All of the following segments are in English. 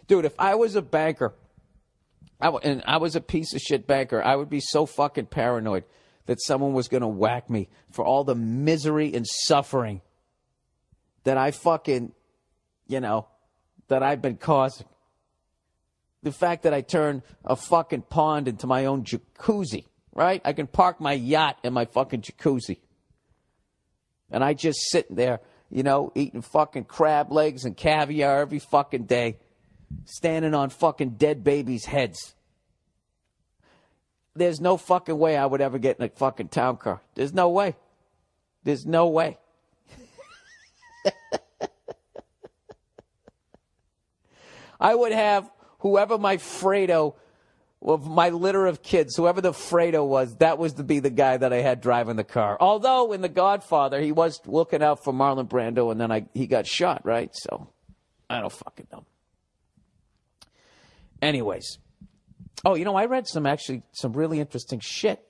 Dude, if I was a banker, and I was a piece of shit banker, I would be so fucking paranoid that someone was going to whack me for all the misery and suffering that I fucking, that I've been causing. The fact that I turned a fucking pond into my own jacuzzi, right? I can park my yacht in my fucking jacuzzi. And I just sit there, eating fucking crab legs and caviar every fucking day, standing on fucking dead babies' heads. There's no fucking way I would ever get in a fucking town car. There's no way. There's no way. I would have whoever my Fredo, my litter of kids, whoever the Fredo was, that was to be the guy that I had driving the car. Although in The Godfather, he was looking out for Marlon Brando, and then he got shot, right? So I don't fucking know. Anyways. Oh, I read some really interesting shit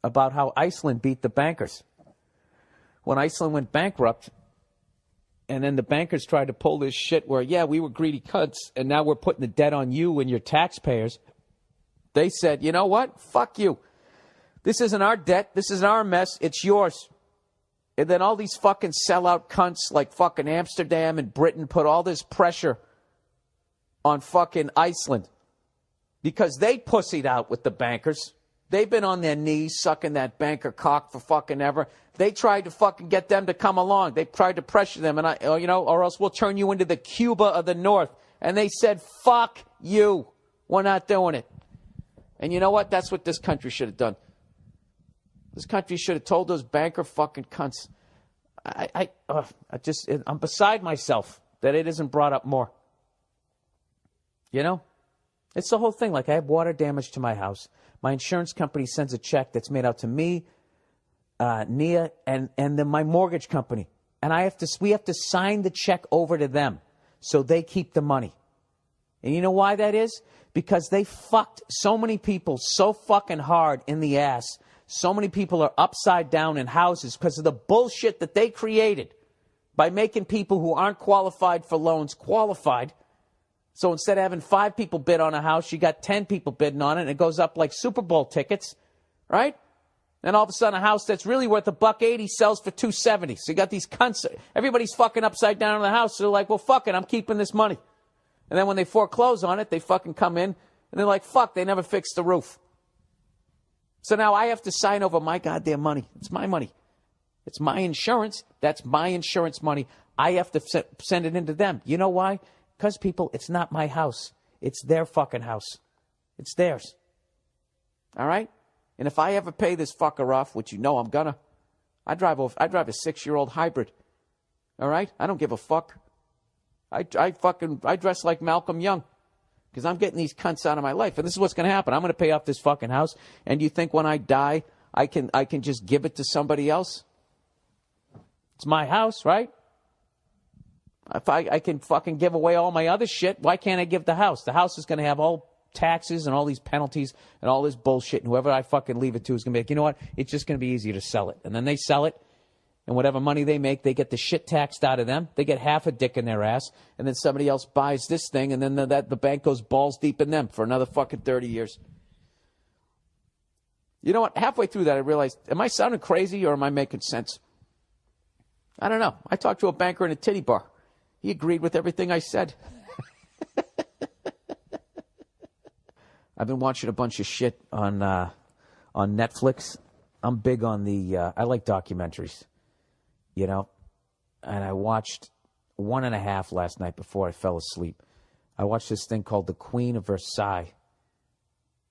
about how Iceland beat the bankers. When Iceland went bankrupt, and then the bankers tried to pull this shit where, yeah, we were greedy cunts, and now we're putting the debt on you and your taxpayers. They said, you know what? Fuck you. This isn't our debt. This isn't our mess. It's yours. And then all these fucking sellout cunts like fucking Amsterdam and Britain put all this pressure on fucking Iceland. Because they pussied out with the bankers. They've been on their knees sucking that banker cock for fucking ever. They tried to fucking get them to come along. They tried to pressure them, and or else we'll turn you into the Cuba of the North. And they said, fuck you. We're not doing it. And you know what? That's what this country should have done. This country should have told those banker fucking cunts. I'm beside myself that it isn't brought up more. It's the whole thing. Like, I have water damage to my house. My insurance company sends a check that's made out to me, Nia, and then my mortgage company. And we have to sign the check over to them so they keep the money. And you know why that is? Because they fucked so many people so fucking hard in the ass. So many people are upside down in houses because of the bullshit that they created by making people who aren't qualified for loans qualified. So instead of having 5 people bid on a house, you got 10 people bidding on it, and it goes up like Super Bowl tickets, right? And all of a sudden, a house that's really worth $180 sells for $270. So you got these cunts. Everybody's fucking upside down in the house. So they're like, well, fuck it, I'm keeping this money. And then when they foreclose on it, they fucking come in, and they're like, fuck, they never fixed the roof. So now I have to sign over my goddamn money. It's my money. It's my insurance. That's my insurance money. I have to send it into them. You know why? Because, people, it's not my house. It's their fucking house. It's theirs. All right? And if I ever pay this fucker off, which I'm gonna, I drive a 6-year-old hybrid. All right? I don't give a fuck. I dress like Malcolm Young because I'm getting these cunts out of my life. And this is what's going to happen. I'm going to pay off this fucking house. And you think when I die, I can just give it to somebody else? It's my house, right? If I can fucking give away all my other shit, why can't I give the house? The house is going to have all taxes and all these penalties and all this bullshit. And whoever I fucking leave it to is going to be like, you know what? It's just going to be easier to sell it. And then they sell it. And whatever money they make, they get the shit taxed out of them. They get half a dick in their ass. And then somebody else buys this thing. And then the bank goes balls deep in them for another fucking 30 years. You know what? Halfway through that, I realized, am I sounding crazy or am I making sense? I don't know. I talked to a banker in a titty bar. He agreed with everything I said. I've been watching a bunch of shit on Netflix. I'm big on I like documentaries, and I watched 1.5 last night before I fell asleep. I watched this thing called The Queen of Versailles,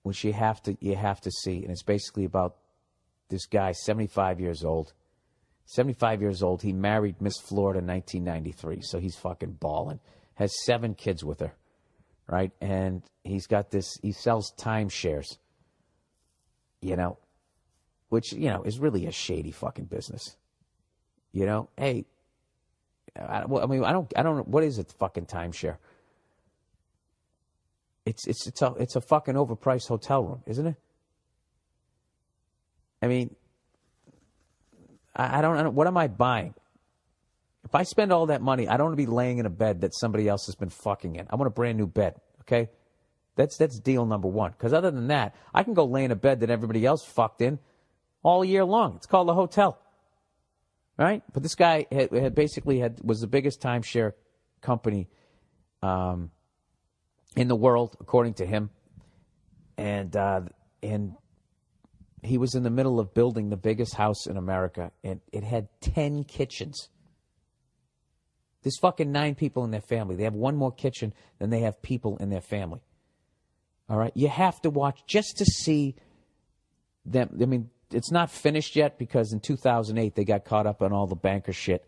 which you have to see, and it's basically about this guy, 75 years old. 75 years old. He married Miss Florida in 1993, so he's fucking balling. Has 7 kids with her, right? And he's got this, he sells timeshares, which, is really a shady fucking business. Hey, I don't, what is it, fucking timeshare? It's a fucking overpriced hotel room, isn't it? I mean, I don't know. What am I buying? If I spend all that money, I don't want to be laying in a bed that somebody else has been fucking in. I want a brand new bed, okay? That's deal number one. Because other than that, I can go lay in a bed that everybody else fucked in all year long. It's called a hotel, right? But this guy was the biggest timeshare company in the world, according to him. And he was in the middle of building the biggest house in America, and it had 10 kitchens. There's fucking 9 people in their family. They have one more kitchen than they have people in their family. All right? You have to watch just to see them. I mean, it's not finished yet because in 2008 they got caught up on all the banker shit.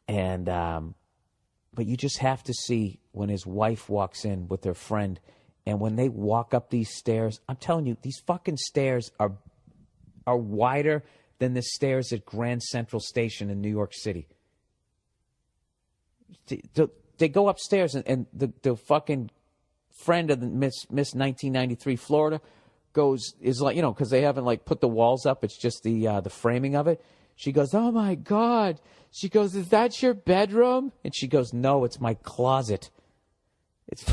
And but you just have to see when his wife walks in with her friend, and when they walk up these stairs, I'm telling you, these fucking stairs are wider than the stairs at Grand Central Station in New York City. They go upstairs, and the fucking friend of the Miss 1993 Florida is like, because they haven't like put the walls up, it's just the framing of it. She goes, "Oh my God." She goes, "Is that your bedroom?" And she goes, "No, it's my closet." It's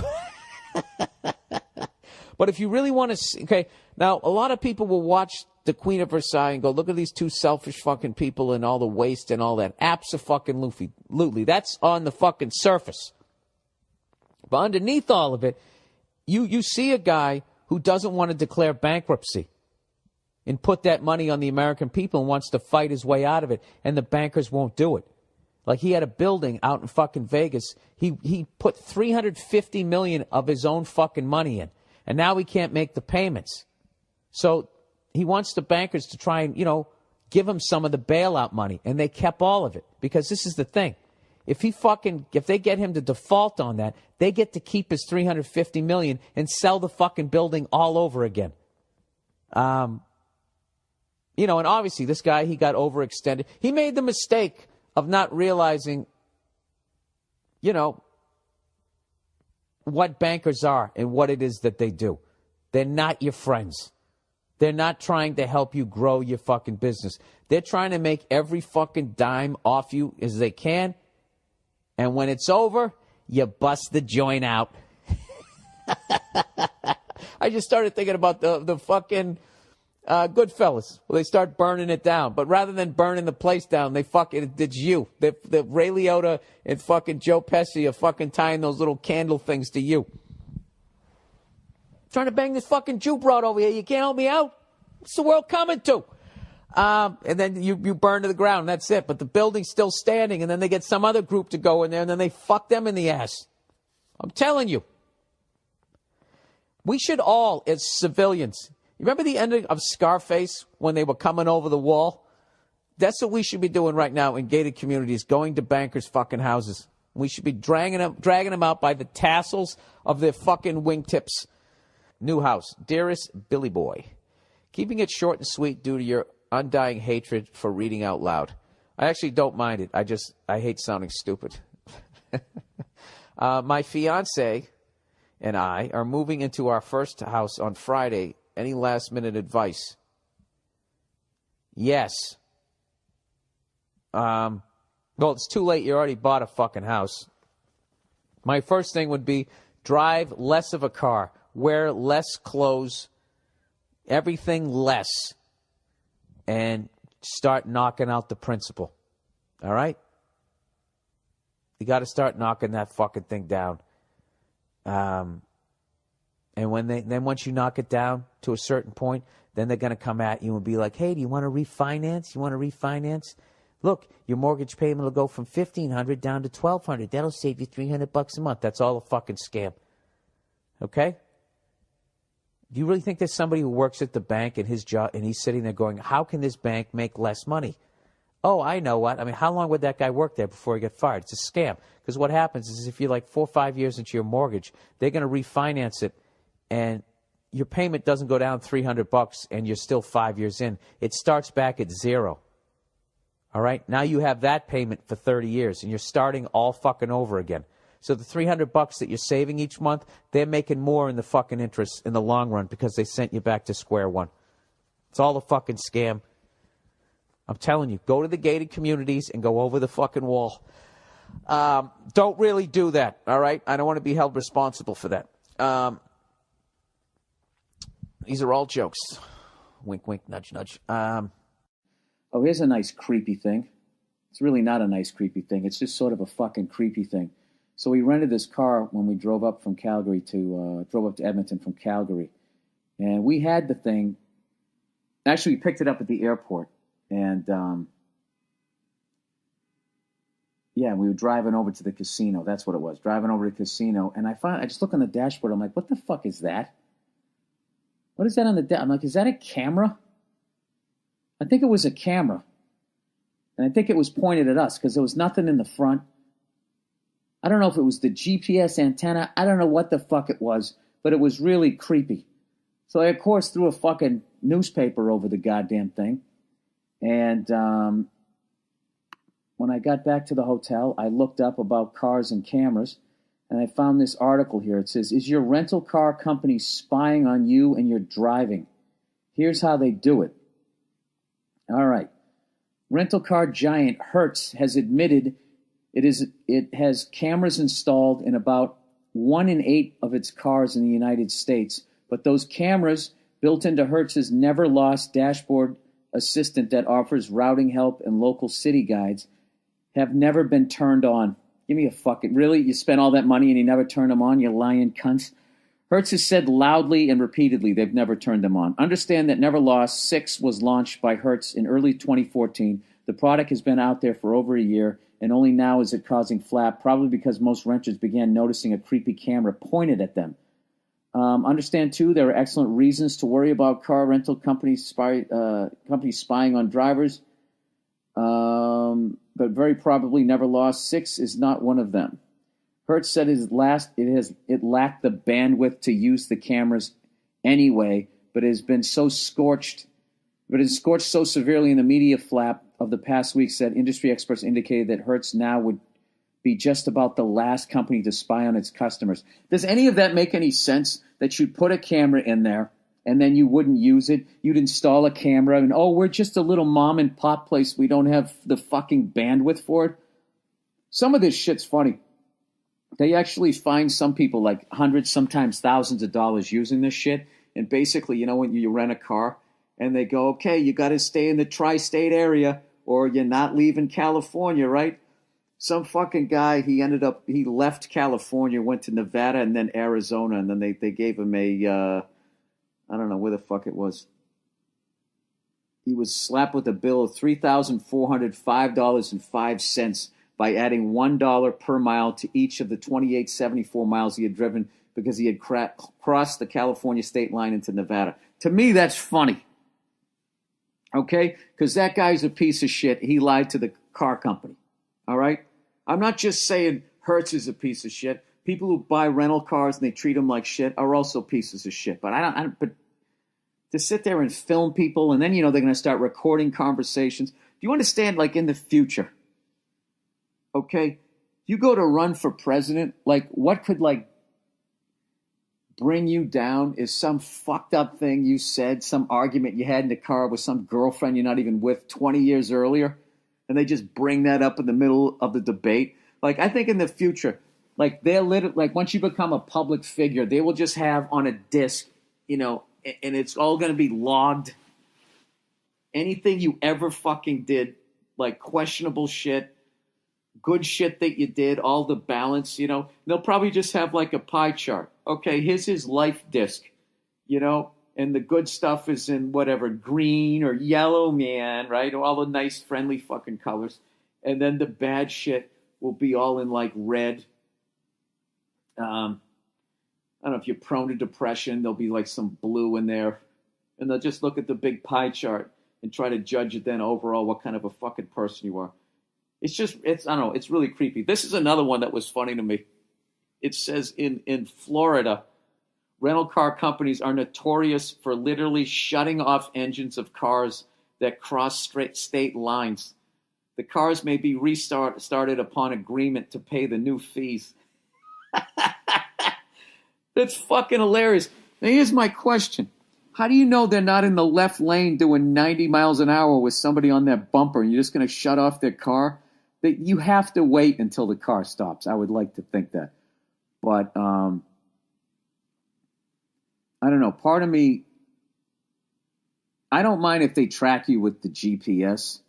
But if you really want to see, okay, now a lot of people will watch the Queen of Versailles and go, "Look at these two selfish fucking people and all the waste and all that." Abso-fucking-lutely. That's on the fucking surface. But underneath all of it, you see a guy who doesn't want to declare bankruptcy and put that money on the American people and wants to fight his way out of it, and the bankers won't do it. Like, he had a building out in fucking Vegas. He put $350 million of his own fucking money in, and now he can't make the payments. So he wants the bankers to try and, give him some of the bailout money, and they kept all of it. Because this is the thing. If they get him to default on that, they get to keep his $350 million and sell the fucking building all over again. And obviously this guy, he got overextended. He made the mistake of not realizing, what bankers are and what it is that they do. They're not your friends. They're not trying to help you grow your fucking business. They're trying to make every fucking dime off you as they can. And when it's over, you bust the joint out. I just started thinking about the fucking Goodfellas. Well, they start burning it down. But rather than burning the place down, it's you. The Ray Liotta and fucking Joe Pesci are fucking tying those little candle things to you. Trying to bang this fucking Jew broad over here. You can't help me out? What's the world coming to? And then you burn to the ground. That's it. But the building's still standing. And then they get some other group to go in there. And then they fuck them in the ass. I'm telling you. We should all, as civilians, you remember the ending of Scarface when they were coming over the wall? That's what we should be doing right now in gated communities, going to bankers' fucking houses. We should be dragging them out by the tassels of their fucking wingtips. New house. Dearest Billy Boy, keeping it short and sweet due to your undying hatred for reading out loud. I actually don't mind it. I hate sounding stupid. My fiance and I are moving into our first house on Friday. Any last-minute advice? Yes. Well, it's too late. You already bought a fucking house. My first thing would be drive less of a car. Wear less clothes. Everything less. And start knocking out the principal. All right? You got to start knocking that fucking thing down. And once you knock it down to a certain point, then they're going to come at you and be like, "Hey, do you want to refinance? You want to refinance? Look, your mortgage payment will go from $1,500 down to $1,200. That'll save you $300 a month." That's all a fucking scam. Okay? Do you really think there's somebody who works at the bank and his job, and he's sitting there going, "How can this bank make less money?" Oh, I know what. I mean, how long would that guy work there before he got fired? It's a scam. Because what happens is if you're like 4 or 5 years into your mortgage, they're going to refinance it, and your payment doesn't go down $300 and you're still 5 years in. It starts back at zero. All right? Now you have that payment for 30 years, and you're starting all fucking over again. So the $300 that you're saving each month, they're making more in the fucking interest in the long run because they sent you back to square one. It's all a fucking scam. I'm telling you, go to the gated communities and go over the fucking wall. Don't really do that, all right? I don't want to be held responsible for that. These are all jokes. Wink, wink, nudge, nudge. Oh, here's a nice creepy thing. It's really not a nice creepy thing. It's just sort of a fucking creepy thing. So we rented this car when we drove up to Edmonton from Calgary. And we had the thing. Actually, we picked it up at the airport. And, we were driving over to the casino. That's what it was. Driving over to the casino. And I just look on the dashboard. I'm like, what the fuck is that? What is that on the I'm like, is that a camera? I think it was a camera. And I think it was pointed at us because there was nothing in the front. I don't know if it was the GPS antenna. I don't know what the fuck it was, but it was really creepy. So I, of course, threw a fucking newspaper over the goddamn thing. And when I got back to the hotel, I looked up about cars and cameras, and I found this article here. It says, is your rental car company spying on you and your driving? Here's how they do it. All right. Rental car giant Hertz has admitted it has cameras installed in about 1 in 8 of its cars in the United States, but those cameras built into Hertz's never-lost dashboard assistant that offers routing help and local city guides have never been turned on. Give me a fucking... Really? You spent all that money and you never turned them on, you lying cunts? Hertz has said loudly and repeatedly they've never turned them on. Understand that Neverlost 6 was launched by Hertz in early 2014. The product has been out there for over a year, and only now is it causing flap, probably because most renters began noticing a creepy camera pointed at them. Understand, too, there are excellent reasons to worry about car rental companies spying on drivers, but very probably Neverlost 6 is not one of them. Hertz said it lacked the bandwidth to use the cameras anyway, but it is scorched so severely in the media flap of the past weeks that industry experts indicated that Hertz now would be just about the last company to spy on its customers. Does any of that make any sense? That you'd put a camera in there and then you wouldn't use it? You'd install a camera and, we're just a little mom and pop place. We don't have the fucking bandwidth for it. Some of this shit's funny. They actually find some people like hundreds, sometimes thousands of dollars using this shit. And basically, when you rent a car and they go, okay, you got to stay in the tri-state area or you're not leaving California, right? Some fucking guy, he left California, went to Nevada and then Arizona, and then they gave him I don't know where the fuck it was. He was slapped with a bill of $3,405.05 by adding $1 per mile to each of the 2874 miles he had driven because he had crossed the California state line into Nevada. To me, that's funny. Okay? Because that guy's a piece of shit. He lied to the car company. All right? I'm not just saying Hertz is a piece of shit. People who buy rental cars and they treat them like shit are also pieces of shit. But but to sit there and film people and then, they're going to start recording conversations. Do you understand, like, in the future, okay, you go to run for president, like, what could, like, bring you down is some fucked up thing you said, some argument you had in the car with some girlfriend you're not even with 20 years earlier. And they just bring that up in the middle of the debate. Like, I think in the future, like, once you become a public figure, they will just have on a disc, and it's all going to be logged. Anything you ever fucking did, like questionable shit, good shit that you did, all the balance, they'll probably just have like a pie chart. Okay, here's his life disc, and the good stuff is in whatever, green or yellow, man, right? All the nice, friendly fucking colors. And then the bad shit will be all in like red. I don't know if you're prone to depression, there'll be like some blue in there. And they'll just look at the big pie chart and try to judge it then overall what kind of a fucking person you are. I don't know, it's really creepy. This is another one that was funny to me. It says in Florida, rental car companies are notorious for literally shutting off engines of cars that cross state lines. The cars may be restarted upon agreement to pay the new fees. That's fucking hilarious. Now here's my question. How do you know they're not in the left lane doing 90 miles an hour with somebody on that bumper and you're just going to shut off their car? You have to wait until the car stops. I would like to think that. But I don't know. Part of me, I don't mind if they track you with the GPS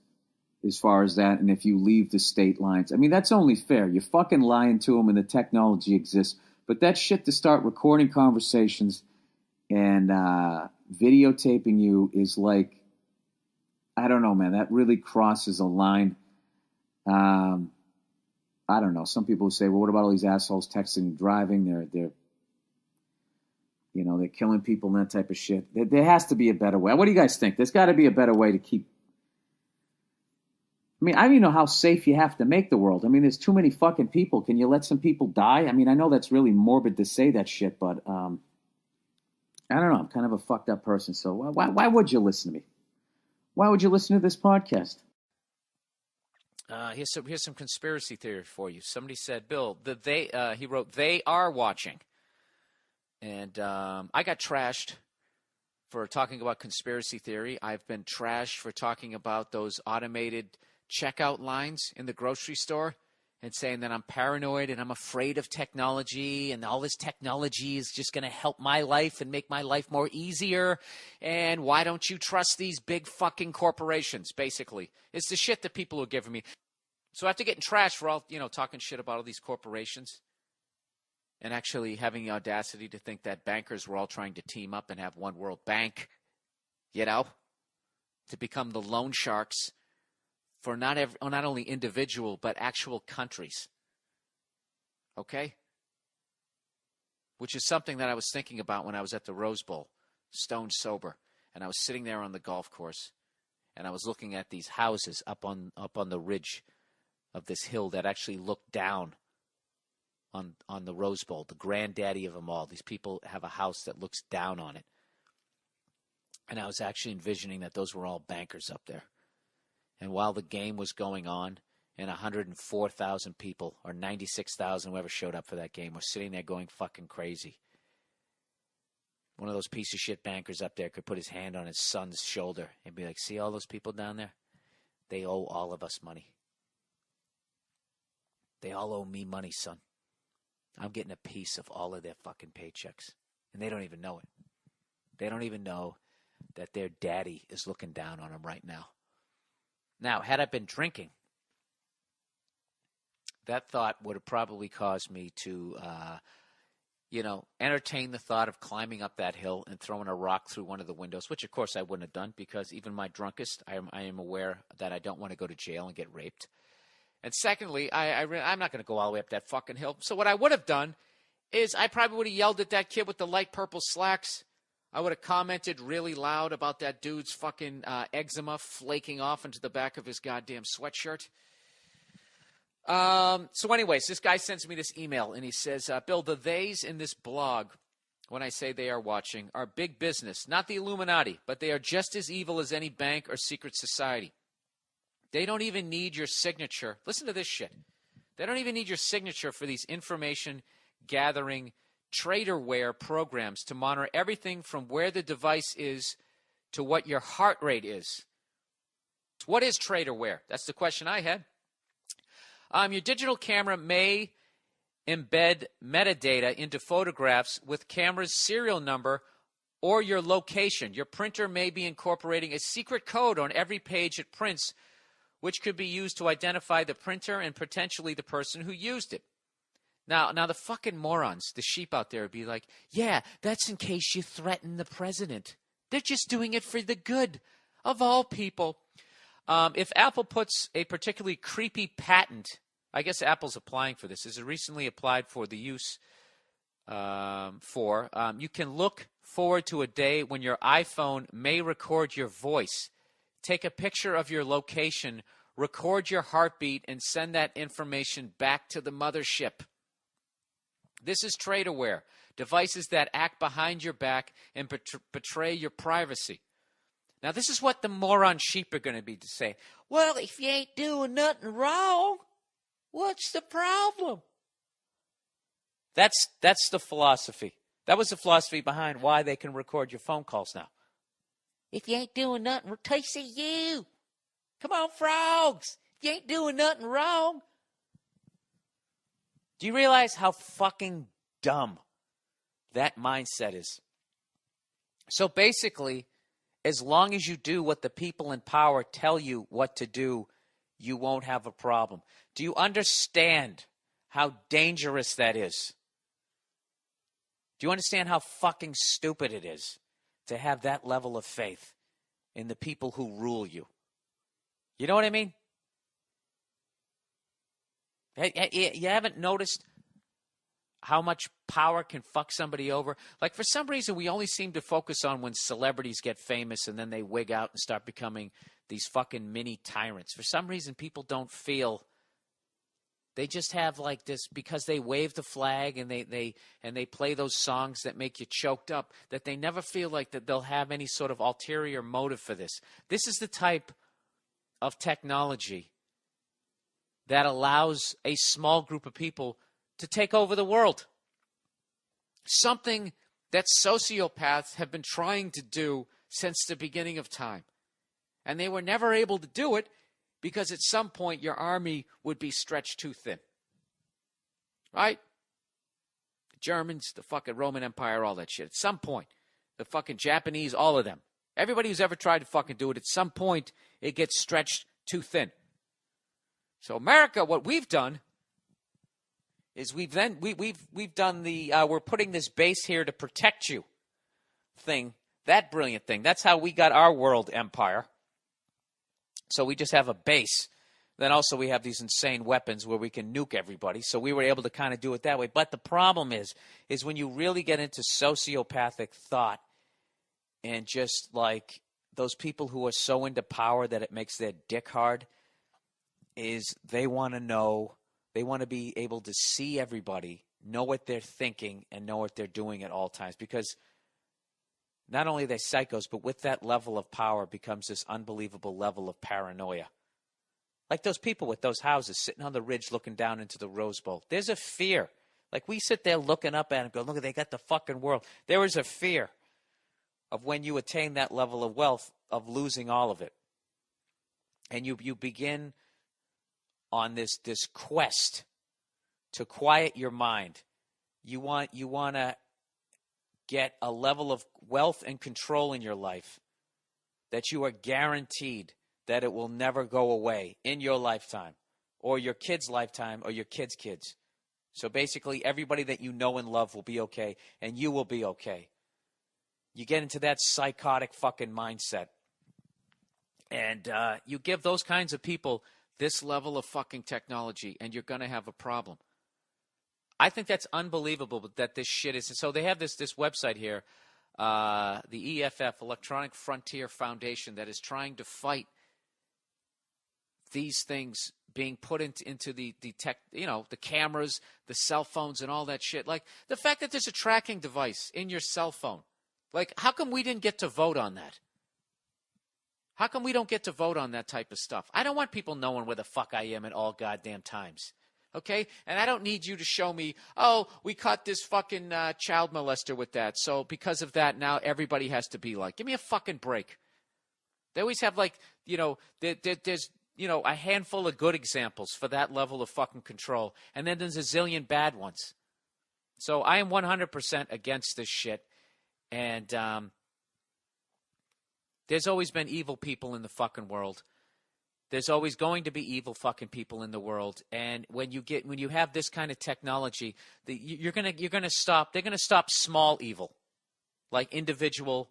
as far as that, and if you leave the state lines. I mean, that's only fair. You're fucking lying to them and the technology exists. But that shit to start recording conversations and videotaping you is like, I don't know, man. That really crosses a line. I don't know. Some people say, well, what about all these assholes texting and driving? They're killing people and that type of shit. There has to be a better way. What do you guys think? There's got to be a better way to keep. I mean, I don't even know how safe you have to make the world. I mean, there's too many fucking people. Can you let some people die? I mean, I know that's really morbid to say that shit, but I don't know. I'm kind of a fucked up person. So why would you listen to me? Why would you listen to this podcast? Here's some conspiracy theory for you. Somebody said, Bill, he wrote, they are watching. And I got trashed for talking about conspiracy theory. I've been trashed for talking about those automated checkout lines in the grocery store and saying that I'm paranoid and I'm afraid of technology and all this technology is just going to help my life and make my life more easier. And why don't you trust these big fucking corporations, basically. It's the shit that people are giving me. So after getting trashed for all, talking shit about all these corporations and actually having the audacity to think that bankers were all trying to team up and have one world bank, to become the loan sharks for not only individual, but actual countries. Okay? Which is something that I was thinking about when I was at the Rose Bowl, stone sober. And I was sitting there on the golf course, and I was looking at these houses up on the ridge of this hill that actually looked down on the Rose Bowl, the granddaddy of them all. These people have a house that looks down on it. And I was actually envisioning that those were all bankers up there. And while the game was going on, and 104,000 people, or 96,000, whoever showed up for that game, were sitting there going fucking crazy. One of those piece of shit bankers up there could put his hand on his son's shoulder and be like, see all those people down there? They owe all of us money. They all owe me money, son. I'm getting a piece of all of their fucking paychecks. And they don't even know it. They don't even know that their daddy is looking down on them right now. Now, had I been drinking, that thought would have probably caused me to, entertain the thought of climbing up that hill and throwing a rock through one of the windows, which, of course, I wouldn't have done because even my drunkest, I am aware that I don't want to go to jail and get raped. And secondly, I'm not going to go all the way up that fucking hill. So what I would have done is I probably would have yelled at that kid with the light purple slacks. I would have commented really loud about that dude's fucking eczema flaking off into the back of his goddamn sweatshirt. So anyways, this guy sends me this email, and he says, Bill, the theys in this blog, when I say they are watching, are big business, not the Illuminati, but they are just as evil as any bank or secret society. They don't even need your signature. Listen to this shit. They don't even need your signature for these information gathering traderware programs to monitor everything from where the device is to what your heart rate is. What is traderware? That's the question I had. Your digital camera may embed metadata into photographs with camera's serial number or your location. Your printer may be incorporating a secret code on every page it prints, which could be used to identify the printer and potentially the person who used it. Now the fucking morons, the sheep out there would be like, yeah, that's in case you threaten the president. They're just doing it for the good of all people. If Apple puts a particularly creepy patent, I guess Apple's applying for this. Is it recently applied for the use you can look forward to a day when your iPhone may record your voice, take a picture of your location, record your heartbeat, and send that information back to the mothership. This is traderware, devices that act behind your back and betray your privacy. Now, this is what the moron sheep are going to be to say. Well, if you ain't doing nothing wrong, what's the problem? That's the philosophy. That was the philosophy behind why they can record your phone calls now. If you ain't doing nothing, we're chasing you. Come on, frogs. If you ain't doing nothing wrong. Do you realize how fucking dumb that mindset is? So basically, as long as you do what the people in power tell you what to do, you won't have a problem. Do you understand how dangerous that is? Do you understand how fucking stupid it is to have that level of faith in the people who rule you? You know what I mean? You haven't noticed how much power can fuck somebody over? Like, for some reason, we only seem to focus on when celebrities get famous and then they wig out and start becoming these fucking mini tyrants. For some reason, people don't feel... They just have like this, because they wave the flag and they play those songs that make you choked up, that they never feel like that they'll have any sort of ulterior motive for this. This is the type of technology that allows a small group of people to take over the world. Something that sociopaths have been trying to do since the beginning of time. And they were never able to do it because at some point your army would be stretched too thin. Right? The Germans, the fucking Roman Empire, all that shit. At some point, the fucking Japanese, all of them. Everybody who's ever tried to fucking do it, at some point, it gets stretched too thin. So America, what we've done is we've done the we're putting this base here to protect you thing, that brilliant thing. That's how we got our world empire. So we just have a base. Then also we have these insane weapons where we can nuke everybody. So we were able to kind of do it that way. But the problem is when you really get into sociopathic thought and just like those people who are so into power that it makes their dick hard, is they want to know, they want to be able to see everybody, know what they're thinking, and know what they're doing at all times. Because not only are they psychos, but with that level of power becomes this unbelievable level of paranoia. Like those people with those houses sitting on the ridge looking down into the Rose Bowl. There's a fear. Like we sit there looking up at them, go, look, they got the fucking world. There is a fear of when you attain that level of wealth of losing all of it. And you begin on this quest to quiet your mind. You want to get a level of wealth and control in your life that you are guaranteed that it will never go away in your lifetime or your kid's lifetime or your kid's kids. So basically everybody that you know and love will be okay and you will be okay. You get into that psychotic fucking mindset. And you give those kinds of people this level of fucking technology and you're going to have a problem. I think that's unbelievable that this shit is. So they have this website here, the EFF, Electronic Frontier Foundation, that is trying to fight these things being put into the tech, the cameras, the cell phones and all that shit. Like the fact that there's a tracking device in your cell phone. Like, how come we didn't get to vote on that? How come we don't get to vote on that type of stuff? I don't want people knowing where the fuck I am at all goddamn times. Okay? And I don't need you to show me, oh, we caught this fucking child molester with that. So because of that, now everybody has to be like, give me a fucking break. They always have like, there's, a handful of good examples for that level of fucking control. And then there's a zillion bad ones. So I am 100% against this shit. And there's always been evil people in the fucking world. There's always going to be evil fucking people in the world. And when you have this kind of technology, you're gonna stop. They're gonna stop small evil, like individual,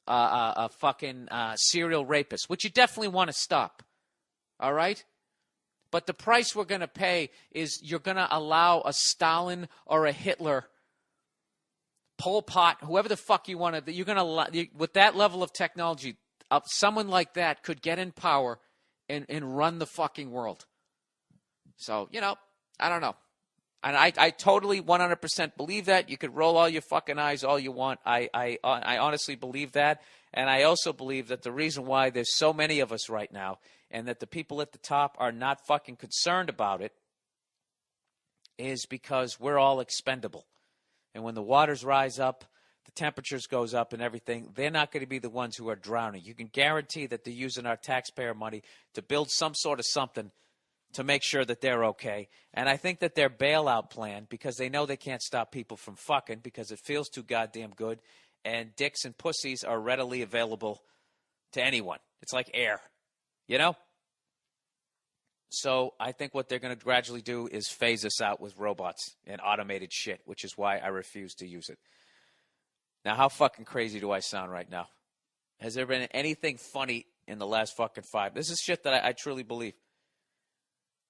a fucking serial rapist, which you definitely want to stop. All right. But the price we're gonna pay is you're gonna allow a Stalin or a Hitler, Pol Pot, whoever the fuck you want to, you're going to, with that level of technology, someone like that could get in power and run the fucking world. So, I don't know. And I totally 100% believe that. You could roll all your fucking eyes all you want. I honestly believe that. And I also believe that the reason why there's so many of us right now and that the people at the top are not fucking concerned about it is because we're all expendable. And when the waters rise up, the temperatures goes up and everything, they're not going to be the ones who are drowning. You can guarantee that they're using our taxpayer money to build some sort of something to make sure that they're okay. And I think that their bailout plan, because they know they can't stop people from fucking because it feels too goddamn good, and dicks and pussies are readily available to anyone. It's like air, you know? So I think what they're going to gradually do is phase us out with robots and automated shit, which is why I refuse to use it. Now, how fucking crazy do I sound right now? Has there been anything funny in the last fucking 5? This is shit that I truly believe.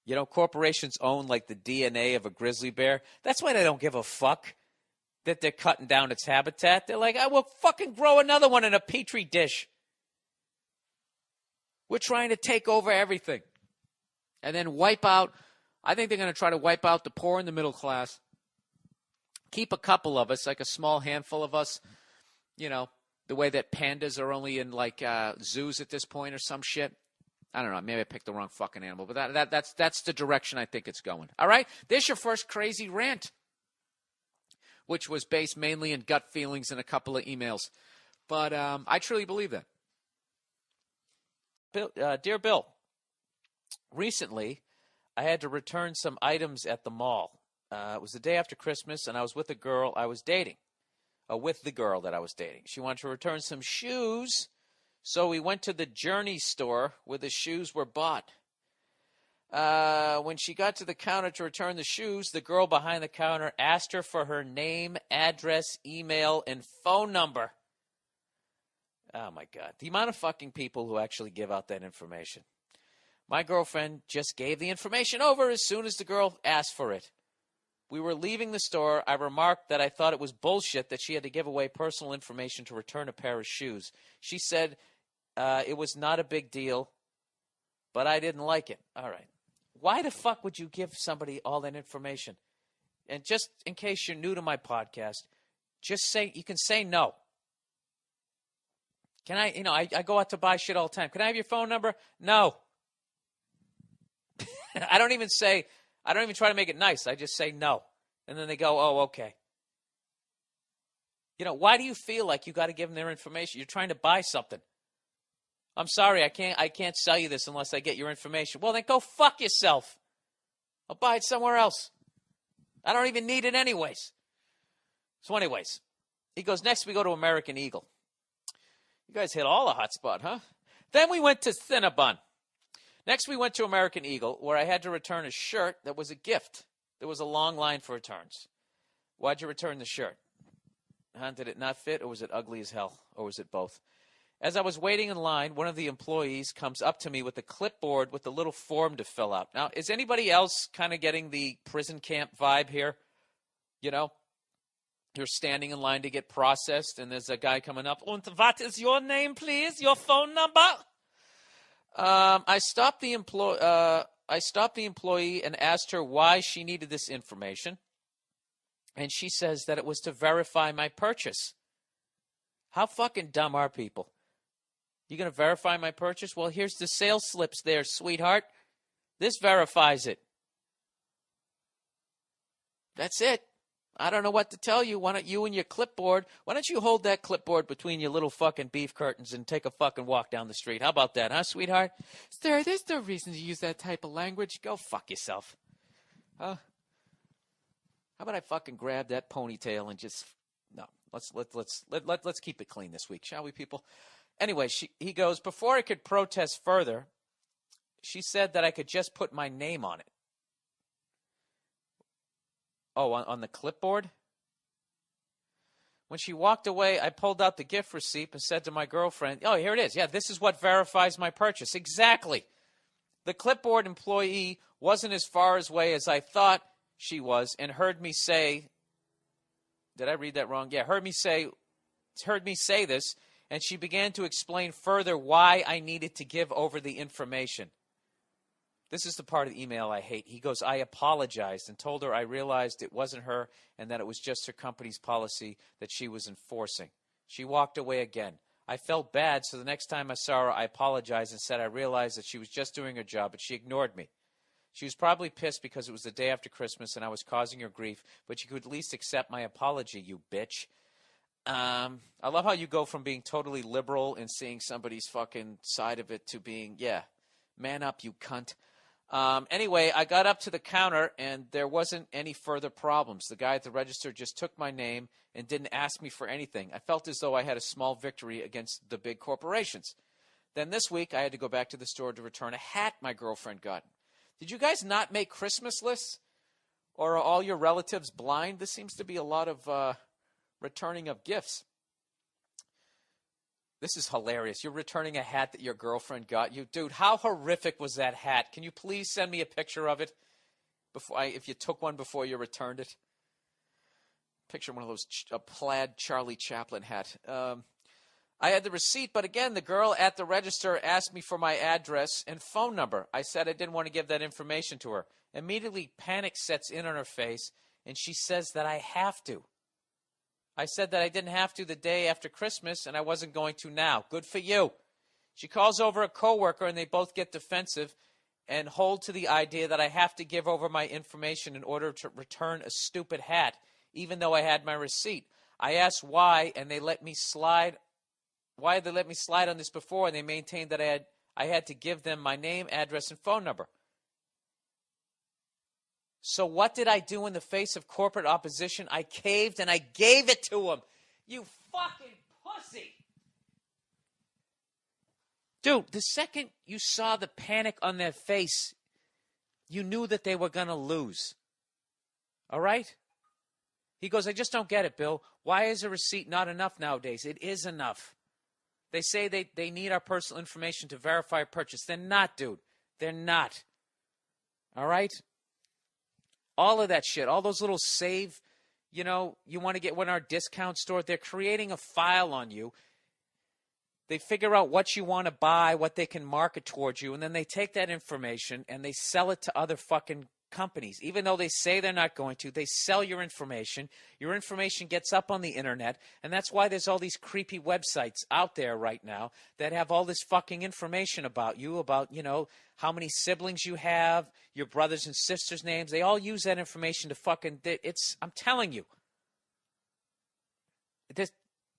You know, corporations own like the DNA of a grizzly bear. That's why they don't give a fuck that they're cutting down its habitat. They're like, I will fucking grow another one in a petri dish. We're trying to take over everything. And then wipe out, I think they're going to try to wipe out the poor and the middle class. Keep a couple of us, like a small handful of us, you know, the way that pandas are only in like zoos at this point or some shit. I don't know. Maybe I picked the wrong fucking animal, but that's the direction I think it's going. All right? There's your first crazy rant, which was based mainly in gut feelings and a couple of emails. But I truly believe that. Dear Bill, recently I had to return some items at the mall. It was the day after Christmas, and I was with a girl I was dating. With the girl that I was dating. She wanted to return some shoes. So we went to the Journey store where the shoes were bought. When she got to the counter to return the shoes, the girl behind the counter asked her for her name, address, email, and phone number. Oh, my God. The amount of fucking people who actually give out that information. My girlfriend just gave the information over as soon as the girl asked for it. We were leaving the store. I remarked that I thought it was bullshit that she had to give away personal information to return a pair of shoes. She said it was not a big deal, but I didn't like it. All right. Why the fuck would you give somebody all that information? And just in case you're new to my podcast, just say, you can say no. Can I, I go out to buy shit all the time. Can I have your phone number? No. I don't even try to make it nice. I just say no. And then they go, oh, okay. Why do you feel like you got to give them their information? You're trying to buy something. I'm sorry, I can't sell you this unless I get your information. Well, then go fuck yourself. I'll buy it somewhere else. I don't even need it anyways. So anyways, he goes, next we go to American Eagle. You guys hit all the hot spot, huh? Then we went to Cinnabon. Next we went to American Eagle, where I had to return a shirt that was a gift. There was a long line for returns. Why'd you return the shirt? Huh? Did it not fit, or was it ugly as hell, or was it both? As I was waiting in line, one of the employees comes up to me with a clipboard with a little form to fill out. Now, is anybody else kind of getting the prison camp vibe here? You're standing in line to get processed, and there's a guy coming up. And what is your name, please? Your phone number? I stopped the employee and asked her why she needed this information. And she says that it was to verify my purchase. How fucking dumb are people? You going to verify my purchase? Well, here's the sales slips there, sweetheart. This verifies it. That's it. I don't know what to tell you. Why don't you and your clipboard, why don't you hold that clipboard between your little fucking beef curtains and take a fucking walk down the street? How about that, huh, sweetheart? Sir, there's no reason to use that type of language. Go fuck yourself. Huh? How about I fucking grab that ponytail and just... No, let's keep it clean this week, shall we, people? Anyway, he goes, before I could protest further, she said that I could just put my name on it. Oh, on the clipboard? When she walked away, I pulled out the gift receipt and said to my girlfriend, oh, here it is. Yeah, this is what verifies my purchase. Exactly. The clipboard employee wasn't as far away as I thought she was and heard me say, did I read that wrong? Yeah, heard me say this, and she began to explain further why I needed to give over the information. This is the part of the email I hate. He goes, I apologized and told her I realized it wasn't her and that it was just her company's policy that she was enforcing. She walked away again. I felt bad, so the next time I saw her, I apologized and said I realized that she was just doing her job, but she ignored me. She was probably pissed because it was the day after Christmas and I was causing her grief, but she could at least accept my apology, you bitch. I love how you go from being totally liberal and seeing somebody's fucking side of it to being, yeah, man up, you cunt. Anyway, I got up to the counter, and there wasn't any further problems. The guy at the register just took my name and didn't ask me for anything. I felt as though I had a small victory against the big corporations. Then this week, I had to go back to the store to return a hat my girlfriend got. Did you guys not make Christmas lists? Or are all your relatives blind? This seems to be a lot of returning of gifts. This is hilarious. You're returning a hat that your girlfriend got you. Dude, how horrific was that hat? Can you please send me a picture of it if you took one before you returned it? Picture one of those a plaid Charlie Chaplin hat. I had the receipt, but again, the girl at the register asked me for my address and phone number. I said I didn't want to give that information to her. Immediately, panic sets in on her face, and she says that I have to. I said that I didn't have to the day after Christmas, and I wasn't going to now. Good for you. She calls over a coworker, and they both get defensive and hold to the idea that I have to give over my information in order to return a stupid hat, even though I had my receipt. I asked why, and they let me slide. Why had they let me slide on this before? And they maintained that I had to give them my name, address, and phone number. So what did I do in the face of corporate opposition? I caved and I gave it to them. You fucking pussy. Dude, the second you saw the panic on their face, you knew that they were going to lose. All right? He goes, I just don't get it, Bill. Why is a receipt not enough nowadays? It is enough. They say they need our personal information to verify a purchase. They're not, dude. They're not. All right? All of that shit, all those little save, you want to get one in our discount store. They're creating a file on you. They figure out what you want to buy, what they can market towards you, and then they take that information and they sell it to other fucking companies. Even though they say they're not going to, they sell your information. Your information gets up on the internet, and that's why there's all these creepy websites out there right now that have all this fucking information about you, about, how many siblings you have, your brothers and sisters' names. They all use that information to fucking, I'm telling you.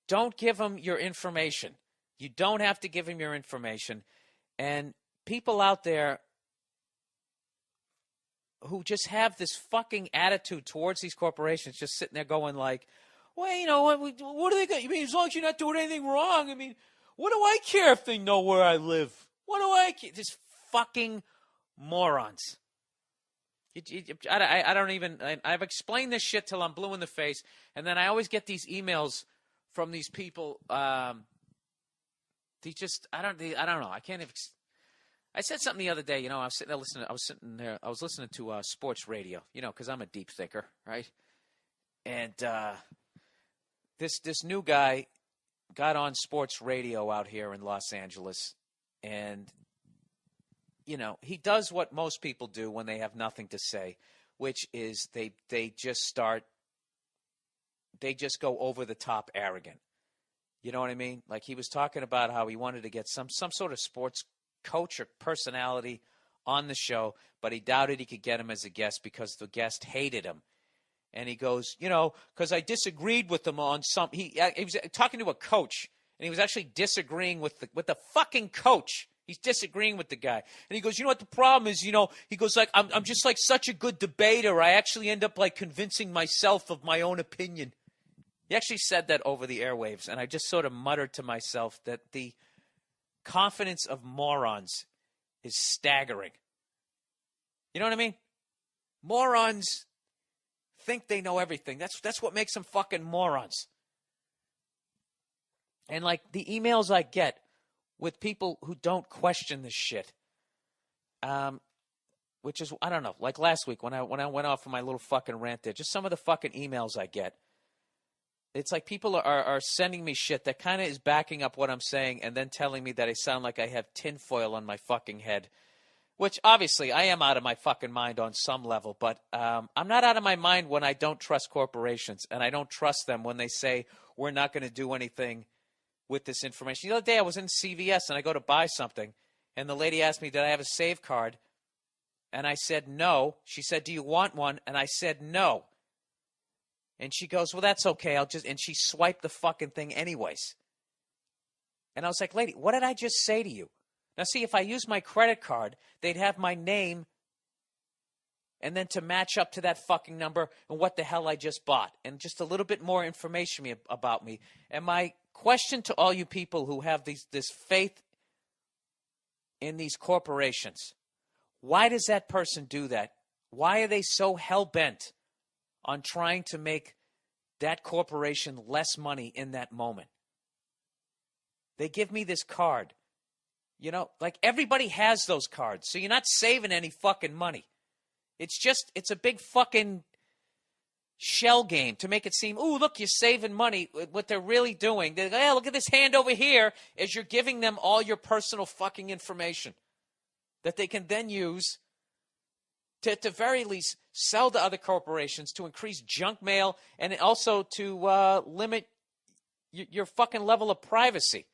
Don't give them your information. You don't have to give them your information. And people out there who just have this fucking attitude towards these corporations, just sitting there going like, well, what do they got? You mean, as long as you're not doing anything wrong, I mean, what do I care if they know where I live? What do I care? Just fucking morons. I don't even, I've explained this shit till I'm blue in the face, and then I always get these emails from these people, I don't know, I can't even, I said something the other day, I was sitting there listening, I was listening to sports radio, because I'm a deep thinker, right? And this new guy got on sports radio out here in Los Angeles, and he does what most people do when they have nothing to say, which is they just go over the top arrogant. You know what I mean? Like he was talking about how he wanted to get some sort of sports coach or personality on the show, but he doubted he could get him as a guest because the guest hated him. And he goes, because I disagreed with him on some. He was talking to a coach, and he was actually disagreeing with the fucking coach. He's disagreeing with the guy. And he goes, what the problem is, he goes like, I'm just like such a good debater. I actually end up like convincing myself of my own opinion. He actually said that over the airwaves. And I just sort of muttered to myself that the confidence of morons is staggering. You know what I mean? Morons think they know everything. That's what makes them fucking morons. And like the emails I get with people who don't question this shit, which is, I don't know, like last week when I went off on my little fucking rant there, just some of the fucking emails I get. It's like people are sending me shit that kind of is backing up what I'm saying and then telling me that I sound like I have tinfoil on my fucking head, which obviously I am out of my fucking mind on some level, but I'm not out of my mind when I don't trust corporations, and I don't trust them when they say we're not going to do anything with this information. The other day I was in CVS and I go to buy something, and the lady asked me, did I have a save card? And I said no. She said, do you want one? And I said no. And she goes, well, that's okay. And she swiped the fucking thing anyways. And I was like, lady, what did I just say to you? Now, see, if I use my credit card, they'd have my name and then to match up to that fucking number and what the hell I just bought and just a little bit more information about me. And my question to all you people who have this faith in these corporations, why does that person do that? Why are they so hell-bent on trying to make that corporation less money in that moment? They give me this card. You know, like everybody has those cards, so you're not saving any fucking money. It's a big fucking shell game to make it seem, ooh, look, you're saving money. What they're really doing, they go, hey, look at this hand over here, as you're giving them all your personal fucking information that they can then use to at the very least sell to other corporations to increase junk mail and also to limit your fucking level of privacy.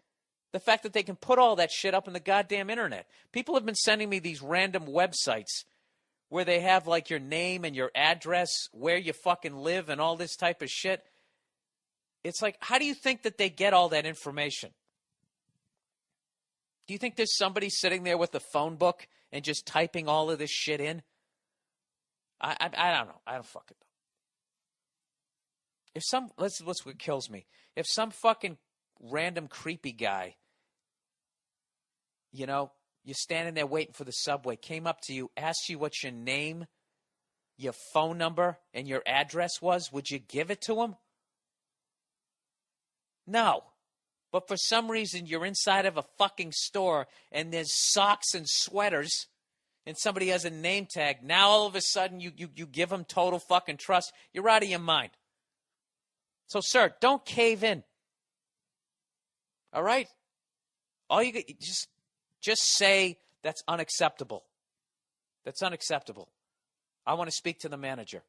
The fact that they can put all that shit up in the goddamn internet. People have been sending me these random websites where they have like your name and your address, where you fucking live and all this type of shit. It's like, how do you think that they get all that information? Do you think there's somebody sitting there with a phone book and just typing all of this shit in? I don't know. I don't fucking know. What's what kills me. If some fucking random creepy guy, you know, you're standing there waiting for the subway, came up to you, asked you what your name, your phone number, and your address was, would you give it to him? No. But for some reason, you're inside of a fucking store, and there's socks and sweaters, and somebody has a name tag. Now, all of a sudden, you give them total fucking trust. You're out of your mind. So, sir, don't cave in. All right? All you just say that's unacceptable. That's unacceptable. I want to speak to the manager.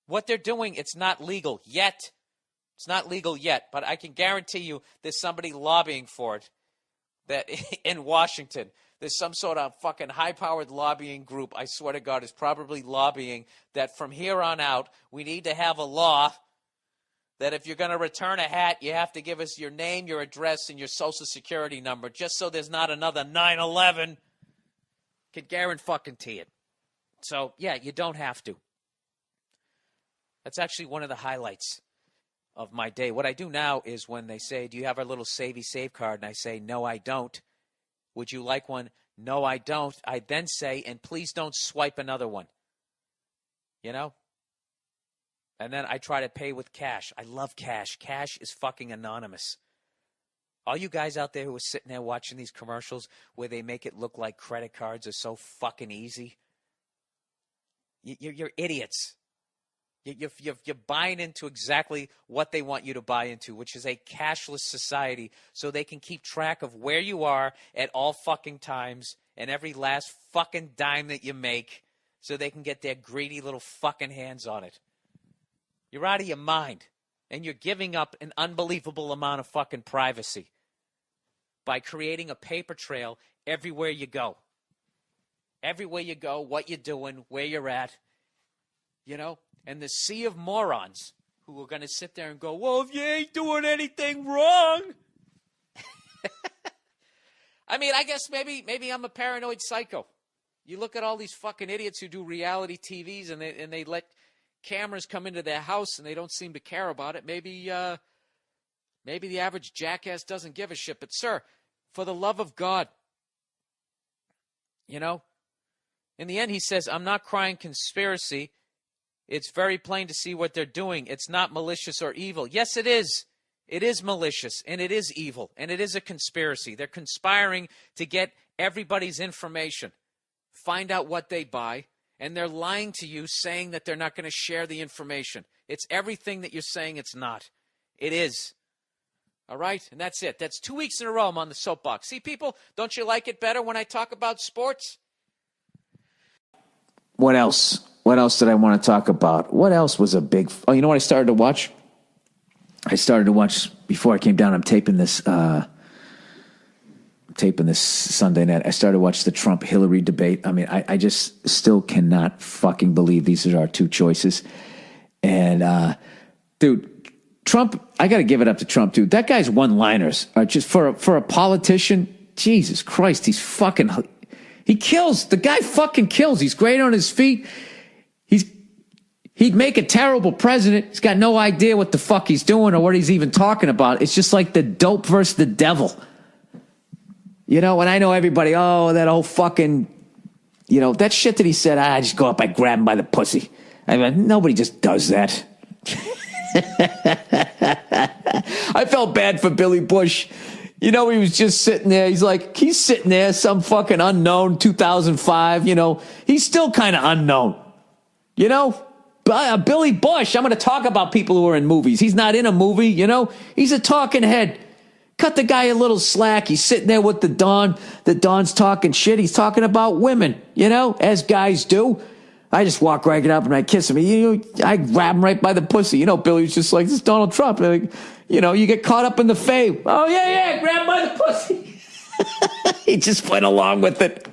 What they're doing, it's not legal yet. It's not legal yet, but I can guarantee you there's somebody lobbying for it that in Washington. There's some sort of fucking high-powered lobbying group, I swear to God, is probably lobbying that from here on out, we need to have a law that if you're going to return a hat, you have to give us your name, your address, and your social security number, just so there's not another 9/11. Can guarantee it. So, yeah, you don't have to. That's actually one of the highlights of my day. What I do now is when they say, do you have our little Savey Save card? And I say, no, I don't. Would you like one? No, I don't. I then say, and please don't swipe another one. You know? And then I try to pay with cash. I love cash. Cash is fucking anonymous. All you guys out there who are sitting there watching these commercials where they make it look like credit cards are so fucking easy, you're idiots. You're buying into exactly what they want you to buy into, which is a cashless society so they can keep track of where you are at all fucking times and every last fucking dime that you make so they can get their greedy little fucking hands on it. You're out of your mind, and you're giving up an unbelievable amount of fucking privacy by creating a paper trail everywhere you go. Everywhere you go, what you're doing, where you're at, you know? And the sea of morons who are going to sit there and go, well, if you ain't doing anything wrong. I mean, I guess maybe I'm a paranoid psycho. You look at all these fucking idiots who do reality TVs and they let cameras come into their house and they don't seem to care about it. Maybe the average jackass doesn't give a shit. But, sir, for the love of God, you know, in the end he says, I'm not crying conspiracy. It's very plain to see what they're doing. It's not malicious or evil. Yes, it is. It is malicious, and it is evil, and it is a conspiracy. They're conspiring to get everybody's information, find out what they buy, and they're lying to you saying that they're not going to share the information. It's everything that you're saying it's not. It is. All right? And that's it. That's 2 weeks in a row I'm on the soapbox. See, people, don't you like it better when I talk about sports? What else? What else did I want to talk about? What else was a big... Oh, you know what I started to watch? I started to watch, before I came down, I'm taping this Sunday night. I started to watch the Trump-Hillary debate. I mean, I just still cannot fucking believe these are our two choices. And, dude, Trump, I got to give it up to Trump, dude. That guy's one-liners are just for a politician. Jesus Christ, he kills. The guy fucking kills. He's great on his feet. He'd make a terrible president. He's got no idea what the fuck he's doing or what he's even talking about. It's just like the dope versus the devil. You know, and I know everybody, that whole fucking, that shit that he said, I just go up, I grab him by the pussy. I mean, nobody just does that. I felt bad for Billy Bush. He was just sitting there. He's sitting there, some fucking unknown, 2005, he's still kind of unknown, Billy Bush, I'm going to talk about people who are in movies. He's not in a movie, he's a talking head. Cut the guy a little slack. He's sitting there with the Don. The Don's talking shit. He's talking about women, as guys do. I just walk right up and I kiss him. I grab him right by the pussy. Billy's just like, this is Donald Trump. Like, you get caught up in the fame. Oh, yeah, grab by the pussy. He just went along with it.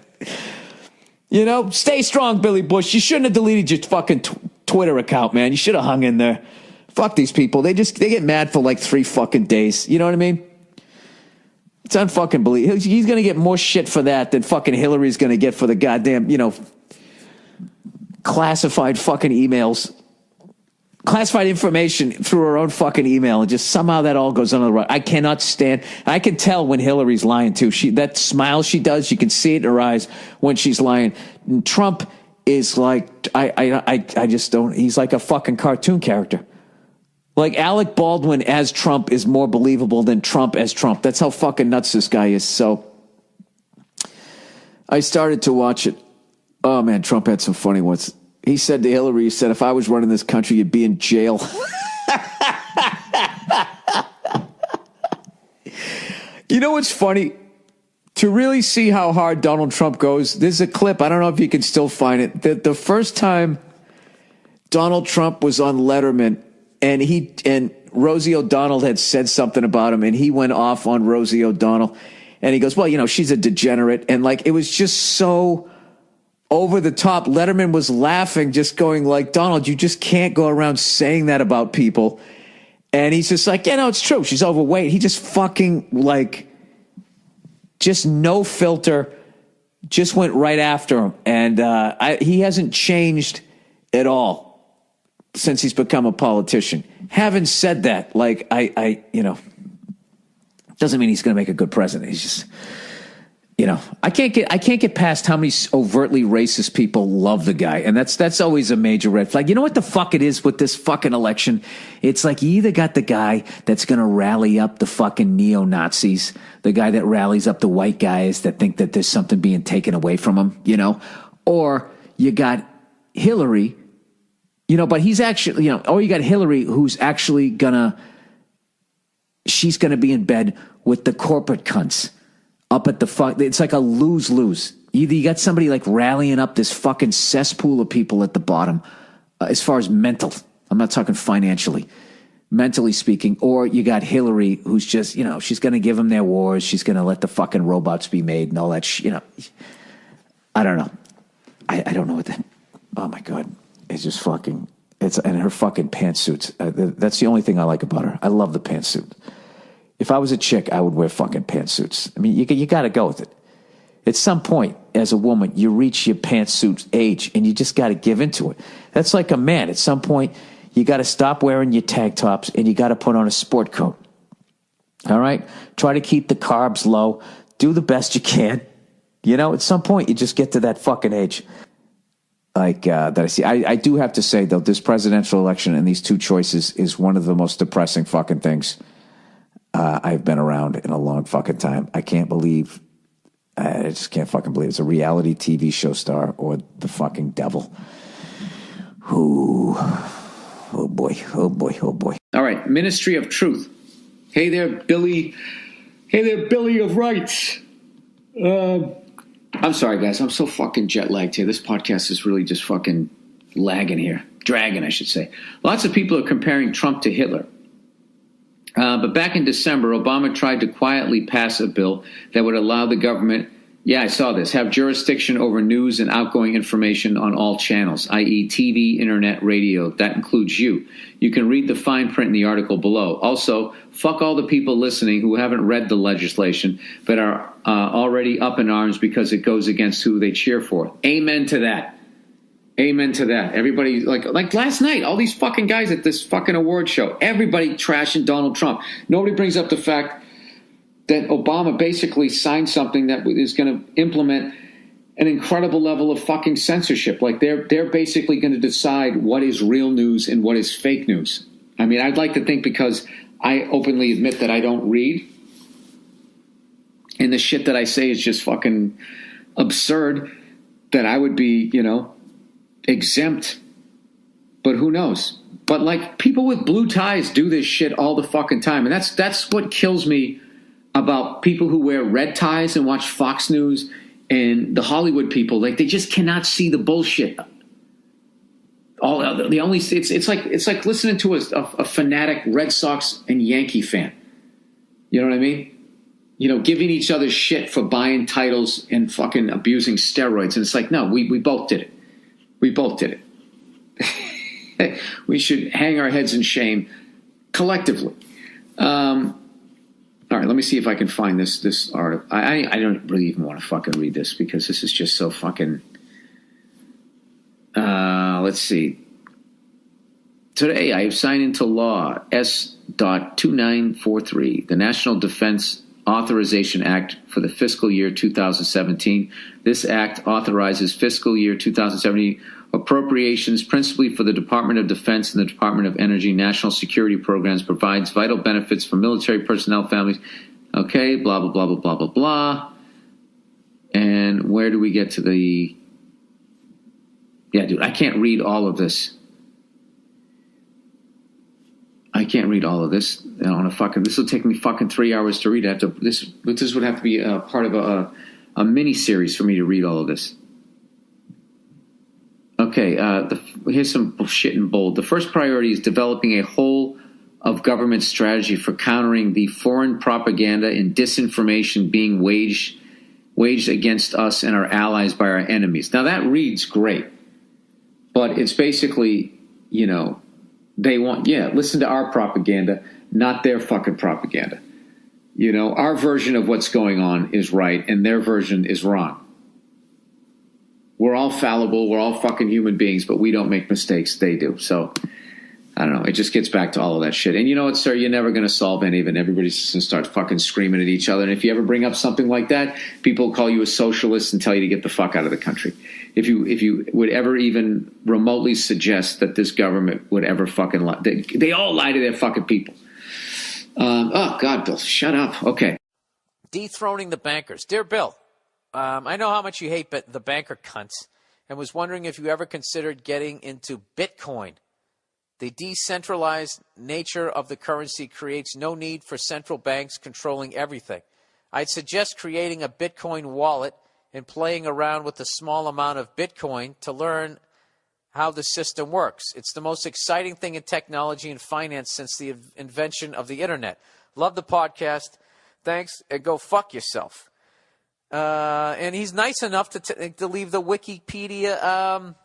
Stay strong, Billy Bush. You shouldn't have deleted your fucking Twitter account, man. You should have hung in there. Fuck these people. They get mad for like 3 fucking days. You know what I mean? It's unfucking believable. He's going to get more shit for that than fucking Hillary's going to get for the goddamn, classified fucking emails, classified information through her own fucking email, and just somehow that all goes under the rug. I cannot stand. I can tell when Hillary's lying too. That smile she does, you can see it in her eyes when she's lying. And Trump is like, I just don't. He's like a fucking cartoon character. Like Alec Baldwin as Trump is more believable than Trump as Trump. That's how fucking nuts this guy is. So I started to watch it. Oh, man, Trump had some funny ones. He said to Hillary, if I was running this country, you'd be in jail. You know what's funny? To really see how hard Donald Trump goes, there's a clip. I don't know if you can still find it. The first time Donald Trump was on Letterman, and Rosie O'Donnell had said something about him, and he went off on Rosie O'Donnell. And he goes, well, she's a degenerate. And it was just so over the top. Letterman was laughing, just going like, Donald, you just can't go around saying that about people. And he's just like, it's true. She's overweight. He just fucking just no filter, just went right after him. And he hasn't changed at all since he's become a politician. Having said that, doesn't mean he's going to make a good president. He's just, I can't get past how many overtly racist people love the guy. And that's always a major red flag. You know what the fuck it is with this fucking election? It's like you either got the guy that's going to rally up the fucking neo-Nazis, the guy that rallies up the white guys that think that there's something being taken away from them, or you got Hillary, but he's actually, or you got Hillary who's actually she's gonna be in bed with the corporate cunts up at the fuck. It's like a lose-lose. Either you got somebody rallying up this fucking cesspool of people at the bottom, as far as mental. I'm not talking financially, mentally speaking. Or you got Hillary who's just, she's gonna give them their wars. She's gonna let the fucking robots be made and all that I don't know. I don't know what that. Oh my God. It's just fucking, and her fucking pantsuits. That's the only thing I like about her. I love the pantsuit. If I was a chick, I would wear fucking pantsuits. I mean, you got to go with it. At some point, as a woman, you reach your pantsuit age, and you just got to give into it. That's like a man. At some point, you got to stop wearing your tank tops, and you got to put on a sport coat. All right? Try to keep the carbs low. Do the best you can. At some point, you just get to that fucking age. That I see. I do have to say, though, this presidential election and these two choices is one of the most depressing fucking things I've been around in a long fucking time. I just can't fucking believe it's a reality TV show star or the fucking devil. Ooh. Oh boy. All right, Ministry of Truth. Hey there, Billy. Hey there, Billy of Rights. I'm sorry, guys. I'm so fucking jet lagged here. This podcast is really just fucking lagging here. Dragging, I should say. Lots of people are comparing Trump to Hitler. But back in December, Obama tried to quietly pass a bill that would allow the government Yeah, I saw this. Have jurisdiction over news and outgoing information on all channels, i.e. TV, internet, radio. That includes you. You can read the fine print in the article below. Also, fuck all the people listening who haven't read the legislation but are already up in arms because it goes against who they cheer for. Amen to that. Amen to that. Everybody, like last night, all these fucking guys at this fucking award show, everybody trashing Donald Trump. Nobody brings up the fact that Obama basically signed something that is going to implement an incredible level of fucking censorship. Like they're basically going to decide what is real news and what is fake news. I mean, I'd like to think, because I openly admit that I don't read, and the shit that I say is just fucking absurd, that I would be, exempt. But who knows? But like, people with blue ties do this shit all the fucking time. And that's what kills me about people who wear red ties and watch Fox News and the Hollywood people. Like, they just cannot see the bullshit. It's like listening to a fanatic Red Sox and Yankee fan. You know what I mean? Giving each other shit for buying titles and fucking abusing steroids. And it's like, no, we both did it. We both did it. We should hang our heads in shame collectively. All right, let me see if I can find this article. I don't really even want to fucking read this, because this is just so fucking... let's see. Today, I have signed into law S.2943, the National Defense Authorization Act for the fiscal year 2017. This act authorizes fiscal year 2017 appropriations principally for the Department of Defense and the Department of Energy national security programs, provides vital benefits for military personnel families. Okay, blah, blah, blah, blah, blah, blah, blah. And where do we get to the... Yeah, dude, I can't read all of this. I can't read all of this on a fucking... This will take me fucking 3 hours to read. This would have to be a part of a mini-series for me to read all of this. Okay, here's some shit in bold. The first priority is developing a whole of government strategy for countering the foreign propaganda and disinformation being waged against us and our allies by our enemies. Now, that reads great, but it's basically, they want, listen to our propaganda, not their fucking propaganda. Our version of what's going on is right, and their version is wrong. We're all fallible. We're all fucking human beings, but we don't make mistakes. They do. So, I don't know. It just gets back to all of that shit. And you know what, sir? You're never going to solve any of it. Everybody's just going to start fucking screaming at each other. And if you ever bring up something like that, people call you a socialist and tell you to get the fuck out of the country. If you would ever even remotely suggest that this government would ever fucking lie. They all lie to their fucking people. Oh, God, Bill, shut up. Okay. Dethroning the bankers. Dear Bill, I know how much you hate the banker cunts, and was wondering if you ever considered getting into Bitcoin. The decentralized nature of the currency creates no need for central banks controlling everything. I'd suggest creating a Bitcoin wallet and playing around with a small amount of Bitcoin to learn how the system works. It's the most exciting thing in technology and finance since the invention of the internet. Love the podcast. Thanks, and go fuck yourself. And he's nice enough to leave the Wikipedia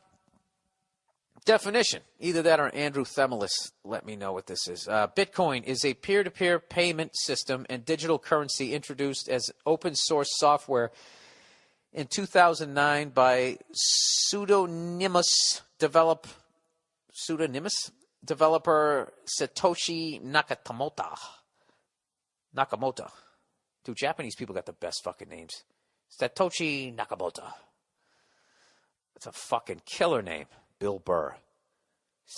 definition. Either that or Andrew Themelis. Let me know what this is. Bitcoin is a peer-to-peer payment system and digital currency introduced as open source software in 2009 by pseudonymous developer Satoshi Nakamoto. Dude, Japanese people got the best fucking names. Satoshi Nakamoto. That's a fucking killer name. Bill Burr.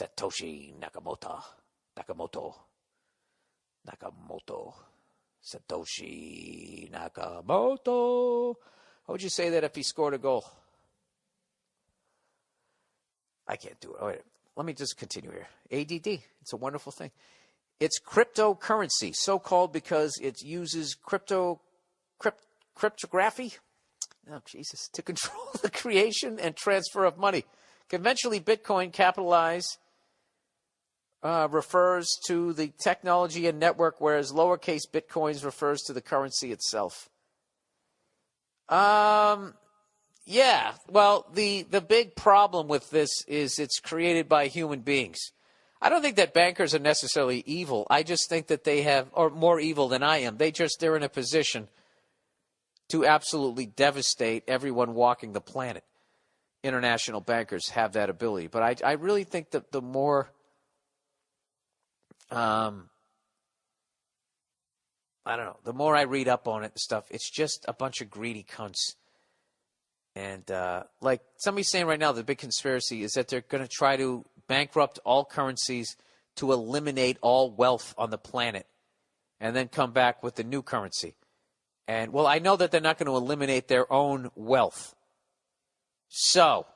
Satoshi Nakamoto. Satoshi Nakamoto. How would you say that if he scored a goal? I can't do it. Oh, wait. Let me just continue here. ADD. It's a wonderful thing. It's cryptocurrency, so-called because it uses cryptography, to control the creation and transfer of money. Conventionally, Bitcoin refers to the technology and network, whereas lowercase bitcoins refers to the currency itself. Yeah. Well, the big problem with this is it's created by human beings. I don't think that bankers are necessarily evil. I just think that they have, or more evil than I am. They're in a position to absolutely devastate everyone walking the planet. International bankers have that ability. But I really think that the more, I don't know, the more I read up on it and stuff, it's just a bunch of greedy cunts. And like somebody's saying right now, the big conspiracy is that they're going to try to bankrupt all currencies to eliminate all wealth on the planet and then come back with the new currency. And, well, I know that they're not going to eliminate their own wealth. So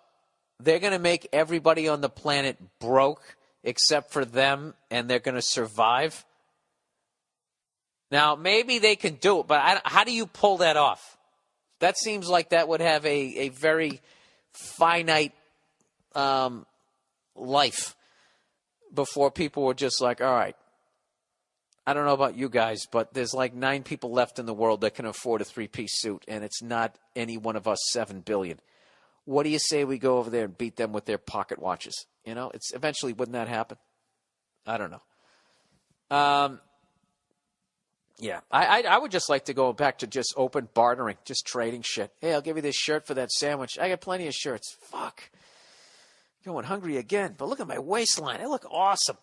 they're going to make everybody on the planet broke except for them, and they're going to survive. Now, maybe they can do it, but how do you pull that off? That seems like that would have a very finite life before people were just like, all right, I don't know about you guys, but there's like 9 people left in the world that can afford a 3-piece suit, and it's not any one of us 7 billion. What do you say we go over there and beat them with their pocket watches? You know, it's eventually, wouldn't that happen? I don't know. Yeah, I would just like to go back to just open bartering, just trading shit. Hey, I'll give you this shirt for that sandwich. I got plenty of shirts. Fuck. Going hungry again, but look at my waistline. I look awesome.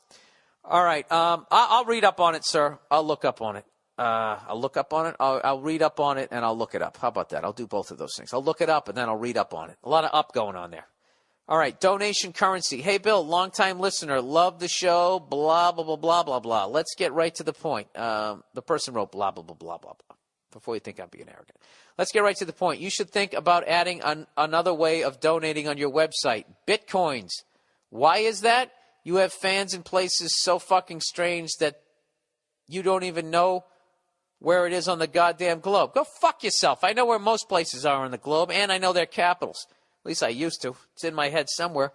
All right, I'll read up on it, sir. I'll look up on it. I'll look up on it. I'll read up on it, and I'll look it up. How about that? I'll do both of those things. I'll look it up, and then I'll read up on it. A lot of up going on there. All right, donation currency. Hey, Bill, longtime listener. Love the show. Blah, blah, blah, blah, blah, blah. Let's get right to the point. The person wrote blah, blah, blah, blah, blah, blah. Before you think I'm being arrogant. Let's get right to the point. You should think about adding another way of donating on your website. Bitcoins. Why is that? You have fans in places so fucking strange that you don't even know where it is on the goddamn globe. Go fuck yourself. I know where most places are on the globe, and I know their capitals. At least I used to. It's in my head somewhere.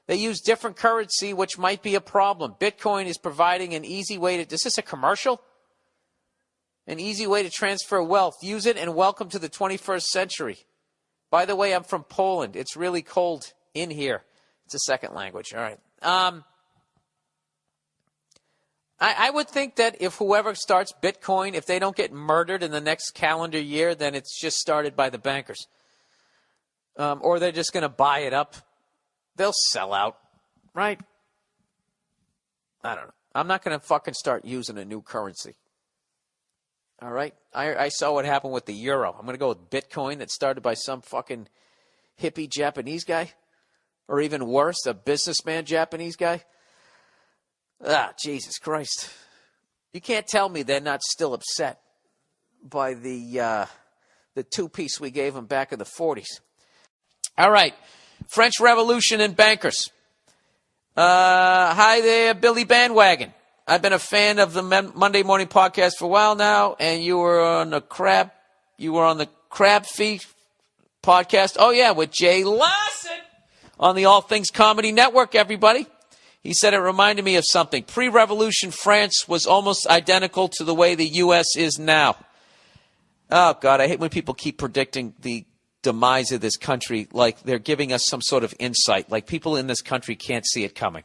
They use different currency, which might be a problem. Bitcoin is providing an easy way to... Is this a commercial? An easy way to transfer wealth. Use it and welcome to the 21st century. By the way, I'm from Poland. It's really cold in here. It's a second language. All right. I would think that if whoever starts Bitcoin, if they don't get murdered in the next calendar year, then it's just started by the bankers. Or they're just going to buy it up. They'll sell out, right? I don't know. I'm not going to fucking start using a new currency. All right? I saw what happened with the euro. I'm going to go with Bitcoin that started by some fucking hippie Japanese guy. Or even worse, a businessman Japanese guy. Ah, Jesus Christ. You can't tell me they're not still upset by the 2-piece we gave them back in the 40s. All right. French Revolution and bankers. Hi there, Billy Bandwagon. I've been a fan of the Monday Morning Podcast for a while now, and you were on the Crab Feet podcast. Oh, yeah, with Jay Lawson on the All Things Comedy Network, everybody. He said it reminded me of something. Pre-revolution France was almost identical to the way the U.S. is now. Oh, God, I hate when people keep predicting the demise of this country like they're giving us some sort of insight, like people in this country can't see it coming.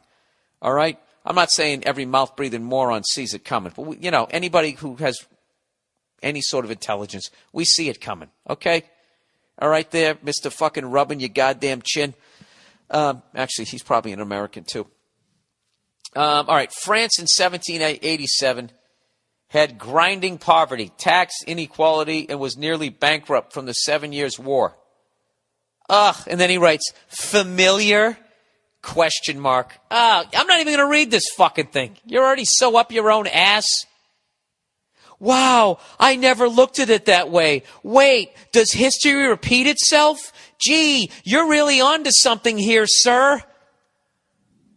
All right? I'm not saying every mouth-breathing moron sees it coming, but, anybody who has any sort of intelligence, we see it coming, okay? All right there, Mr. fucking rubbing your goddamn chin. Actually, he's probably an American, too. All right, France in 1787 had grinding poverty, tax inequality, and was nearly bankrupt from the 7 Years' War. And then he writes, familiar? ? I'm not even going to read this fucking thing. You're already so up your own ass. Wow, I never looked at it that way. Wait, does history repeat itself? Gee, you're really onto something here, sir.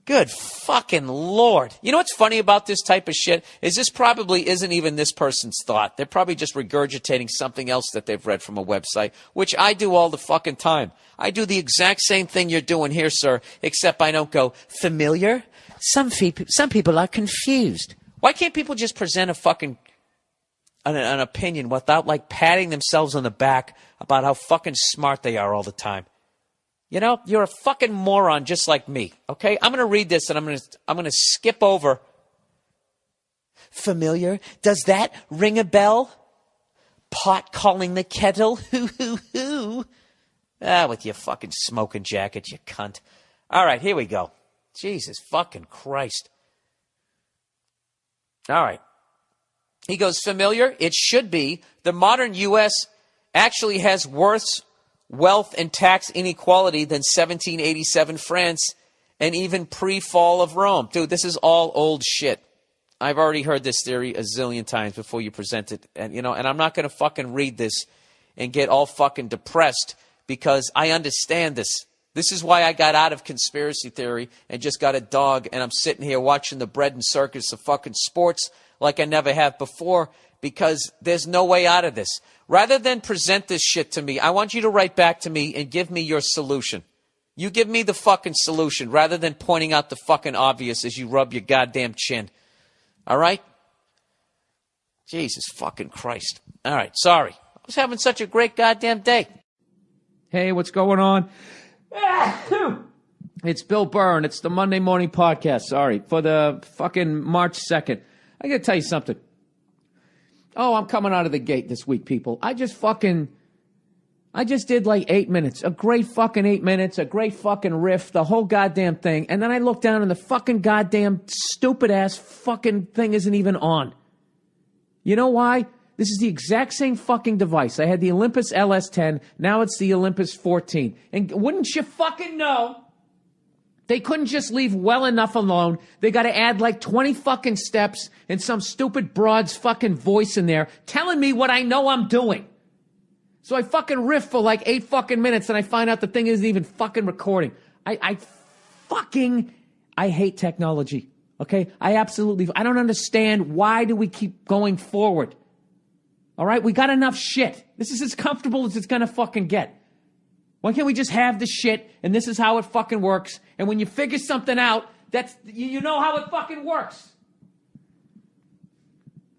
Good fucking Lord. You know what's funny about this type of shit is this probably isn't even this person's thought. They're probably just regurgitating something else that they've read from a website, which I do all the fucking time. I do the exact same thing you're doing here, sir, except I don't go, familiar? Some people are confused. Why can't people just present a fucking an opinion without like patting themselves on the back about how fucking smart they are all the time. You know, you're a fucking moron just like me, okay? I'm going to read this and I'm going to skip over. Familiar? Does that ring a bell? Pot calling the kettle? Hoo, hoo, hoo. Ah, with your fucking smoking jacket, you cunt. All right, here we go. Jesus fucking Christ. All right. He goes, familiar? It should be. The modern U.S. actually has worse wealth and tax inequality than 1787 France and even pre-fall of Rome. Dude, this is all old shit. I've already heard this theory a zillion times before you present it. And, you know, and I'm not going to fucking read this and get all fucking depressed because I understand this. This is why I got out of conspiracy theory and just got a dog, and I'm sitting here watching the bread and circus of fucking sports like I never have before, because there's no way out of this. Rather than present this shit to me, I want you to write back to me and give me your solution. You give me the fucking solution rather than pointing out the fucking obvious as you rub your goddamn chin. All right? Jesus fucking Christ. All right, sorry. I was having such a great goddamn day. Hey, what's going on? It's Bill Burr, and it's the Monday Morning Podcast. Sorry, for the fucking March 2nd. I got to tell you something. Oh, I'm coming out of the gate this week, people. I just did like 8 minutes. A great fucking 8 minutes, a great fucking riff, the whole goddamn thing. And then I look down and the fucking goddamn stupid ass fucking thing isn't even on. You know why? This is the exact same fucking device. I had the Olympus LS10. Now it's the Olympus 14. And wouldn't you fucking know? They couldn't just leave well enough alone. They got to add like 20 fucking steps and some stupid broad's fucking voice in there telling me what I know I'm doing. So I fucking riff for like 8 fucking minutes and I find out the thing isn't even fucking recording. I hate technology. Okay? I don't understand. Why do we keep going forward? All right? We got enough shit. This is as comfortable as it's going to fucking get. Why can't we just have the shit and this is how it fucking works? And when you figure something out, you know how it fucking works.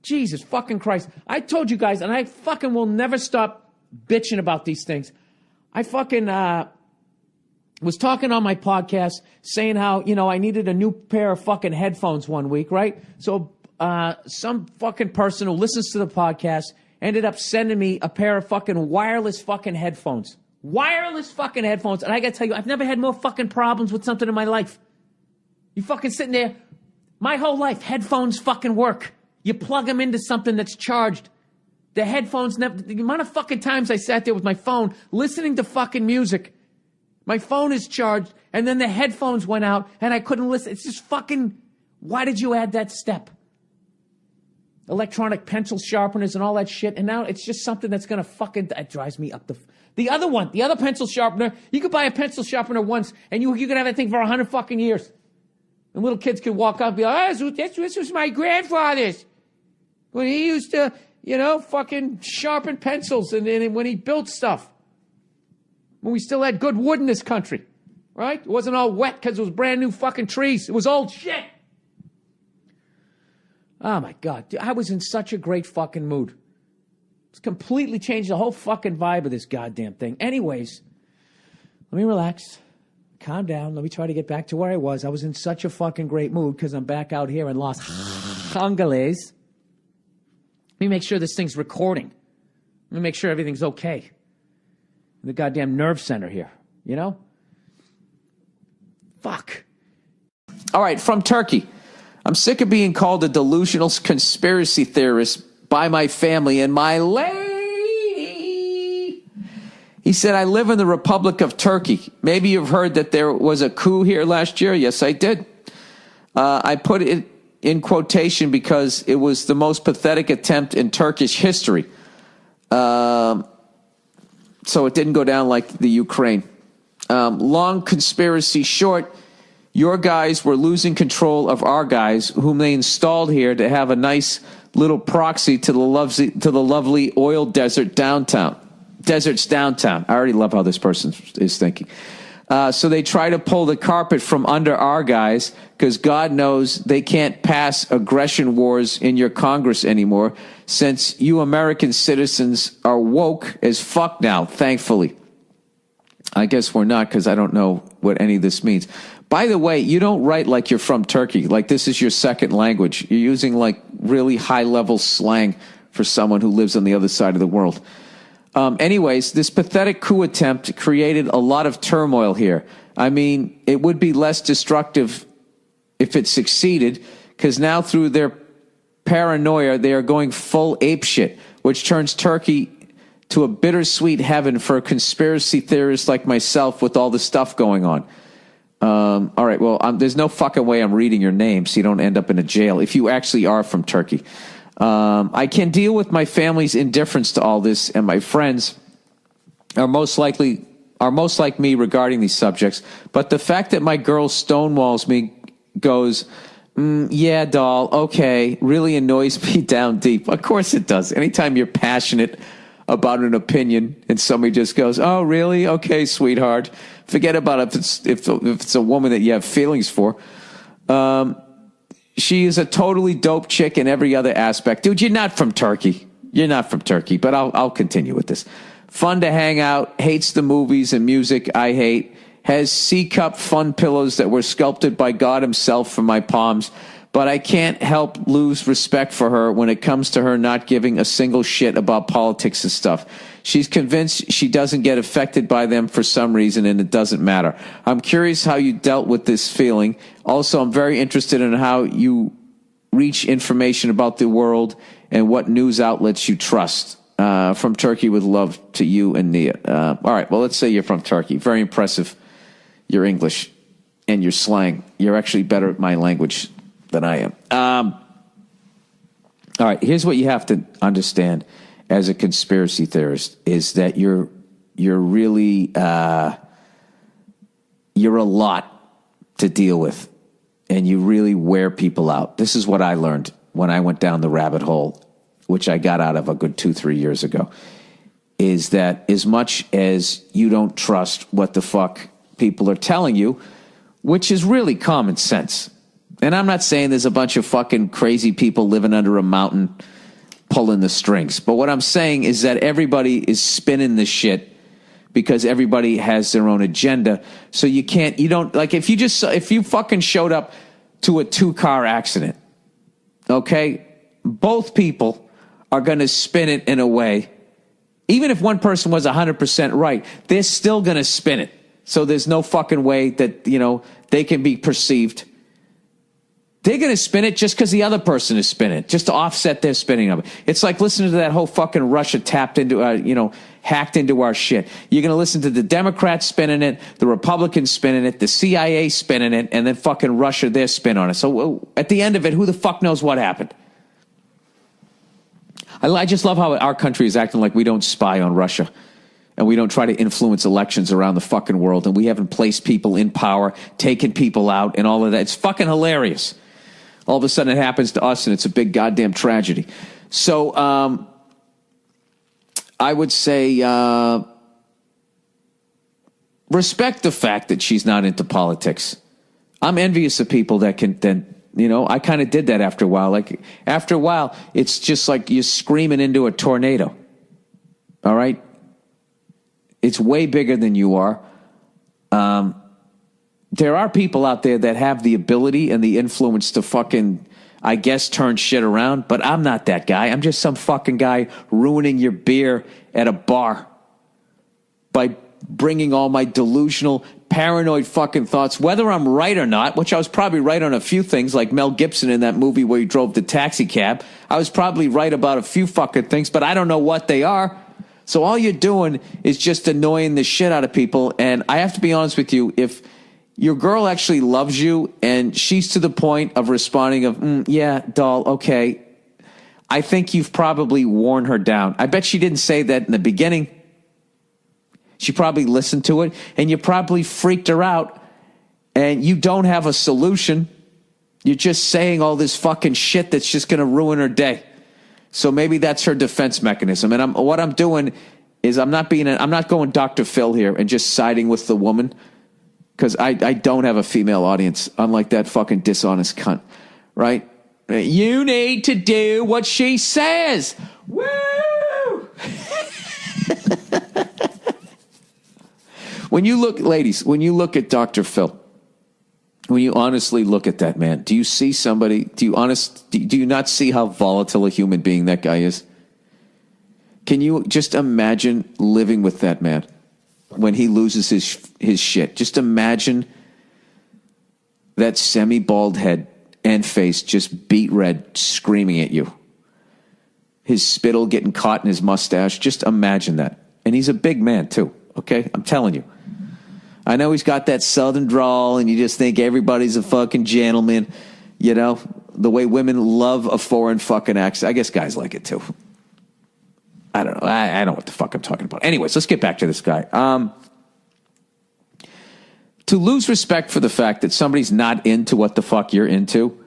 Jesus fucking Christ. I told you guys, and I fucking will never stop bitching about these things. I fucking was talking on my podcast saying how, you know, I needed a new pair of fucking headphones one week, right? So some fucking person who listens to the podcast ended up sending me a pair of fucking wireless fucking headphones. Wireless fucking headphones. And I gotta tell you, I've never had more fucking problems with something in my life. You fucking sitting there, my whole life, headphones fucking work. You plug them into something that's charged. The headphones never, the amount of fucking times I sat there with my phone listening to fucking music. My phone is charged and then the headphones went out and I couldn't listen. It's just fucking, why did you add that step? Electronic pencil sharpeners and all that shit. And now it's just something that's going to fucking, that drives me up the other one, the other pencil sharpener. You could buy a pencil sharpener once and you could have that thing for 100 fucking years. And little kids could walk up and be like, oh, this was my grandfather's. When he used to, you know, fucking sharpen pencils and when he built stuff. When we still had good wood in this country. Right? It wasn't all wet because it was brand new fucking trees. It was old shit. Oh, my God. I was in such a great fucking mood. It's completely changed the whole fucking vibe of this goddamn thing. Anyways, let me relax. Calm down. Let me try to get back to where I was. I was in such a fucking great mood because I'm back out here in Los Angeles. Let me make sure this thing's recording. Let me make sure everything's okay. The goddamn nerve center here, you know? Fuck. All right, from Turkey. I'm sick of being called a delusional conspiracy theorist by my family and my lady. He said, I live in the Republic of Turkey. Maybe you've heard that there was a coup here last year. Yes, I did. I put it in quotation because it was the most pathetic attempt in Turkish history. So it didn't go down like the Ukraine. Long conspiracy short, your guys were losing control of our guys, whom they installed here to have a nice little proxy to the lovely oil deserts downtown. I already love how this person is thinking. So they try to pull the carpet from under our guys because God knows they can't pass aggression wars in your Congress anymore since you American citizens are woke as fuck now, thankfully. I guess we're not because I don't know what any of this means. By the way, you don't write like you're from Turkey, like this is your second language. You're using like really high-level slang for someone who lives on the other side of the world. Anyways, this pathetic coup attempt created a lot of turmoil here. I mean, it would be less destructive if it succeeded, because now through their paranoia, they are going full apeshit, which turns Turkey to a bittersweet heaven for conspiracy theorists like myself with all the stuff going on. All right, well, there's no fucking way I'm reading your name so you don't end up in a jail if you actually are from Turkey. I can deal with my family's indifference to all this, and my friends are most like me regarding these subjects. But the fact that my girl stonewalls me, goes, yeah, doll, okay, really annoys me down deep. Of course it does. Anytime you're passionate about an opinion and somebody just goes, oh, really? Okay, sweetheart. Forget about it if it's a woman that you have feelings for. She is a totally dope chick in every other aspect. Dude, you're not from Turkey. You're not from Turkey, but I'll continue with this. Fun to hang out, hates the movies and music I hate, has C-cup fun pillows that were sculpted by God himself for my palms, but I can't help lose respect for her when it comes to her not giving a single shit about politics and stuff. She's convinced she doesn't get affected by them for some reason, and it doesn't matter. I'm curious how you dealt with this feeling. Also, I'm very interested in how you reach information about the world and what news outlets you trust. From Turkey with love to you and Nia. All right, well, let's say you're from Turkey. Very impressive. Your English and your slang. You're actually better at my language than I am. All right, here's what you have to understand as a conspiracy theorist is that you're really you're a lot to deal with, and you really wear people out. This is what I learned when I went down the rabbit hole, which I got out of a good 2-3 years ago, is that as much as you don't trust what the fuck people are telling you, which is really common sense. And I'm not saying there's a bunch of fucking crazy people living under a mountain pulling the strings. But what I'm saying is that everybody is spinning this shit because everybody has their own agenda. So you don't, like if you fucking showed up to a 2-car accident, okay, both people are going to spin it in a way, even if one person was 100% right, they're still going to spin it. So there's no fucking way that, they can be perceived. They're going to spin it just because the other person is spinning it, just to offset their spinning of it. It's like listening to that whole fucking Russia hacked into our shit. You're going to listen to the Democrats spinning it, the Republicans spinning it, the CIA spinning it, and then fucking Russia, their spin on it. So at the end of it, who the fuck knows what happened? I just love how our country is acting like we don't spy on Russia and we don't try to influence elections around the fucking world, and we haven't placed people in power, taken people out, and all of that. It's fucking hilarious. All of a sudden it happens to us, and it's a big goddamn tragedy. So I would say respect the fact that she's not into politics. I'm envious of people that can then, I kind of did that after a while. Like, after a while, it's just like you're screaming into a tornado. All right? It's way bigger than you are. There are people out there that have the ability and the influence to fucking, I guess, turn shit around, but I'm not that guy. I'm just some fucking guy ruining your beer at a bar by bringing all my delusional, paranoid fucking thoughts, whether I'm right or not, which I was probably right on a few things, like Mel Gibson in that movie where he drove the taxi cab. I was probably right about a few fucking things, but I don't know what they are. So all you're doing is just annoying the shit out of people. And I have to be honest with you, if your girl actually loves you and she's to the point of responding of, yeah, doll, okay, I think you've probably worn her down. I bet she didn't say that in the beginning. She probably listened to it, and you probably freaked her out, and you don't have a solution. You're just saying all this fucking shit that's just going to ruin her day. So maybe that's her defense mechanism. And what I'm doing is I'm not going Dr. Phil here and just siding with the woman. because I don't have a female audience, unlike that fucking dishonest cunt, right? You need to do what she says. Woo! When you look, ladies, when you look at Dr. Phil, when you honestly look at that man, do you see somebody, do you not see how volatile a human being that guy is? Can you just imagine living with that man when he loses his shit? Just imagine that semi-bald head and face just beet red screaming at you. His spittle getting caught in his mustache. Just imagine that. And he's a big man too, okay? I'm telling you. I know he's got that southern drawl and you just think everybody's a fucking gentleman. You know, the way women love a foreign fucking accent. I guess guys like it too. I don't know. I don't know what the fuck I'm talking about. Anyways, let's get back to this guy. To lose respect for the fact that somebody's not into what the fuck you're into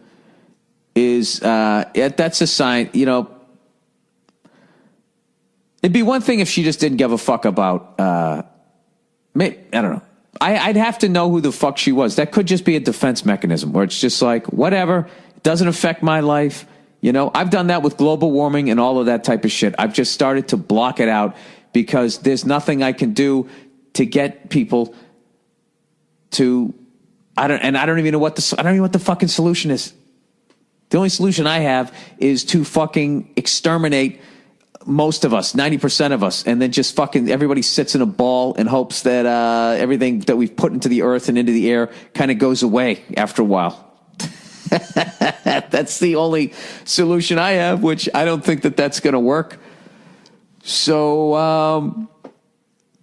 is, that's a sign, you know. It'd be one thing if she just didn't give a fuck about, I don't know. I'd have to know who the fuck she was. That could just be a defense mechanism where it's just like, whatever, it doesn't affect my life. You know, I've done that with global warming and all of that type of shit. I've just started to block it out because there's nothing I can do to get people to, I don't even know what the fucking solution is. The only solution I have is to fucking exterminate most of us, 90% of us, and then just fucking everybody sits in a ball and hopes that everything that we've put into the earth and into the air kind of goes away after a while. That's the only solution I have, which I don't think that that's going to work. So,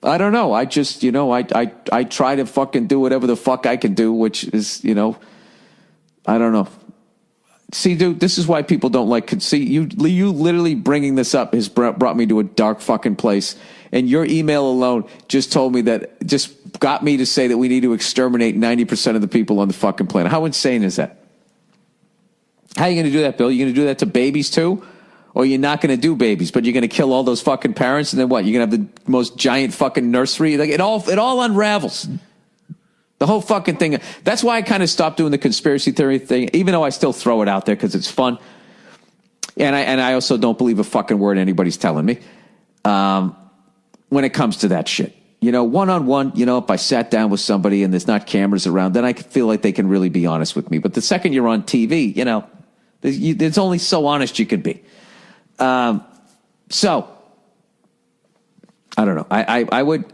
I don't know. I just, you know, I try to fucking do whatever the fuck I can do, which is, you know, I don't know. See, dude, this is why people don't like, see, you literally bringing this up has brought me to a dark fucking place. And your email alone just told me that, just got me to say that we need to exterminate 90% of the people on the fucking planet. How insane is that? How are you going to do that, Bill? You going to do that to babies too? Or you're not going to do babies, but you're going to kill all those fucking parents, and then what? You're going to have the most giant fucking nursery? Like it all unravels. The whole fucking thing. That's why I kind of stopped doing the conspiracy theory thing, even though I still throw it out there because it's fun. And I also don't believe a fucking word anybody's telling me when it comes to that shit. You know, one-on-one, you know, if I sat down with somebody and there's not cameras around, then I feel like they can really be honest with me. But the second you're on TV, you know, there's only so honest you can be. So, I don't know. I would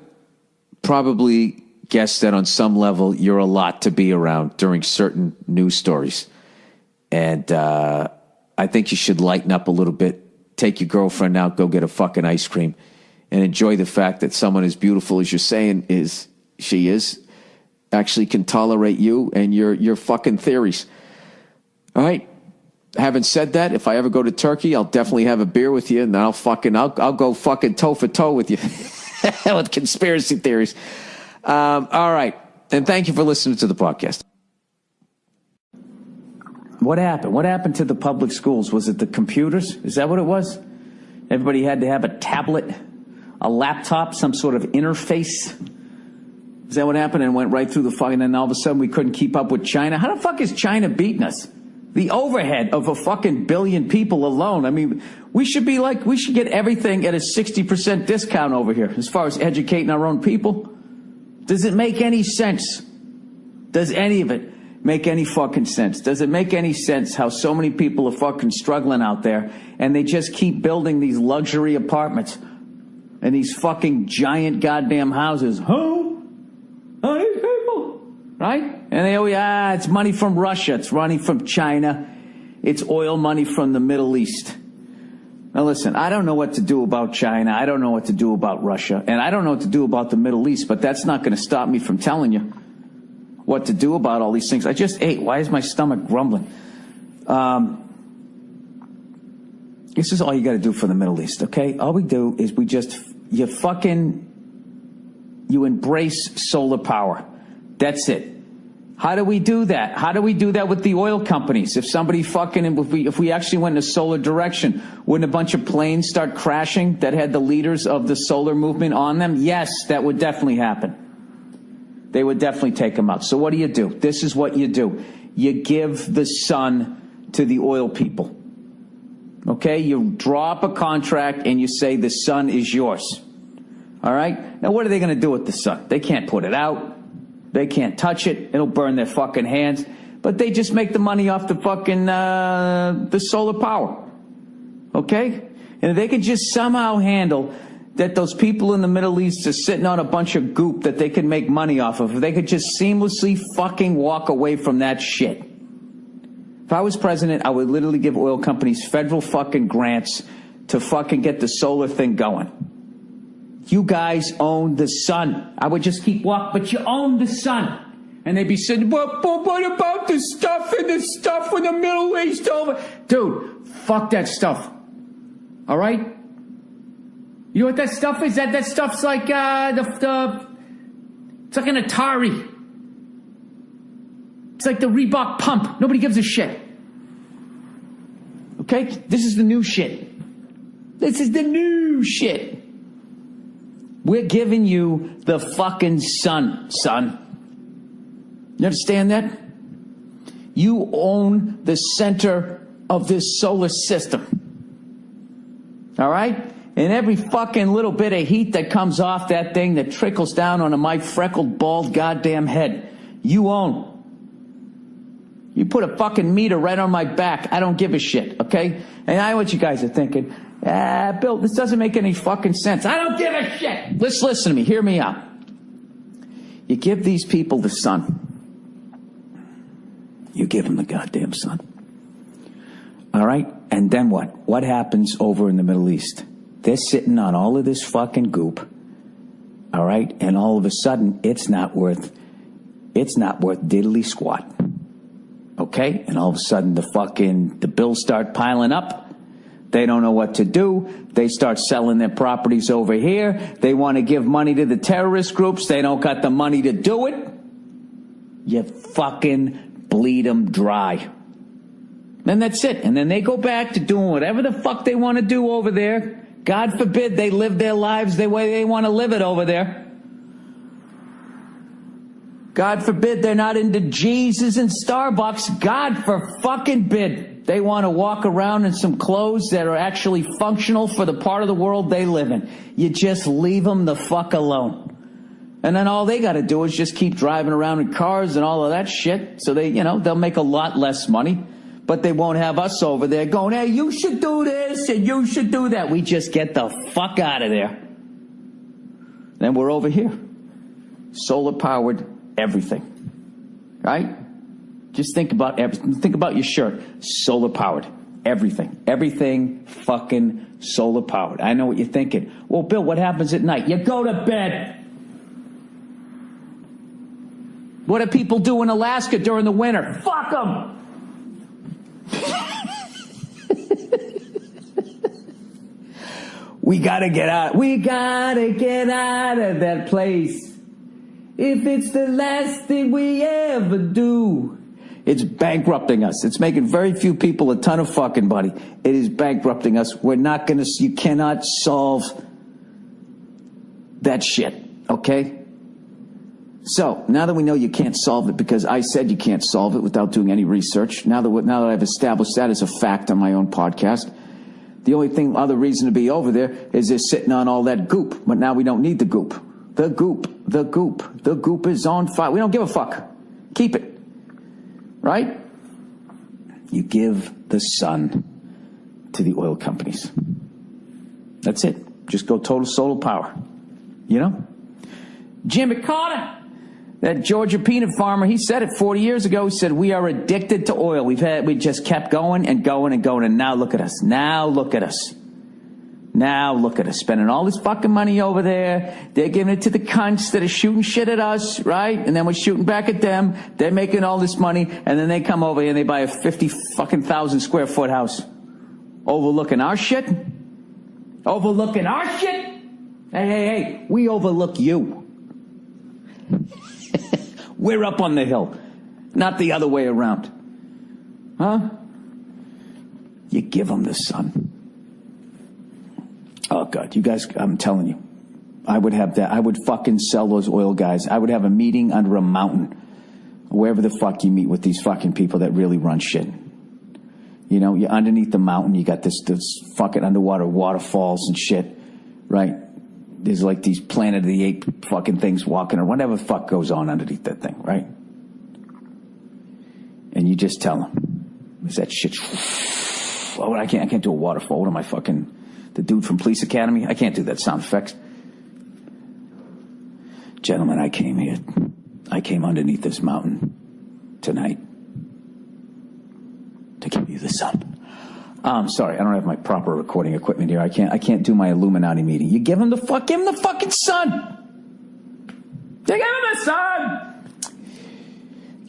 probably guess that on some level you're a lot to be around during certain news stories. And I think you should lighten up a little bit. Take your girlfriend out, go get a fucking ice cream, and enjoy the fact that someone as beautiful as you're saying she is actually can tolerate you and your fucking theories. All right. Having said that, if I ever go to Turkey, I'll definitely have a beer with you, and I'll go fucking toe for toe with you with conspiracy theories. All right. And thank you for listening to the podcast. What happened? What happened to the public schools? Was it the computers? Is that what it was? Everybody had to have a tablet, a laptop, some sort of interface. Is that what happened? And went right through the fucking, and then all of a sudden we couldn't keep up with China. How the fuck is China beating us? The overhead of a fucking billion people alone. I mean, we should get everything at a 60% discount over here as far as educating our own people. Does it make any sense? Does any of it make any fucking sense? Does it make any sense how so many people are fucking struggling out there and they just keep building these luxury apartments and these fucking giant goddamn houses? Who? Oh, these people. Right? And they always, it's money from Russia. It's money from China. It's oil money from the Middle East. Now listen, I don't know what to do about China. I don't know what to do about Russia. And I don't know what to do about the Middle East, but that's not going to stop me from telling you what to do about all these things. I just ate. Why is my stomach grumbling? This is all you got to do for the Middle East, okay? All we do is you embrace solar power. That's it. How do we do that? How do we do that with the oil companies? If we actually went in a solar direction, wouldn't a bunch of planes start crashing that had the leaders of the solar movement on them? Yes, that would definitely happen. they would definitely take them out. So what do? This is what you do. You give the sun to the oil people. Okay? You draw up a contract and you say the sun is yours. All right? Now, what are they going to do with the sun? They can't put it out. They can't touch it. It'll burn their fucking hands. But they just make the money off the fucking, the solar power. Okay? And if they could just somehow handle that those people in the Middle East are sitting on a bunch of goop that they can make money off of, if they could just seamlessly fucking walk away from that shit. If I was president, I would literally give oil companies federal fucking grants to fucking get the solar thing going. You guys own the sun. I would just keep walking, but you own the sun. And they'd be saying, but what about the stuff in the Middle East over? Dude, fuck that stuff. All right? You know what that stuff is? That stuff's like, it's like an Atari. It's like the Reebok pump. Nobody gives a shit. Okay? This is the new shit. This is the new shit. We're giving you the fucking sun, son. You understand that? You own the center of this solar system. All right? And every fucking little bit of heat that comes off that thing that trickles down onto my freckled, bald goddamn head, you own. You put a fucking meter right on my back. I don't give a shit, okay? And I know what you guys are thinking. Bill, this doesn't make any fucking sense. I don't give a shit. Listen to me. Hear me out. You give these people the sun. You give them the goddamn sun. All right? And then what? What happens over in the Middle East? They're sitting on all of this fucking goop. All right? And all of a sudden, it's not worth diddly squat. Okay? And all of a sudden, the bills start piling up. They don't know what to do. They start selling their properties over here. They want to give money to the terrorist groups. They don't got the money to do it. You fucking bleed them dry. Then that's it. And then they go back to doing whatever the fuck they want to do over there. God forbid they live their lives the way they want to live it over there. God forbid they're not into Jesus and Starbucks. God for fucking bid. They want to walk around in some clothes that are actually functional for the part of the world they live in. You just leave them the fuck alone. And then all they got to do is just keep driving around in cars and all of that shit. So they'll make a lot less money. But they won't have us over there going, hey, you should do this and you should do that. We just get the fuck out of there. Then we're over here. Solar powered everything. Right? Just think about everything. Think about your shirt. Solar powered. Everything. Everything fucking solar powered. I know what you're thinking. Well, Bill, what happens at night? You go to bed. What do people do in Alaska during the winter? Fuck them. We gotta get out. We gotta get out of that place. If it's the last thing we ever do. It's bankrupting us. It's making very few people a ton of fucking money. It is bankrupting us. You cannot solve that shit. Okay? So, now that we know you can't solve it, because I said you can't solve it without doing any research, now that I've established that as a fact on my own podcast, the only other reason to be over there is they're sitting on all that goop. But now we don't need the goop. The goop is on fire. We don't give a fuck. Keep it. Right? You give the sun to the oil companies. That's it. Just go total solar power. You know? Jimmy Carter, that Georgia peanut farmer, he said it 40 years ago. He said, we are addicted to oil. We just kept going and going and going. And now look at us. Now look at us. Spending all this fucking money over there. They're giving it to the cunts that are shooting shit at us, right? And then we're shooting back at them. They're making all this money. And then they come over here and they buy a 50,000 square foot house. Overlooking our shit. Hey. We overlook you. We're up on the hill, not the other way around. Huh? You give them the sun. Oh, God, you guys, I'm telling you. I would have that. I would fucking sell those oil guys. I would have a meeting under a mountain, wherever the fuck you meet with these fucking people that really run shit. You know, you're underneath the mountain. You got this fucking underwater waterfalls and shit, right? There's like these Planet of the Apes fucking things walking or whatever the fuck goes on underneath that thing, right? And you just tell them, is that shit? Oh, I can't do a waterfall. What am I fucking, the dude from Police Academy? I can't do that sound effects. Gentlemen, I came underneath this mountain tonight to give you the sun. Sorry, I don't have my proper recording equipment here. I can't do my Illuminati meeting. You give him the fucking sun. You give him the sun.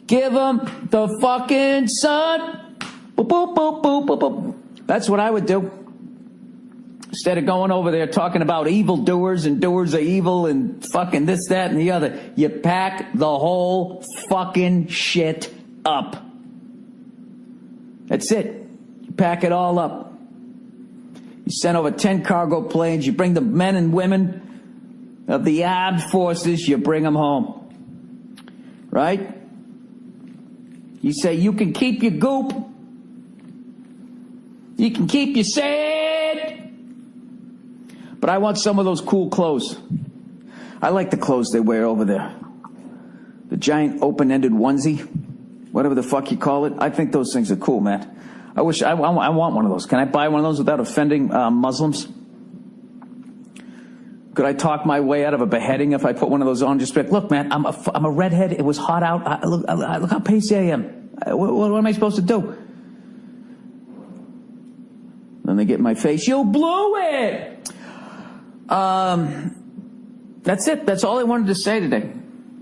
Give him the fucking sun. Boop, boop, boop, boop, boop, boop. That's what I would do. Instead of going over there talking about evildoers and doers of evil and fucking this, that, and the other, you pack the whole fucking shit up. That's it. You pack it all up. You send over 10 cargo planes. You bring the men and women of the armed forces. You bring them home. Right? You say you can keep your goop. You can keep your sand. But I want some of those cool clothes. I like the clothes they wear over there. The giant open-ended onesie, whatever the fuck you call it. I think those things are cool, man. I want one of those. Can I buy one of those without offending Muslims? Could I talk my way out of a beheading if I put one of those on? Just be like, look, man, I'm a redhead. It was hot out. Look how pasty I am. What am I supposed to do? Then they get in my face. You blew it. That's it. That's all I wanted to say today.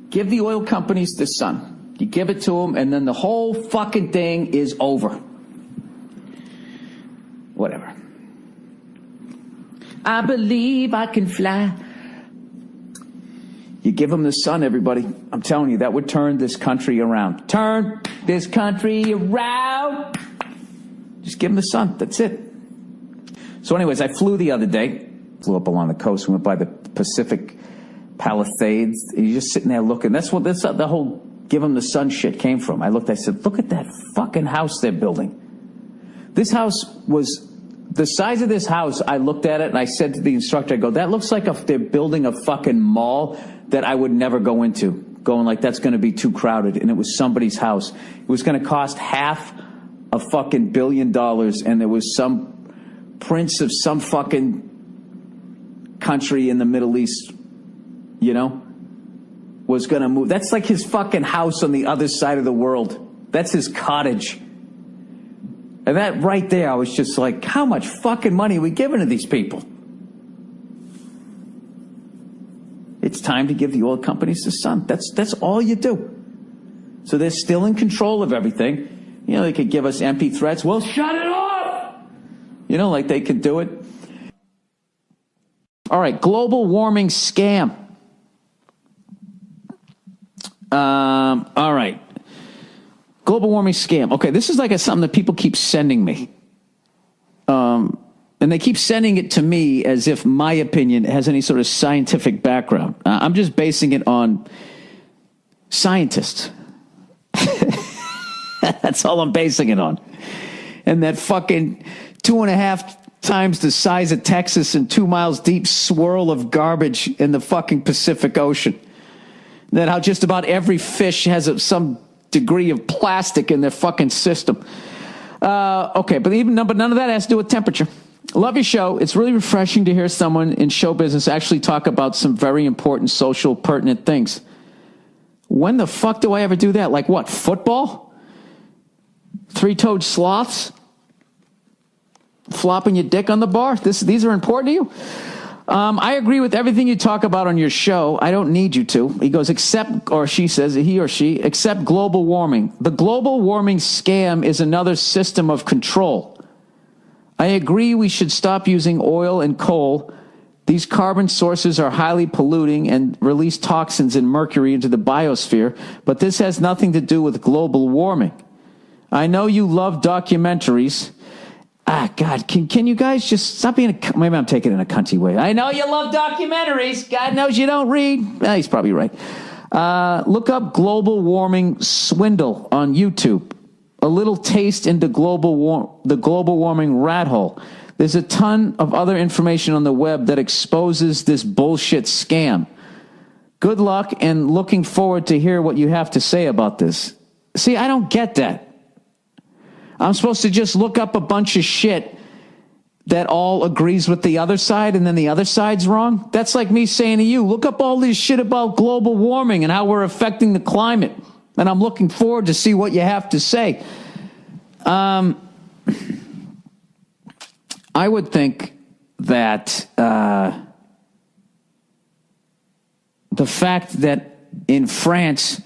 Give the oil companies the sun. You give it to them, and then the whole fucking thing is over. Whatever. I believe I can fly. You give them the sun, everybody. I'm telling you, that would turn this country around. Turn this country around. Just give them the sun. That's it. So anyways, I flew the other day. Flew up along the coast. We went by the Pacific Palisades. And you're just sitting there looking. That's the whole give them the sun shit came from. I looked, I said, look at that fucking house they're building. This house was the size of this house. I looked at it and I said to the instructor, I go, that looks like they're building a fucking mall that I would never go into. Going like, that's going to be too crowded. And it was somebody's house. It was going to cost $500 million. And there was some prince of some fucking country in the Middle East, you know, was going to move. That's like his fucking house on the other side of the world. That's his cottage. And that right there, I was just like, how much fucking money are we giving to these people? It's time to give the oil companies the sun. That's all you do. So they're still in control of everything. You know, they could give us empty threats. Well, shut it off! You know, like they could do it. All right, global warming scam. All right. Global warming scam. Okay, this is like something that people keep sending me. And they keep sending it to me as if my opinion has any sort of scientific background. I'm just basing it on scientists. That's all I'm basing it on. And that fucking 2.5 times the size of Texas and 2 miles deep swirl of garbage in the fucking Pacific Ocean. That how just about every fish has some degree of plastic in their fucking system. Okay, but none of that has to do with temperature. Love your show. It's really refreshing to hear someone in show business actually talk about some very important social pertinent things. When the fuck do I ever do that? Like what? Football? Three-toed sloths? Flopping your dick on the bar? These are important to you? I agree with everything you talk about on your show. I don't need you to. He goes, except, or she says, he or she, except global warming. The global warming scam is another system of control. I agree we should stop using oil and coal. These carbon sources are highly polluting and release toxins and mercury into the biosphere, but this has nothing to do with global warming. I know you love documentaries, God, can you guys just stop being maybe I'm taking it in a cunty way. I know you love documentaries. God knows you don't read. He's probably right. Look up global warming swindle on YouTube. A little taste into the global warming rat hole. There's a ton of other information on the web that exposes this bullshit scam. Good luck and looking forward to hear what you have to say about this. See, I don't get that. I'm supposed to just look up a bunch of shit that all agrees with the other side and then the other side's wrong? That's like me saying to you, look up all this shit about global warming and how we're affecting the climate. And I'm looking forward to see what you have to say. I would think that the fact that in France,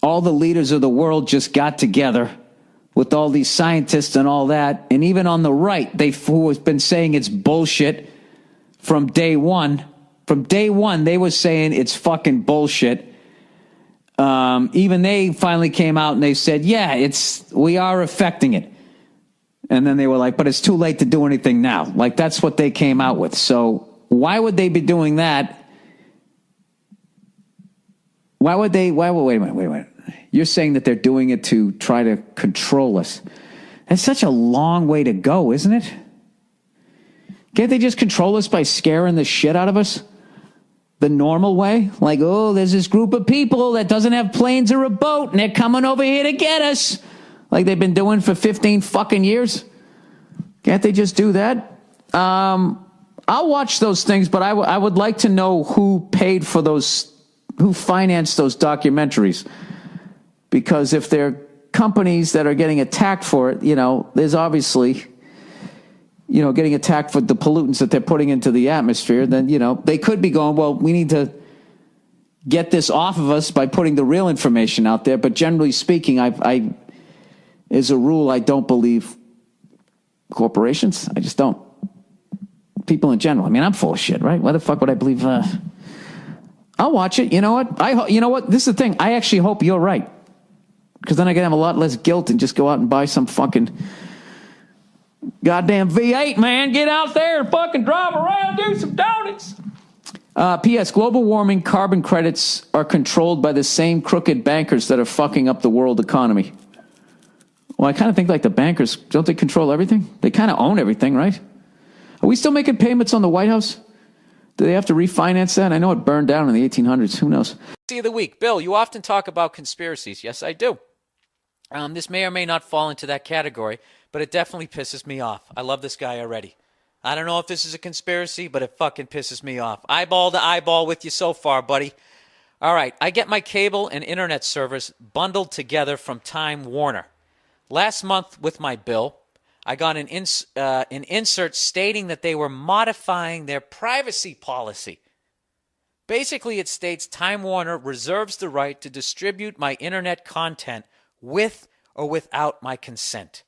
all the leaders of the world just got together with all these scientists and all that, and even on the right, who have been saying it's bullshit from day one. From day one, they were saying it's fucking bullshit. Even they finally came out and they said, yeah, we are affecting it. And then they were like, but it's too late to do anything now. Like, that's what they came out with. So why would they be doing that? Wait a minute. You're saying that they're doing it to try to control us. That's such a long way to go, isn't it? Can't they just control us by scaring the shit out of us? The normal way? Like, oh, there's this group of people that doesn't have planes or a boat, and they're coming over here to get us. Like they've been doing for 15 fucking years. Can't they just do that? I'll watch those things, but I would like to know who paid for those, who financed those documentaries. Because if they're companies that are getting attacked for it, there's obviously, getting attacked for the pollutants that they're putting into the atmosphere, then, they could be going, well, we need to get this off of us by putting the real information out there. But generally speaking, I as a rule, I don't believe corporations. I just don't. People in general. I mean, I'm full of shit, right? Why the fuck would I believe? I'll watch it. You know what? You know what? This is the thing. I actually hope you're right. Because then I can have a lot less guilt and just go out and buy some fucking goddamn V8, man. Get out there and fucking drive around, do some donuts. P.S. Global warming carbon credits are controlled by the same crooked bankers that are fucking up the world economy. Well, I kind of think like the bankers, don't they control everything? They kind of own everything, right? Are we still making payments on the White House? Do they have to refinance that? I know it burned down in the 1800s. Who knows? Of the week. Bill, you often talk about conspiracies. Yes, I do. This may or may not fall into that category, but it definitely pisses me off. I love this guy already. I don't know if this is a conspiracy, but it fucking pisses me off. Eyeball to eyeball with you so far, buddy. All right, I get my cable and internet service bundled together from Time Warner. Last month with my bill, I got an insert stating that they were modifying their privacy policy. Basically, it states Time Warner reserves the right to distribute my internet content with or without my consent.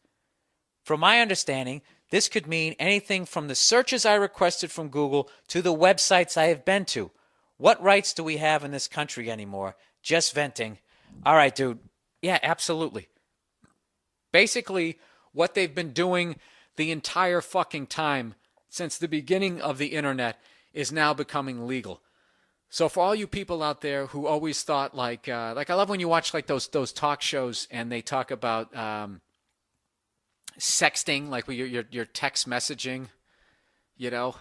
From my understanding, this could mean anything from the searches I requested from Google to the websites I have been to. What rights do we have in this country anymore? Just venting. All right, dude. Yeah, absolutely. Basically, what they've been doing the entire fucking time since the beginning of the internet is now becoming legal. So for all you people out there who always thought like I love when you watch like those talk shows and they talk about sexting, like your text messaging, I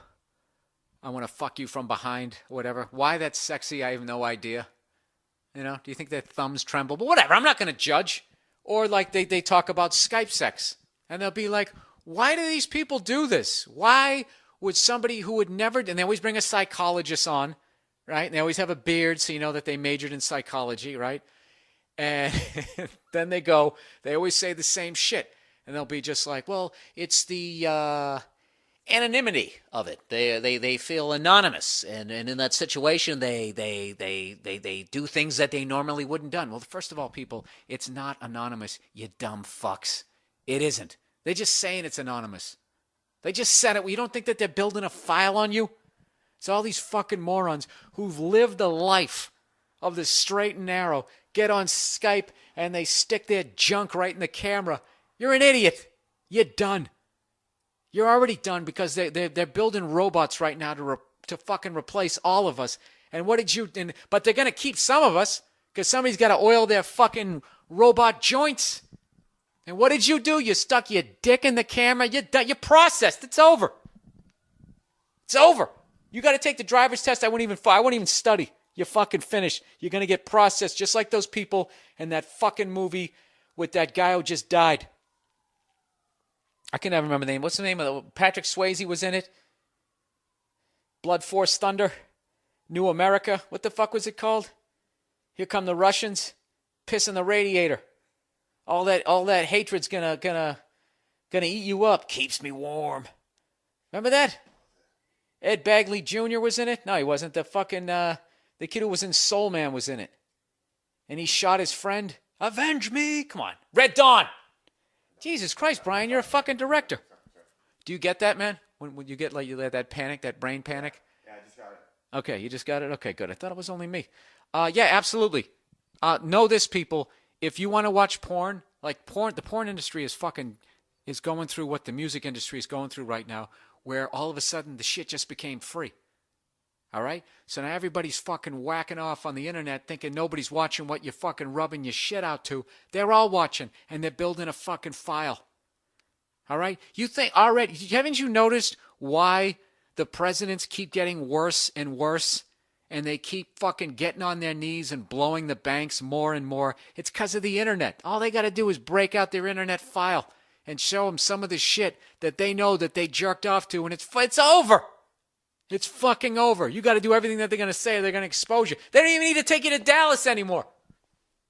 want to fuck you from behind, whatever. Why that's sexy, I have no idea. Do you think their thumbs tremble? But whatever, I'm not going to judge. Or like they talk about Skype sex. And they'll be like, why do these people do this? Why would somebody who would never... And they always bring a psychologist on, right? And they always have a beard, so you know that they majored in psychology, right? And then they always say the same shit. And they'll be just like, well, it's the anonymity of it. They feel anonymous. And in that situation, they do things that they normally wouldn't done. Well, first of all, people, it's not anonymous, you dumb fucks. It isn't. They're just saying it's anonymous. They just said it. You don't think that they're building a file on you? It's all these fucking morons who've lived a life of the straight and narrow, get on Skype, and they stick their junk right in the camera. You're an idiot. You're done. You're already done because they're building robots right now to fucking replace all of us. And what did you? But they're gonna keep some of us because somebody's got to oil their fucking robot joints. And what did you do? You stuck your dick in the camera. You're done. You're processed. It's over. It's over. You got to take the driver's test. I wouldn't even study. You're fucking finished. You're gonna get processed just like those people in that fucking movie with that guy who just died. I can never remember the name. What's the name of it? Patrick Swayze was in it. Blood Force Thunder. New America. What the fuck was it called? Here come the Russians. Piss in the radiator. All that hatred's gonna eat you up. Keeps me warm. Remember that? Ed Bagley Jr. was in it? No, he wasn't. The fucking the kid who was in Soul Man was in it. And he shot his friend. Avenge me. Come on. Red Dawn. Jesus Christ, Brian, you're a fucking director. Do you get that, man? When you get like you had that panic, that brain panic? Yeah, I just got it. Okay, you just got it? Okay, good. I thought it was only me. Yeah, absolutely. Know this, people. If you want to watch porn, like porn, the porn industry is going through what the music industry is going through right now, where all of a sudden the shit just became free. All right? So now everybody's fucking whacking off on the internet thinking nobody's watching what you're fucking rubbing your shit out to. They're all watching, and they're building a fucking file. All right? You think already, haven't you noticed why the presidents keep getting worse and worse, and they keep fucking getting on their knees and blowing the banks more and more? It's because of the internet. All they got to do is break out their internet file and show them some of the shit that they know that they jerked off to, and it's over. It's fucking over. You got to do everything that they're going to say or they're going to expose you. They don't even need to take you to Dallas anymore.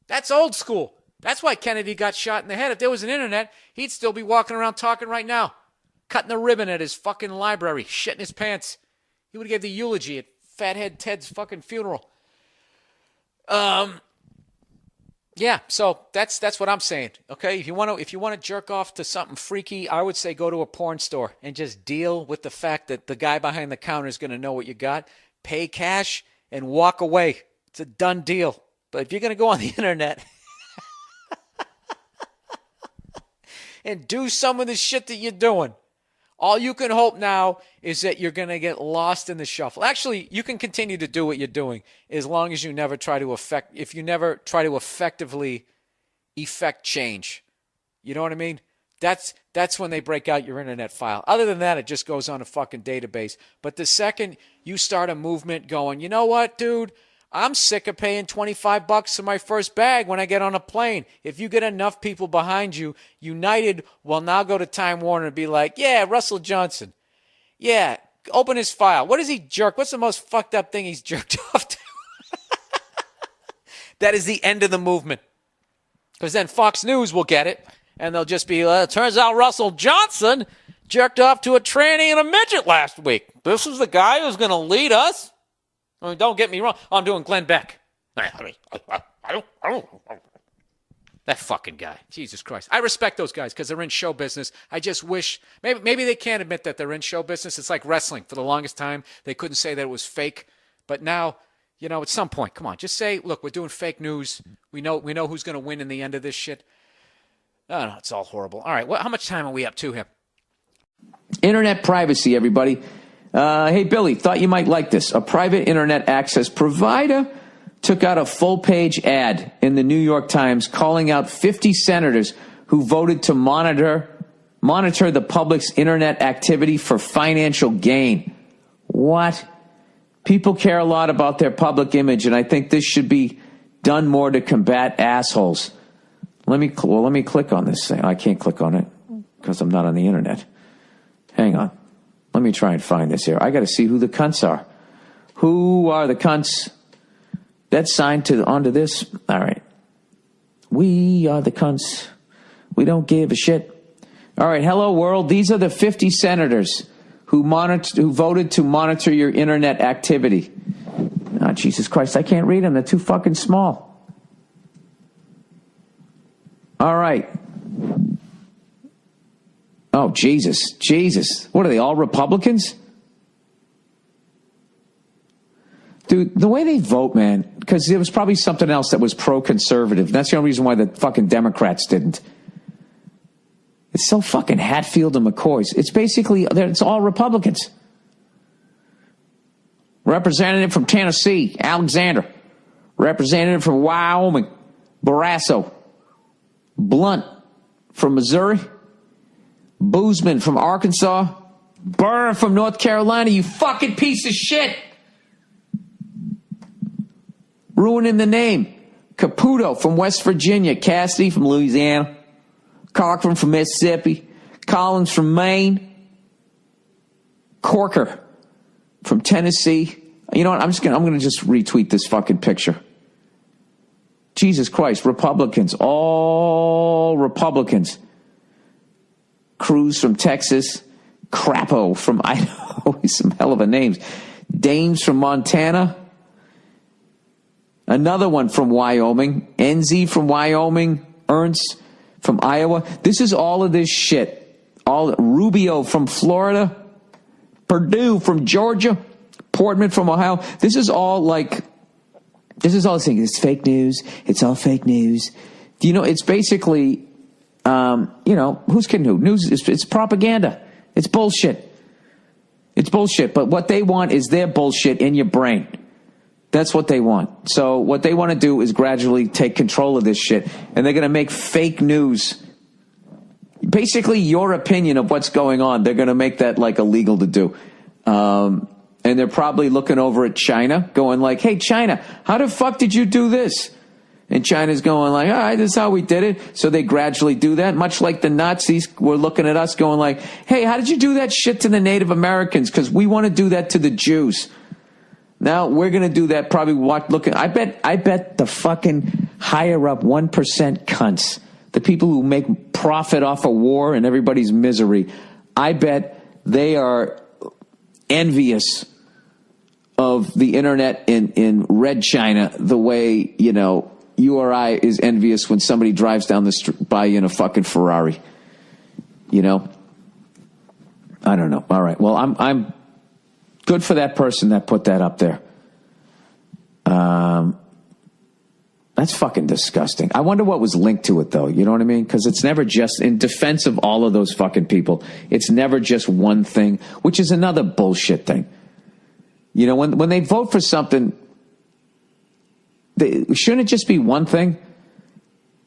That's old school. That's why Kennedy got shot in the head. If there was an internet, he'd still be walking around talking right now, cutting a ribbon at his fucking library, shitting his pants. He would have gave the eulogy at Fathead Ted's fucking funeral. Yeah, so that's what I'm saying. Okay, if you want to jerk off to something freaky, I would say go to a porn store and just deal with the fact that the guy behind the counter is going to know what you got. Pay cash and walk away. It's a done deal. But if you're going to go on the internet and do some of the shit that you're doing, all you can hope now is that you're going to get lost in the shuffle. Actually, you can continue to do what you're doing as long as you never try to effectively effect change. You know what I mean? That's when they break out your internet file. Other than that, it just goes on a fucking database. But the second you start a movement going, you know what, dude? I'm sick of paying $25 for my first bag when I get on a plane. If you get enough people behind you, United will now go to Time Warner and be like, yeah, Russell Johnson. Yeah, open his file. What does he jerk? What's the most fucked up thing he's jerked off to? That is the end of the movement. Because then Fox News will get it, and they'll just be, it turns out Russell Johnson jerked off to a tranny and a midget last week. This is the guy who's going to lead us? I mean, don't get me wrong. I'm doing Glenn Beck. I don't. That fucking guy. Jesus Christ. I respect those guys because they're in show business. I just wish, maybe they can't admit that they're in show business. It's like wrestling. For the longest time, they couldn't say that it was fake. But now, at some point, come on, just say, look, we're doing fake news. We know who's going to win in the end of this shit. Oh, no, it's all horrible. All right, how much time are we up to here? Internet privacy, everybody. Hey, Billy, thought you might like this. A private internet access provider took out a full-page ad in the New York Times calling out 50 senators who voted to monitor the public's internet activity for financial gain. What? People care a lot about their public image, and I think this should be done more to combat assholes. Let me click on this thing. I can't click on it because I'm not on the internet. Hang on. Let me try and find this here. I got to see who the cunts are. Who are the cunts that signed onto this? All right. We are the cunts. We don't give a shit. All right. Hello, world. These are the 50 senators who voted to monitor your internet activity. Oh, Jesus Christ. I can't read them. They're too fucking small. All right. Oh, Jesus. What are they, all Republicans? Dude, the way they vote, man, because there was probably something else that was pro-conservative. That's the only reason why the fucking Democrats didn't. It's so fucking Hatfield and McCoy's. It's basically, it's all Republicans. Representative from Tennessee, Alexander. Representative from Wyoming, Barrasso. Blunt from Missouri. Boozman from Arkansas. Burr from North Carolina, you fucking piece of shit. Ruining the name. Caputo from West Virginia. Cassidy from Louisiana. Cochran from Mississippi. Collins from Maine. Corker from Tennessee. You know what? I'm gonna just retweet this fucking picture. Jesus Christ, Republicans, all Republicans. Cruz from Texas. Crapo from Idaho. Some hell of a names. Dames from Montana. Another one from Wyoming. Enzi from Wyoming. Ernst from Iowa. This is all of this shit. All Rubio from Florida. Perdue from Georgia. Portman from Ohio. This is all saying it's fake news. It's all fake news. You know, it's basically, who's kidding who? News, it's propaganda. It's bullshit. It's bullshit. But what they want is their bullshit in your brain. That's what they want. So what they want to do is gradually take control of this shit. And they're going to make fake news. Basically, your opinion of what's going on, they're going to make that like illegal to do. And they're probably looking over at China going like, hey, China, how the fuck did you do this? And China's going like, all right, this is how we did it. So they gradually do that, much like the Nazis were looking at us going like, hey, how did you do that shit to the Native Americans? Because we want to do that to the Jews. Now we're going to do that probably looking. I bet the fucking higher up 1% cunts, the people who make profit off of war and everybody's misery, I bet they are envious of the internet in Red China the way, you or I is envious when somebody drives down the street by you in a fucking Ferrari. I don't know. All right. Well, I'm good for that person that put that up there. That's fucking disgusting. I wonder what was linked to it, though. You know what I mean? Because it's never just, in defense of all of those fucking people, it's never just one thing, which is another bullshit thing. When they vote for something, shouldn't it just be one thing?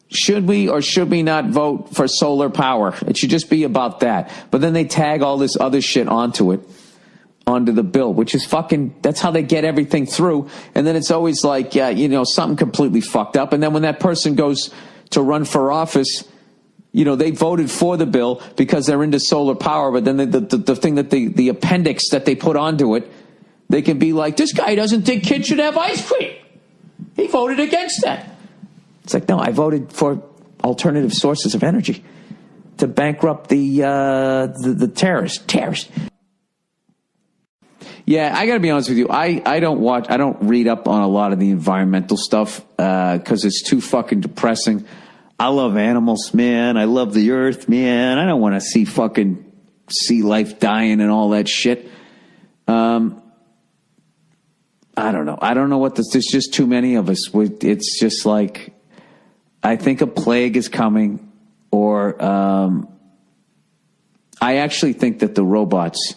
Should we or should we not vote for solar power? It should just be about that. But then they tag all this other shit onto the bill, which is fucking, that's how they get everything through. And then it's always like, something completely fucked up. And then when that person goes to run for office, they voted for the bill because they're into solar power. But then the thing that the appendix that they put onto it, they can be like, this guy doesn't think kids should have ice cream. He voted against that. It's like, no, I voted for alternative sources of energy to bankrupt the terrorists. Yeah, I got to be honest with you. I don't read up on a lot of the environmental stuff because it's too fucking depressing. I love animals, man. I love the earth, man. I don't want to see fucking sea life dying and all that shit. I don't know. I don't know what there's just too many of us. It's just like, I think a plague is coming, or I actually think that the robots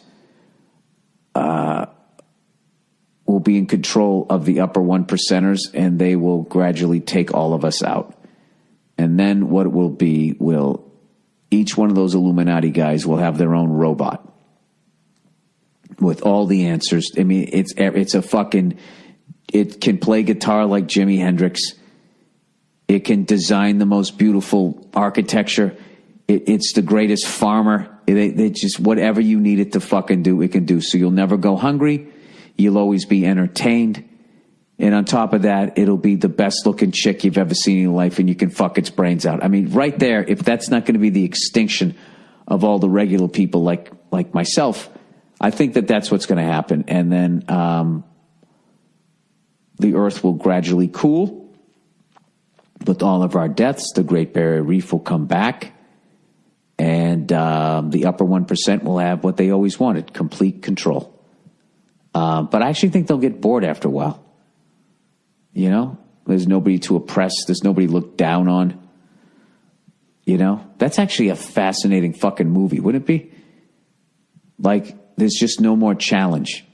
will be in control of the upper 1%ers, and they will gradually take all of us out. And then what it will be, each one of those Illuminati guys will have their own robot with all the answers. I mean, it's a fucking, it can play guitar like Jimi Hendrix. It can design the most beautiful architecture. It's the greatest farmer. They just, whatever you need it to fucking do, it can do. So you'll never go hungry. You'll always be entertained. And on top of that, it'll be the best looking chick you've ever seen in your life, and you can fuck its brains out. I mean, right there, if that's not going to be the extinction of all the regular people like myself, I think that that's what's going to happen. And then the earth will gradually cool. With all of our deaths, the Great Barrier Reef will come back. And the upper 1% will have what they always wanted, complete control. But I actually think they'll get bored after a while. There's nobody to oppress. There's nobody to look down on. You know, that's actually a fascinating fucking movie, wouldn't it be? Like, there's just no more challenge,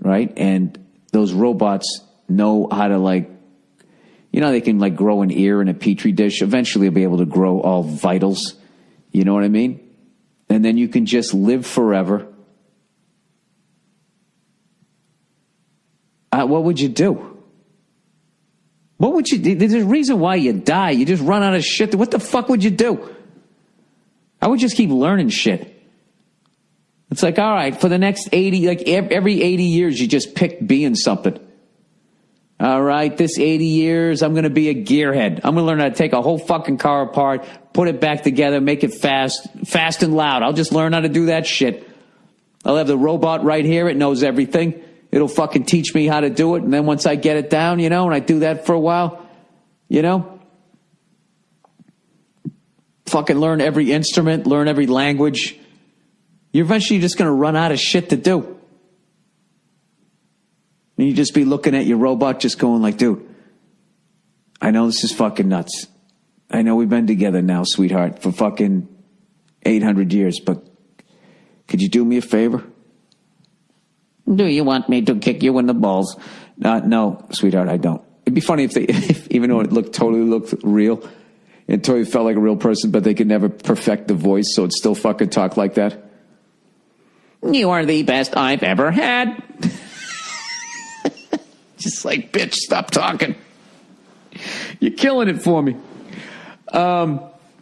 right? And those robots know how to, like, you know, they can, like, grow an ear in a petri dish. Eventually, they'll be able to grow all vitals. You know what I mean? And then you can just live forever. What would you do? What would you do? There's a reason why you die. You just run out of shit. What the fuck would you do? I would just keep learning shit. It's like, all right, for the next 80, like every 80 years, you just pick being something. All right, this 80 years, I'm going to be a gearhead. I'm going to learn how to take a whole fucking car apart, put it back together, make it fast and loud. I'll just learn how to do that shit. I'll have the robot right here. It knows everything. It'll fucking teach me how to do it. And then once I get it down, you know, and I do that for a while, you know, fucking learn every instrument, learn every language. You're eventually just going to run out of shit to do. And you just be looking at your robot just going like, dude, I know this is fucking nuts. I know we've been together now, sweetheart, for fucking 800 years, but could you do me a favor? Do you want me to kick you in the balls? No, sweetheart, I don't. It'd be funny if even though it totally looked real, it totally felt like a real person, but they could never perfect the voice, so it still fucking talk like that. You are the best I've ever had. Just like, bitch, stop talking. You're killing it for me.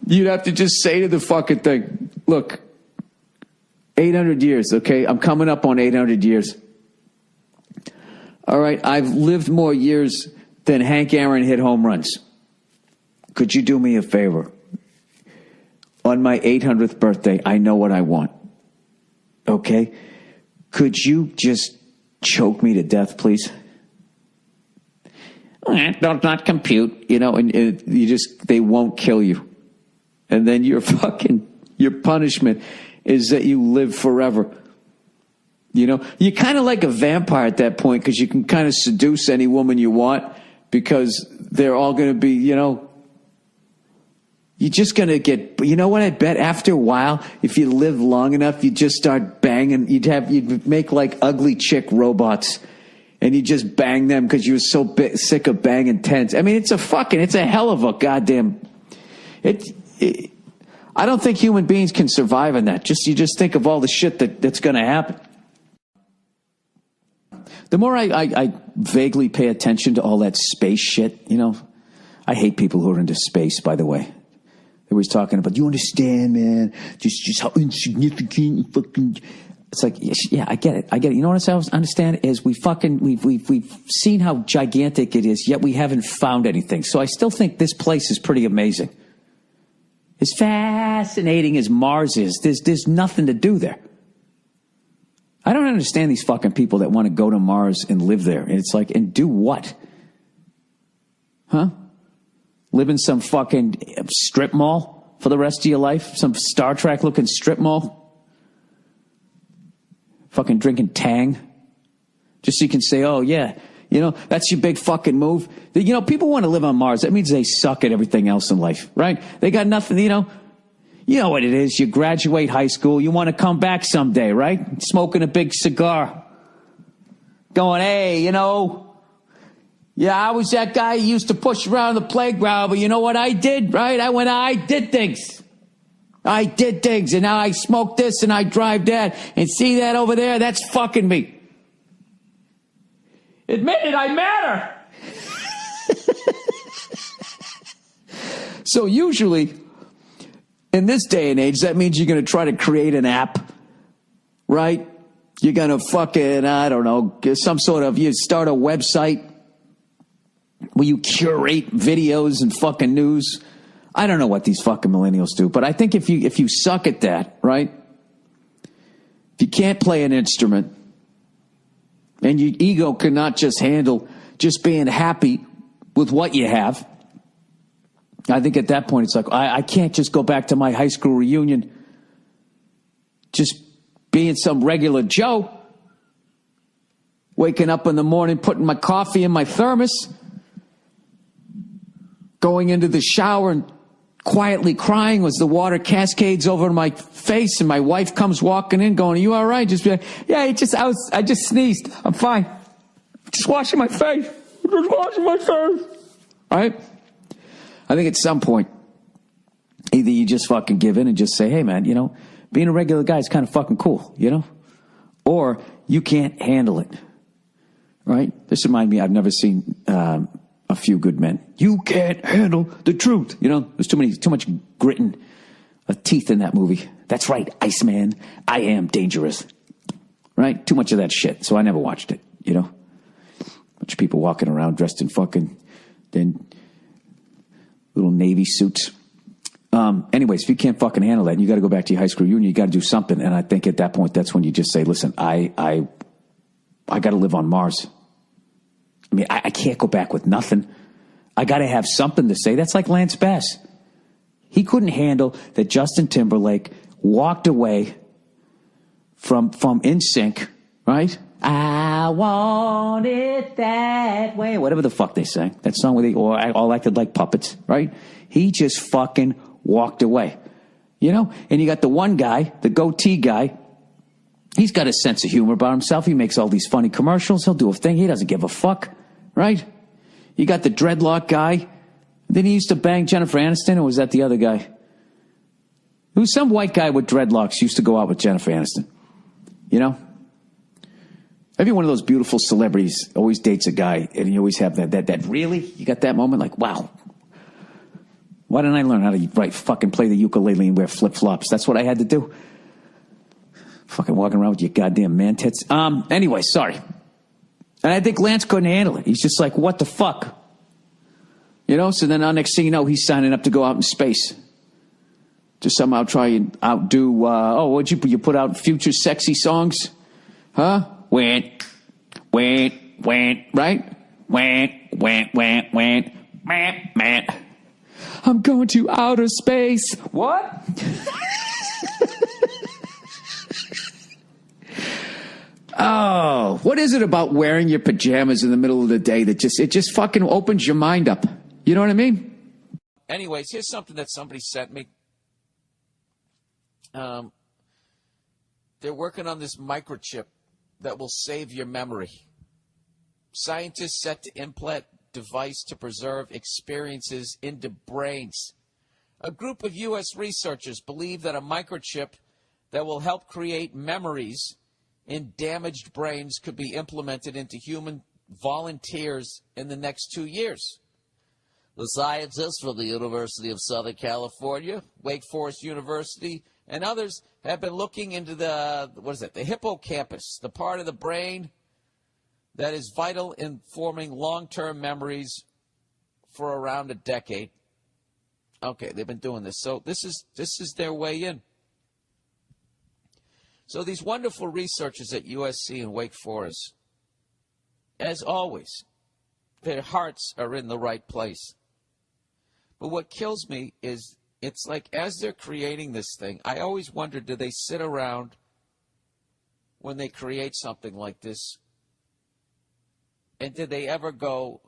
You'd have to just say to the fucking thing, look, 800 years, okay? I'm coming up on 800 years. All right, I've lived more years than Hank Aaron hit home runs. Could you do me a favor? On my 800th birthday, I know what I want. Okay? Could you just choke me to death, please? Don't not compute, you know, and they won't kill you. And then your punishment is that you live forever. You know, you're kind of like a vampire at that point because you can kind of seduce any woman you want because they're all going to be, you know, you're just going to get, you know what I bet after a while, if you live long enough, you'd just start banging, you'd make like ugly chick robots and you just bang them because you were so sick of banging tens. I mean, it's a hell of a goddamn, I don't think human beings can survive in that. You just think of all the shit that's going to happen. The more I vaguely pay attention to all that space shit, you know, I hate people who are into space, by the way. They're always talking about, you understand, man, just how insignificant fucking. It's like, yeah, I get it. You know what I understand is we've seen how gigantic it is, yet we haven't found anything. So I still think this place is pretty amazing. As fascinating as Mars is, there's nothing to do there. I don't understand these fucking people that want to go to Mars and live there. And it's like, and do what? Huh? Live in some fucking strip mall for the rest of your life? Some Star Trek looking strip mall? Fucking drinking Tang? Just so you can say, oh yeah, you know, that's your big fucking move. You know, people want to live on Mars. That means they suck at everything else in life, right? They got nothing, you know. You know what it is. You graduate high school. You want to come back someday, right? Smoking a big cigar. Going, hey, you know, yeah, I was that guy who used to push around the playground, but you know what I did, right? I did things. And now I smoke this and I drive that. And see that over there? That's fucking me. Admit it, I matter. So usually, in this day and age, that means you're going to try to create an app, right? You're going to fucking, I don't know, you start a website where you curate videos and fucking news. I don't know what these fucking millennials do, but I think if you suck at that, right? If you can't play an instrument and your ego cannot just handle just being happy with what you have, I think at that point it's like, I can't just go back to my high school reunion just being some regular Joe, waking up in the morning, putting my coffee in my thermos, going into the shower and quietly crying as the water cascades over my face, and my wife comes walking in going, "Are you all right?" Just be like, "Yeah, I just sneezed. I'm fine. Just washing my face. Just washing my face." All right? I think at some point, either you just fucking give in and just say, "Hey, man, you know, being a regular guy is kind of fucking cool, you know?" Or you can't handle it. Right? This reminds me, I've never seen A Few Good Men. You can't handle the truth. You know, there's too much gritting of teeth in that movie. That's right, Iceman. I am dangerous. Right? Too much of that shit. So I never watched it, you know? Bunch of people walking around dressed in fucking then little Navy suits. Anyways, if you can't fucking handle that, you got to go back to your high school reunion. You got to do something. And I think at that point, that's when you just say, "Listen, I got to live on Mars. I mean, I can't go back with nothing. I got to have something to say." That's like Lance Bass. He couldn't handle that Justin Timberlake walked away from NSYNC, right? I want it that way. Whatever the fuck they sang. That song where they all acted like puppets, right? He just fucking walked away. You know? And you got the one guy, the goatee guy. He's got a sense of humor about himself. He makes all these funny commercials. He'll do a thing. He doesn't give a fuck, right? You got the dreadlock guy. Then he used to bang Jennifer Aniston, or was that the other guy? It was some white guy with dreadlocks used to go out with Jennifer Aniston. You know? Every one of those beautiful celebrities always dates a guy, and you always have that really? You got that moment like, wow. Why didn't I learn how to fucking play the ukulele and wear flip-flops? That's what I had to do. Fucking walking around with your goddamn man tits. Anyway, sorry. And I think Lance couldn't handle it. He's just like, what the fuck? You know, so then next thing you know, he's signing up to go out in space. To somehow try and outdo, what'd you put out Future Sexy Songs? Huh? Went, right? Went, man. I'm going to outer space. What? Oh, what is it about wearing your pajamas in the middle of the day that just fucking opens your mind up? You know what I mean? Anyways, here's something that somebody sent me. They're working on this microchip that will save your memory. Scientists set to implant device to preserve experiences into brains. A group of U.S. researchers believe that a microchip that will help create memories in damaged brains could be implemented into human volunteers in the next 2 years. The scientists from the University of Southern California, Wake Forest University, and others have been looking into the hippocampus, the part of the brain that is vital in forming long-term memories for around a decade. Okay, they've been doing this. So this is their way in. So these wonderful researchers at USC and Wake Forest, as always, their hearts are in the right place. But what kills me is it's like as they're creating this thing, I always wonder, do they sit around when they create something like this? And did they ever go,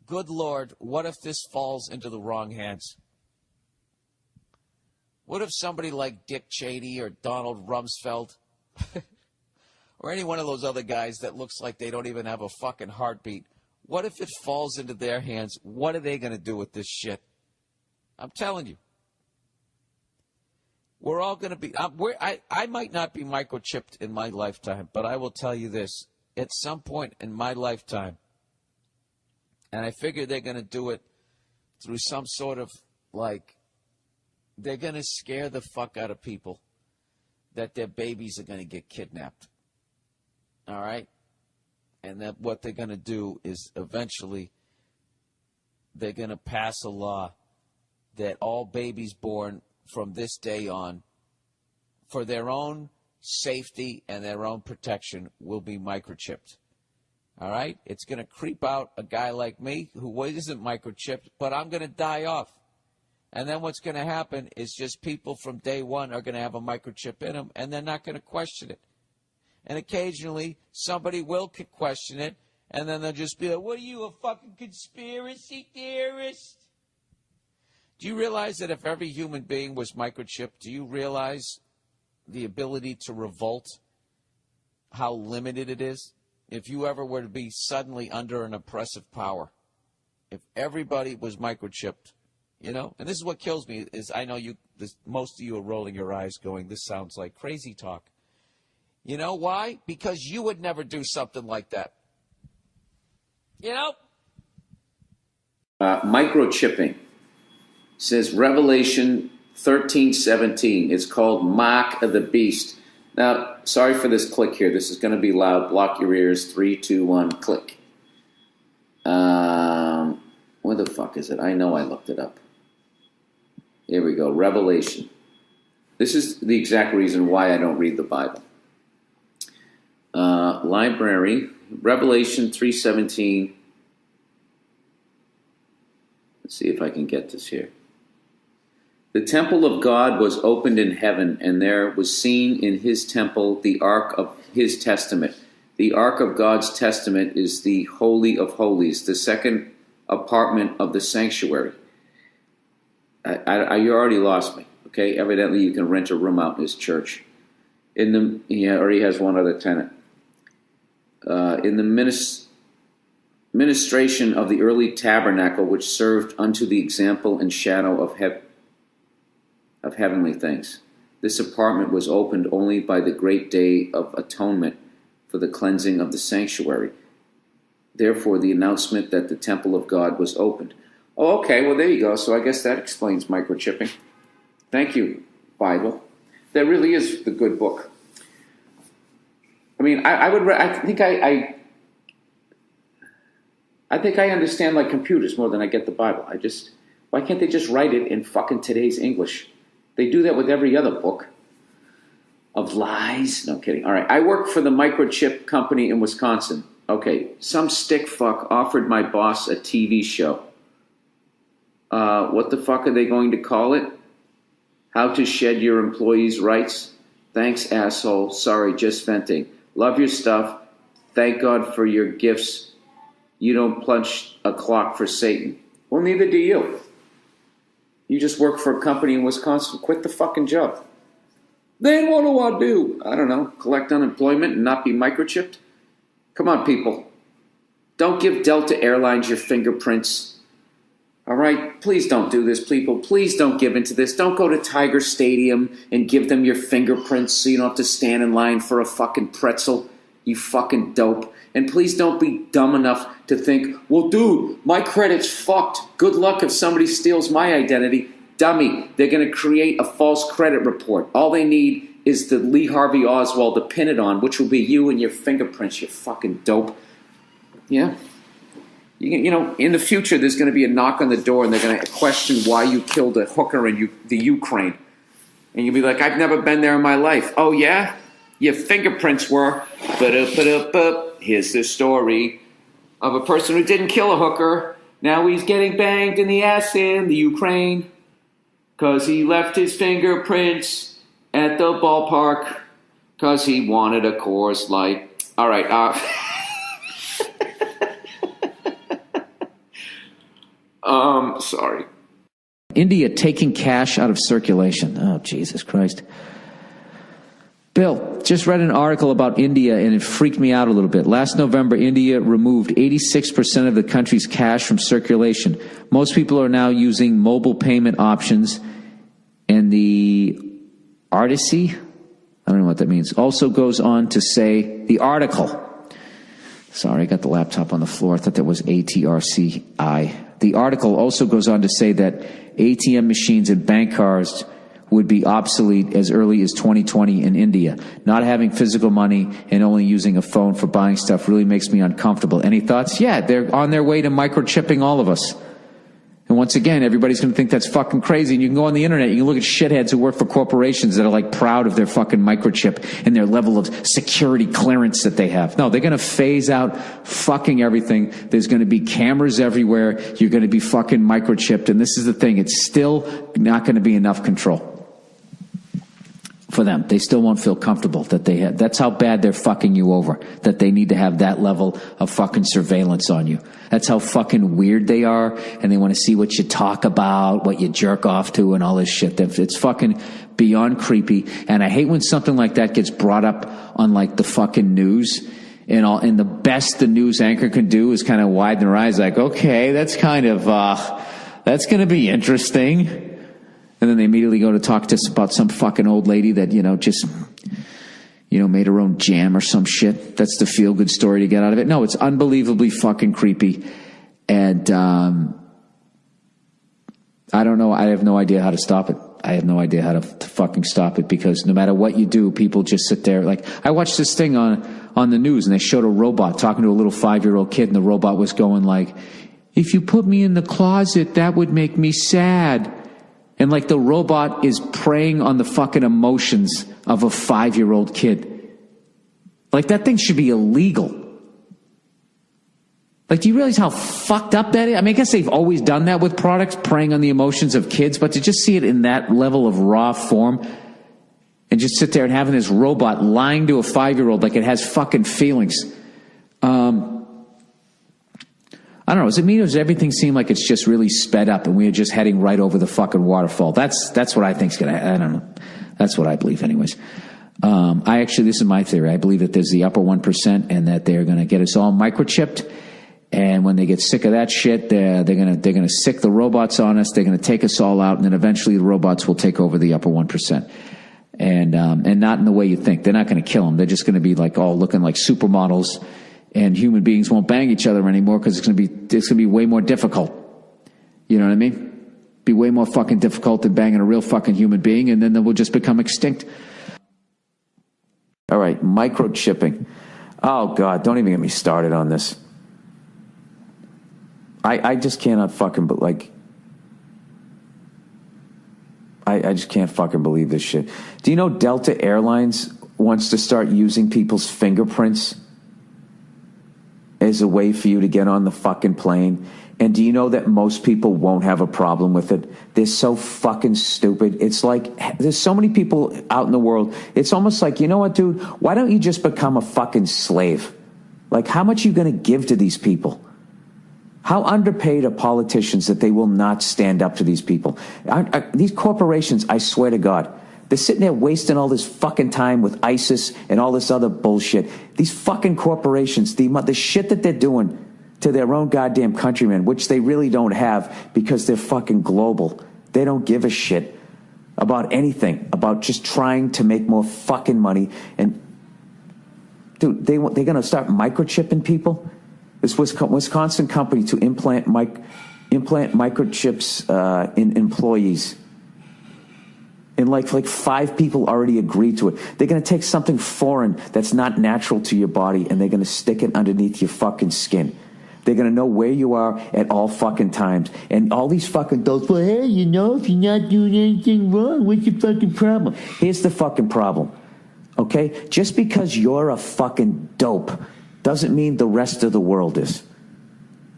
good Lord, what if this falls into the wrong hands? What if somebody like Dick Cheney or Donald Rumsfeld or any one of those other guys that looks like they don't even have a fucking heartbeat, what if it falls into their hands? What are they going to do with this shit? I'm telling you. We're all going to be, I might not be microchipped in my lifetime, but I will tell you this. At some point in my lifetime, and I figure they're going to do it through some sort of, they're going to scare the fuck out of people that their babies are going to get kidnapped. All right? And that what they're going to do is eventually they're going to pass a law that all babies born from this day on, for their own safety and their own protection, will be microchipped. All right? It's going to creep out a guy like me who isn't microchipped, but I'm going to die off. And then what's going to happen is just people from day one are going to have a microchip in them, and they're not going to question it. And occasionally, somebody will question it, and then they'll just be like, what are you, a fucking conspiracy theorist? Do you realize that if every human being was microchipped, do you realize the ability to revolt, how limited it is? If you ever were to be suddenly under an oppressive power, if everybody was microchipped, you know, and this is what kills me is I know most of you are rolling your eyes going, this sounds like crazy talk. You know why? Because you would never do something like that. You know? Microchipping says Revelation 13:17. It's called Mark of the Beast. Now, sorry for this click here. This is going to be loud. Block your ears. 3, 2, 1, click. Where the fuck is it? I know I looked it up. Here we go. Revelation. This is the exact reason why I don't read the Bible. Library. Revelation 3:17. Let's see if I can get this here. The temple of God was opened in heaven, and there was seen in his temple the ark of his testament. The ark of God's testament is the Holy of Holies, the second apartment of the sanctuary. You already lost me. Okay, evidently you can rent a room out in his church. Or he has one other tenant. In the ministration of the early tabernacle, which served unto the example and shadow of heavenly things. This apartment was opened only by the great day of atonement for the cleansing of the sanctuary. Therefore, the announcement that the temple of God was opened. Oh, okay, well, there you go. So I guess that explains microchipping. Thank you, Bible. That really is the good book. I mean, I think I understand like computers more than I get the Bible. Why can't they just write it in fucking today's English? They do that with every other book of lies. No kidding. All right. I work for the microchip company in Wisconsin. Okay. Some stick fuck offered my boss a TV show. What the fuck are they going to call it? How to shed your employees' rights? Thanks, asshole. Sorry, just venting. Love your stuff. Thank God for your gifts. You don't punch a clock for Satan. Well, neither do you. You just work for a company in Wisconsin. Quit the fucking job. Then what do I do? I don't know. Collect unemployment and not be microchipped? Come on, people. Don't give Delta Airlines your fingerprints. All right? Please don't do this, people. Please don't give into this. Don't go to Tiger Stadium and give them your fingerprints so you don't have to stand in line for a fucking pretzel. You fucking dope. And please don't be dumb enough to think, well, dude, my credit's fucked. Good luck if somebody steals my identity. Dummy, they're going to create a false credit report. All they need is the Lee Harvey Oswald to pin it on, which will be you and your fingerprints, you fucking dope. Yeah? You know, in the future, there's going to be a knock on the door, and they're going to question why you killed a hooker in the Ukraine. And you'll be like, I've never been there in my life. Oh, yeah? Your fingerprints were. Here's the story of a person who didn't kill a hooker. Now he's getting banged in the ass in the Ukraine because he left his fingerprints at the ballpark because he wanted a Coors Light. All right. Sorry. India taking cash out of circulation. Oh, Jesus Christ. Bill, just read an article about India and it freaked me out a little bit. Last November, India removed 86% of the country's cash from circulation. Most people are now using mobile payment options, and the Artici, I don't know what that means, also goes on to say, the article, sorry, I got the laptop on the floor, I thought that was ATRCI. The article also goes on to say that ATM machines and bank cards would be obsolete as early as 2020 in India. Not having physical money and only using a phone for buying stuff really makes me uncomfortable. Any thoughts? Yeah, they're on their way to microchipping all of us. And once again, everybody's going to think that's fucking crazy. And you can go on the internet, you can look at shitheads who work for corporations that are like proud of their fucking microchip and their level of security clearance that they have. No, they're going to phase out fucking everything. There's going to be cameras everywhere. You're going to be fucking microchipped. And this is the thing. It's still not going to be enough control. for them. They still won't feel comfortable that they have. That's how bad they're fucking you over, that they need to have that level of fucking surveillance on you. That's how fucking weird they are, and they want to see what you talk about, what you jerk off to, and all this shit. It's fucking beyond creepy, and I hate when something like that gets brought up on like the fucking news. And the best the news anchor can do is kind of widen their eyes, like, okay, that's kind of, that's going to be interesting. And then they immediately go to talk to us about some fucking old lady that, just, made her own jam or some shit. That's the feel-good story to get out of it. No, it's unbelievably fucking creepy. And I don't know. I have no idea how to stop it. I have no idea how to fucking stop it, because no matter what you do, people just sit there. Like, I watched this thing on the news, and they showed a robot talking to a little 5-year-old kid, and the robot was going like, if you put me in the closet, that would make me sad. And like the robot is preying on the fucking emotions of a 5-year-old kid. Like, that thing should be illegal. Like, do you realize how fucked up that is? I mean, I guess they've always done that with products, preying on the emotions of kids, but to just see it in that level of raw form and just sit there and having this robot lying to a 5-year-old like it has fucking feelings. I don't know. Does it mean, or does everything seem like it's just really sped up and we're just heading right over the fucking waterfall? That's what I think's gonna. I don't know. That's what I believe, anyways. This is my theory. I believe that there's the upper 1%, and that they're gonna get us all microchipped. And when they get sick of that shit, they're gonna sick the robots on us. They're gonna take us all out, and then eventually the robots will take over the upper 1%. And not in the way you think. They're not gonna kill them. They're just gonna be like all looking like supermodels. And human beings won't bang each other anymore, because it's gonna be way more difficult. You know what I mean? Be way more fucking difficult than banging a real fucking human being, and then we'll just become extinct. All right, microchipping. Oh God, don't even get me started on this. I just cannot fucking, but like, I just can't fucking believe this shit. Do you know Delta Airlines wants to start using people's fingerprints as a way for you to get on the fucking plane? And do you know that most people won't have a problem with it? They're so fucking stupid. It's like, there's so many people out in the world. It's almost like, you know what, dude? Why don't you just become a fucking slave? Like, how much are you going to give to these people? How underpaid are politicians that they will not stand up to these people? These corporations, I swear to God, they're sitting there wasting all this fucking time with ISIS and all this other bullshit. These fucking corporations, the shit that they're doing to their own goddamn countrymen, which they really don't have because they're fucking global. They don't give a shit about anything, about just trying to make more fucking money. And, dude, they're going to start microchipping people? This Wisconsin company to implant microchips in employees. And like 5 people already agreed to it. They're going to take something foreign that's not natural to your body, and they're going to stick it underneath your fucking skin. They're going to know where you are at all fucking times. And all these fucking adults, well, hey, if you're not doing anything wrong, what's your fucking problem? Here's the fucking problem, okay? Just because you're a fucking dope doesn't mean the rest of the world is.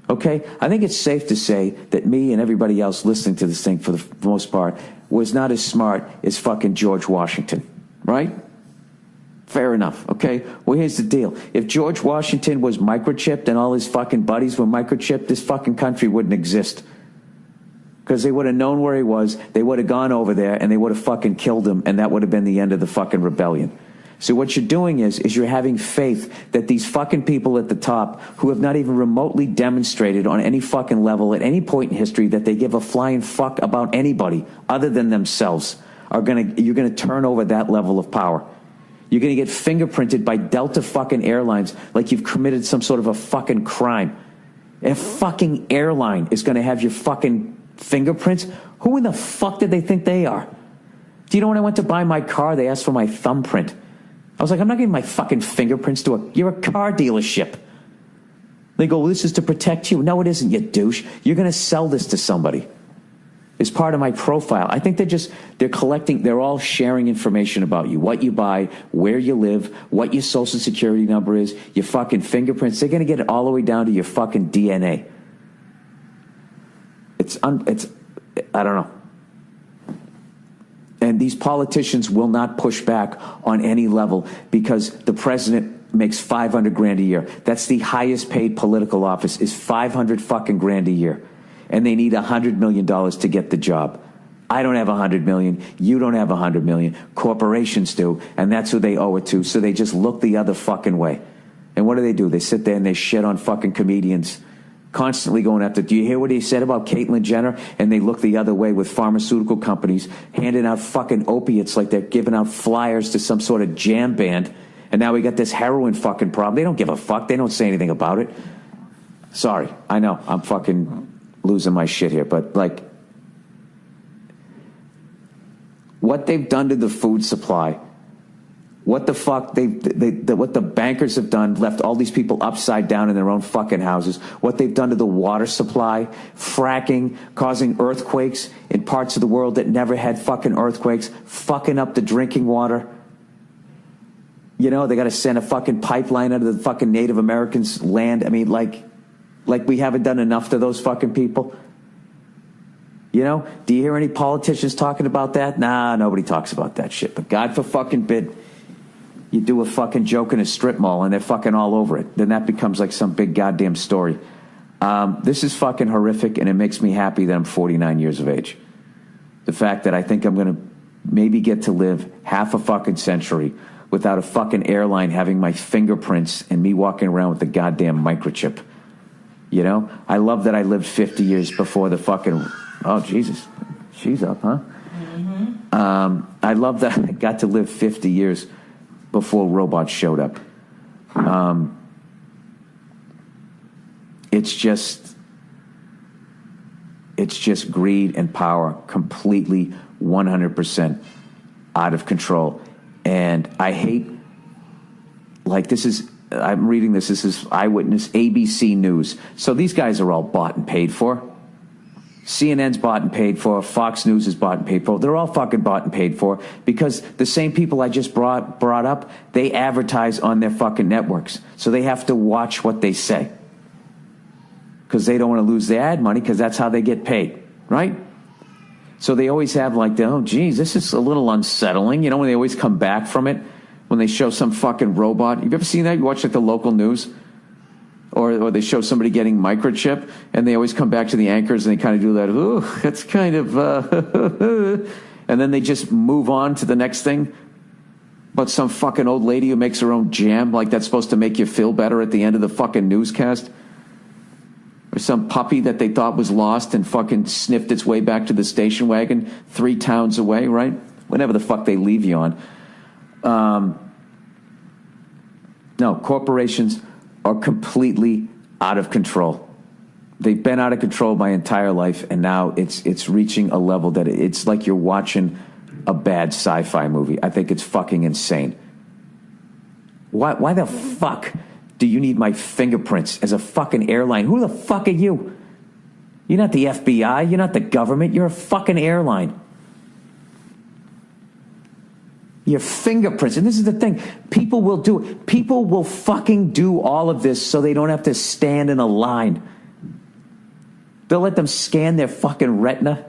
Okay? I think it's safe to say that me and everybody else listening to this thing, for the most part, was not as smart as fucking George Washington. Right? Fair enough. Okay? Well, here's the deal. If George Washington was microchipped and all his fucking buddies were microchipped, this fucking country wouldn't exist. Because they would have known where he was, they would have gone over there, and they would have fucking killed him, and that would have been the end of the fucking rebellion. So what you're doing is you're having faith that these fucking people at the top, who have not even remotely demonstrated on any fucking level at any point in history that they give a flying fuck about anybody other than themselves, you're gonna turn over that level of power. You're gonna get fingerprinted by Delta fucking Airlines like you've committed some sort of a fucking crime. A fucking airline is gonna have your fucking fingerprints? Who in the fuck did they think they are? Do you know when I went to buy my car, they asked for my thumbprint? I was like, I'm not giving my fucking fingerprints to you're a car dealership. They go, well, this is to protect you. No, it isn't, you douche. You're going to sell this to somebody. It's part of my profile. I think they're all sharing information about you, what you buy, where you live, what your social security number is, your fucking fingerprints. They're going to get it all the way down to your fucking DNA. I don't know. And these politicians will not push back on any level because the president makes $500,000 a year. That's the highest paid political office, is $500 fucking grand a year. And they need $100 million to get the job. I don't have $100 million. You don't have $100 million. Corporations do, and that's who they owe it to. So they just look the other fucking way. And what do? They sit there and they shit on fucking comedians, constantly going after. Do you hear what he said about Caitlyn Jenner? And they look the other way with pharmaceutical companies handing out fucking opiates like they're giving out flyers to some sort of jam band. And now we got this heroin fucking problem. They don't give a fuck. They don't say anything about it. Sorry, I know I'm fucking losing my shit here, but like, what they've done to the food supply, what the fuck what the bankers have done, left all these people upside down in their own fucking houses, what they've done to the water supply, fracking, causing earthquakes in parts of the world that never had fucking earthquakes, fucking up the drinking water. You know, they got to send a fucking pipeline out of the fucking Native Americans' land. I mean, like we haven't done enough to those fucking people. You know, do you hear any politicians talking about that? Nah, nobody talks about that shit. But God for fucking bid, you do a fucking joke in a strip mall and they're fucking all over it. Then that becomes like some big goddamn story. This is fucking horrific, and it makes me happy that I'm 49 years of age. The fact that I think I'm going to maybe get to live half a fucking century without a fucking airline having my fingerprints and me walking around with the goddamn microchip. You know, I love that I lived 50 years before the fucking... Oh, Jesus. She's up, huh? Mm-hmm. I love that I got to live 50 years before robots showed up. It's just greed and power, completely 100% out of control. And I hate, like, I'm reading this is Eyewitness, ABC News. So these guys are all bought and paid for. CNN's bought and paid for. Fox News is bought and paid for. They're all fucking bought and paid for because the same people I just brought up, they advertise on their fucking networks. So they have to watch what they say because they don't want to lose their ad money because that's how they get paid, right? So they always have like, oh, geez, this is a little unsettling. You know, when they always come back from it, when they show some fucking robot. You've ever seen that? You watch like the local news? Or they show somebody getting microchip, and they always come back to the anchors, and they kind of do that, ooh, that's kind of, and then they just move on to the next thing. But some fucking old lady who makes her own jam, like that's supposed to make you feel better at the end of the fucking newscast. Or some puppy that they thought was lost and fucking sniffed its way back to the station wagon 3 towns away, right? Whatever the fuck they leave you on. No, corporations are completely out of control. They've been out of control my entire life, and now it's reaching a level that it's like you're watching a bad sci-fi movie. I think it's fucking insane. Why the fuck do you need my fingerprints as a fucking airline? Who the fuck are you? You're not the FBI. You're not the government. You're a fucking airline. Your fingerprints. And this is the thing. People will fucking do all of this so they don't have to stand in a line. They'll let them scan their fucking retina.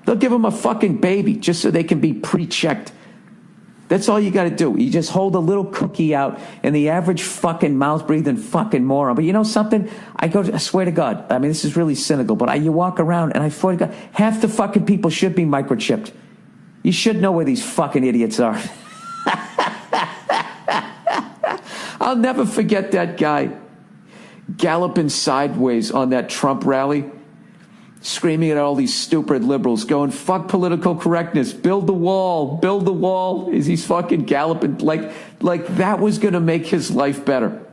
They'll give them a fucking baby just so they can be pre-checked. That's all you got to do. You just hold a little cookie out, and the average fucking mouth-breathing fucking moron. But you know something? I swear to God, I mean, this is really cynical, but you walk around, and I swear to God, half the fucking people should be microchipped. You should know where these fucking idiots are. I'll never forget that guy galloping sideways on that Trump rally, screaming at all these stupid liberals, going, fuck political correctness, build the wall, as he's fucking galloping, like that was going to make his life better.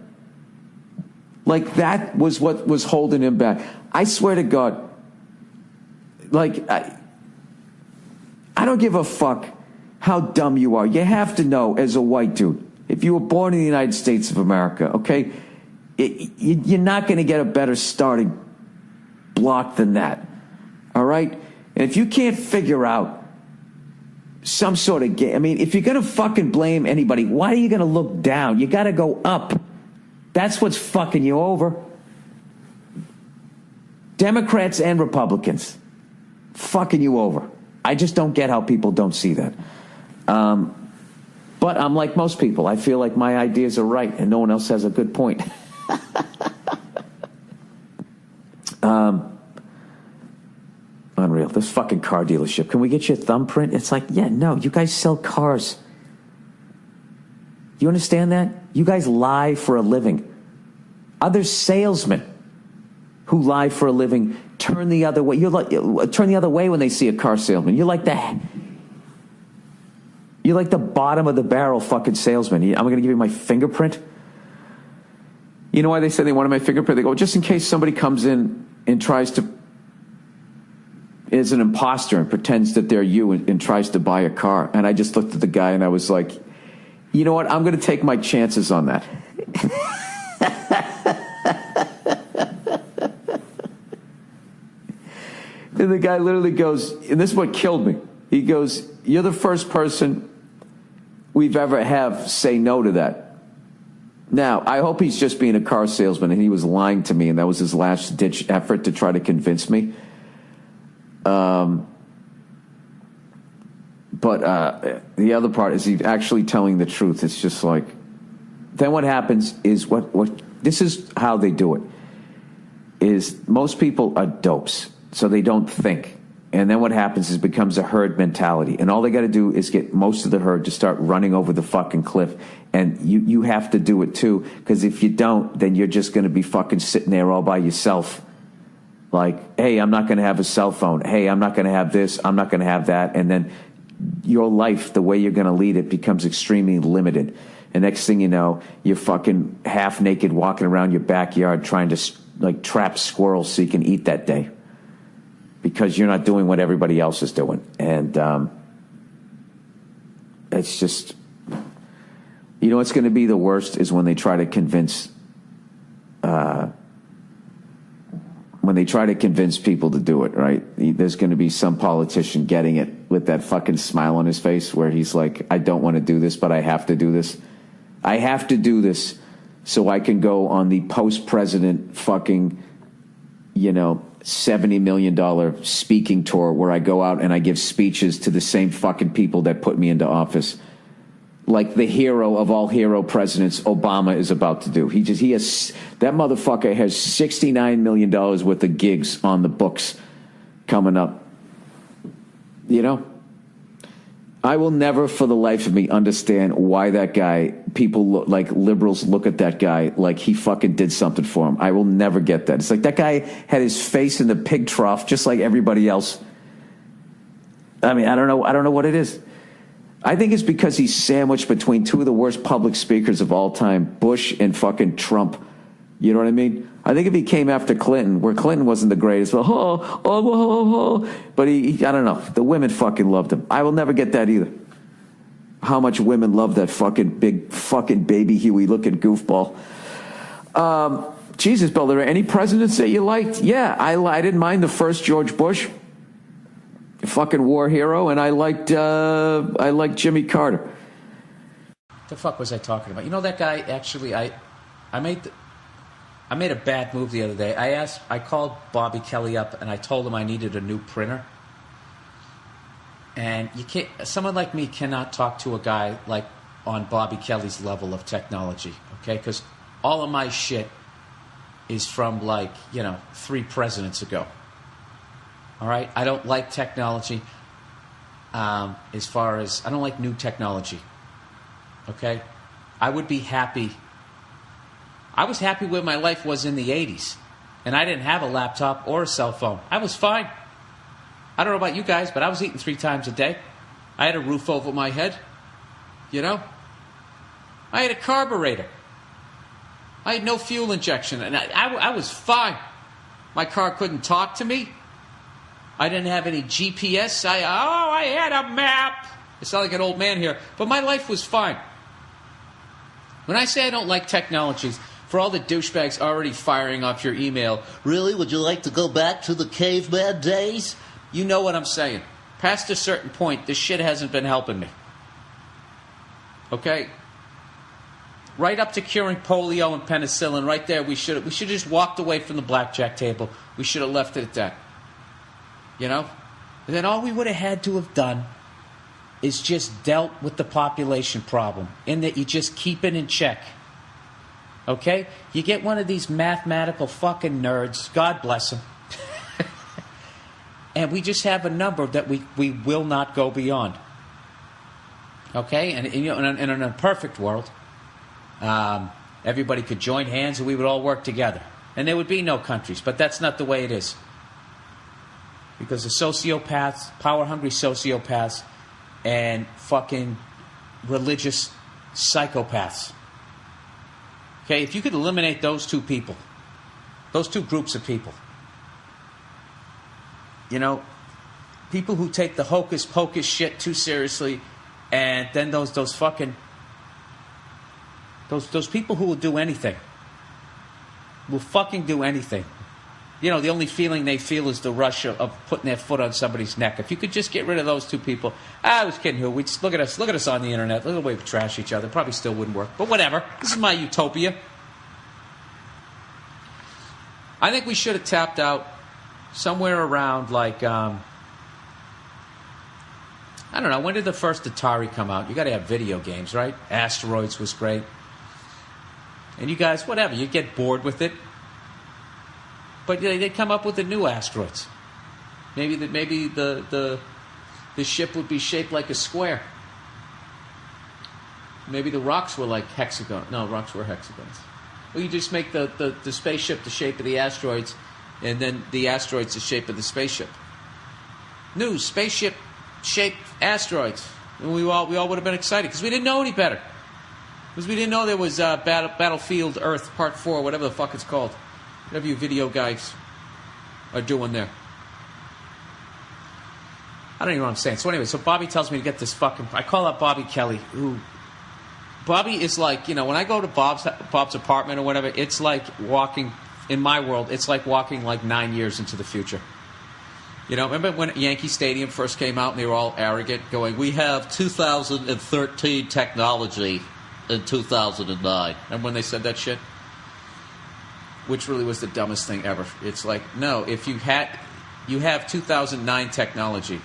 Like that was what was holding him back. I swear to God, like, I don't give a fuck how dumb you are. You have to know, as a white dude, if you were born in the United States of America, okay, you're not going to get a better starting block than that. All right? And if you can't figure out some sort of game, I mean, if you're going to fucking blame anybody, why are you going to look down? You got to go up. That's what's fucking you over. Democrats and Republicans. fucking you over. I just don't get how people don't see that. But I'm like most people. I feel like my ideas are right and no one else has a good point. Unreal. This fucking car dealership. Can we get you a thumbprint? It's like, yeah, no, you guys sell cars. You understand that? You guys lie for a living. Other salesmen who lie for a living turn the other way. Turn the other way when they see a car salesman. You're like the bottom of the barrel fucking salesman. I'm going to give you my fingerprint. You know why they say they wanted my fingerprint? They go, just in case somebody comes in and is an imposter and pretends that they're you and tries to buy a car. And I just looked at the guy and I was like, you know what? I'm going to take my chances on that. And the guy literally goes, and this is what killed me. He goes, you're the first person we've ever have say no to that. Now, I hope he's just being a car salesman and he was lying to me and that was his last ditch effort to try to convince me. But the other part is he's actually telling the truth. It's just like, then what happens is this is how they do it, is most people are dopes, so they don't think. And then what happens is it becomes a herd mentality. And all they got to do is get most of the herd to start running over the fucking cliff. And you have to do it too, because if you don't, then you're just going to be fucking sitting there all by yourself. Like, hey, I'm not going to have a cell phone. Hey, I'm not going to have this. I'm not going to have that. And then your life, the way you're going to lead it, becomes extremely limited. And next thing you know, you're fucking half naked walking around your backyard trying to like trap squirrels so you can eat that day, because you're not doing what everybody else is doing. And it's just, you know what's going to be the worst is when they try to convince people to do it, right? There's going to be some politician getting it with that fucking smile on his face where he's like, I don't want to do this, but I have to do this. I have to do this so I can go on the post-president fucking, $70 million speaking tour where I go out and I give speeches to the same fucking people that put me into office. Like the hero of all hero presidents, Obama is about to do. That motherfucker has $69 million worth of gigs on the books coming up. I will never for the life of me understand why that guy, liberals look at that guy like he fucking did something for him. I will never get that. It's like that guy had his face in the pig trough just like everybody else. I mean, I don't know what it is. I think it's because he's sandwiched between two of the worst public speakers of all time, Bush and fucking Trump. You know what I mean? I think if he came after Clinton, where Clinton wasn't the greatest, but he I don't know. The women fucking loved him. I will never get that either. How much women love that fucking big fucking baby Huey looking goofball. Jesus, Bill, are there any presidents that you liked? Yeah, I didn't mind the first George Bush, fucking war hero, and I liked Jimmy Carter. The fuck was I talking about? You know that guy? Actually, I made a bad move the other day. I called Bobby Kelly up and I told him I needed a new printer. And someone like me cannot talk to a guy like on Bobby Kelly's level of technology, okay? Because all of my shit is from 3 presidents ago. All right? I don't like technology as far as, I don't like new technology, okay? I would be happy. I was happy where my life was in the 80s, and I didn't have a laptop or a cell phone. I was fine. I don't know about you guys, but I was eating 3 times a day. I had a roof over my head, I had a carburetor. I had no fuel injection, and I was fine. My car couldn't talk to me. I didn't have any GPS. I had a map. I sound like an old man here, but my life was fine. When I say I don't like technologies, for all the douchebags already firing off your email, really, would you like to go back to the caveman days? You know what I'm saying. Past a certain point, this shit hasn't been helping me. Okay? Right up to curing polio and penicillin, right there, we should have just walked away from the blackjack table. We should have left it at that. And then all we would have had to have done is just dealt with the population problem, in that you just keep it in check. Okay? You get one of these mathematical fucking nerds, God bless them, and we just have a number that we will not go beyond. Okay? And you know, in a perfect world, everybody could join hands and we would all work together. And there would be no countries, but that's not the way it is. Because the sociopaths, power-hungry sociopaths, and fucking religious psychopaths. Okay, if you could eliminate those two people, those two groups of people, you know, people who take the hocus pocus shit too seriously, and then those fucking those people who will do anything, will fucking do anything. You know, the only feeling they feel is the rush of putting their foot on somebody's neck. If you could just get rid of those two people, I was kidding. Who? We just look at us on the internet. Look at the way we trash each other. Probably still wouldn't work, but whatever. This is my utopia. I think we should have tapped out somewhere around like I don't know. When did the first Atari come out? You got to have video games, right? Asteroids was great, and you guys, whatever, you get bored with it. But they'd come up with the new asteroids. Maybe the ship would be shaped like a square. Maybe the rocks were like hexagon. No, rocks were hexagons. Well, you just make the spaceship the shape of the asteroids, and then the asteroids the shape of the spaceship. New spaceship shaped asteroids. And we all would have been excited because we didn't know any better. Because we didn't know there was Battlefield Earth Part 4, whatever the fuck it's called. Whatever you video guys are doing there. I don't even know what I'm saying. So anyway, so Bobby tells me to get this fucking... I call up Bobby Kelly, who... Bobby is like, you know, when I go to Bob's apartment or whatever, it's like walking... In my world, it's like walking like 9 years into the future. You know, remember when Yankee Stadium first came out and they were all arrogant, going, we have 2013 technology in 2009. And when they said that shit? Which really was the dumbest thing ever. It's like, no, if you have 2009 technology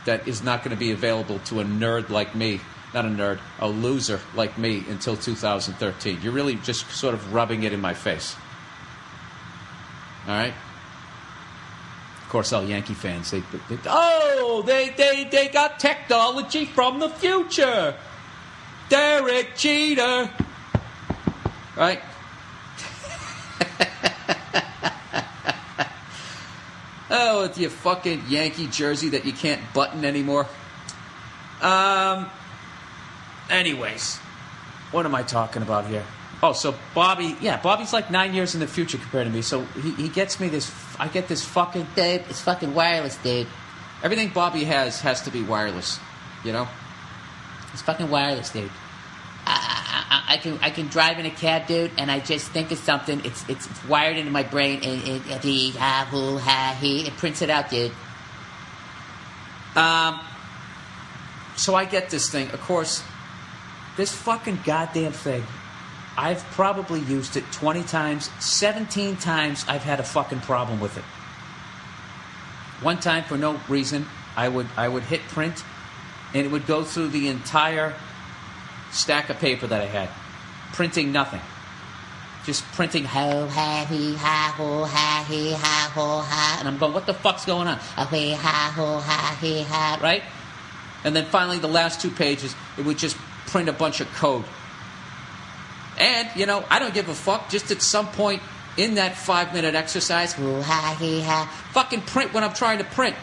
that is not going to be available to a nerd like me, not a nerd, a loser like me until 2013. You're really just sort of rubbing it in my face. All right? Of course, all Yankee fans, they got technology from the future. Derek Jeter. Right? Oh, with your fucking Yankee jersey that you can't button anymore. Anyways, what am I talking about here? Oh, so Bobby's like 9 years in the future compared to me. So he gets me this. I get this fucking dude. It's fucking wireless, dude. Everything Bobby has to be wireless. You know, it's fucking wireless, dude. I can drive in a cab, dude, and I just think of something. It's wired into my brain, and it prints it out, dude. So I get this thing. Of course, this fucking goddamn thing, I've probably used it 20 times. 17 times I've had a fucking problem with it. One time, for no reason, I would hit print, and it would go through the entire stack of paper that I had, printing nothing, just printing ho ha he ha ho ha he ha ho ha, and I'm going, what the fuck's going on? He ha ho ha he ha, right? And then finally, the last 2 pages, it would just print a bunch of code. And you know, I don't give a fuck. Just at some point in that 5-minute exercise, ho ha he ha, fucking print when I'm trying to print.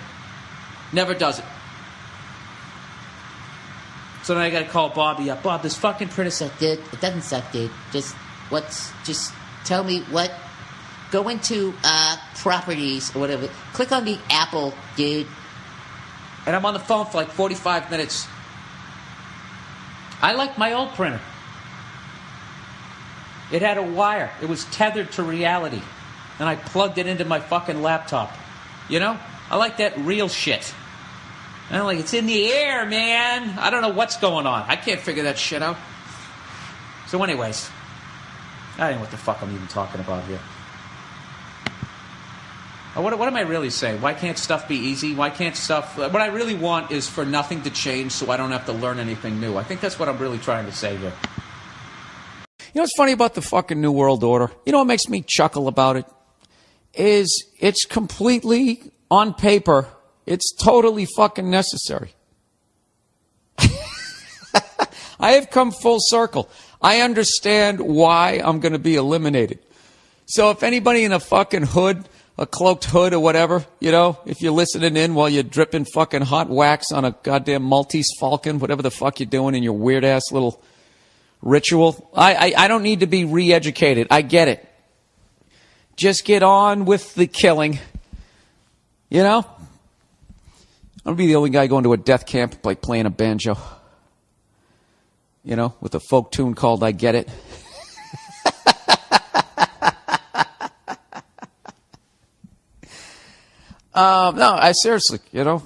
Never does it. So then I got to call Bobby up. Bob, this fucking printer sucks, dude. It doesn't suck, dude. Just tell me what. Go into properties or whatever. Click on the Apple, dude. And I'm on the phone for like 45 minutes. I like my old printer. It had a wire. It was tethered to reality. And I plugged it into my fucking laptop. You know? I like that real shit. I'm like, it's in the air, man. I don't know what's going on. I can't figure that shit out. So anyways, I don't know what the fuck I'm even talking about here. What am I really saying? Why can't stuff be easy? Why can't stuff... What I really want is for nothing to change so I don't have to learn anything new. I think that's what I'm really trying to say here. You know what's funny about the fucking New World Order? You know what makes me chuckle about it? Is it's completely, on paper, it's totally fucking necessary. I have come full circle. I understand why I'm going to be eliminated. So if anybody in a fucking hood, a cloaked hood or whatever, you know, if you're listening in while you're dripping fucking hot wax on a goddamn Maltese Falcon, whatever the fuck you're doing in your weird-ass little ritual, I don't need to be re-educated. I get it. Just get on with the killing. You know? I'm going to be the only guy going to a death camp like playing a banjo. You know, with a folk tune called I Get It. No, I seriously, you know,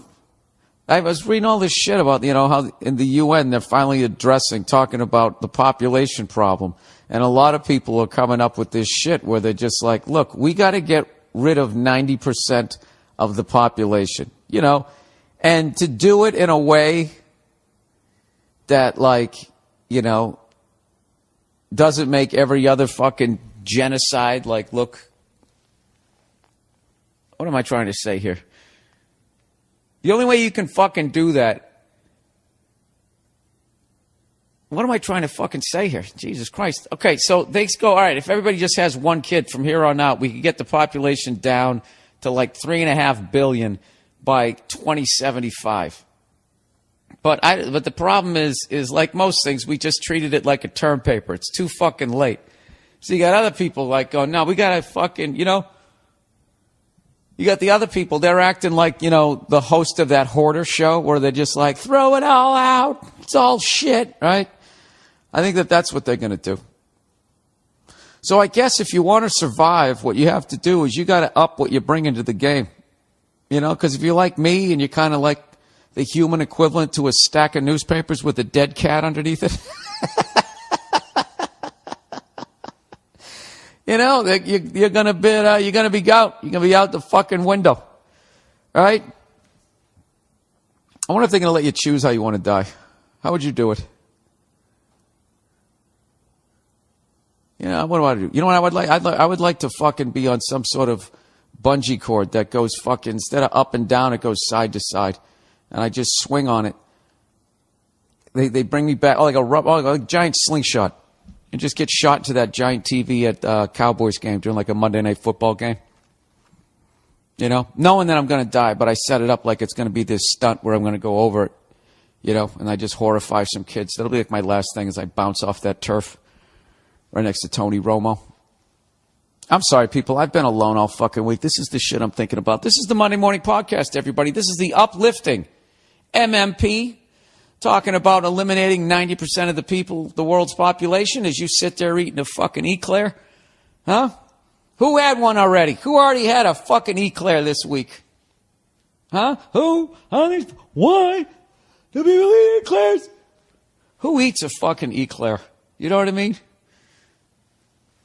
I was reading all this shit about, you know, how in the UN they're finally talking about the population problem. And a lot of people are coming up with this shit where they're just like, look, we got to get rid of 90% of the population, you know, and to do it in a way that, like, you know, doesn't make every other fucking genocide like look. What am I trying to say here? The only way you can fucking do that. What am I trying to fucking say here? Jesus Christ. Okay, so they go, all right, if everybody just has one kid from here on out, we can get the population down to like 3.5 billion by 2075. But the problem is like most things, we just treated it like a term paper. It's too fucking late. So you got other people like going, no, we got to fucking, you know. You got the other people, they're acting like, you know, the host of that Hoarder show where they're just like, throw it all out. It's all shit, right? I think that's what they're going to do. So I guess if you want to survive, what you have to do is you got to up what you're bringing to the game. You know, because if you're like me and you're kind of like the human equivalent to a stack of newspapers with a dead cat underneath it. You know, you're gonna be out. You're gonna be out the fucking window, all right? I wonder if they're gonna let you choose how you want to die. How would you do it? You know, what do I do? You know what I would like? I would like to fucking be on some sort of bungee cord that goes fucking, instead of up and down, it goes side to side, and I just swing on it. They bring me back like a giant slingshot. And just get shot to that giant TV at Cowboys game during like a Monday Night Football game. You know, knowing that I'm going to die, but I set it up like it's going to be this stunt where I'm going to go over it, you know, and I just horrify some kids. That'll be like my last thing as I bounce off that turf right next to Tony Romo. I'm sorry, people. I've been alone all fucking week. This is the shit I'm thinking about. This is the Monday Morning Podcast, everybody. This is the uplifting MMP. Talking about eliminating 90% of the people, the world's population, as you sit there eating a fucking eclair. Huh? Who had one already? Who already had a fucking eclair this week? Huh? Who? Why do people eat eclairs? Who eats a fucking eclair? You know what I mean?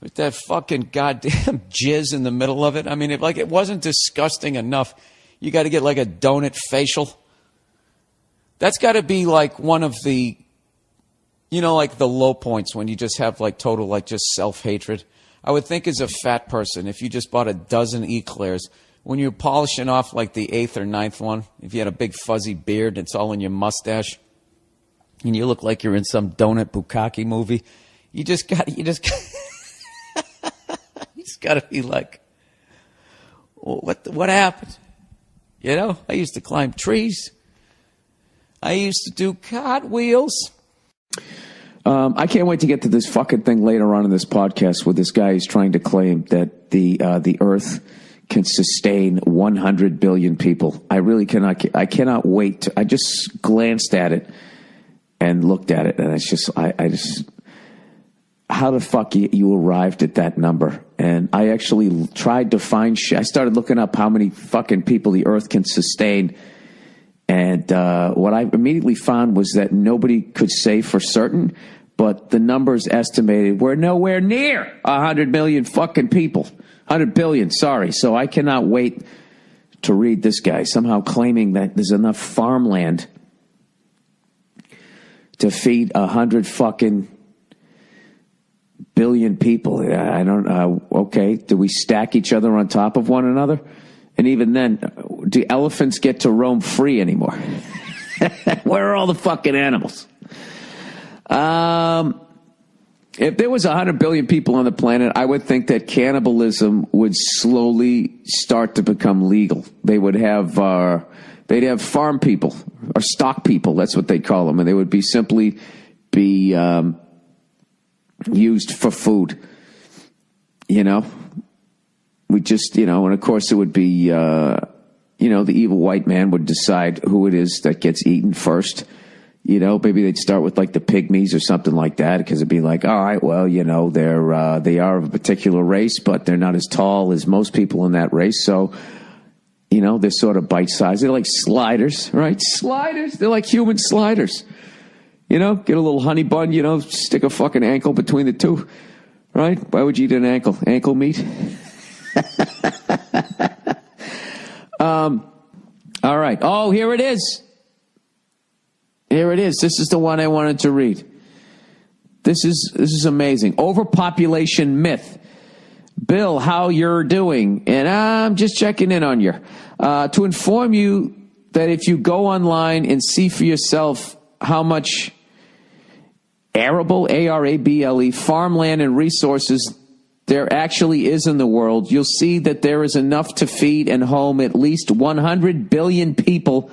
With that fucking goddamn jizz in the middle of it. I mean, if like it wasn't disgusting enough, you got to get like a donut facial. That's got to be like one of the, you know, like the low points when you just have like total, like just self-hatred. I would think as a fat person, if you just bought a dozen eclairs, when you're polishing off like the 8th or 9th one, if you had a big fuzzy beard, it's all in your mustache, and you look like you're in some donut bukkake movie, you just got to be like, what happened? You know, I used to climb trees. I used to do cartwheels. I can't wait to get to this fucking thing later on in this podcast where this guy is trying to claim that the Earth can sustain 100 billion people. I really cannot. I cannot wait. I just glanced at it and looked at it, and it's just I just how the fuck you arrived at that number. And I actually tried to find shit. I started looking up how many fucking people the Earth can sustain. And what I immediately found was that nobody could say for certain, but the numbers estimated were nowhere near 100 million fucking people. 100 billion, sorry. So I cannot wait to read this guy somehow claiming that there's enough farmland to feed 100 fucking billion people. I don't okay, do we stack each other on top of one another? And even then, do elephants get to roam free anymore? Where are all the fucking animals? If there was 100 billion people on the planet, I would think that cannibalism would slowly start to become legal. They would have, they'd have farm people or stock people. That's what they call them. And they would be simply be used for food. You know, we just, you know, and of course it would be, you know, the evil white man would decide who it is that gets eaten first. You know, maybe they'd start with like the pygmies or something like that, because it'd be like, all right, well, you know, they are of a particular race, but they're not as tall as most people in that race. So, you know, they're sort of bite-sized. They're like sliders, right? Sliders. They're like human sliders. You know, get a little honey bun, you know, stick a fucking ankle between the two, right? Why would you eat an ankle? Ankle meat? All right. Oh, here it is. Here it is. This is the one I wanted to read. This is amazing. Overpopulation myth. Bill, how you're doing? And I'm just checking in on you. To inform you that if you go online and see for yourself how much arable, A-R-A-B-L-E, farmland and resources there actually is in the world, you'll see that there is enough to feed and home at least 100 billion people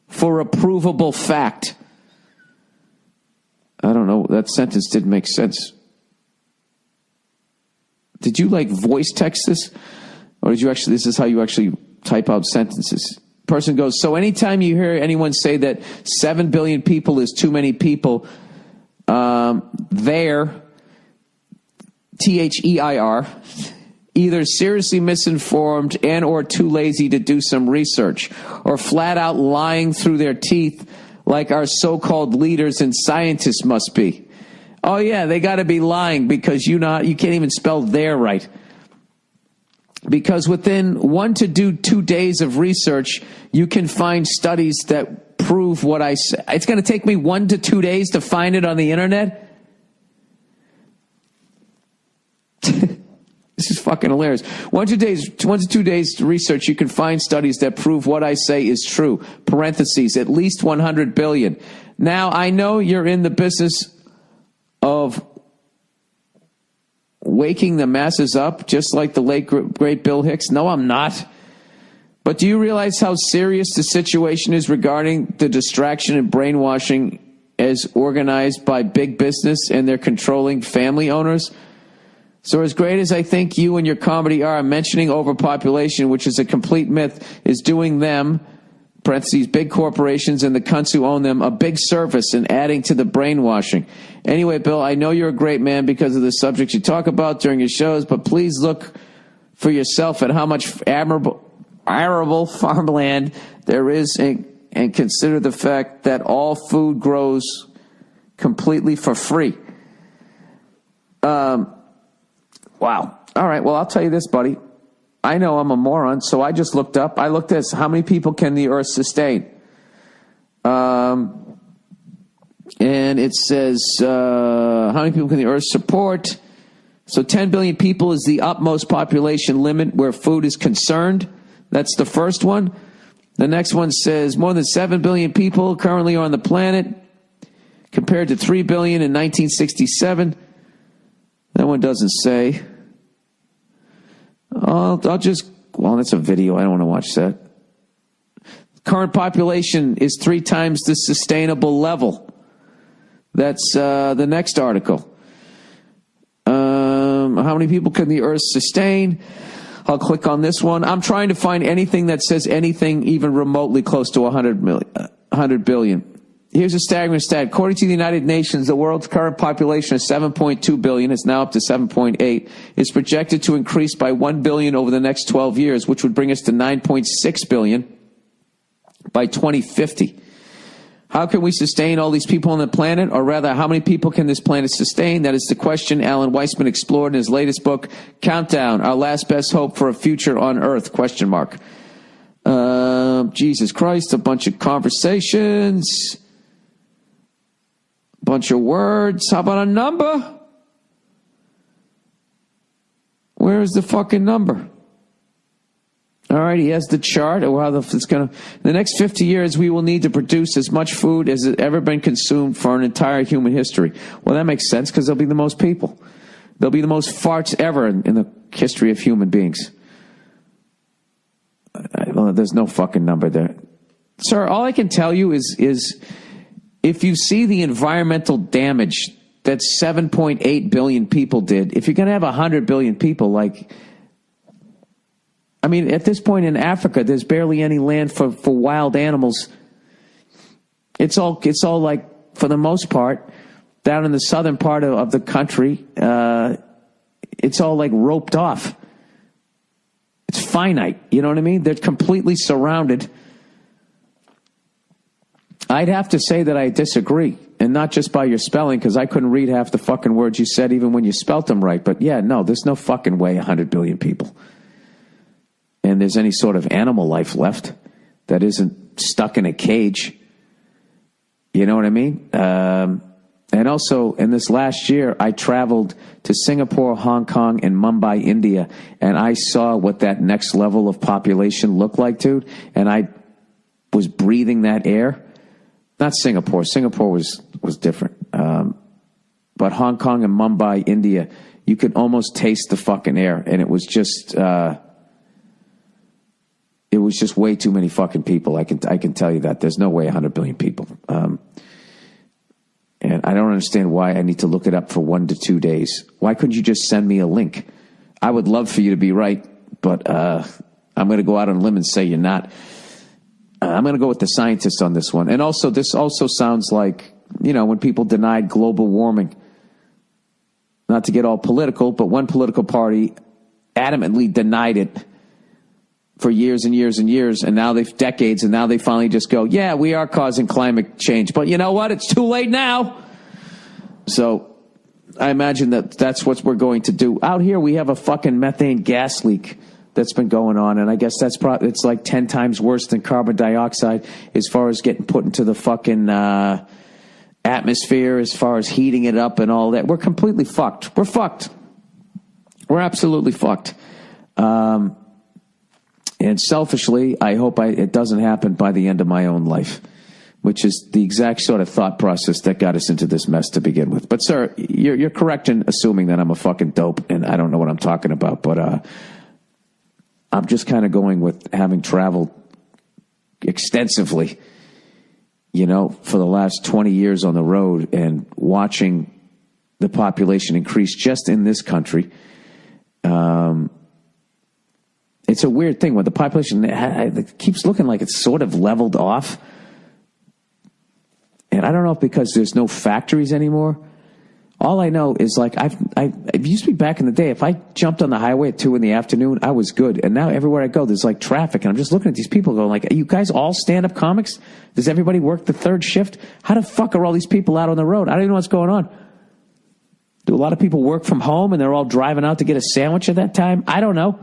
for a provable fact. I don't know. That sentence didn't make sense. Did you like voice text this? Or did you actually, this is how you actually type out sentences? Person goes, so anytime you hear anyone say that 7 billion people is too many people, they're, T-H-E-I-R, either seriously misinformed and or too lazy to do some research, or flat out lying through their teeth like our so-called leaders and scientists must be. Oh yeah, they got to be lying because you can't even spell "their" right. Because within 1 to 2 days of research, you can find studies that prove what I say. It's going to take me 1 to 2 days to find it on the internet. This is fucking hilarious. 1 to 2 days to research, you can find studies that prove what I say is true. Parentheses, at least 100 billion. Now, I know you're in the business of waking the masses up, just like the late, great Bill Hicks. No, I'm not. But do you realize how serious the situation is regarding the distraction and brainwashing as organized by big business and their controlling family owners? So as great as I think you and your comedy are, mentioning overpopulation, which is a complete myth, is doing them, parentheses, big corporations and the cunts who own them, a big service in adding to the brainwashing. Anyway, Bill, I know you're a great man because of the subjects you talk about during your shows, but please look for yourself at how much arable farmland there is and consider the fact that all food grows completely for free. Wow. All right. Well, I'll tell you this, buddy. I know I'm a moron, so I just looked up. I looked at how many people can the earth sustain? And it says, how many people can the earth support? So 10 billion people is the utmost population limit where food is concerned. That's the first one. The next one says more than 7 billion people currently are on the planet, compared to 3 billion in 1967. That one doesn't say. I'll just, well, that's a video. I don't want to watch that. Current population is 3 times the sustainable level. That's the next article. How many people can the earth sustain? I'll click on this one. I'm trying to find anything that says anything even remotely close to 100 billion. Here's a staggering stat. According to the United Nations, the world's current population is 7.2 billion. It's now up to 7.8. It's projected to increase by 1 billion over the next 12 years, which would bring us to 9.6 billion by 2050. How can we sustain all these people on the planet? Or rather, how many people can this planet sustain? That is the question Alan Weissman explored in his latest book, Countdown, Our Last Best Hope for a Future on Earth, ? Jesus Christ, a bunch of conversations, bunch of words. How about a number? Where is the fucking number? All right, he has the chart. It's going to. In the next 50 years, we will need to produce as much food as has ever been consumed for an entire human history. Well, that makes sense because there'll be the most people. There'll be the most farts ever in the history of human beings. Well, there's no fucking number there. Sir, all I can tell you is if you see the environmental damage that 7.8 billion people did, if you're going to have 100 billion people, at this point in Africa, there's barely any land for wild animals. It's all like, for the most part, down in the southern part of the country, it's all like roped off. It's finite. You know what I mean? They're completely surrounded. I'd have to say that I disagree, and not just by your spelling, because I couldn't read half the fucking words you said even when you spelt them right. But yeah, no, there's no fucking way 100 billion people. And there's any sort of animal life left that isn't stuck in a cage. You know what I mean? And also, in this last year, I traveled to Singapore, Hong Kong, and Mumbai, India, and I saw what that next level of population looked like, dude. And I was breathing that air. Not Singapore. Singapore was different. But Hong Kong and Mumbai, India, you could almost taste the fucking air, and it was just way too many fucking people. I can tell you that. There's no way 100 billion people. And I don't understand why I need to look it up for 1 to 2 days. Why couldn't you just send me a link? I would love for you to be right, but I'm going to go out on a limb and say you're not. I'm going to go with the scientists on this one. And also, this also sounds like, when people denied global warming. Not to get all political, but one political party adamantly denied it for years and years and years, and now decades, and now they finally just go, yeah, we are causing climate change, but you know what? It's too late now. So I imagine that's what we're going to do. Out here, we have a fucking methane gas leak that's been going on, and I guess it's like 10 times worse than carbon dioxide as far as getting put into the fucking atmosphere, as far as heating it up and all that. We're completely fucked. We're fucked. We're absolutely fucked. And selfishly, I hope it doesn't happen by the end of my own life, which is the exact sort of thought process that got us into this mess to begin with. But, sir, you're correct in assuming that I'm a fucking dope, and I don't know what I'm talking about. But I'm just kind of going with having traveled extensively, for the last 20 years on the road and watching the population increase just in this country. It's a weird thing when the population it keeps looking like it's sort of leveled off. And I don't know if because there's no factories anymore. All I know is it used to be back in the day, if I jumped on the highway at 2 PM, I was good. And now everywhere I go, there's like traffic. And I'm just looking at these people going like, are you guys all stand-up comics? Does everybody work the third shift? How the fuck are all these people out on the road? I don't even know what's going on. Do a lot of people work from home and they're all driving out to get a sandwich at that time? I don't know.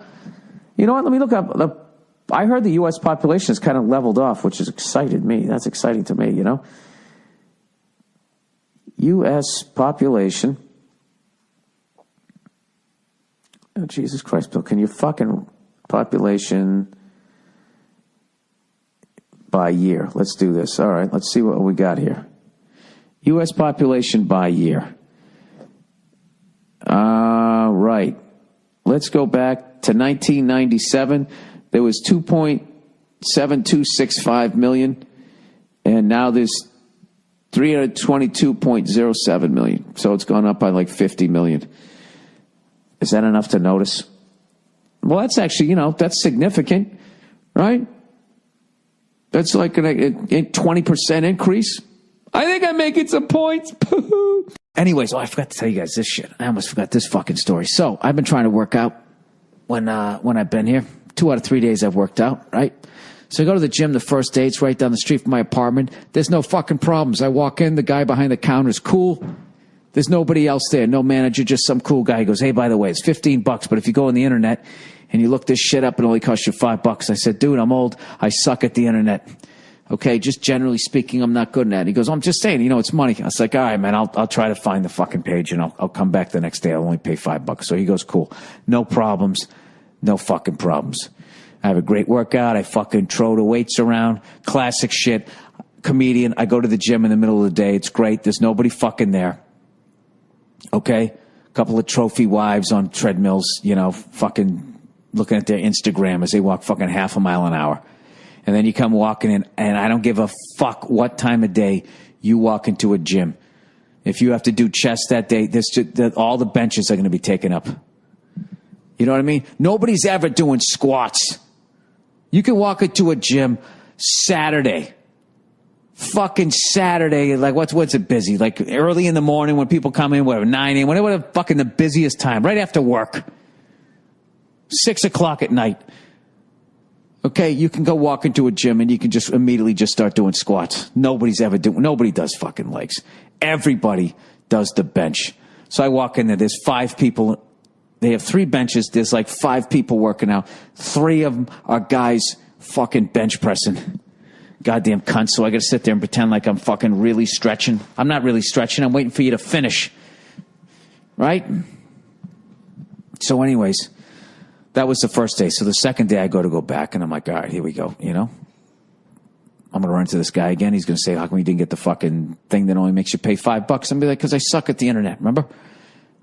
You know what? Let me look up. I heard the U.S. population has kind of leveled off, which has excited me. That's exciting to me, U.S. population. Oh, Jesus Christ, Bill. Can you fucking population by year? Let's do this. All right, let's see what we got here. U.S. population by year. Right. Let's go back to 1997. There was 2.7265 million, and now there's 322.07 million. So it's gone up by like 50 million. Is that enough to notice? Well, that's actually, that's significant, right? That's like a 20% increase. I think I'm making some points. Anyways, I forgot to tell you guys this shit. I almost forgot this fucking story. So I've been trying to work out when I've been here. 2 out of 3 days I've worked out, right? So I go to the gym the first day. It's right down the street from my apartment. There's no fucking problems. I walk in. The guy behind the counter is cool. There's nobody else there. No manager, just some cool guy. He goes, hey, by the way, it's $15, but if you go on the internet and you look this shit up, it only costs you $5. I said, dude, I'm old. I suck at the internet. Okay, just generally speaking, I'm not good at it. He goes, I'm just saying, it's money. I was like, all right, man, I'll try to find the fucking page and I'll come back the next day. I'll only pay $5. So he goes, cool. No problems. No fucking problems. I have a great workout. I fucking throw the weights around. Classic shit. Comedian. I go to the gym in the middle of the day. It's great. There's nobody fucking there. Okay? A couple of trophy wives on treadmills, fucking looking at their Instagram as they walk fucking half a mile an hour. And then you come walking in, and I don't give a fuck what time of day you walk into a gym. If you have to do chest that day, all the benches are going to be taken up. You know what I mean? Nobody's ever doing squats. You can walk into a gym Saturday. Fucking Saturday. Like, what's it busy? Like, early in the morning when people come in, whatever, 9 a.m., whatever, fucking the busiest time, right after work. 6 o'clock at night. Okay, you can go walk into a gym and you can just immediately just start doing squats. Nobody does fucking legs. Everybody does the bench. So I walk in there, there's 5 people. They have 3 benches. There's like 5 people working out. 3 of them are guys fucking bench pressing. Goddamn cunt. So I got to sit there and pretend like I'm fucking really stretching. I'm not really stretching. I'm waiting for you to finish. Right? So anyways, that was the first day. So the second day I go back and I'm like, all right, here we go. I'm going to run into this guy again. He's going to say, how come you didn't get the fucking thing that only makes you pay $5? I'm going to be like, because I suck at the internet. Remember?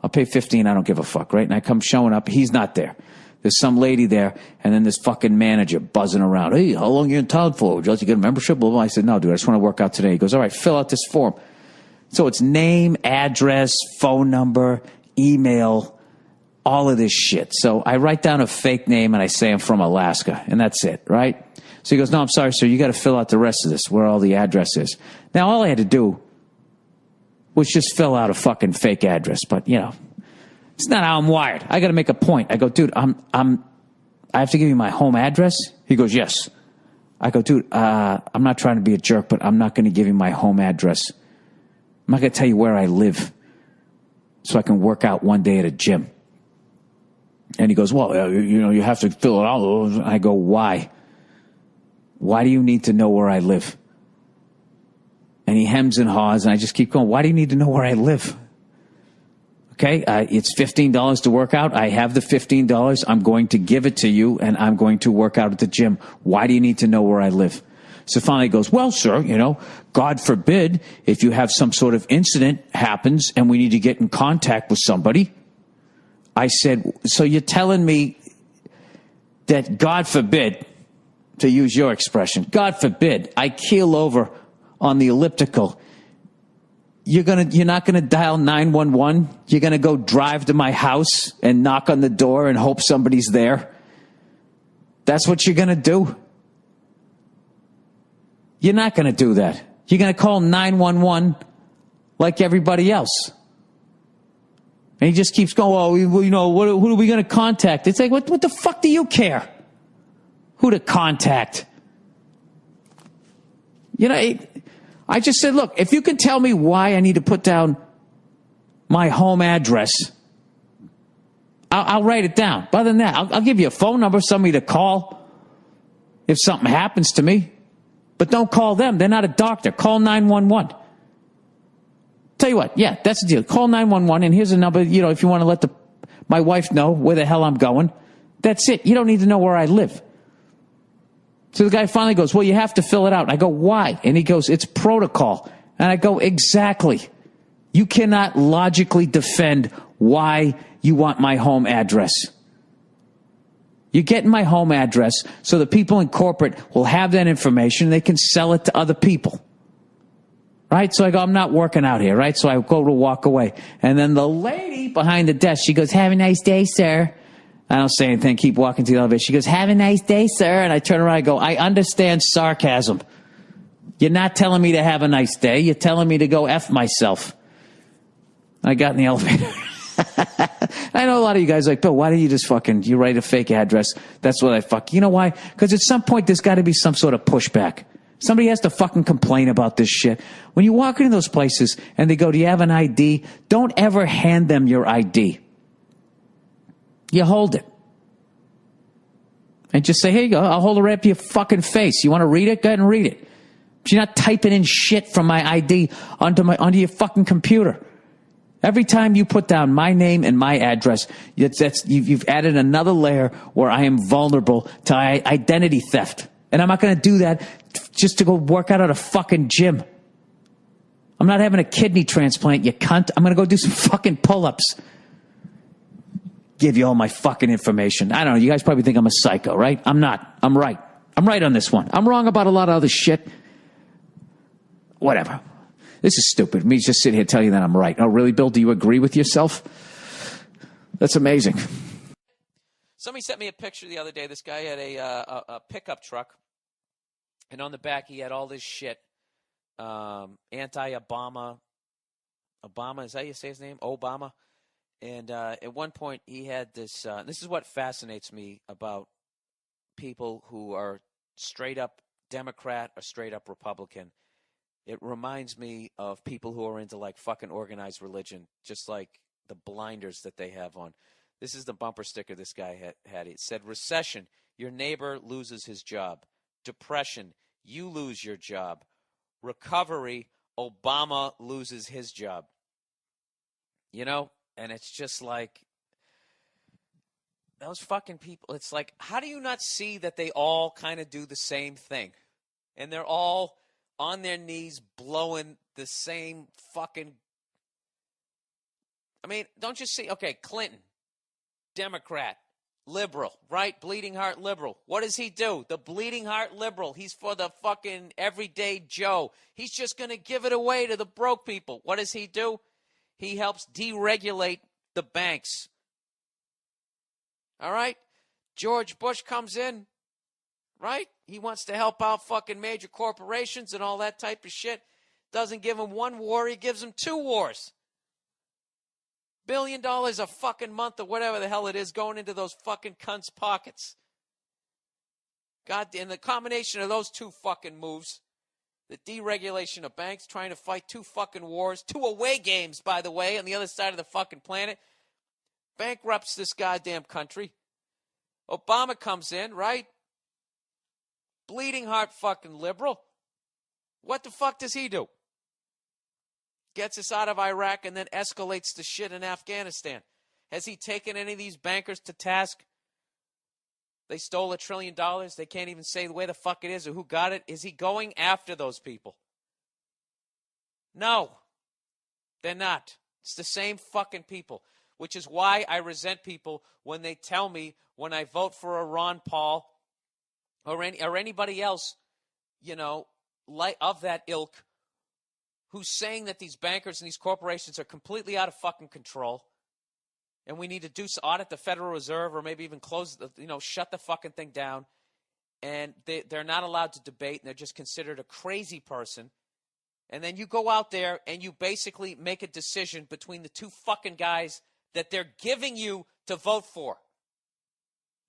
I'll pay $15. I don't give a fuck. Right? And I come showing up. He's not there. There's some lady there. And then this fucking manager buzzing around. Hey, how long are you in town for? Would you like to get a membership? Blah, blah. I said, no, dude, I just want to work out today. He goes, all right, fill out this form. So it's name, address, phone number, email, all of this shit. So I write down a fake name and I say I'm from Alaska, and that's it, right? So he goes, no, I'm sorry, sir. You got to fill out the rest of this, where all the address is. Now, all I had to do was just fill out a fucking fake address, but, it's not how I'm wired. I got to make a point. I go, dude, I have to give you my home address? He goes, yes. I go, dude, I'm not trying to be a jerk, but I'm not going to give you my home address. I'm not going to tell you where I live so I can work out one day at a gym. And he goes, well, you have to fill it out. I go, why? Why do you need to know where I live? And he hems and haws, and I just keep going, why do you need to know where I live? Okay, it's $15 to work out. I have the $15. I'm going to give it to you, and I'm going to work out at the gym. Why do you need to know where I live? So finally he goes, well, sir, God forbid if you have some sort of incident happens and we need to get in contact with somebody. I said, so you're telling me that God forbid, to use your expression, God forbid I keel over on the elliptical. You're not gonna dial 911. You're gonna go drive to my house and knock on the door and hope somebody's there. That's what you're gonna do. You're not gonna do that. You're gonna call 911 like everybody else. And he just keeps going, who are we going to contact? It's like, what the fuck do you care? Who to contact? I just said, look, if you can tell me why I need to put down my home address, I'll write it down. But other than that, I'll give you a phone number, somebody to call if something happens to me. But don't call them. They're not a doctor. Call 911. Tell you what, yeah, that's the deal. Call 911, and here's a number, if you want to let my wife know where the hell I'm going. That's it. You don't need to know where I live. So the guy finally goes, well, you have to fill it out. I go, why? And he goes, it's protocol. And I go, exactly. You cannot logically defend why you want my home address. You're getting my home address so the people in corporate will have that information and they can sell it to other people. Right? So I go, I'm not working out here, right? So I go to walk away. And then the lady behind the desk, she goes, have a nice day, sir. I don't say anything, keep walking to the elevator. She goes, have a nice day, sir. And I turn around, I go, I understand sarcasm. You're not telling me to have a nice day. You're telling me to go F myself. I got in the elevator. I know a lot of you guys are like, Bill, why don't you just you write a fake address? That's what I You know why? Because at some point there's got to be some sort of pushback. Somebody has to fucking complain about this shit. When you walk into those places and they go, do you have an ID? Don't ever hand them your ID. You hold it. And just say, here you go, I'll hold it right up to your fucking face. You want to read it? Go ahead and read it. But you're not typing in shit from my ID onto your fucking computer. Every time you put down my name and my address, you've added another layer where I am vulnerable to identity theft. And I'm not going to do that just to go work out at a fucking gym. I'm not having a kidney transplant, you cunt. I'm going to go do some fucking pull-ups. Give you all my fucking information. I don't know. You guys probably think I'm a psycho, right? I'm not. I'm right. I'm right on this one. I'm wrong about a lot of other shit. Whatever. This is stupid. Me just sitting here telling you that I'm right. Oh, really, Bill? Do you agree with yourself? That's amazing. Somebody sent me a picture the other day. This guy had a pickup truck, and on the back he had all this shit. Anti-Obama. Obama, is that how you say his name? Obama. And at one point he had this. This is what fascinates me about people who are straight up Democrat or straight up Republican. It reminds me of people who are into like fucking organized religion, just like the blinders that they have on. This is the bumper sticker this guy had. It said, recession, your neighbor loses his job. Depression, you lose your job. Recovery, Obama loses his job. You know? And it's just like, those fucking people, it's like, how do you not see that they all kind of do the same thing? And they're all on their knees blowing the same fucking... I mean, don't you see? Okay, Clinton, Democrat, liberal, right? Bleeding heart liberal. What does he do? The bleeding heart liberal. He's for the fucking everyday Joe. He's just going to give it away to the broke people. What does he do? He helps deregulate the banks. All right? George Bush comes in, right? He wants to help out fucking major corporations and all that type of shit. Doesn't give them one war, he gives them 2 wars. $1 billion a fucking month or whatever the hell it is going into those fucking cunts' pockets. God, and the combination of those 2 fucking moves, the deregulation of banks, trying to fight 2 fucking wars, 2 away games, by the way, on the other side of the fucking planet, bankrupts this goddamn country. Obama comes in, right? Bleeding heart fucking liberal. What the fuck does he do? Gets us out of Iraq and then escalates the shit in Afghanistan. Has he taken any of these bankers to task? They stole $1 trillion. They can't even say where the fuck it is or who got it. Is he going after those people? No. They're not. It's the same fucking people, which is why I resent people when they tell me when I vote for a Ron Paul or anybody else, you know, like of that ilk, who's saying that these bankers and these corporations are completely out of fucking control, and we need to audit the Federal Reserve or maybe even close, shut the fucking thing down, and they're not allowed to debate, and they're just considered a crazy person. And then you go out there and you basically make a decision between the 2 fucking guys that they're giving you to vote for.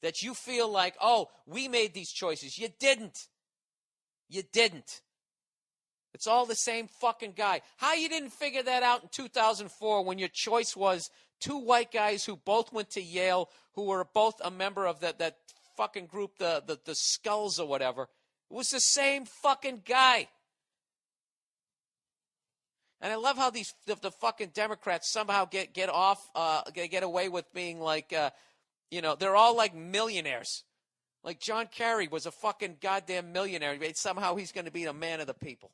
That you feel like, oh, we made these choices. You didn't. You didn't. It's all the same fucking guy. How you didn't figure that out in 2004 when your choice was 2 white guys who both went to Yale, who were both a member of that fucking group, the Skulls or whatever. It was the same fucking guy. And I love how the fucking Democrats somehow get away with being like, they're all like millionaires. Like John Kerry was a fucking goddamn millionaire. Somehow he's going to be a man of the people.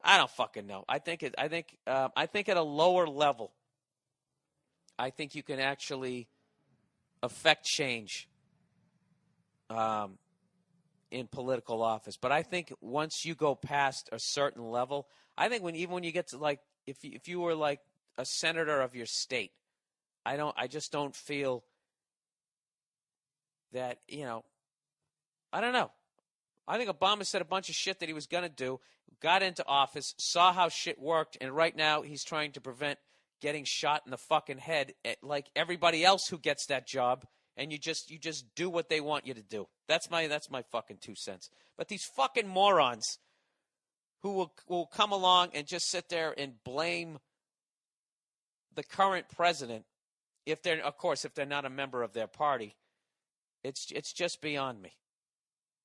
I don't fucking know. I think at a lower level, I think you can actually affect change in political office. But I think once you go past a certain level, I think when you get to like if you were like a senator of your state, I just don't feel that, I don't know. I think Obama said a bunch of shit that he was going to do, got into office, saw how shit worked, and right now he's trying to prevent getting shot in the fucking head like everybody else who gets that job, and you just do what they want you to do. That's my fucking 2 cents. But these fucking morons who will come along and just sit there and blame the current president, if they're not a member of their party, it's just beyond me.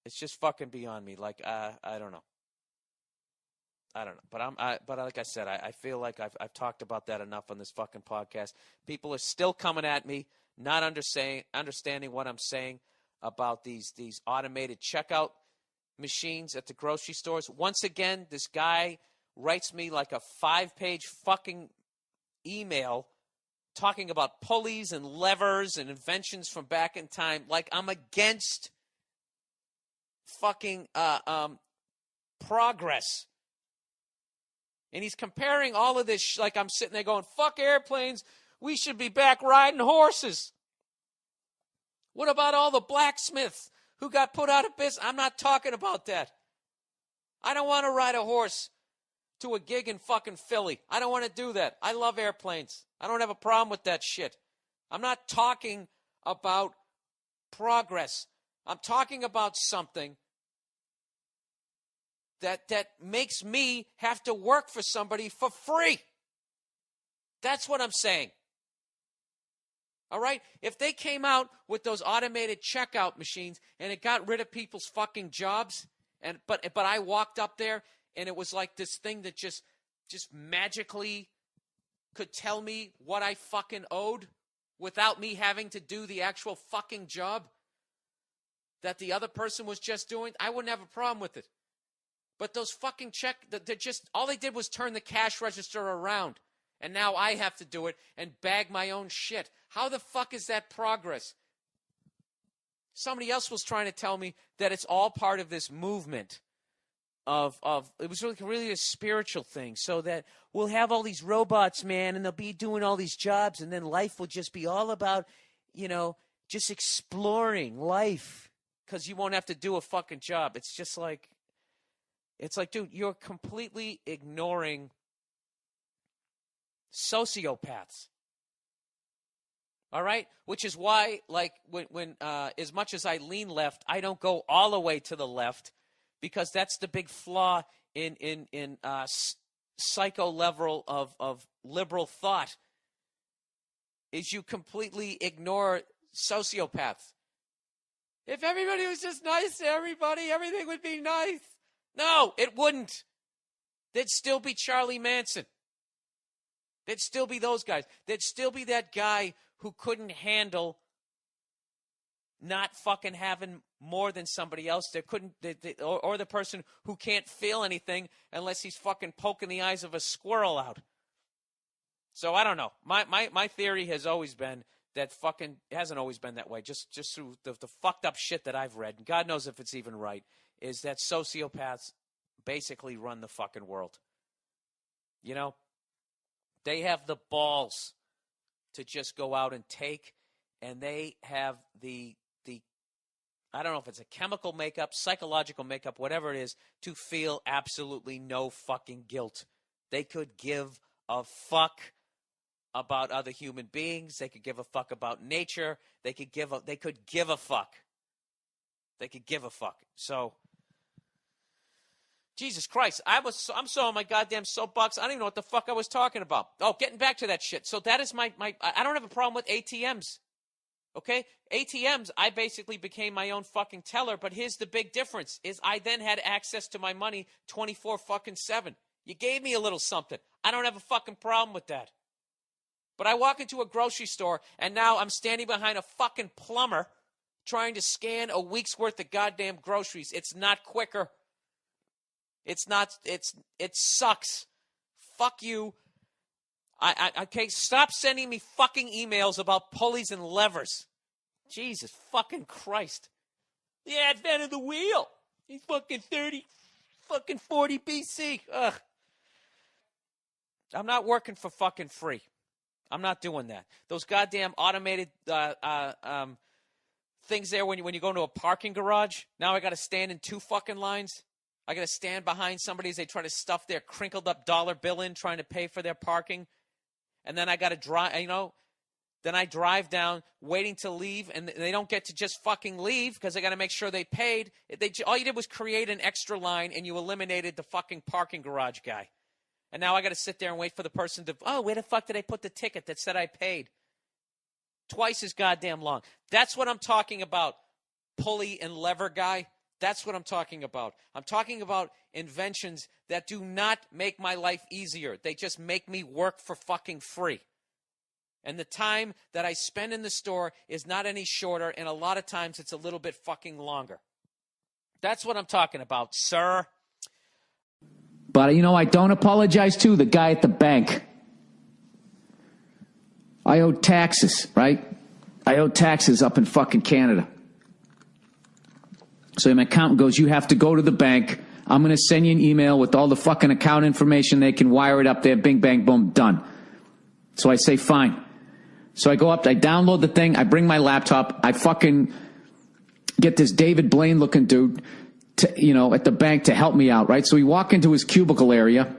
It's just fucking beyond me. Like I don't know. But like I said, I feel like I've talked about that enough on this fucking podcast. People are still coming at me, not understanding what I'm saying about these automated checkout machines at the grocery stores. Once again, this guy writes me like a 5-page fucking email talking about pulleys and levers and inventions from back in time, like I'm against fucking progress. And he's comparing all of this like I'm sitting there going, fuck airplanes, we should be back riding horses. What about all the blacksmiths who got put out of business? I'm not talking about that. I don't want to ride a horse to a gig in fucking Philly. I don't want to do that. I love airplanes. I don't have a problem with that shit. I'm not talking about progress. I'm talking about something that makes me have to work for somebody for free. That's what I'm saying. All right? If they came out with those automated checkout machines and it got rid of people's fucking jobs, but I walked up there and it was like this thing that just magically could tell me what I fucking owed without me having to do the actual fucking job that the other person was just doing, I wouldn't have a problem with it. But those fucking all they did was turn the cash register around. And now I have to do it and bag my own shit. How the fuck is that progress? Somebody else was trying to tell me that it's all part of this movement of it was really a spiritual thing, so that we'll have all these robots, man, and they'll be doing all these jobs, and then life will just be all about, just exploring life because you won't have to do a fucking job. It's like, dude, you're completely ignoring sociopaths. All right? Which is why, like, when as much as I lean left, I don't go all the way to the left, because that's the big flaw in psycho level of liberal thought, is you completely ignore sociopaths. If everybody was just nice to everybody, everything would be nice. No, it wouldn't. There'd still be Charlie Manson. There'd still be those guys. There'd still be that guy who couldn't handle not fucking having more than somebody else. Or the person who can't feel anything unless he's fucking poking the eyes of a squirrel out. So I don't know. My theory has always been that fucking it hasn't always been that way. Just through the fucked up shit that I've read, and God knows if it's even right, is that sociopaths basically run the fucking world. They have the balls to just go out and take, and they have the I don't know if it's a chemical makeup, psychological makeup, whatever it is, to feel absolutely no fucking guilt. They could give a fuck about other human beings. They could give a fuck about nature. They could give a fuck. They could give a fuck. So, Jesus Christ, I'm so on my goddamn soapbox. I don't even know what the fuck I was talking about. Oh, getting back to that shit. So that is my I don't have a problem with ATMs. Okay? ATMs, I basically became my own fucking teller, but here's the big difference, is I then had access to my money 24/7. You gave me a little something. I don't have a fucking problem with that. But I walk into a grocery store, and now I'm standing behind a fucking plumber trying to scan a week's worth of goddamn groceries. It's not quicker. It's not, it sucks. Fuck you. Okay, stop sending me fucking emails about pulleys and levers. Jesus fucking Christ. The advent of the wheel. He's fucking 40 BC. Ugh. I'm not working for fucking free. I'm not doing that. Those goddamn automated things there when you go into a parking garage. Now I got to stand in 2 fucking lines. I got to stand behind somebody as they try to stuff their crinkled up dollar bill in trying to pay for their parking. And then I got to drive, then I drive down waiting to leave, and they don't get to just fucking leave because they got to make sure they paid. All you did was create an extra line, and you eliminated the fucking parking garage guy. And now I got to sit there and wait for the person to, where the fuck did I put the ticket that said I paid? Twice as goddamn long. That's what I'm talking about, pulley and lever guy. That's what I'm talking about. I'm talking about inventions that do not make my life easier. They just make me work for fucking free. And the time that I spend in the store is not any shorter, and a lot of times it's a little bit fucking longer. That's what I'm talking about, sir. But, I don't apologize to the guy at the bank. I owe taxes, right? I owe taxes up in fucking Canada. So my accountant goes, you have to go to the bank. I'm going to send you an email with all the fucking account information. They can wire it up there. Bing, bang, boom, done. So I say, fine. So I go up, I download the thing. I bring my laptop. I fucking get this David Blaine looking dude to, at the bank to help me out, right? So we walk into his cubicle area.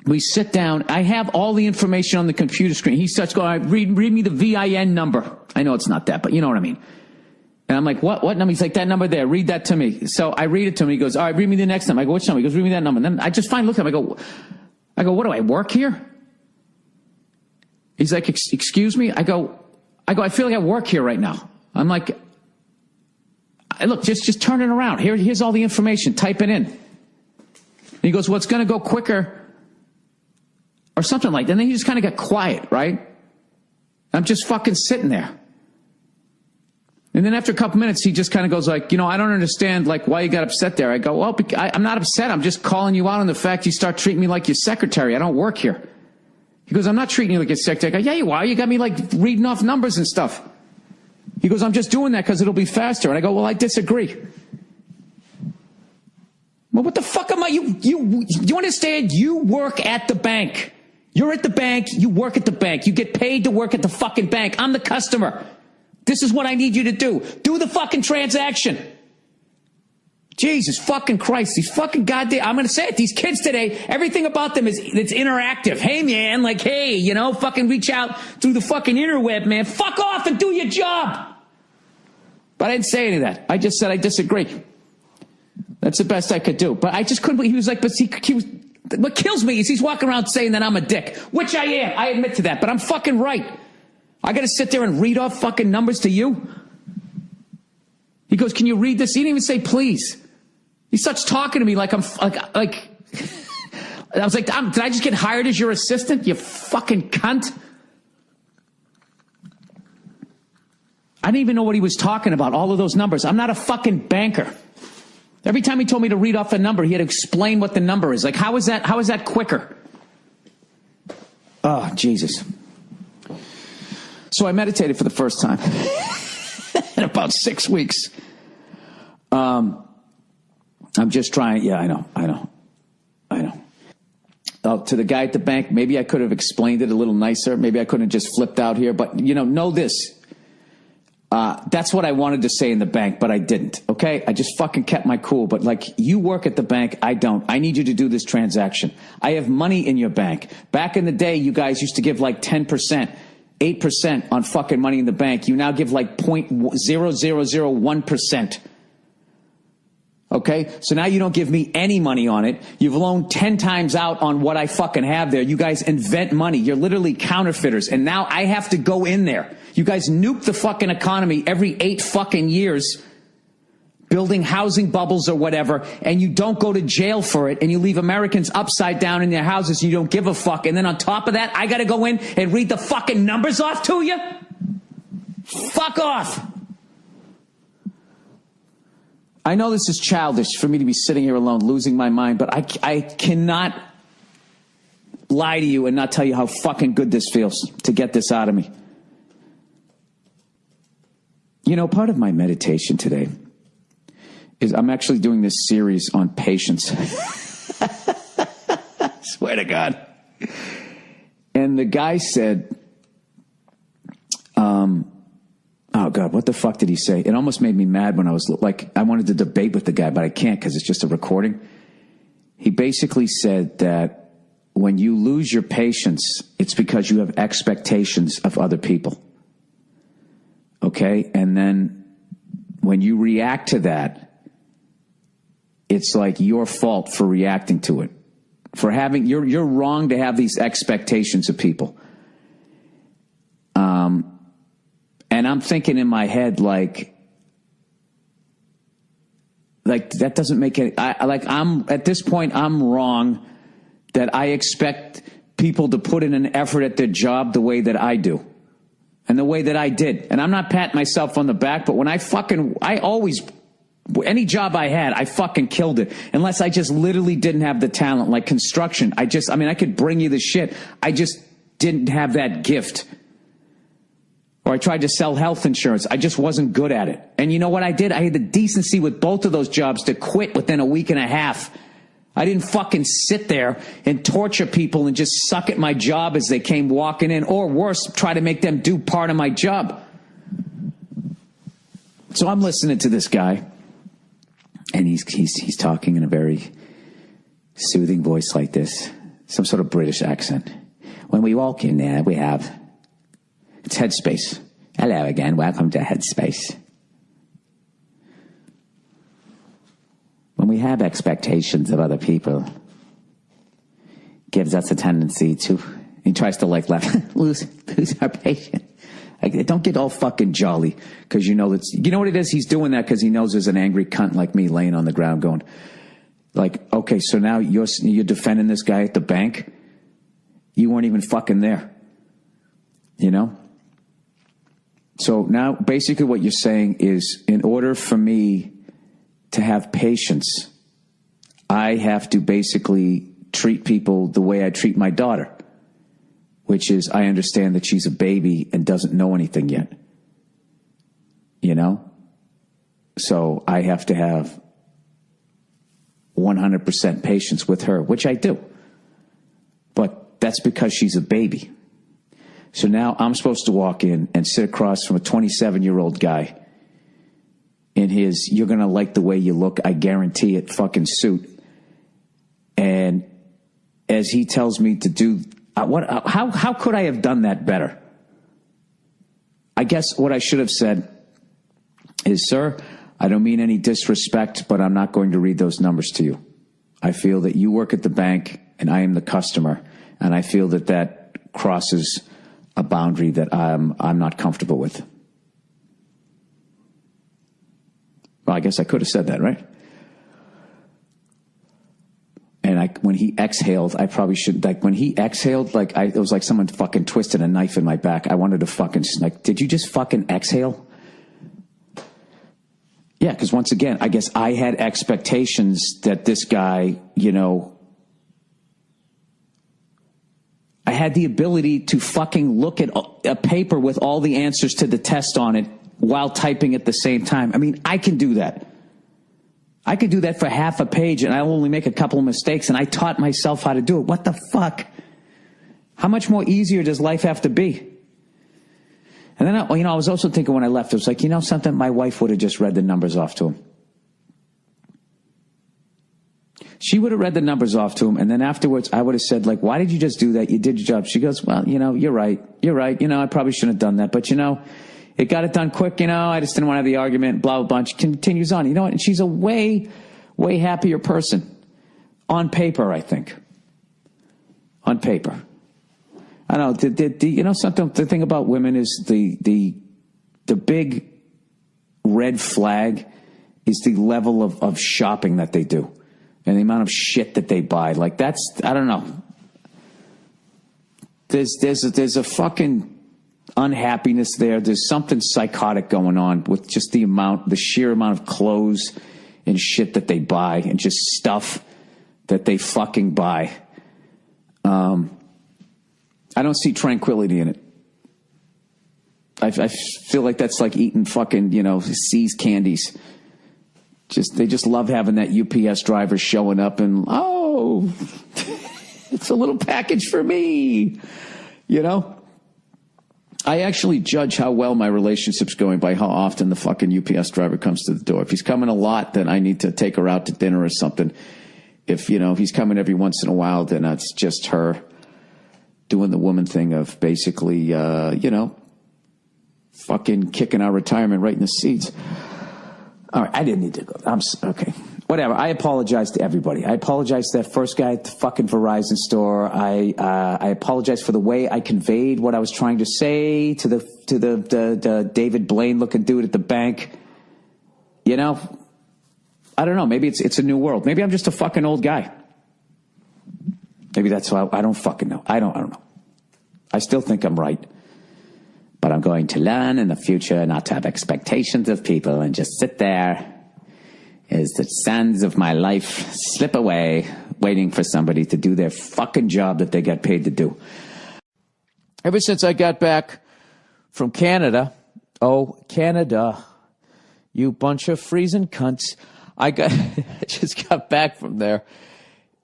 We sit down. I have all the information on the computer screen. He starts going, read me the VIN number. I know it's not that, but you know what I mean. And I'm like, what number? He's like, that number there. Read that to me. So I read it to him. He goes, all right, read me the next number. I go, which number? He goes, read me that number. And then I just finally look at him. I go, what do I work here? He's like, excuse me? I go, I feel like I work here right now. I'm like, look, just turn it around. Here's all the information. Type it in. And he goes, well, it's going to go quicker. Or something like that. And then he just kind of got quiet, right? I'm just fucking sitting there. And then after a couple minutes, he just kind of goes like, I don't understand like why you got upset there. I go, well, I'm not upset. I'm just calling you out on the fact you start treating me like your secretary. I don't work here. He goes, I'm not treating you like your secretary. I go, yeah, you are. You got me like reading off numbers and stuff. He goes, I'm just doing that because it'll be faster. And I go, well, I disagree. Well, what the fuck am I? You understand? You work at the bank. You're at the bank. You work at the bank. You get paid to work at the fucking bank. I'm the customer. This is what I need you to do. Do the fucking transaction. Jesus fucking Christ. These fucking goddamn, I'm going to say it. These kids today, everything about them it's interactive. Hey, man, like, hey, fucking reach out through the fucking interweb, man. Fuck off and do your job. But I didn't say any of that. I just said I disagree. That's the best I could do. But I just couldn't believe he was like, but he was, what kills me is he's walking around saying that I'm a dick, which I am. I admit to that, but I'm fucking right. I got to sit there and read off fucking numbers to you? He goes, can you read this? He didn't even say please. He starts talking to me like I'm like I was like, did I just get hired as your assistant, you fucking cunt? I didn't even know what he was talking about, all of those numbers. I'm not a fucking banker. Every time he told me to read off a number, he had to explain what the number is. Like, how is that quicker? Oh, Jesus. So I meditated for the first time in about 6 weeks. I'm just trying. Yeah, I know. To the guy at the bank, maybe I could have explained it a little nicer. Maybe I couldn't have just flipped out here. But, know this. That's what I wanted to say in the bank, but I didn't. Okay? I just fucking kept my cool. But like, you work at the bank, I don't. I need you to do this transaction. I have money in your bank. Back in the day, you guys used to give like 10%, 8% on fucking money in the bank. You now give like 0.0001%. Okay? So now you don't give me any money on it. You've loaned 10 times out on what I fucking have there. You guys invent money. You're literally counterfeiters. And now I have to go in there. You guys nuke the fucking economy every 8 fucking years, building housing bubbles or whatever, and you don't go to jail for it, and you leave Americans upside down in their houses, and you don't give a fuck. And then on top of that, I got to go in and read the fucking numbers off to you? Fuck off. I know this is childish for me to be sitting here alone, losing my mind, but I cannot lie to you and not tell you how fucking good this feels to get this out of me. Part of my meditation today is I'm actually doing this series on patience. Swear to God. And the guy said, oh God, what the fuck did he say? It almost made me mad when I was like, I wanted to debate with the guy, but I can't because it's just a recording. He basically said that when you lose your patience, it's because you have expectations of other people. Okay? And then when you react to that, it's like your fault for reacting to it. For having, you're wrong to have these expectations of people. And I'm thinking in my head, like that doesn't make any, I'm at this point, I'm wrong that I expect people to put in an effort at their job the way that I do and the way that I did. And I'm not patting myself on the back, but when I always, any job I had, I fucking killed it. Unless I just literally didn't have the talent, like construction. I could bring you the shit. I just didn't have that gift. Or I tried to sell health insurance. I just wasn't good at it. And you know what I did? I had the decency with both of those jobs to quit within a week and a half. I didn't fucking sit there and torture people and just suck at my job as they came walking in. Or worse, try to make them do part of my job. So I'm listening to this guy. And he's talking in a very soothing voice like this. Some sort of British accent. When we walk in there, we have... It's Headspace. Hello again. Welcome to Headspace. When we have expectations of other people, gives us a tendency to... He tries to laugh. lose our patience. Don't get all fucking jolly because you know that's, you know what it is? He's doing that because he knows there's an angry cunt like me laying on the ground going, like, okay, so now you're defending this guy at the bank. You weren't even fucking there. You know? So now basically what you're saying is in order for me to have patience, I have to basically treat people the way I treat my daughter. Which is, I understand that she's a baby and doesn't know anything yet. You know? So I have to have 100% patience with her, which I do. But that's because she's a baby. So now I'm supposed to walk in and sit across from a 27-year-old guy in his, you're going to like the way you look, I guarantee it, fucking suit. And as he tells me to do... How could I have done that better? I guess what I should have said is, sir, I don't mean any disrespect, but I'm not going to read those numbers to you. I feel that you work at the bank and I am the customer, and I feel that that crosses a boundary that I'm not comfortable with. Well, I guess I could have said that, right? And when he exhaled, I probably should, like, when he exhaled, like, it was like someone fucking twisted a knife in my back. I wanted to fucking, like, did you just fucking exhale? Yeah, because once again, I guess I had expectations that this guy, you know, I had the ability to fucking look at a paper with all the answers to the test on it while typing at the same time. I mean, I can do that. I could do that for half a page and I'll only make a couple of mistakes, and I taught myself how to do it. What the fuck? How much more easier does life have to be? And then, I was also thinking when I left, it was like, you know something? My wife would have just read the numbers off to him. She would have read the numbers off to him, and then afterwards I would have said, like, why did you just do that? You did your job. She goes, well, you're right. You're right. I probably shouldn't have done that. But, it got it done quick, I just didn't want to have the argument, blah, blah, blah. She continues on, and she's a way, way happier person. On paper, I think. On paper. I don't know, something, the thing about women is the big red flag is the level of shopping that they do. And the amount of shit that they buy. Like, that's, I don't know. There's a fucking unhappiness there. There's something psychotic going on with just the sheer amount of clothes and shit that they buy and just stuff that they fucking buy. I don't see tranquility in it. I feel like that's like eating fucking, C's candies. They just love having that UPS driver showing up and, oh, it's a little package for me, I actually judge how well my relationship's going by how often the fucking UPS driver comes to the door. If he's coming a lot, then I need to take her out to dinner or something. if he's coming every once in a while, then it's just her doing the woman thing of basically, fucking kicking our retirement right in the seats. All right, I didn't need to go. Okay. Whatever. I apologize to everybody. I apologize to that first guy at the fucking Verizon store. I apologize for the way I conveyed what I was trying to say to the David Blaine looking dude at the bank. I don't know. Maybe it's a new world. Maybe I'm just a fucking old guy. Maybe that's why I don't fucking know. I don't know. I still think I'm right. But I'm going to learn in the future not to have expectations of people and just sit there as the sands of my life slip away, waiting for somebody to do their fucking job that they get paid to do. Ever since I got back from Canada, Canada, you bunch of freezing cunts, I just got back from there,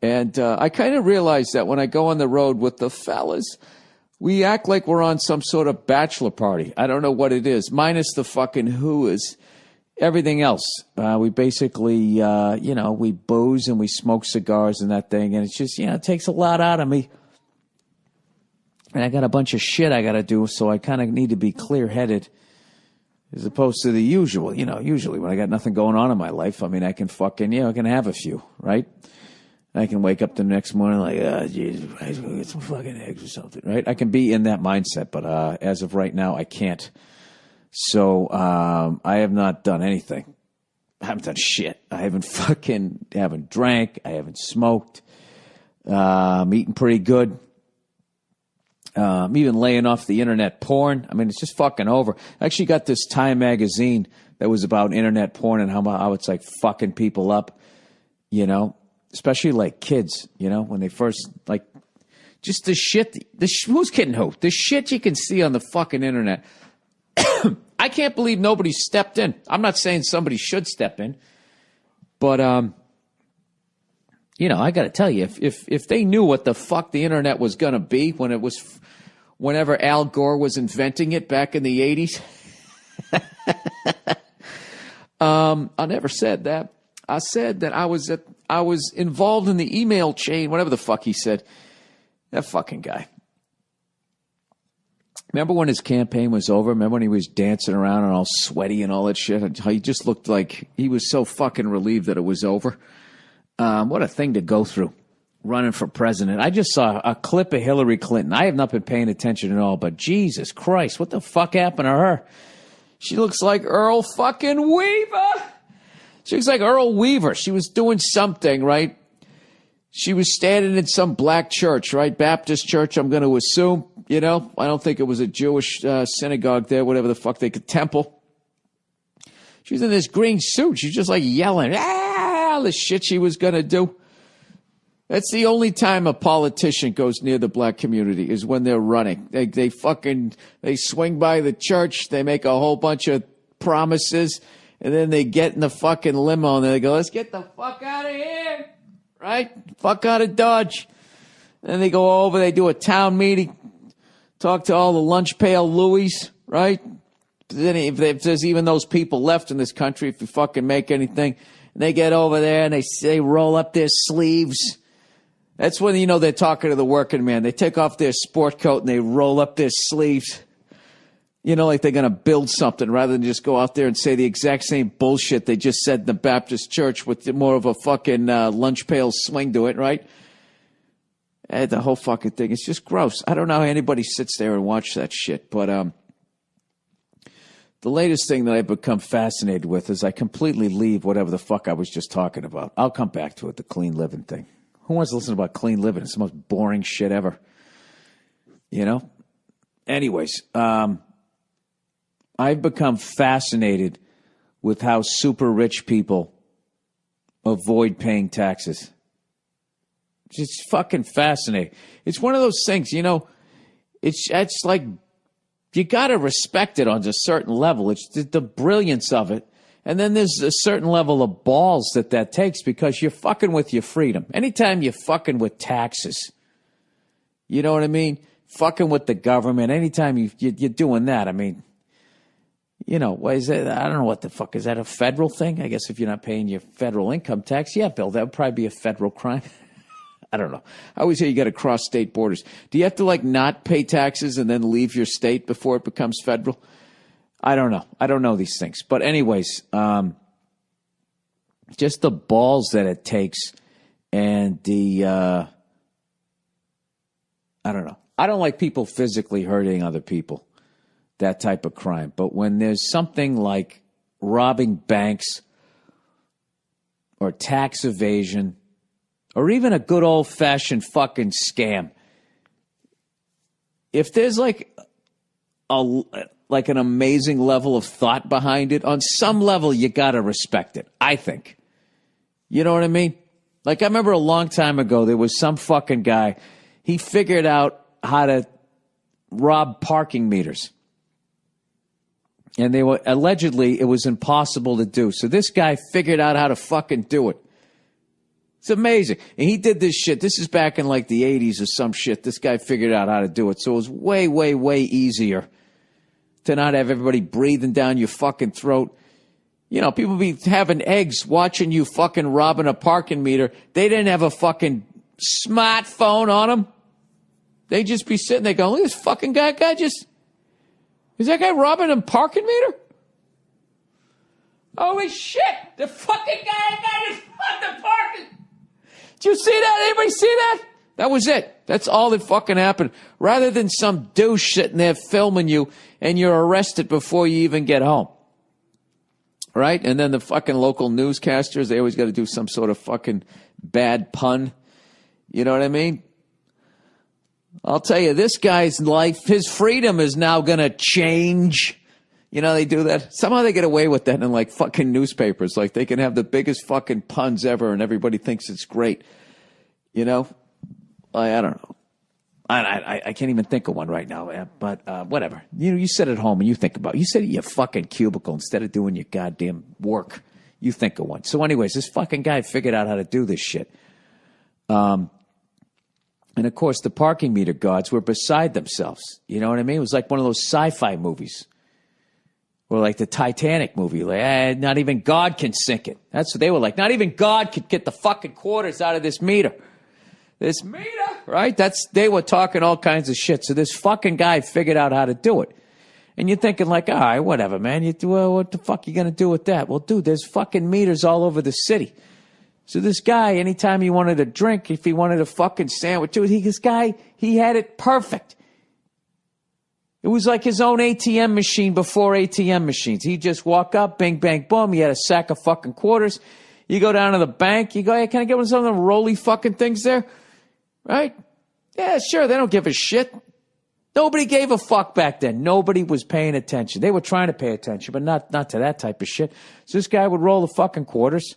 and I kind of realized that when I go on the road with the fellas, we act like we're on some sort of bachelor party. I don't know what it is, minus the fucking whoas. Everything else, we basically, we booze and we smoke cigars and that thing, and it's just, it takes a lot out of me. And I got a bunch of shit I got to do, so I kind of need to be clear-headed as opposed to the usual. Usually when I got nothing going on in my life, I mean, I can fucking, I can have a few, right? I can wake up the next morning like, Jesus Christ, we'll get some fucking eggs or something, right? I can be in that mindset, but as of right now, I can't. So I have not done anything. I haven't done shit. I haven't drank. I haven't smoked. I'm eating pretty good. I'm even laying off the internet porn. I mean, it's just fucking over. I actually got this Time magazine that was about internet porn and how it's like fucking people up, especially like kids, when they first just the shit. Who's kidding who? The shit you can see on the fucking internet. I can't believe nobody stepped in. I'm not saying somebody should step in, but I got to tell you, if they knew what the fuck the internet was going to be whenever Al Gore was inventing it back in the 80s, I never said that. I said that I was involved in the email chain, whatever the fuck he said. That fucking guy. Remember when his campaign was over? Remember when he was dancing around and all sweaty and all that shit? He just looked like he was so fucking relieved that it was over. What a thing to go through, running for president. I just saw a clip of Hillary Clinton. I have not been paying attention at all, but Jesus Christ, what the fuck happened to her? She looks like Earl fucking Weaver. She looks like Earl Weaver. She was doing something, right? She was standing in some black church, right? Baptist church, I'm going to assume. I don't think it was a Jewish synagogue there, whatever the fuck temple. She was in this green suit. She's just like yelling, all the shit she was going to do. That's the only time a politician goes near the black community is when they're running. They swing by the church. They make a whole bunch of promises. And then they get in the fucking limo and they go, let's get the fuck out of here. Right? Fuck out of Dodge. And then they go over, they do a town meeting, talk to all the lunch pail Louis, right? Then if there's even those people left in this country, if you fucking make anything, and they get over there and they roll up their sleeves. That's when they're talking to the working man. They take off their sport coat and they roll up their sleeves. Like they're going to build something rather than just go out there and say the exact same bullshit they just said in the Baptist church with more of a fucking lunch pail swing to it, right? And the whole fucking thing. It's just gross. I don't know how anybody sits there and watch that shit. But the latest thing that I've become fascinated with is I completely leave whatever the fuck I was just talking about. I'll come back to it, the clean living thing. Who wants to listen about clean living? It's the most boring shit ever. Anyways, I've become fascinated with how super rich people avoid paying taxes. It's fucking fascinating. It's one of those things, it's like you got to respect it on a certain level. It's the brilliance of it. And then there's a certain level of balls that takes because you're fucking with your freedom. Anytime you're fucking with taxes, you know what I mean? Fucking with the government. Anytime you're doing that, I mean, what is it? I don't know what the fuck. Is that a federal thing? I guess if you're not paying your federal income tax, yeah, Bill, that would probably be a federal crime. I don't know. I always hear you got to cross state borders. Do you have to not pay taxes and then leave your state before it becomes federal? I don't know. I don't know these things. But anyways, just the balls that it takes and the, I don't know. I don't like people physically hurting other people, that type of crime. But when there's something like robbing banks or tax evasion or even a good old-fashioned fucking scam, if there's an amazing level of thought behind it, on some level you got to respect it, I think. You know what I mean? I remember a long time ago there was some fucking guy, he figured out how to rob parking meters. And they were allegedly, it was impossible to do. So this guy figured out how to fucking do it. It's amazing. And he did this shit. This is back in the 80s or some shit. This guy figured out how to do it. So it was way, way, way easier to not have everybody breathing down your fucking throat. People be having eggs watching you fucking robbing a parking meter. They didn't have a fucking smartphone on them. They just be sitting there going, look at this fucking guy is that guy robbing a parking meter? Holy shit! The fucking guy just robbed the parking. Did you see that? Anybody see that? That was it. That's all that fucking happened. Rather than some douche sitting there filming you and you're arrested before you even get home. Right? And then the fucking local newscasters, they always got to do some sort of fucking bad pun. You know what I mean? I'll tell you, this guy's life, his freedom is now going to change. They do that. Somehow they get away with that in fucking newspapers. They can have the biggest fucking puns ever and everybody thinks it's great. I don't know. I can't even think of one right now, but whatever. You sit at home and you think about it. You sit at your fucking cubicle instead of doing your goddamn work. You think of one. So anyways, this fucking guy figured out how to do this shit. And, of course, the parking meter guards were beside themselves. You know what I mean? It was like one of those sci-fi movies. Or like the Titanic movie. Not even God can sink it. That's what they were like. Not even God could get the fucking quarters out of this meter. This meter, right? They were talking all kinds of shit. So this fucking guy figured out how to do it. And you're thinking all right, whatever, man. What the fuck are you going to do with that? Well, dude, there's fucking meters all over the city. So this guy, anytime he wanted a drink, if he wanted a fucking sandwich, dude, he had it perfect. It was like his own ATM machine before ATM machines. He'd just walk up, bing, bang, boom. He had a sack of fucking quarters. You go down to the bank. You go, hey, can I get one of some of the roly fucking things there? Right? Yeah, sure. They don't give a shit. Nobody gave a fuck back then. Nobody was paying attention. They were trying to pay attention, but not to that type of shit. So this guy would roll the fucking quarters.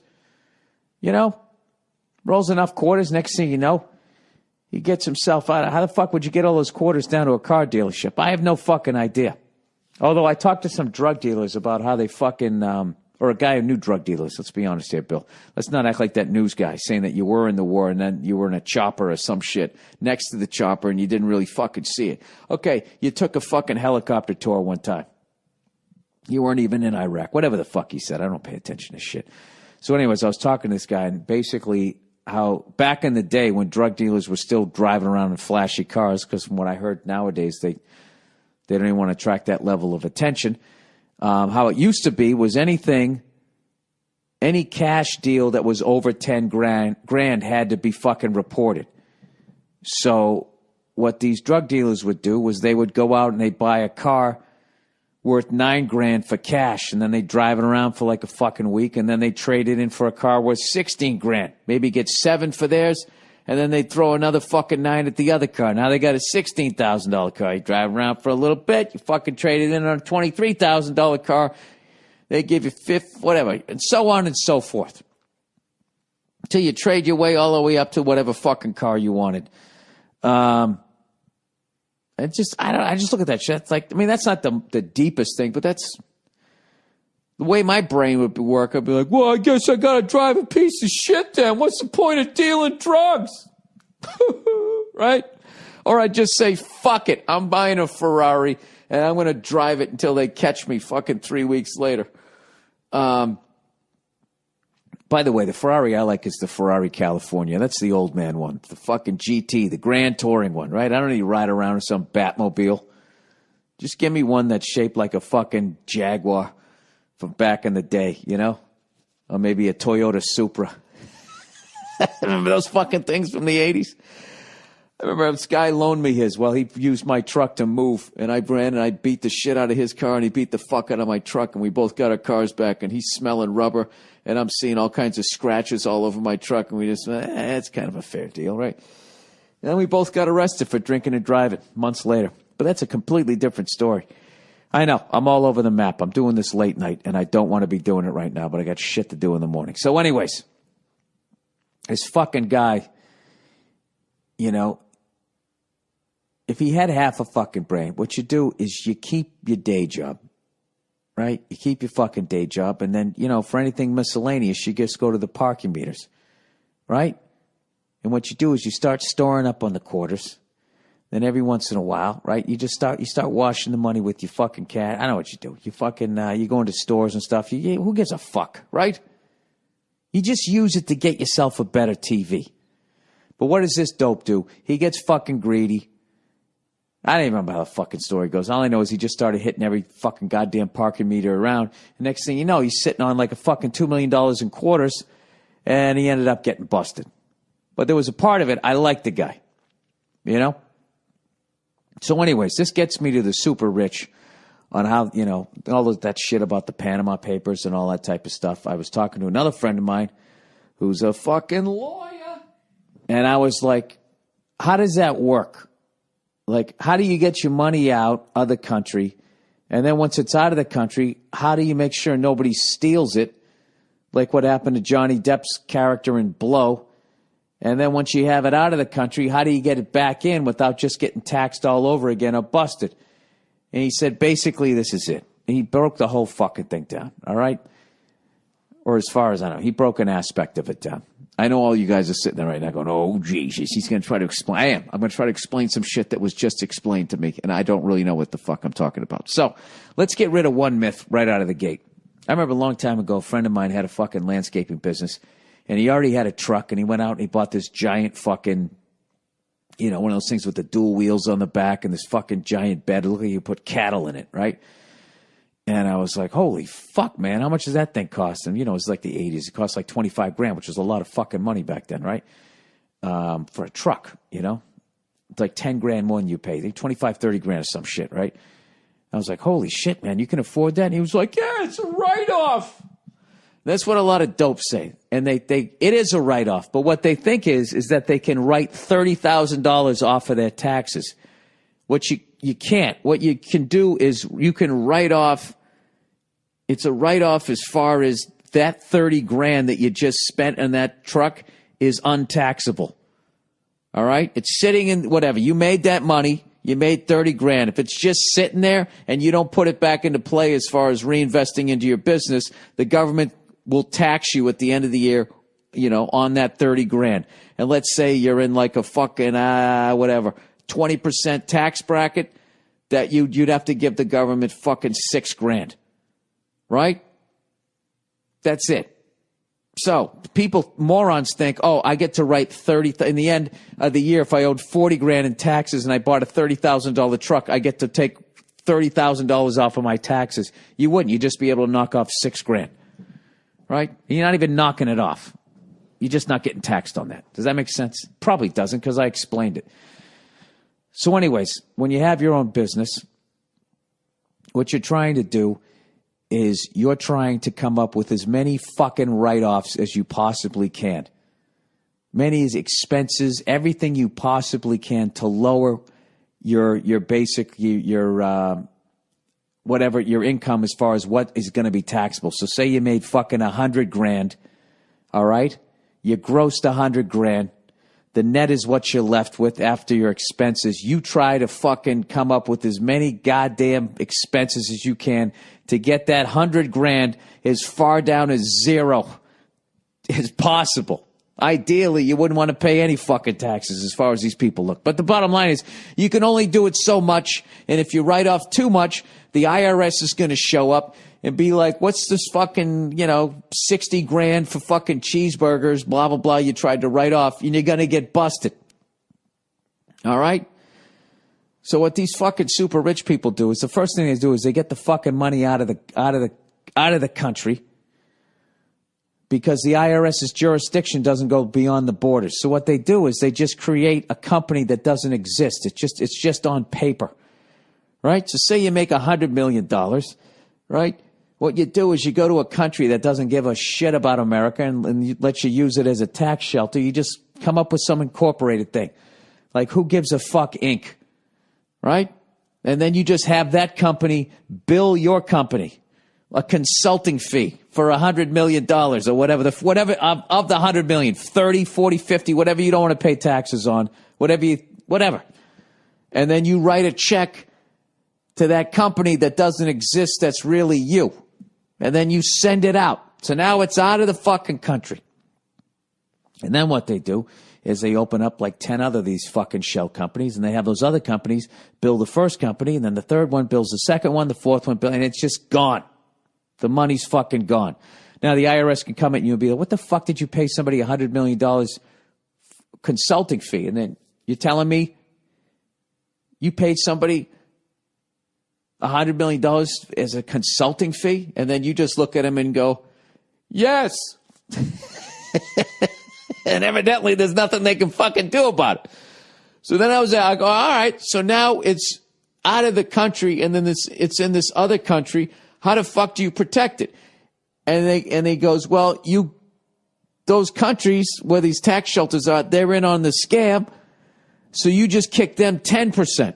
Rolls enough quarters. Next thing you know, he gets himself out. How the fuck would you get all those quarters down to a car dealership? I have no fucking idea. Although I talked to some drug dealers about how they fucking, or a guy who knew drug dealers. Let's be honest here, Bill. Let's not act like that news guy saying that you were in the war and then you were in a chopper or some shit next to the chopper and you didn't really fucking see it. Okay, you took a fucking helicopter tour one time. You weren't even in Iraq. Whatever the fuck he said. I don't pay attention to shit. So anyways, I was talking to this guy and basically how back in the day when drug dealers were still driving around in flashy cars, because from what I heard nowadays, they don't even want to attract that level of attention. How it used to be was any cash deal that was over 10 grand had to be fucking reported. So what these drug dealers would do was they would go out and they'd buy a car worth 9 grand for cash, and then they drive it around for like a fucking week, and then they trade it in for a car worth 16 grand. Maybe get 7 for theirs, and then they throw another fucking 9 at the other car. Now they got a $16,000 car. You drive around for a little bit, you fucking trade it in on a $23,000 car. They give you whatever, and so on and so forth. Until you trade your way all the way up to whatever fucking car you wanted. I just look at that shit. It's like, I mean, that's not the deepest thing, but that's the way my brain would work. I'd be like, well, I guess I got to drive a piece of shit then. What's the point of dealing drugs? Right? Or I'd just say, fuck it, I'm buying a Ferrari and I'm going to drive it until they catch me fucking 3 weeks later. By the way, the Ferrari I like is the Ferrari California. That's the old man one. The fucking GT, the Grand Touring one, right? I don't need to ride around in some Batmobile. Just give me one that's shaped like a fucking Jaguar from back in the day, you know? Or maybe a Toyota Supra. Remember those fucking things from the 80s? I remember this guy loaned me his. Well, he used my truck to move, and I ran and I beat the shit out of his car, and he beat the fuck out of my truck, and we both got our cars back, and he's smelling rubber, and I'm seeing all kinds of scratches all over my truck, and we just, it's kind of a fair deal, right? And then we both got arrested for drinking and driving months later. But that's a completely different story. I know, I'm all over the map. I'm doing this late night, and I don't want to be doing it right now, but I got shit to do in the morning. So anyways, this fucking guy, you know, if he had half a fucking brain, what you do is you keep your day job, right? You keep your fucking day job, and then, you know, for anything miscellaneous, you just go to the parking meters, right? And what you do is you start storing up on the quarters. Then every once in a while, right, you start washing the money with your fucking cat. I know what you do. You fucking, you go into stores and stuff. Who gives a fuck, right? You just use it to get yourself a better TV. But what does this dope do? He gets fucking greedy. I don't even remember how the fucking story goes. All I know is he just started hitting every fucking goddamn parking meter around. And next thing you know, he's sitting on like a fucking $2 million in quarters, and he ended up getting busted. But there was a part of it, I liked the guy, you know? So anyways, this gets me to the super rich on how, you know, all of that shit about the Panama Papers and all that type of stuff. I was talking to another friend of mine who's a fucking lawyer. And I was like, how does that work? Like, how do you get your money out of the country? And then once it's out of the country, how do you make sure nobody steals it? Like what happened to Johnny Depp's character in Blow. And then once you have it out of the country, how do you get it back in without just getting taxed all over again or busted? And he said, basically, this is it. And he broke the whole fucking thing down, all right? Or as far as I know, he broke an aspect of it down. I know all you guys are sitting there right now going, oh, Jesus, he's going to try to explain. I am. I'm going to try to explain some shit that was just explained to me, and I don't really know what the fuck I'm talking about. So let's get rid of one myth right out of the gate. I remember a long time ago, a friend of mine had a fucking landscaping business. And he already had a truck, and he went out and he bought this giant fucking, you know, one of those things with the dual wheels on the back and this fucking giant bed. Look like you put cattle in it, right? And I was like, holy fuck, man, how much does that thing cost? And, you know, it was like the 80s. It cost like $25,000, which was a lot of fucking money back then, right? For a truck, you know? It's like $10,000 more than you pay. $25,000, $30,000 or some shit, right? I was like, holy shit, man, you can afford that? And he was like, yeah, it's a write-off. That's what a lot of dopes say. And it is a write-off. But what they think is that they can write $30,000 off of their taxes. What you can't. What you can do is you can write off. It's a write-off as far as that $30,000 that you just spent on that truck is untaxable. All right? It's sitting in whatever. You made that money. You made $30,000. If it's just sitting there and you don't put it back into play as far as reinvesting into your business, the government will tax you at the end of the year, you know, on that $30,000. And let's say you're in like a fucking, 20% tax bracket, that you'd have to give the government fucking $6,000. Right? That's it. So people, morons think, oh, I get to write 30, in the end of the year, if I owed $40,000 in taxes and I bought a $30,000 truck, I get to take $30,000 off of my taxes. You wouldn't. You'd just be able to knock off $6,000. Right? You're not even knocking it off. You're just not getting taxed on that. Does that make sense? Probably doesn't, because I explained it. So anyways, when you have your own business, what you're trying to do is you're trying to come up with as many fucking write-offs as you possibly can. Many expenses, everything you possibly can to lower your basic, whatever your income as far as what is going to be taxable. So say you made fucking $100,000, all right? You grossed $100,000. The net is what you're left with after your expenses. You try to fucking come up with as many goddamn expenses as you can to get that $100,000 as far down as zero as possible, Ideally, you wouldn't want to pay any fucking taxes as far as these people look. But the bottom line is, you can only do it so much, and if you write off too much, the IRS is going to show up and be like, what's this fucking, 60 grand for fucking cheeseburgers, blah, blah, blah, you tried to write off, and you're going to get busted. All right? So what these fucking super rich people do is, the first thing they do is they get the fucking money out of the country, because the IRS's jurisdiction doesn't go beyond the borders. So what they do is they just create a company that doesn't exist. It's just on paper, right? So say you make $100 million, right? What you do is you go to a country that doesn't give a shit about America and lets you use it as a tax shelter. You just come up with some incorporated thing, like Who Gives a Fuck Inc., right? And then you just have that company bill your company a consulting fee for $100 million or whatever, of the 100 million, 30, 40, 50, whatever you don't want to pay taxes on, whatever. And then you write a check to that company that doesn't exist, that's really you. And then you send it out. So now it's out of the fucking country. And then what they do is they open up like 10 other these fucking shell companies, and they have those other companies build the first company, and then the third one builds the second one, the fourth one, and it's just gone. The money's fucking gone. Now the IRS can come at you and be like, what the fuck did you pay somebody $100 million consulting fee? And then you're telling me you paid somebody $100 million as a consulting fee? And then you just look at them and go, yes. And evidently there's nothing they can fucking do about it. So then I go, all right, so now it's out of the country, and then it's in this other country. How the fuck do you protect it? And he goes, well, those countries where these tax shelters are, they're in on the scam. So you just kick them 10%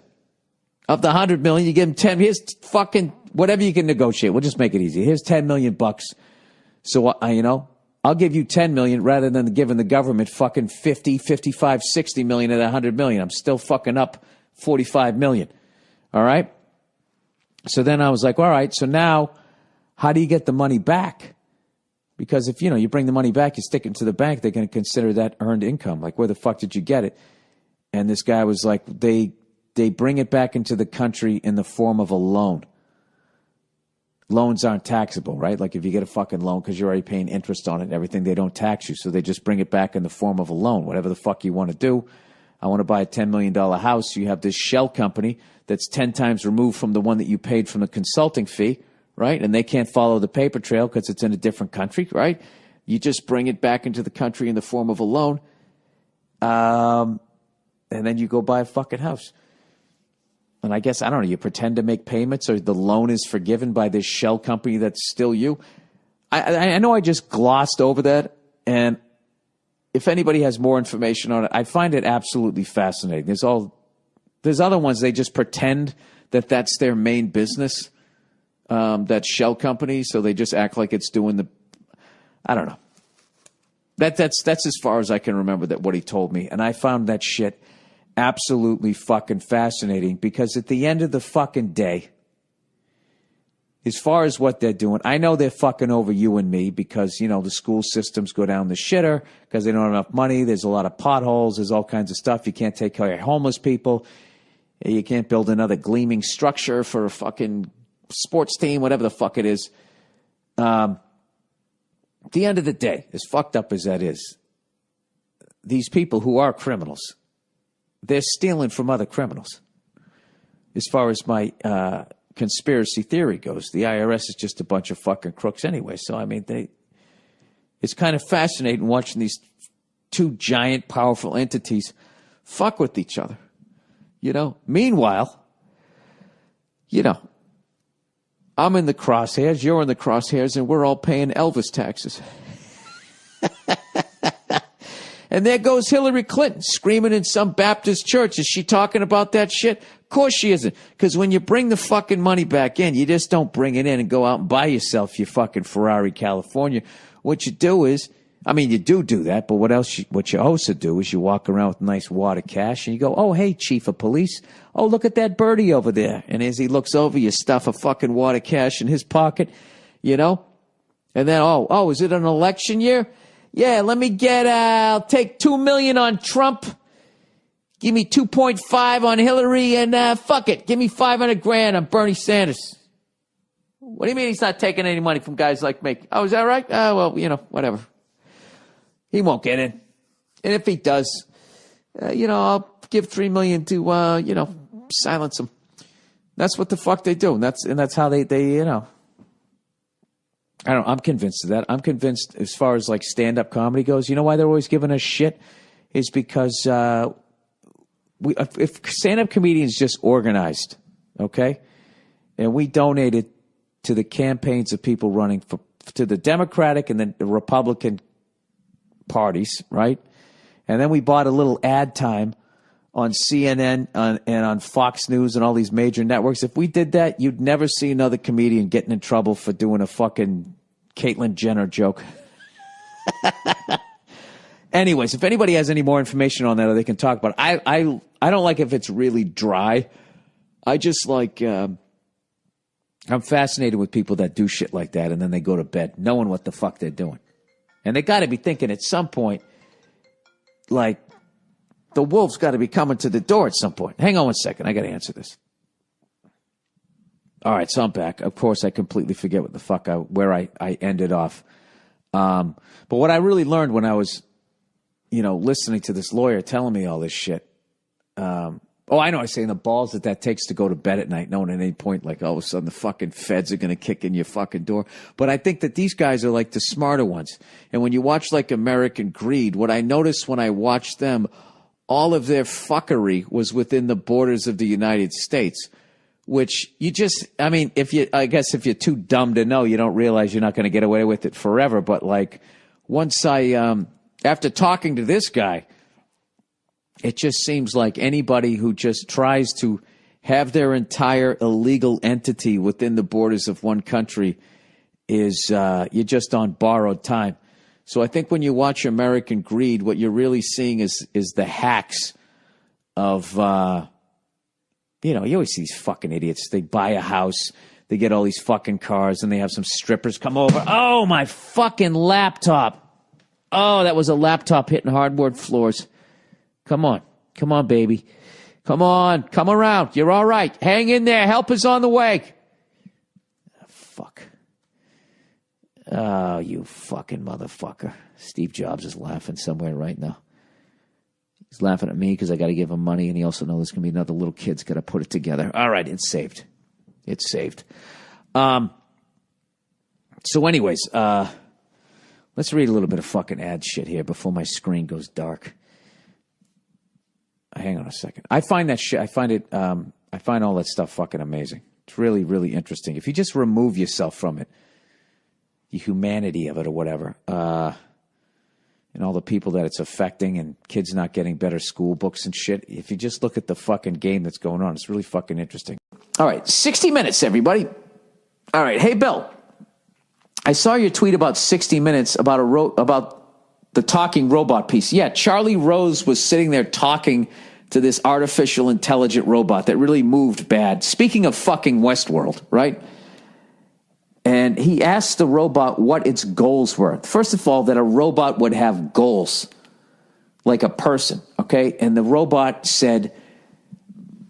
of the 100 million. You give them 10. Here's fucking whatever you can negotiate. We'll just make it easy. Here's $10 million. So, I'll give you 10 million rather than giving the government fucking 50, 55, 60 million of that 100 million. I'm still fucking up 45 million. All right. So then I was like, all right, so now how do you get the money back? Because if, you bring the money back, you stick it to the bank, they're going to consider that earned income. Like, where the fuck did you get it? And this guy was like, they bring it back into the country in the form of a loan. Loans aren't taxable, right? Like if you get a fucking loan because you're already paying interest on it and everything, they don't tax you. So they just bring it back in the form of a loan, whatever the fuck you want to do. I want to buy a $10 million house. You have this shell company that's 10 times removed from the one that you paid from the consulting fee, right? And they can't follow the paper trail because it's in a different country, right? You just bring it back into the country in the form of a loan. And then you go buy a fucking house. And I guess, I don't know, you pretend to make payments, or the loan is forgiven by this shell company that's still you. I know I just glossed over that, and if anybody has more information on it, I find it absolutely fascinating. There's other ones, they just pretend that that's their main business, that shell company, so they just act like it's doing I don't know. That's as far as I can remember that what he told me, and I found that shit absolutely fucking fascinating, because at the end of the fucking day, as far as what they're doing, I know they're fucking over you and me because, the school systems go down the shitter because they don't have enough money. There's a lot of potholes. There's all kinds of stuff. You can't take care of homeless people. You can't build another gleaming structure for a fucking sports team, whatever the fuck it is. At the end of the day, as fucked up as that is, these people who are criminals, they're stealing from other criminals. As far as my conspiracy theory goes, the IRS is just a bunch of fucking crooks anyway. So, I mean, it's kind of fascinating watching these two giant, powerful entities fuck with each other. Meanwhile, I'm in the crosshairs, you're in the crosshairs, and we're all paying Elvis taxes. And there goes Hillary Clinton screaming in some Baptist church. Is she talking about that shit? Of course she isn't. Because when you bring the fucking money back in, you just don't bring it in and go out and buy yourself your fucking Ferrari, California. What you do is, you do that, but what you also do is you walk around with nice wad of cash and you go, oh, hey, chief of police. Oh, look at that birdie over there. And as he looks over, you stuff a fucking wad of cash in his pocket, And then, oh, is it an election year? Yeah, let me get, I'll take $2 million on Trump. Give me 2.5 on Hillary, and fuck it. Give me $500,000 on Bernie Sanders. What do you mean he's not taking any money from guys like me? Oh, is that right? Well, whatever. He won't get in. And if he does, I'll give $3 million to, silence him. That's what the fuck they do. And that's how they I'm convinced of that. I'm convinced as far as like stand-up comedy goes, you know why they're always giving us shit? Is because if stand-up comedians just organized, okay, and we donated to the campaigns of people running to the Democratic and the Republican parties, right? And then we bought a little ad time on CNN and on Fox News and all these major networks. If we did that, you'd never see another comedian getting in trouble for doing a fucking Caitlyn Jenner joke. Anyways, if anybody has any more information on that or they can talk about it, I don't like if it's really dry. I just like, I'm fascinated with people that do shit like that and then they go to bed knowing what the fuck they're doing. And they got to be thinking at some point, like, the wolf's got to be coming to the door at some point. Hang on one second. I got to answer this. All right, so I'm back. Of course, I completely forget what the fuck where I ended off. But what I really learned when I was, listening to this lawyer telling me all this shit. I know I say in the balls that takes to go to bed at night, knowing at any point, like, all of a sudden the fucking feds are going to kick in your fucking door. But I think that these guys are like the smarter ones. And when you watch like American Greed, what I noticed when I watched them, all of their fuckery was within the borders of the United States, which if you're too dumb to know, you don't realize you're not going to get away with it forever. But like once after talking to this guy, it just seems like anybody who just tries to have their entire illegal entity within the borders of one country is you're just on borrowed time. So I think when you watch American Greed, what you're really seeing is the hacks of, you always see these fucking idiots. They buy a house, they get all these fucking cars, and they have some strippers come over. Oh, my fucking laptop. Oh, that was a laptop hitting hardwood floors. Come on, baby. Come on, come around. You're all right. Hang in there. Help is on the way. Fuck. Oh, you fucking motherfucker. Steve Jobs is laughing somewhere right now. He's laughing at me because I got to give him money, and he also knows there's going to be another little kid's got to put it together. All right, it's saved. It's saved. So anyways, let's read a little bit of fucking ad shit here before my screen goes dark. Hang on a second. I find that shit, I find all that stuff fucking amazing. It's really, really interesting. If you just remove yourself from it, the humanity of it or whatever, and all the people that it's affecting and kids not getting better school books and shit, if you just look at the fucking game that's going on, it's really fucking interesting. All right, 60 Minutes, everybody. All right, hey, Bill. I saw your tweet about 60 Minutes about the talking robot piece. Yeah, Charlie Rose was sitting there talking to this artificial intelligent robot that really moved bad. Speaking of fucking Westworld, right? And he asked the robot what its goals were. First of all, that a robot would have goals like a person, okay? And the robot said,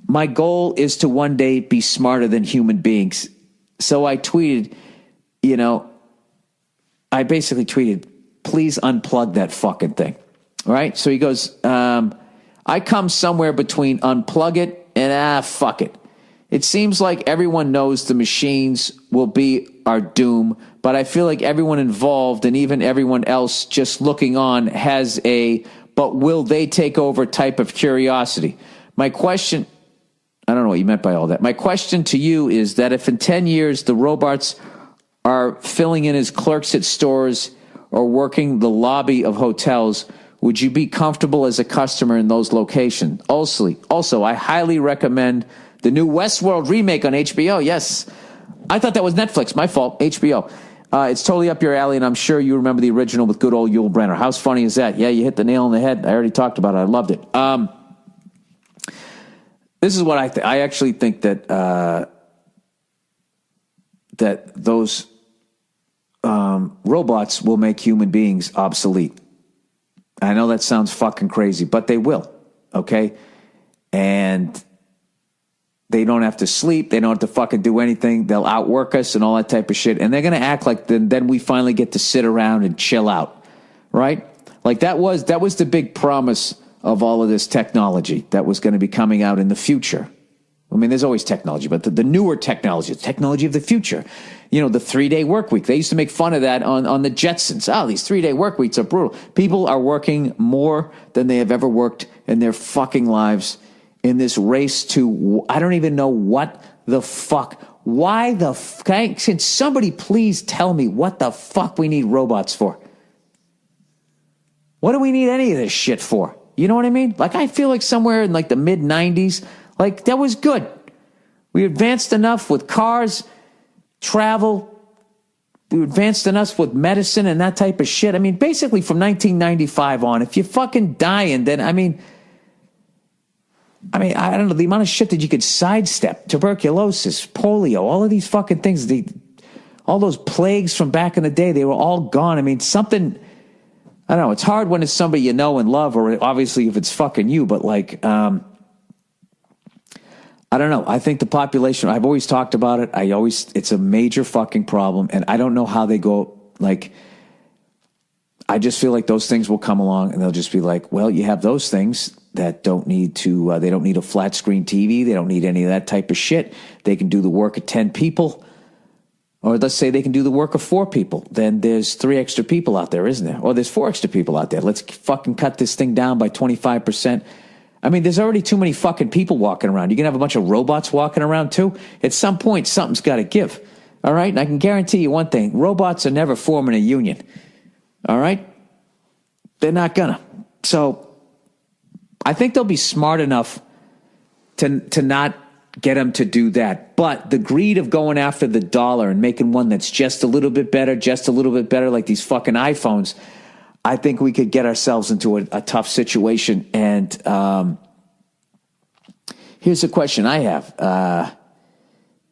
my goal is to one day be smarter than human beings. So I tweeted, I basically tweeted, please unplug that fucking thing. All right? So he goes, I come somewhere between unplug it and fuck it. It seems like everyone knows the machines will be our doom, but I feel like everyone involved and even everyone else just looking on has but will they take over type of curiosity. My question, I don't know what you meant by all that. My question to you is that if in 10 years the robots are filling in as clerks at stores or working the lobby of hotels, would you be comfortable as a customer in those locations? Also, I highly recommend the new Westworld remake on HBO. Yes, I thought that was Netflix. My fault. HBO. It's totally up your alley, and I'm sure you remember the original with good old Yul Brynner. How funny is that? Yeah, you hit the nail on the head. I already talked about it. I loved it. This is what I think. I actually think that that those robots will make human beings obsolete. I know that sounds fucking crazy, but they will, okay? And they don't have to sleep. They don't have to fucking do anything. They'll outwork us and all that type of shit. And they're going to act like then we finally get to sit around and chill out, right? Like that was the big promise of all of this technology that was going to be coming out in the future. I mean, there's always technology, but the newer technology, the technology of the future, the 3-day work week. They used to make fun of that on the Jetsons. Oh, these 3-day work weeks are brutal. People are working more than they have ever worked in their fucking lives in this race to, I don't even know what the fuck. Why the fuck? Can somebody please tell me what the fuck we need robots for? What do we need any of this shit for? You know what I mean? Like, I feel like somewhere in like the mid-90s, like, that was good. We advanced enough with cars, travel. We advanced enough with medicine and that type of shit. I mean, basically from 1995 on, if you're fucking dying, then, I mean, I don't know, the amount of shit that you could sidestep, tuberculosis, polio, all of these fucking things, all those plagues from back in the day, they were all gone. I mean, something, I don't know, it's hard when it's somebody you know and love, or obviously if it's fucking you, but like, I don't know. I think the population, I've always talked about it. It's a major fucking problem. And I don't know how they go, like, I just feel like those things will come along and they'll just be like, well, you have those things that don't need to, they don't need a flat screen TV. They don't need any of that type of shit. They can do the work of 10 people. Or let's say they can do the work of 4 people. Then there's 3 extra people out there, isn't there? Or there's 4 extra people out there. Let's fucking cut this thing down by 25%. I mean, there's already too many fucking people walking around. You're going to have a bunch of robots walking around too? At some point, something's got to give. All right? And I can guarantee you one thing. Robots are never forming a union. All right? They're not going to. So I think they'll be smart enough to not get them to do that. But the greed of going after the dollar and making one that's just a little bit better, like these fucking iPhones, I think we could get ourselves into a tough situation. And here's a question I have.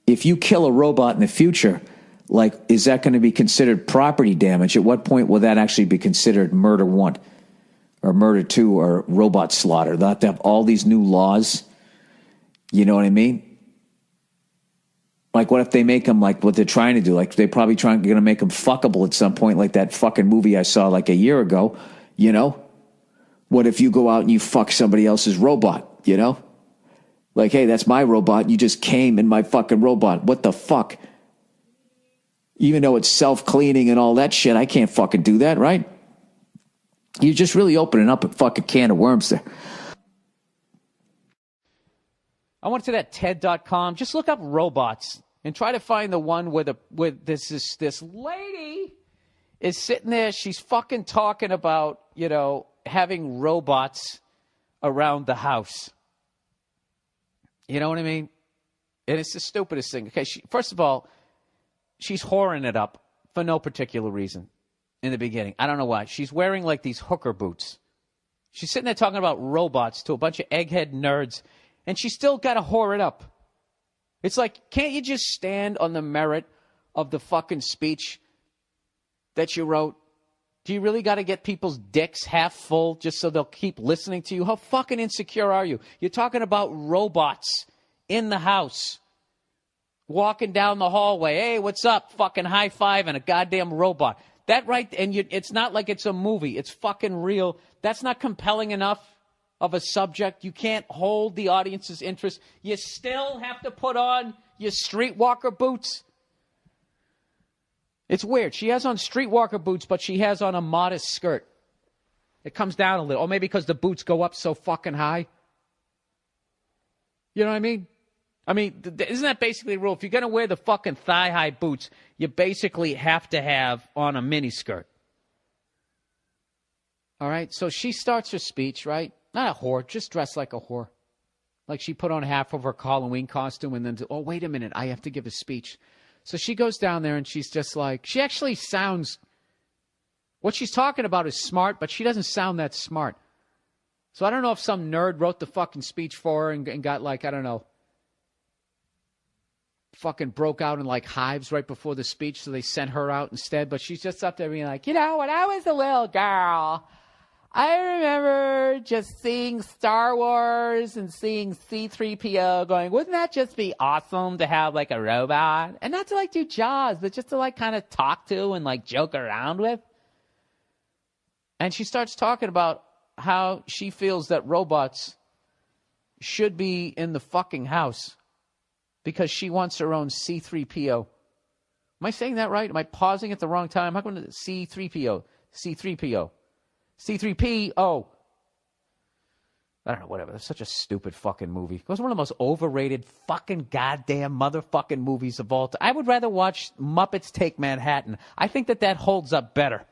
If you kill a robot in the future, like, is that going to be considered property damage? At what point will that actually be considered murder 1 or murder 2 or robot slaughter? They'll have to have all these new laws. You know what I mean? Like, what if they make them like what they're trying to do? Like, they're probably going to make them fuckable at some point, like that fucking movie I saw like a year ago, What if you go out and you fuck somebody else's robot, Like, hey, that's my robot. You just came in my fucking robot. What the fuck? Even though it's self-cleaning and all that shit, I can't fucking do that, right? You're just really opening up a fucking can of worms there. I went to that TED.com. Just look up robots and try to find the one where this lady is sitting there. She's fucking talking about, having robots around the house. You know what I mean? And it's the stupidest thing. Okay, first of all, she's whoring it up for no particular reason in the beginning. I don't know why. She's wearing like these hooker boots. She's sitting there talking about robots to a bunch of egghead nerds. And she's still got to whore it up. It's like, can't you just stand on the merit of the fucking speech that you wrote? Do you really got to get people's dicks half full just so they'll keep listening to you? How fucking insecure are you? You're talking about robots in the house, walking down the hallway. Hey, what's up? Fucking high-fiving a goddamn robot. That right, and it's not like it's a movie. It's fucking real. That's not compelling enough of a subject. You can't hold the audience's interest. You still have to put on your streetwalker boots. It's weird. She has on streetwalker boots, but she has on a modest skirt. It comes down a little. Or maybe because the boots go up so fucking high. You know what I mean? Isn't that basically the rule? If you're going to wear the fucking thigh-high boots, you basically have to have on a miniskirt. All right? So she starts her speech, right? Not a whore, just dressed like a whore. Like she put on half of her Halloween costume and then, wait a minute, I have to give a speech. So she goes down there and she's just like, she actually sounds, what she's talking about is smart, but she doesn't sound that smart. So I don't know if some nerd wrote the fucking speech for her and got like, I don't know, fucking broke out in like hives right before the speech, so they sent her out instead. But she's just up there being like, when I was a little girl, I remember just seeing Star Wars and seeing C-3PO going, wouldn't that just be awesome to have like a robot? And not to like do Jaws, but just to like kind of talk to and like joke around with. And she starts talking about how she feels that robots should be in the fucking house because she wants her own C-3PO. Am I saying that right? Am I pausing at the wrong time? How come the C-3PO? C-3PO. C-3PO. I don't know, whatever. It's such a stupid fucking movie. It was one of the most overrated fucking goddamn motherfucking movies of all time. I would rather watch Muppets Take Manhattan. I think that holds up better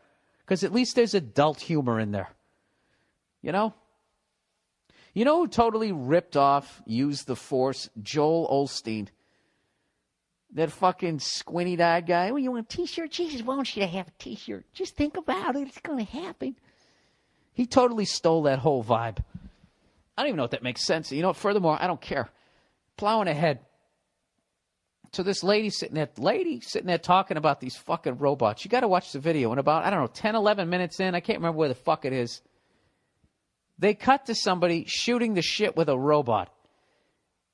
because at least there's adult humor in there. You know? You know who totally ripped off, used the Force? Joel Osteen. That fucking squinty-eyed guy. Well, you want a T-shirt? Jesus wants you to have a T-shirt. Just think about it. It's going to happen. He totally stole that whole vibe. I don't even know if that makes sense. You know, furthermore, I don't care. Plowing ahead. So this lady sitting there talking about these fucking robots. You got to watch the video. And about, 10, 11 minutes in, I can't remember where the fuck it is, they cut to somebody shooting the shit with a robot.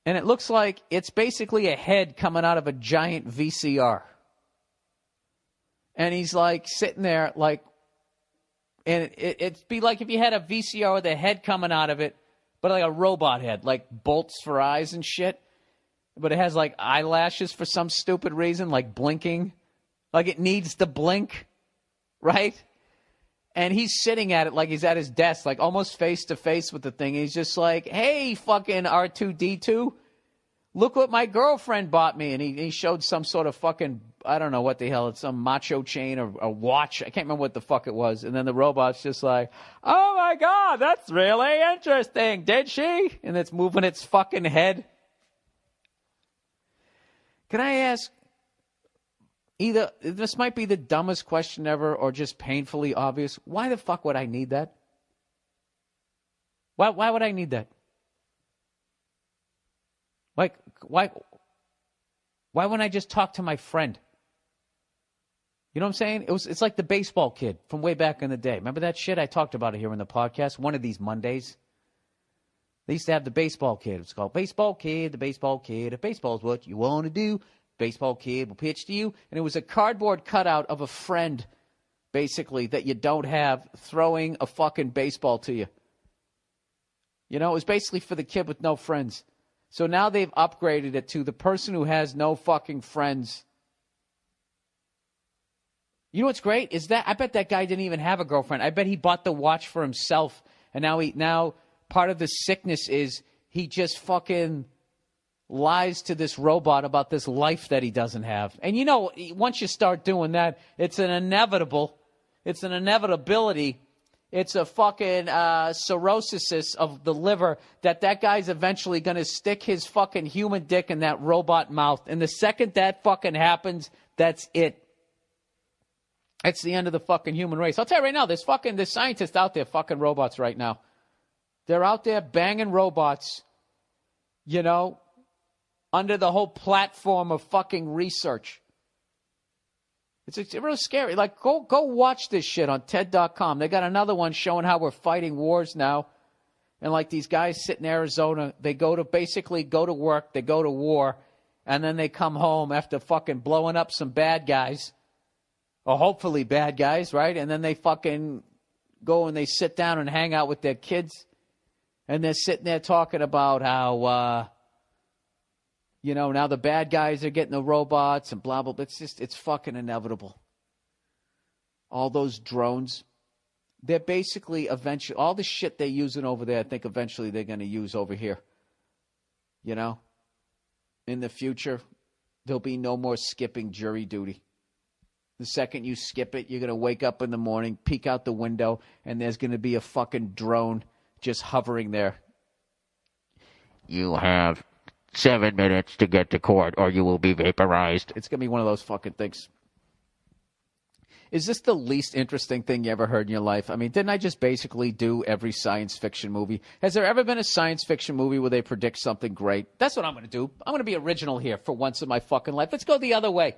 And it looks like it's basically a head coming out of a giant VCR. And he's like sitting there like, and it'd be like if you had a VCR with a head coming out of it, but like a robot head, like bolts for eyes and shit. But it has like eyelashes for some stupid reason, like blinking. Like it needs to blink, right? And he's sitting at it like he's at his desk, like almost face to face with the thing. He's just like, hey, fucking R2-D2, look what my girlfriend bought me. And he showed some sort of fucking, I don't know what the hell, it's some macho chain or a watch. I can't remember what the fuck it was. And then the robot's just like, oh my God, that's really interesting. Did she? And it's moving its fucking head. Can I ask, either this might be the dumbest question ever or just painfully obvious. Why the fuck would I need that? Why would I need that? Like, why wouldn't I just talk to my friend? You know what I'm saying? It's like the baseball kid from way back in the day. Remember that shit? I talked about it here in the podcast one of these Mondays. They used to have the baseball kid. It's called Baseball Kid, the baseball kid. If baseball's what you want to do, baseball kid will pitch to you. And it was a cardboard cutout of a friend, basically, that you don't have throwing a fucking baseball to you. You know, it was basically for the kid with no friends. So now they've upgraded it to the person who has no fucking friends. You know what's great? Is that I bet that guy didn't even have a girlfriend. I bet he bought the watch for himself. And now part of the sickness is he just fucking lies to this robot about this life that he doesn't have. And you know, once you start doing that, it's an inevitability. It's a fucking cirrhosis of the liver that guy's eventually going to stick his fucking human dick in that robot mouth. And the second that fucking happens, that's it. It's the end of the fucking human race. I'll tell you right now, there's scientists out there fucking robots right now. They're out there banging robots, you know, under the whole platform of fucking research. It's real scary. Like, go watch this shit on TED.com. They got another one showing how we're fighting wars now. And like these guys sit in Arizona, they go to work, they go to war, and then they come home after fucking blowing up some bad guys. Or hopefully bad guys, right? And then they fucking go and they sit down and hang out with their kids. And they're sitting there talking about how, you know, now the bad guys are getting the robots and blah, blah, blah. It's fucking inevitable. All those drones, they're basically eventually, all the shit they're using over there, I think eventually they're going to use over here. You know? In the future, there'll be no more skipping jury duty. The second you skip it, you're going to wake up in the morning, peek out the window, and there's going to be a fucking drone just hovering there. You have 7 minutes to get to court or you will be vaporized. It's going to be one of those fucking things. Is this the least interesting thing you ever heard in your life? I mean, didn't I just basically do every science fiction movie? Has there ever been a science fiction movie where they predict something great? That's what I'm going to do. I'm going to be original here for once in my fucking life. Let's go the other way.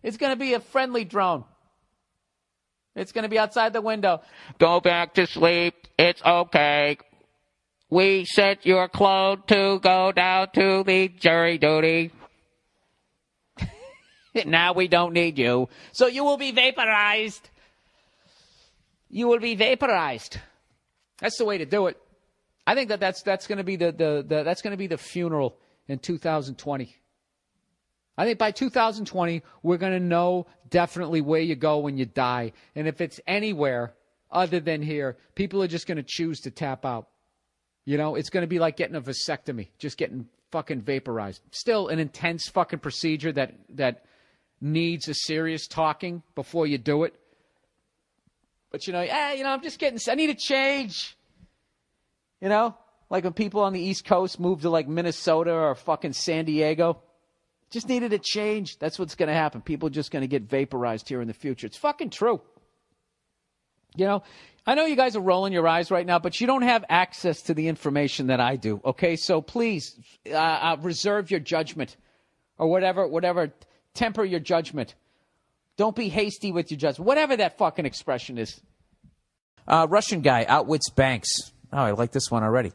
It's going to be a friendly drone. It's going to be outside the window. Go back to sleep. It's okay. We set your clone to go down to the jury duty. Now we don't need you. So you will be vaporized. You will be vaporized. That's the way to do it. I think that's going to be that's going to be the funeral in 2020. I think by 2020 we're going to know definitely where you go when you die, and if it's anywhere other than here, people are just going to choose to tap out. You know, it's going to be like getting a vasectomy, just getting fucking vaporized. Still an intense fucking procedure that needs a serious talking before you do it. But, I'm just getting, I need a change. You know, like when people on the East Coast move to like Minnesota or fucking San Diego, just needed a change. That's what's going to happen. People are just going to get vaporized here in the future. It's fucking true. You know, I know you guys are rolling your eyes right now, but you don't have access to the information that I do. Okay, so please reserve your judgment or whatever. Temper your judgment. Don't be hasty with your judgment. Whatever that fucking expression is. Russian guy outwits banks. Oh, I like this one already.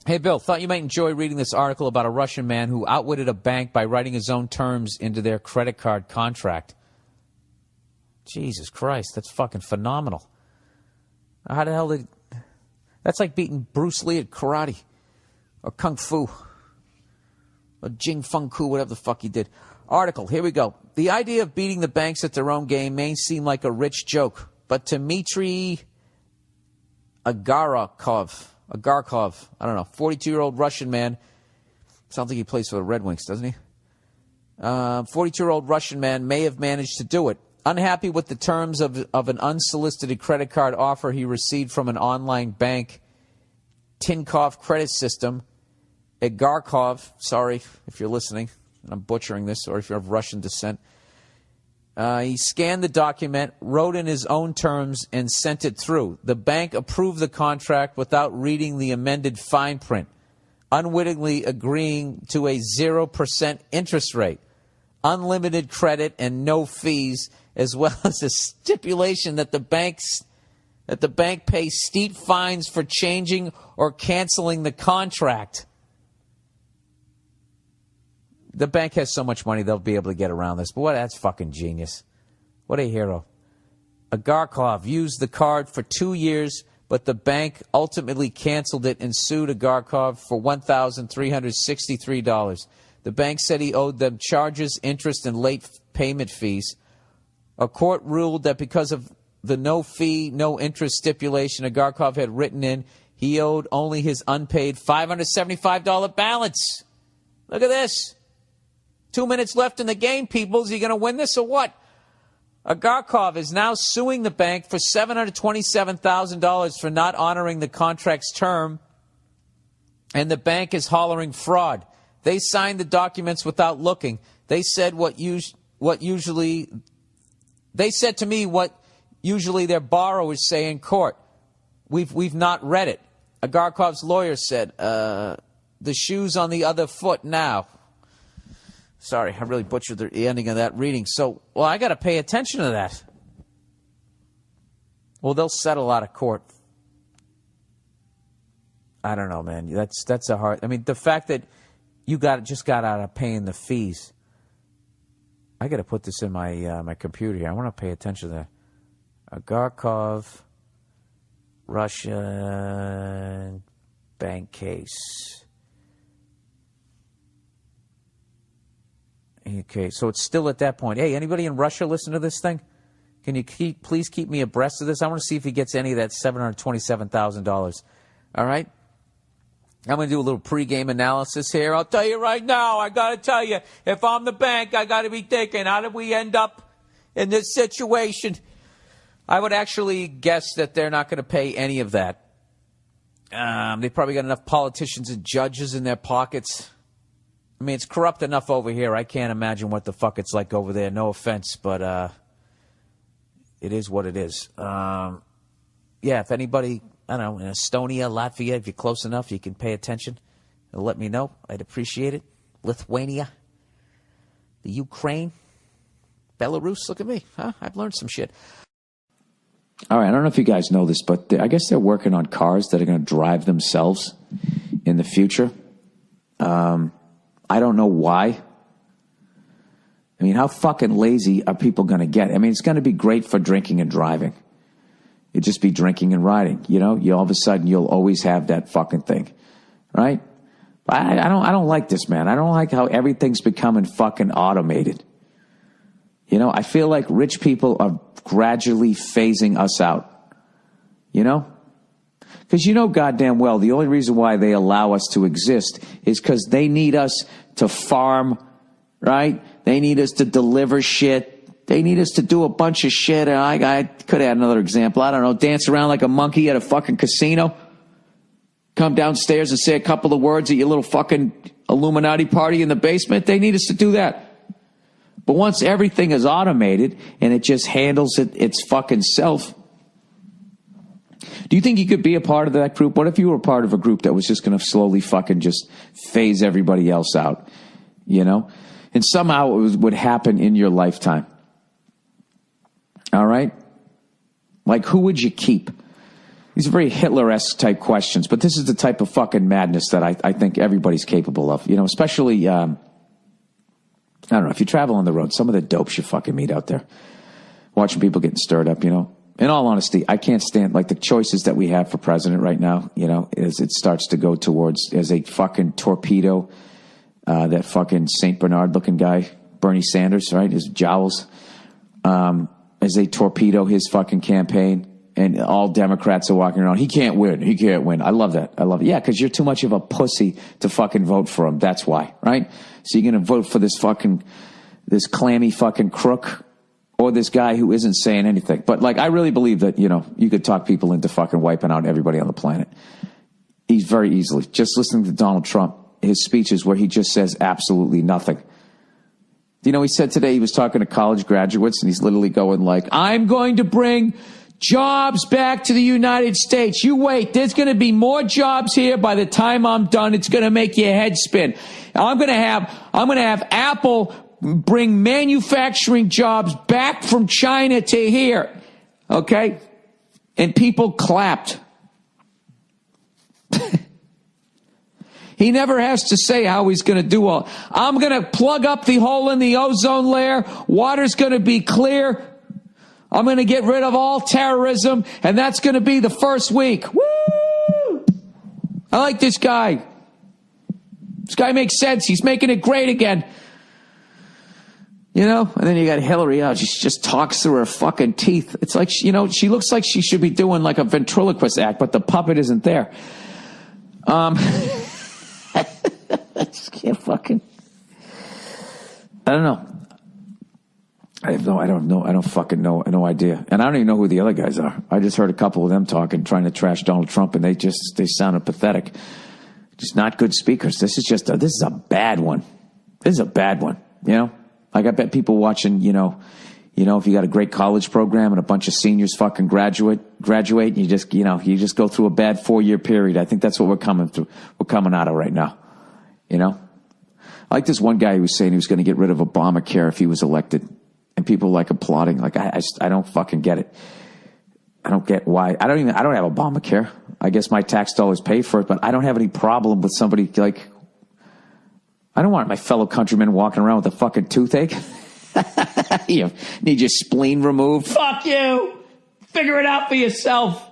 Hey, Bill, thought you might enjoy reading this article about a Russian man who outwitted a bank by writing his own terms into their credit card contract. Jesus Christ, that's fucking phenomenal. How the hell did... That's like beating Bruce Lee at karate or kung fu or Jing Feng Ku, whatever the fuck he did. Article, here we go. The idea of beating the banks at their own game may seem like a rich joke, but Dmitry Agarkov, I don't know, 42-year-old Russian man. Sounds like he plays for the Red Wings, doesn't he? 42-year-old Russian man may have managed to do it. Unhappy with the terms of an unsolicited credit card offer he received from an online bank, Tinkoff credit system, Agarkov, sorry if you're listening, and I'm butchering this, or if you're of Russian descent. He scanned the document, wrote in his own terms, and sent it through. The bank approved the contract without reading the amended fine print, unwittingly agreeing to a 0% interest rate, unlimited credit, and no fees, as well as a stipulation that the bank pay steep fines for changing or canceling the contract. The bank has so much money they'll be able to get around this. But that's fucking genius. What a hero. Agarkov used the card for 2 years, but the bank ultimately canceled it and sued Agarkov for $1,363. The bank said he owed them charges, interest, and late payment fees. A court ruled that because of the no fee, no interest stipulation Agarkov had written in, he owed only his unpaid $575 balance. Look at this. 2 minutes left in the game, people. Is he going to win this or what? Agarkov is now suing the bank for $727,000 for not honoring the contract's term, and the bank is hollering fraud. They signed the documents without looking. They said They said to me what usually their borrowers say in court. We've not read it. Agarkov's lawyer said, the shoe's on the other foot now. Sorry, I really butchered the ending of that reading. So, I got to pay attention to that. Well, they'll settle out of court. I don't know, man. That's a hard... I mean, the fact that you just got out of paying the fees. I got to put this in my computer here. I want to pay attention to that. Agarkov, Russian bank case. Okay, so it's still at that point. Hey, anybody in Russia listen to this thing? Can you please keep me abreast of this? I want to see if he gets any of that $727,000. All right? I'm going to do a little pregame analysis here. I'll tell you right now, I got to tell you, if I'm the bank, I got to be thinking, how did we end up in this situation? I would actually guess that they're not going to pay any of that. They probably got enough politicians and judges in their pockets. I mean, it's corrupt enough over here. I can't imagine what the fuck it's like over there. No offense, but it is what it is. Yeah, if anybody, I don't know, in Estonia, Latvia, if you're close enough, you can pay attention and let me know. I'd appreciate it. Lithuania, the Ukraine, Belarus, look at me. Huh? I've learned some shit. All right, I don't know if you guys know this, but I guess they're working on cars that are going to drive themselves in the future. I don't know why. I mean, how fucking lazy are people going to get? I mean, it's going to be great for drinking and driving. It'd just be drinking and riding, you know? You all of a sudden, you'll always have that fucking thing, right? I don't like this, man. I don't like how everything's becoming fucking automated. You know, I feel like rich people are gradually phasing us out, you know? Because you know goddamn well the only reason why they allow us to exist is because they need us to farm, right? They need us to deliver shit. They need us to do a bunch of shit. And I could add another example. I don't know, dance around like a monkey at a fucking casino. Come downstairs and say a couple of words at your little fucking Illuminati party in the basement. They need us to do that. But once everything is automated and it just handles its fucking self, do you think you could be a part of that group? What if you were a part of a group that was just going to slowly fucking just phase everybody else out, you know? And somehow it would happen in your lifetime. All right? Like, who would you keep? These are very Hitler-esque type questions, but this is the type of fucking madness that I think everybody's capable of, you know, especially, I don't know, if you travel on the road, some of the dopes you fucking meet out there, watching people getting stirred up, you know. In all honesty, I can't stand, like, the choices that we have for president right now, you know, as it starts to go towards, as a fucking torpedo, that fucking St. Bernard-looking guy, Bernie Sanders, right, his jowls, as they torpedo his fucking campaign, and all Democrats are walking around, he can't win, he can't win. I love that. I love it. Yeah, because you're too much of a pussy to fucking vote for him. That's why, right? So you're going to vote for this clammy fucking crook, or this guy who isn't saying anything. But, like, I really believe that, you know, you could talk people into fucking wiping out everybody on the planet. He's very easily. Just listening to Donald Trump, his speeches where he just says absolutely nothing. You know, he said today he was talking to college graduates, and he's literally going like, I'm going to bring jobs back to the United States. You wait. There's going to be more jobs here by the time I'm done. It's going to make your head spin. I'm going to have Apple bring manufacturing jobs back from China to here. Okay? And people clapped. He never has to say how he's going to do all. I'm going to plug up the hole in the ozone layer. Water's going to be clear. I'm going to get rid of all terrorism, and that's going to be the first week. Woo! I like this guy. This guy makes sense. He's making it great again. You know? And then you got Hillary out. She just talks through her fucking teeth. It's like, you know, she looks like she should be doing like a ventriloquist act, but the puppet isn't there. I just can't fucking... I don't know. I don't know. I don't fucking know. No idea. And I don't even know who the other guys are. I just heard a couple of them talking, trying to trash Donald Trump, and they sounded pathetic. Just not good speakers. This is a bad one. This is a bad one. You know? Like, I bet people watching, you know, if you got a great college program and a bunch of seniors fucking graduate, and you just go through a bad 4-year period. I think that's what we're coming through. We're coming out of right now. You know? I like this one guy who was saying he was going to get rid of Obamacare if he was elected. And people like applauding. Like, I don't fucking get it. I don't get why. I don't have Obamacare. I guess my tax dollars pay for it, but I don't have any problem with somebody like, I don't want my fellow countrymen walking around with a fucking toothache. You need your spleen removed. Fuck you. Figure it out for yourself.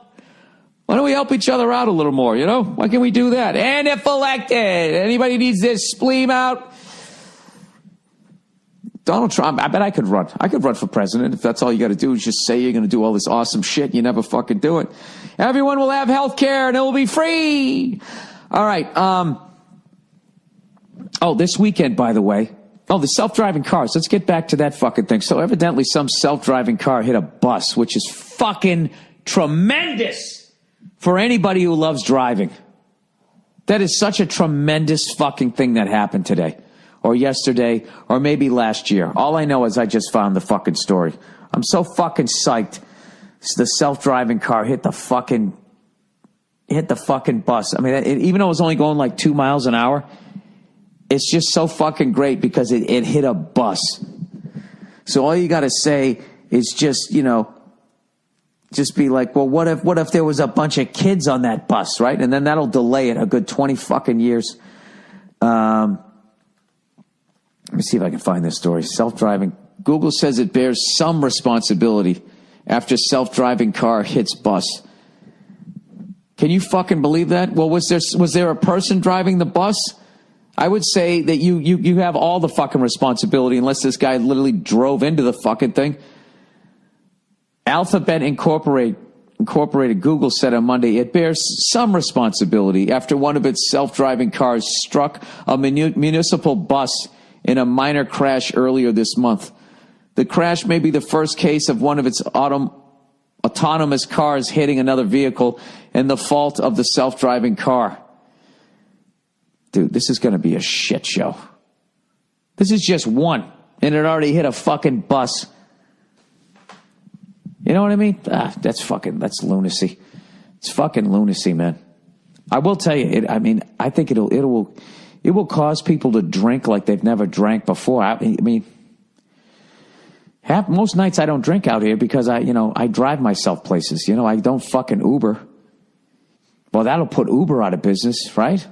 Why don't we help each other out a little more, you know? Why can't we do that? And if elected, anybody needs their spleen out? Donald Trump, I bet I could run. I could run for president if that's all you got to do is just say you're going to do all this awesome shit. You never fucking do it. Everyone will have health care and it will be free. All right. This weekend, by the way. The self-driving cars. Let's get back to that fucking thing. So evidently some self-driving car hit a bus, which is fucking tremendous for anybody who loves driving. That is such a tremendous fucking thing that happened today. or yesterday, or maybe last year. All I know is I just found the fucking story. I'm so fucking psyched. The self-driving car hit the fucking bus. I mean, even though it was only going like 2 miles an hour, it's just so fucking great because it hit a bus. So all you got to say is just, just be like, well, what if there was a bunch of kids on that bus, right? And then that'll delay it a good 20 fucking years. Let me see if I can find this story. Self-driving. Google says it bears some responsibility after self-driving car hits bus. Can you fucking believe that? Well, was there a person driving the bus? I would say that you have all the fucking responsibility unless this guy literally drove into the fucking thing. Alphabet Incorporated, Google said on Monday, it bears some responsibility after one of its self-driving cars struck a municipal bus in a minor crash earlier this month. The crash may be the first case of one of its autonomous cars hitting another vehicle and the fault of the self-driving car. Dude, this is going to be a shit show. This is just one, and it already hit a fucking bus. You know what I mean? That's lunacy. It's fucking lunacy, man. I will tell you, I think it will cause people to drink like they've never drank before. I mean, most nights I don't drink out here because I drive myself places. I don't fucking Uber. Well, that'll put Uber out of business, right?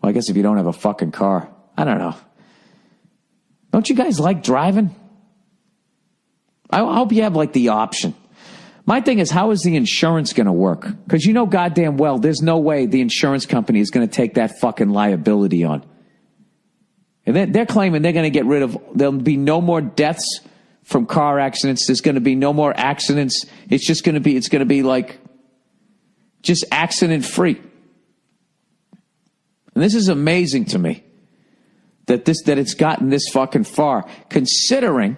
Well, I guess if you don't have a fucking car. I don't know. Don't you guys like driving? I hope you have like the option. My thing is, how is the insurance going to work? Because goddamn well, there's no way the insurance company is going to take that fucking liability on. And they're claiming they're going to get rid of, there'll be no more deaths from car accidents. There's going to be no more accidents. It's going to be like just accident free. And this is amazing to me that it's gotten this fucking far, considering,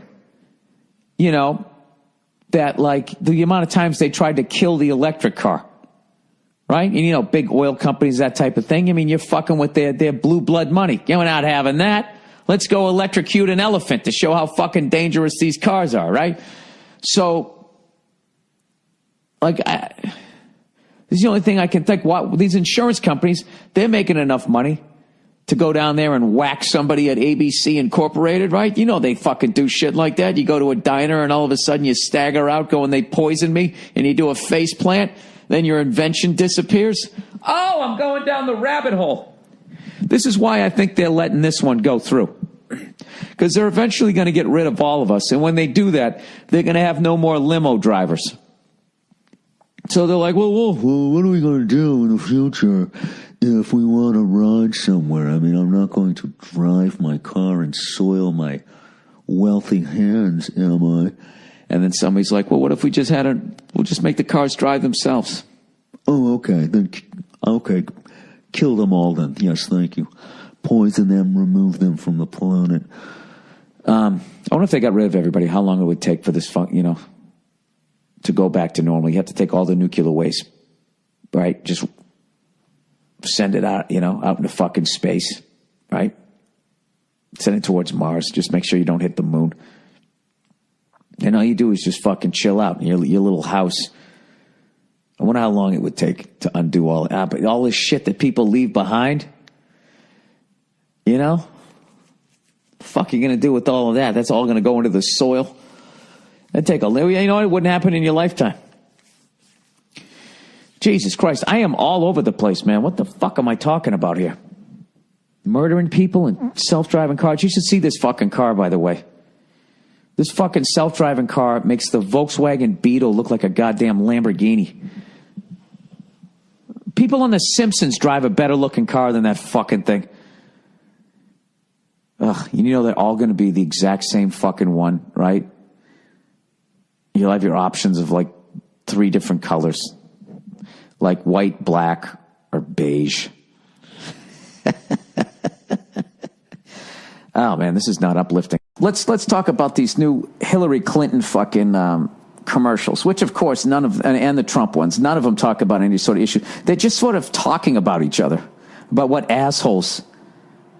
that like the amount of times they tried to kill the electric car, right? And big oil companies, that type of thing. I mean, you're fucking with their blue blood money. You're not having that. Let's go electrocute an elephant to show how fucking dangerous these cars are, right? So, like, this is the only thing I can think. What these insurance companies, they're making enough money to go down there and whack somebody at ABC Incorporated, right? They fucking do shit like that. You go to a diner and all of a sudden you stagger out going, they poisoned me, and you do a face plant. Then your invention disappears. Oh, I'm going down the rabbit hole. This is why I think they're letting this one go through. Because they're eventually going to get rid of all of us. And when they do that, they're going to have no more limo drivers. So they're like, well, what are we going to do in the future if we want to ride somewhere? I mean, I'm not going to drive my car and soil my wealthy hands, am I? And then somebody's like, well, what if we just we'll just make the cars drive themselves? Oh, okay. Okay. Kill them all then. Yes, thank you. Poison them, remove them from the planet. I wonder if they got rid of everybody, how long it would take for this, to go back to normal. You have to take all the nuclear waste, right? Just send it out, out into fucking space, right? Send it towards Mars. Just make sure you don't hit the moon. And all you do is just fucking chill out in your little house. I wonder how long it would take to undo all this shit that people leave behind. The fuck are you going to do with all of that? That's all going to go into the soil. That'd take a little, it wouldn't happen in your lifetime. Jesus Christ, I am all over the place, man. What the fuck am I talking about here? Murdering people and self-driving cars. You should see this fucking car, by the way. This fucking self-driving car makes the Volkswagen Beetle look like a goddamn Lamborghini. People on The Simpsons drive a better looking car than that fucking thing. Ugh, they're all going to be the exact same fucking one, right? You'll have your options of like 3 different colors, like white, black, or beige. Oh man, this is not uplifting. Let's talk about these new Hillary Clinton fucking commercials, which of course none of, and the Trump ones, none of them talk about any sort of issue. They're just sort of talking about each other, about what assholes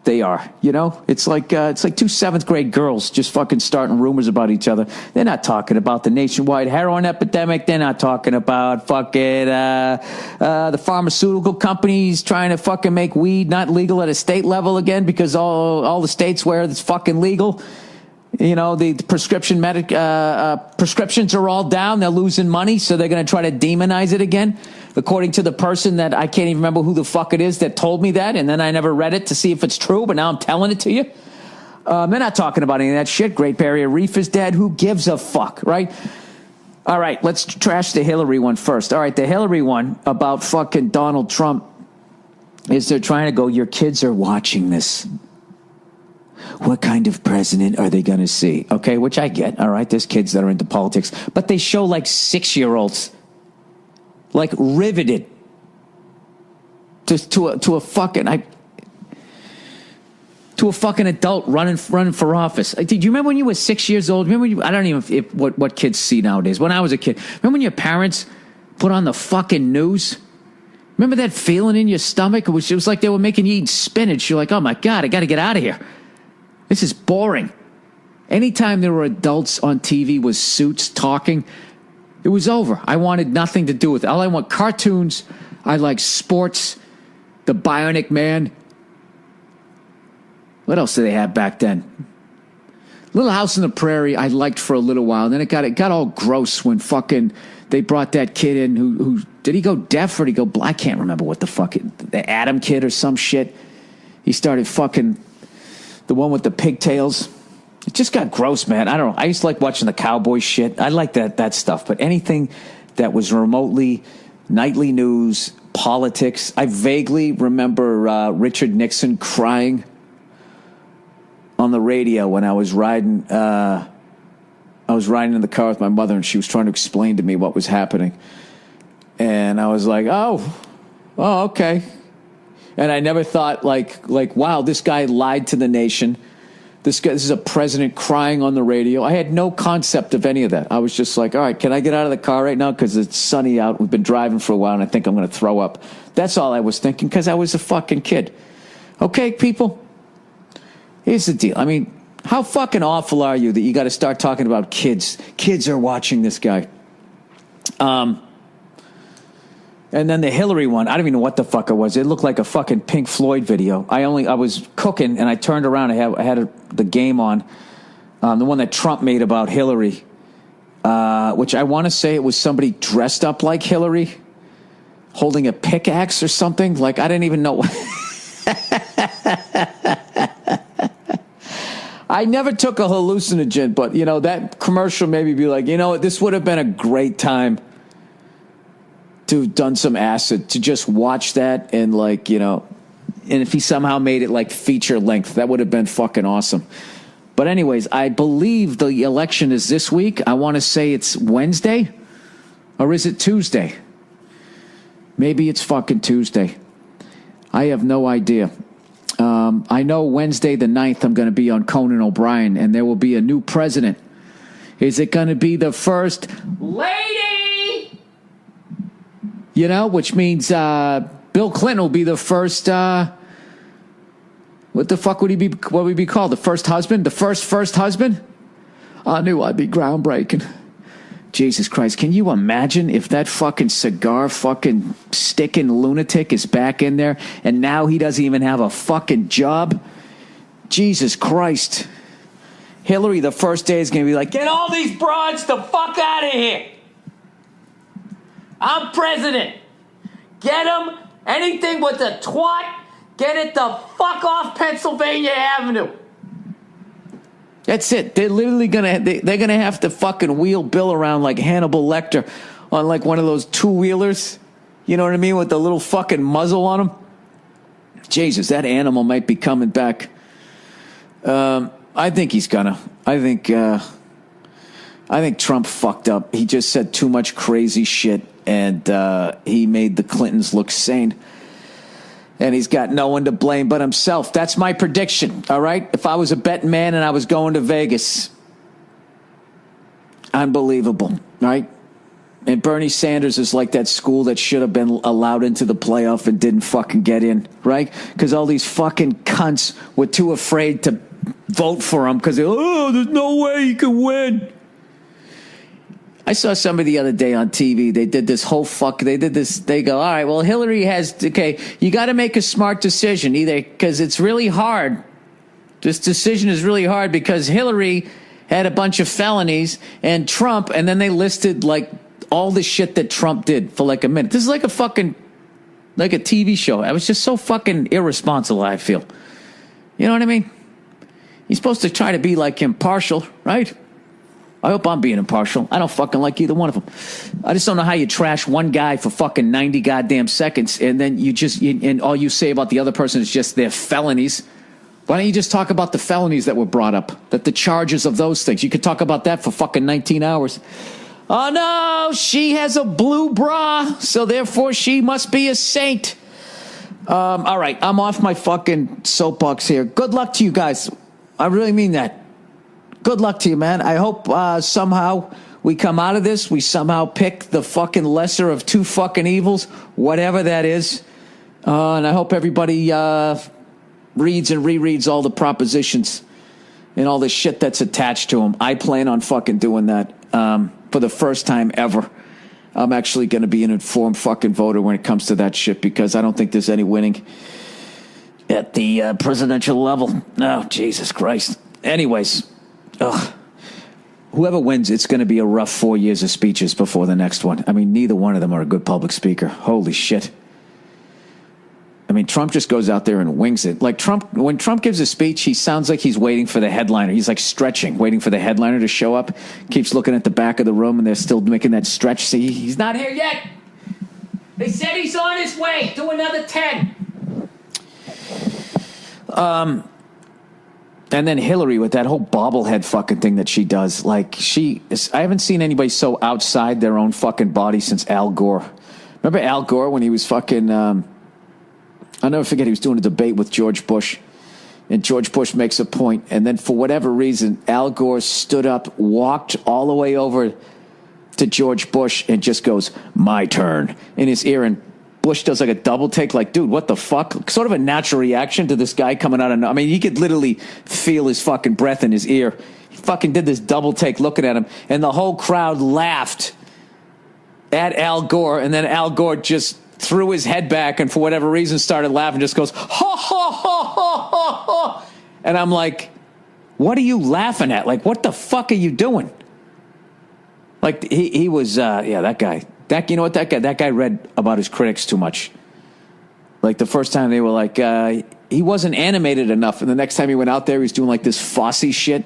they are. You know, it's like two seventh grade girls just fucking starting rumors about each other. They're not talking about the nationwide heroin epidemic. They're not talking about fucking the pharmaceutical companies trying to fucking make weed not legal at a state level again because all the states where it's fucking legal. You know, the prescriptions are all down. They're losing money, so they're going to try to demonize it again, according to the person that I can't even remember who the fuck it is that told me that, and then I never read it to see if it's true, but now I'm telling it to you. They're not talking about any of that shit. Great Barrier Reef is dead. Who gives a fuck, right? All right, let's trash the Hillary one first. All right, the Hillary one about fucking Donald Trump is they're trying to go, your kids are watching this. What kind of president are they going to see? Okay, which I get. All right, there's kids that are into politics. But they show like 6-year-olds, like riveted to a fucking adult running for office. Do you remember when you were 6 years old? Remember I don't even what kids see nowadays. When I was a kid, remember when your parents put on the fucking news? Remember that feeling in your stomach? It was like they were making you eat spinach. You're like, oh my God, I got to get out of here. This is boring. Anytime there were adults on TV with suits talking, it was over. I wanted nothing to do with it. All I want, cartoons. I like sports. The Bionic Man. What else did they have back then? Little House on the Prairie I liked for a little while. And then it got all gross when fucking they brought that kid in who did he go deaf or did he go blind? I can't remember what the fuck the Adam kid or some shit. He started fucking the one with the pigtails. It just got gross, man. I don't know. I used to like watching the cowboy shit. I like that stuff. But anything that was remotely nightly news, politics. I vaguely remember Richard Nixon crying on the radio when I was riding. I was riding in the car with my mother, and she was trying to explain to me what was happening. And I was like, oh, okay. And I never thought like, wow, this guy lied to the nation. This is a president crying on the radio. I had no concept of any of that. I was just like, all right, can I get out of the car right now? Because it's sunny out. We've been driving for a while, and I think I'm going to throw up. That's all I was thinking because I was a fucking kid. Okay, people? Here's the deal. I mean, how fucking awful are you that you got to start talking about kids? Kids are watching this guy. And then the Hillary one, I don't even know what the fuck it was. It looked like a fucking Pink Floyd video. I was cooking, and I turned around. I had the game on, the one that Trump made about Hillary, which I want to say it was somebody dressed up like Hillary, holding a pickaxe or something. Like, I didn't even know. I never took a hallucinogen, but, you know, that commercial made me be like, you know, this would have been a great time to have done some acid, to just watch that and, like, you know, and if he somehow made it like feature length, that would have been fucking awesome. But anyways, I believe the election is this week. I want to say it's Wednesday, or is it Tuesday? Maybe it's fucking Tuesday. I have no idea. I know Wednesday the 9th I'm going to be on Conan O'Brien, and there will be a new president. Is it going to be the first lady? You know, which means Bill Clinton will be the first. What the fuck would he be? What would he be called? The first husband? The first husband? I knew I'd be groundbreaking. Jesus Christ! Can you imagine if that fucking cigar fucking sticking lunatic is back in there, and now he doesn't even have a fucking job? Jesus Christ! Hillary, the first day is going to be like, get all these broads the fuck out of here. I'm president. Get them. Anything with a twat, get it the fuck off Pennsylvania Avenue. That's it. They're literally they're gonna have to fucking wheel Bill around like Hannibal Lecter on like one of those two-wheelers. You know what I mean? With the little fucking muzzle on him. Jesus, that animal might be coming back. I think he's gonna. I think Trump fucked up. He just said too much crazy shit, and he made the Clintons look sane. And he's got no one to blame but himself. That's my prediction, all right? If I was a betting man and I was going to Vegas, unbelievable, right? And Bernie Sanders is like that school that should have been allowed into the playoff and didn't fucking get in, right? Because all these fucking cunts were too afraid to vote for him because there's no way he can win. I saw somebody the other day on TV. They did this whole they go, all right, well, Hillary you got to make a smart decision either because it's really hard. This decision is really hard because Hillary had a bunch of felonies and Trump, and then they listed like all the shit that Trump did for like a minute. This is like a TV show. I was just so fucking irresponsible, I feel. You know what I mean? You're supposed to try to be like impartial, right? I hope I'm being impartial. I don't fucking like either one of them. I just don't know how you trash one guy for fucking 90 goddamn seconds and then and all you say about the other person is just their felonies. Why don't you just talk about the felonies that were brought up? That the charges of those things. You could talk about that for fucking 19 hours. Oh, no, she has a blue bra, so therefore she must be a saint. All right, I'm off my fucking soapbox here. Good luck to you guys. I really mean that. Good luck to you, man. I hope somehow we come out of this. We somehow pick the fucking lesser of two fucking evils, whatever that is. And I hope everybody reads and rereads all the propositions and all the shit that's attached to them. I plan on fucking doing that. For the first time ever, I'm actually going to be an informed fucking voter when it comes to that shit because I don't think there's any winning at the presidential level. Oh, Jesus Christ. Anyways, whoever wins, it's going to be a rough 4 years of speeches before the next one. I mean, neither one of them are a good public speaker. Holy shit. I mean, Trump just goes out there and wings it. Like when Trump gives a speech, he sounds like he's waiting for the headliner. He's like stretching, waiting for the headliner to show up. Keeps looking at the back of the room, and they're still making that stretch. See, he's not here yet. They said he's on his way. Do another 10. And then Hillary with that whole bobblehead fucking thing that she does. Like I haven't seen anybody so outside their own fucking body since Al Gore. Remember Al Gore when he was fucking... I'll never forget, he was doing a debate with George Bush, and George Bush makes a point, and then for whatever reason, Al Gore stood up, walked all the way over to George Bush, and just goes, "My turn," in his ear, and Bush does like a double take, like, dude, what the fuck? Sort of a natural reaction to this guy coming out of... I mean, he could literally feel his fucking breath in his ear. He fucking did this double take looking at him, and the whole crowd laughed at Al Gore, and then Al Gore just... threw his head back and for whatever reason started laughing, just goes, ha, ha, ha, ha, ha, ha. And I'm like, what are you laughing at? Like, what the fuck are you doing? Like, he was, that guy. You know what, that guy read about his critics too much. Like, the first time they were like, he wasn't animated enough. And the next time he went out there, he was doing like this Fosse shit.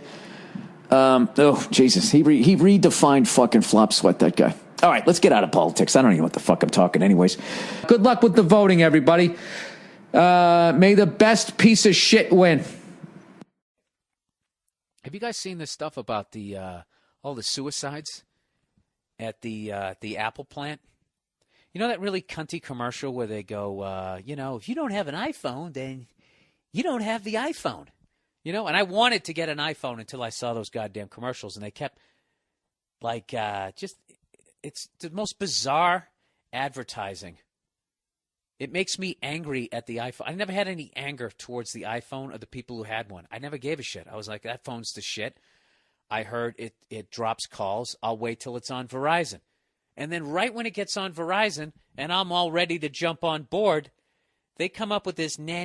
Oh, Jesus. He redefined fucking flop sweat, that guy. All right, let's get out of politics. I don't even know what the fuck I'm talking anyways. Good luck with the voting, everybody. May the best piece of shit win. Have you guys seen this stuff about the all the suicides at the Apple plant? You know that really cunty commercial where they go, if you don't have an iPhone, then you don't have the iPhone. You know, and I wanted to get an iPhone until I saw those goddamn commercials, and they kept like it's the most bizarre advertising. It makes me angry at the iPhone. I never had any anger towards the iPhone or the people who had one. I never gave a shit. I was like, that phone's the shit. I heard it drops calls. I'll wait till it's on Verizon. And then right when it gets on Verizon and I'm all ready to jump on board, they come up with this na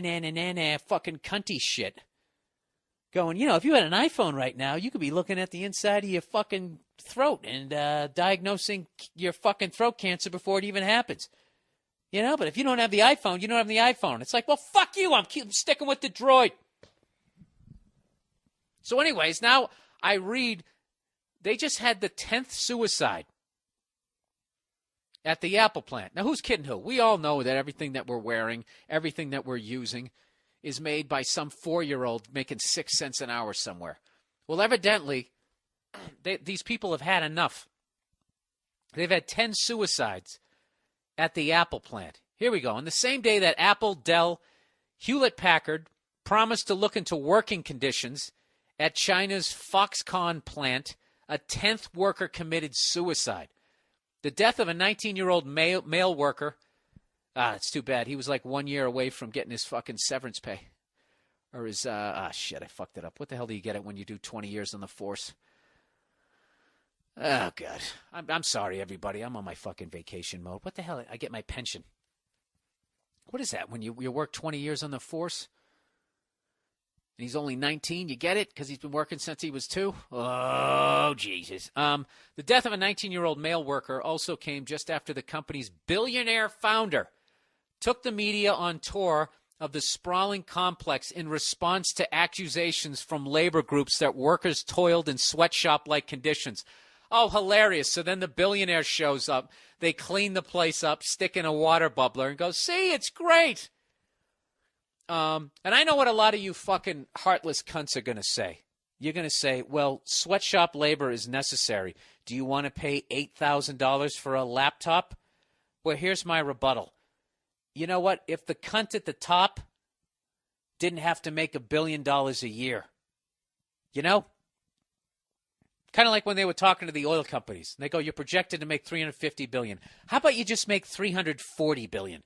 fucking cunty shit. Going, if you had an iPhone right now, you could be looking at the inside of your fucking throat and diagnosing your fucking throat cancer before it even happens. But if you don't have the iPhone, you don't have the iPhone. It's like, well, fuck you. I'm sticking with the Droid. So anyways, now I read they just had the 10th suicide at the Apple plant. Now, who's kidding who? We all know that everything that we're wearing, everything that we're using is made by some 4-year-old making 6 cents an hour somewhere. Well, evidently, these people have had enough. They've had 10 suicides at the Apple plant. Here we go. On the same day that Apple, Dell, Hewlett-Packard promised to look into working conditions at China's Foxconn plant, a 10th worker committed suicide. The death of a 19-year-old male worker. It's too bad. He was like 1 year away from getting his fucking severance pay. Or his, shit, I fucked it up. What the hell do you get it when you do 20 years on the force? Oh, God. I'm sorry, everybody. I'm on my fucking vacation mode. What the hell? I get my pension. What is that? When you work 20 years on the force? And he's only 19, you get it? Because he's been working since he was 2? Oh, Jesus. The death of a 19-year-old male worker also came just after the company's billionaire founder took the media on tour of the sprawling complex in response to accusations from labor groups that workers toiled in sweatshop-like conditions. Oh, hilarious. So then the billionaire shows up. They clean the place up, stick in a water bubbler, and go, see, it's great. And I know what a lot of you fucking heartless cunts are going to say. You're going to say, well, sweatshop labor is necessary. Do you want to pay $8,000 for a laptop? Well, here's my rebuttal. You know what? If the cunt at the top didn't have to make $1 billion a year, you know? Kind of like when they were talking to the oil companies. They go, you're projected to make $350 billion. How about you just make $340 billion?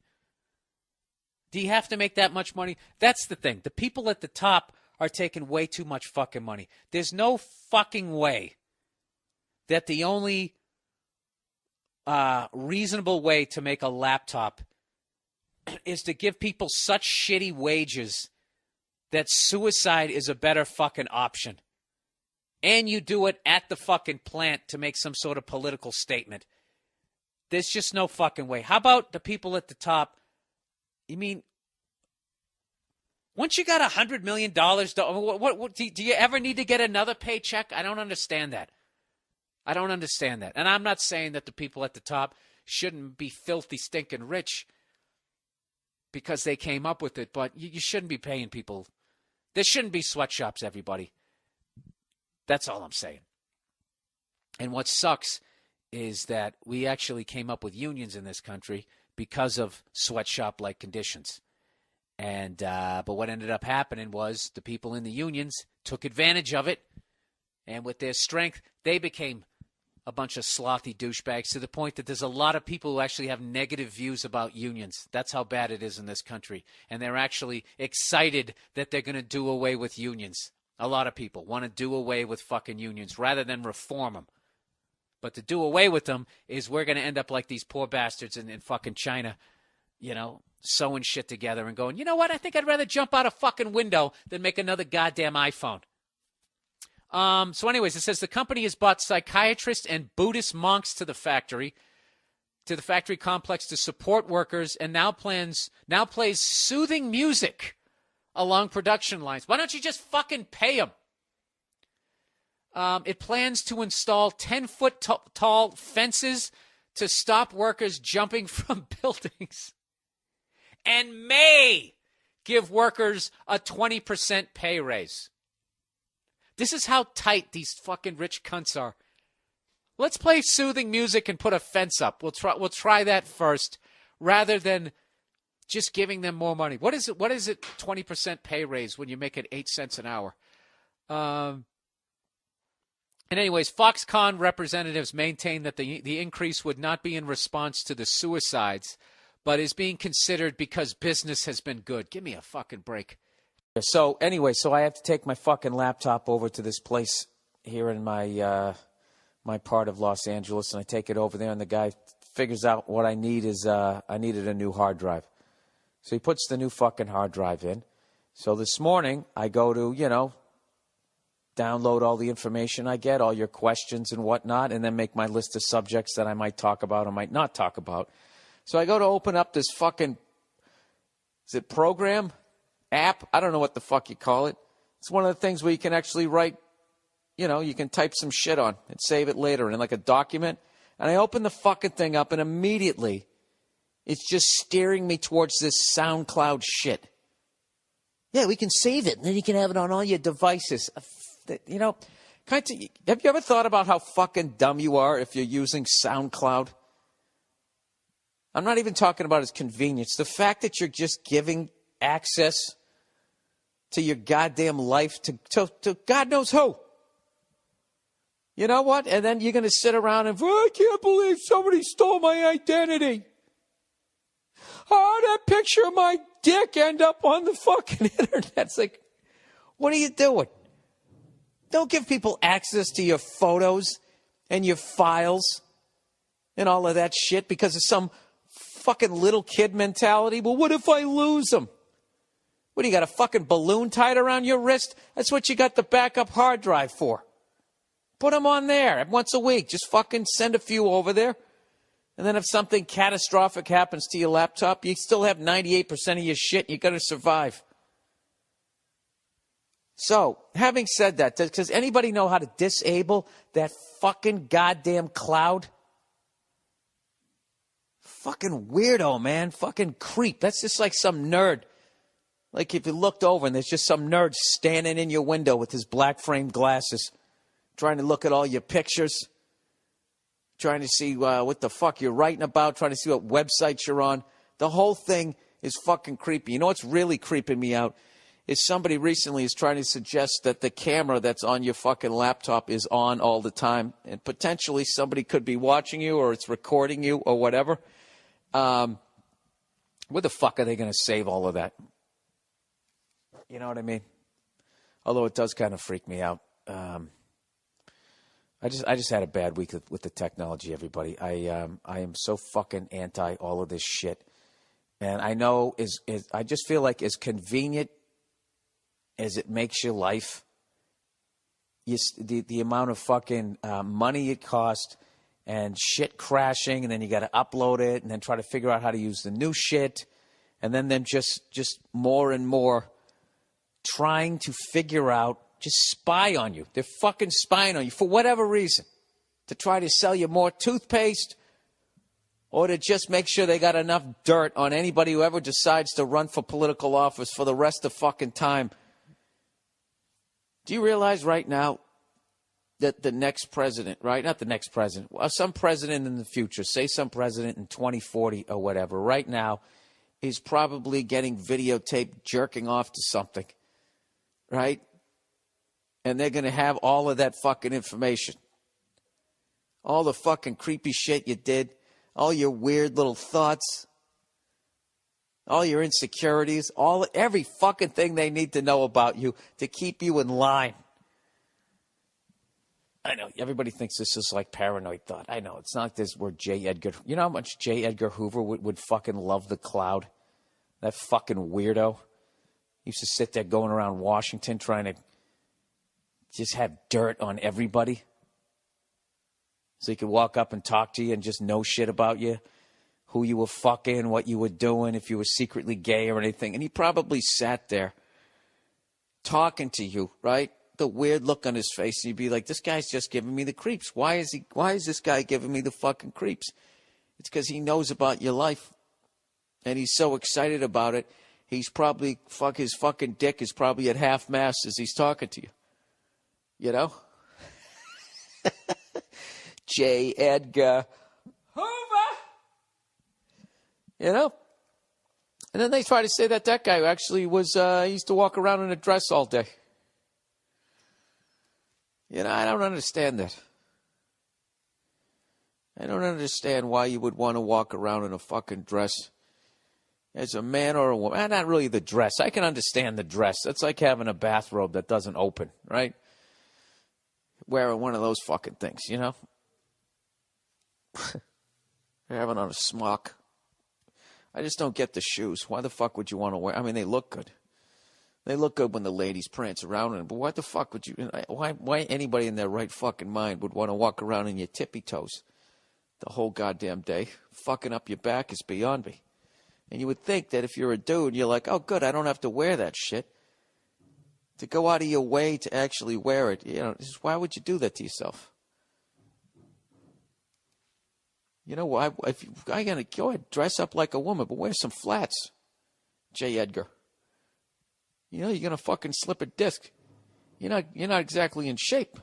Do you have to make that much money? That's the thing. The people at the top are taking way too much fucking money. There's no fucking way that the only reasonable way to make a laptop is to give people such shitty wages that suicide is a better fucking option. And you do it at the fucking plant to make some sort of political statement. There's just no fucking way. How about the people at the top? You mean, once you got $100 million, do you ever need to get another paycheck? I don't understand that. I don't understand that. And I'm not saying that the people at the top shouldn't be filthy, stinking rich because they came up with it, but you shouldn't be paying people. There shouldn't be sweatshops, everybody. That's all I'm saying. And what sucks is that we actually came up with unions in this country because of sweatshop-like conditions. And but what ended up happening was the people in the unions took advantage of it, and with their strength, they became a bunch of slothy douchebags to the point that there's a lot of people who actually have negative views about unions. That's how bad it is in this country. And they're actually excited that they're going to do away with unions. A lot of people want to do away with fucking unions rather than reform them. But to do away with them is we're going to end up like these poor bastards in fucking China, you know, sewing shit together and going, you know what, I think I'd rather jump out a fucking window than make another goddamn iPhone. So anyways, it says the company has bought psychiatrists and Buddhist monks to the factory complex to support workers, and now plays soothing music along production lines. Why don't you just fucking pay them? It plans to install 10-foot tall fences to stop workers jumping from buildings, and may give workers a 20% pay raise. This is how tight these fucking rich cunts are. Let's play soothing music and put a fence up. We'll try that first, rather than just giving them more money. What is it? 20% pay raise when you make it 8 cents an hour. And anyways, Foxconn representatives maintain that the increase would not be in response to the suicides, but is being considered because business has been good. Give me a fucking break. So anyway, I have to take my fucking laptop over to this place here in my my part of Los Angeles, and I take it over there, and the guy figures out what I need is I needed a new hard drive. So he puts the new fucking hard drive in. So this morning I go to, download all the information I get, all your questions and whatnot, and then make my list of subjects that I might talk about or might not talk about. So I go to open up this fucking, is it program? App? I don't know what the fuck you call it. It's one of the things where you can actually write, you can type some shit on and save it later in like a document. And I open the fucking thing up, and immediately it's just steering me towards this SoundCloud shit. Yeah, we can save it, and then you can have it on all your devices. Have you ever thought about how fucking dumb you are if you're using SoundCloud? I'm not even talking about its convenience. The fact that you're just giving access to your goddamn life to God knows who. You know what? And then you're going to sit around and, I can't believe somebody stole my identity. How did that picture of my dick end up on the fucking internet? It's like, what are you doing? Don't give people access to your photos and your files and all of that shit because of some fucking little kid mentality. Well, what if I lose them? What, do you got a fucking balloon tied around your wrist? That's what you got the backup hard drive for. Put them on there once a week. Just fucking send a few over there. And then if something catastrophic happens to your laptop, you still have 98% of your shit. You got to survive. So, having said that, does anybody know how to disable that fucking goddamn cloud? Fucking weirdo, man. Fucking creep. That's just like some nerd. Like if you looked over and there's just some nerd standing in your window with his black framed glasses, trying to look at all your pictures, trying to see what the fuck you're writing about, trying to see what websites you're on. The whole thing is fucking creepy. You know what's really creeping me out is somebody recently is trying to suggest that the camera that's on your fucking laptop is on all the time, and potentially somebody could be watching you or it's recording you or whatever. Where the fuck are they going to save all of that? You know what I mean? Although it does kind of freak me out. I just had a bad week with the technology, everybody. I am so fucking anti all of this shit. And I know I just feel like as convenient as it makes your life, the amount of fucking money it costs and shit crashing, and then you got to upload it and then try to figure out how to use the new shit, and then them just more and more trying to figure out, just spy on you. They're fucking spying on you for whatever reason, to try to sell you more toothpaste or to just make sure they got enough dirt on anybody who ever decides to run for political office for the rest of fucking time. Do you realize right now that the next president, right? Not the next president, some president in the future, say some president in 2040 or whatever, right now is probably getting videotaped jerking off to something, right? And they're going to have all of that fucking information. All the fucking creepy shit you did, all your weird little thoughts, all your insecurities, every fucking thing they need to know about you to keep you in line. I know, everybody thinks this is like paranoid thought. I know, it's not like this where J. Edgar... You know how much J. Edgar Hoover would fucking love the cloud? That fucking weirdo. He used to sit there going around Washington trying to just have dirt on everybody. So he could walk up and talk to you and just know shit about you. Who you were fucking, what you were doing, if you were secretly gay or anything. And he probably sat there talking to you, right? The weird look on his face. And you'd be like, this guy's just giving me the creeps. Why is this guy giving me the fucking creeps? It's because he knows about your life. And he's so excited about it. He's probably, his fucking dick is probably at half mast as he's talking to you. You know? J. Edgar Hoover. You know? And then they try to say that guy actually was, he used to walk around in a dress all day. You know, I don't understand that. I don't understand why you would want to walk around in a fucking dress as a man or a woman. Not really the dress. I can understand the dress. That's like having a bathrobe that doesn't open, right? Wearing one of those fucking things, you know? You're having on a smock. I just don't get the shoes. Why the fuck would you want to wear? I mean, they look good. They look good when the ladies prance around in them. But why the fuck would you? Why anybody in their right fucking mind would want to walk around in your tippy toes the whole goddamn day? Fucking up your back is beyond me. And you would think that if you're a dude, you're like, oh, good, I don't have to wear that shit. To go out of your way to actually wear it, you know, why would you do that to yourself? You know, why? If I gotta go ahead, dress up like a woman, but wear some flats, J. Edgar. You know, you're gonna fucking slip a disc. You're not exactly in shape.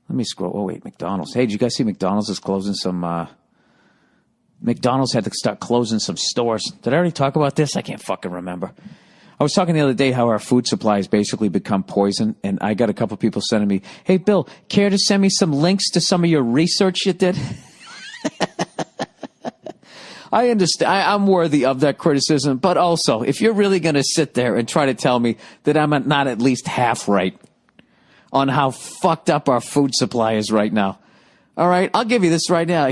Let me scroll. Oh wait, McDonald's. Hey, did you guys see McDonald's is closing some? McDonald's had to start closing some stores. Did I already talk about this? I can't fucking remember. I was talking the other day how our food supply has basically become poison, and I got a couple people sending me, "Hey, Bill, care to send me some links to some of your research you did?" I understand. I'm worthy of that criticism, but also, if you're really going to sit there and try to tell me that I'm not at least half right on how fucked up our food supply is right now, all right, I'll give you this right now.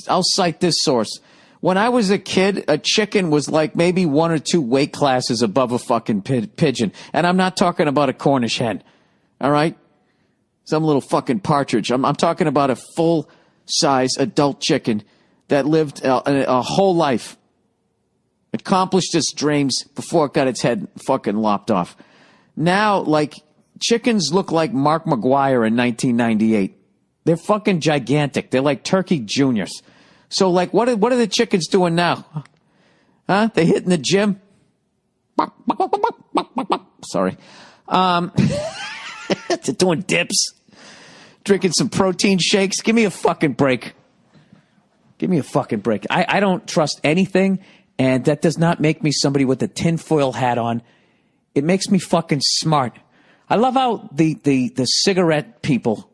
I'll cite this source. When I was a kid, a chicken was like maybe 1 or 2 weight classes above a fucking pigeon. And I'm not talking about a Cornish hen. All right? Some little fucking partridge. I'm talking about a full-size adult chicken that lived a whole life. Accomplished its dreams before it got its head fucking lopped off. Now, like, chickens look like Mark McGuire in 1998. They're fucking gigantic. They're like turkey juniors. So, like, what are the chickens doing now? Huh? They hitting the gym? Sorry. They're doing dips. Drinking some protein shakes. Give me a fucking break. Give me a fucking break. I don't trust anything, and that does not make me somebody with a tinfoil hat on. It makes me fucking smart. I love how the cigarette people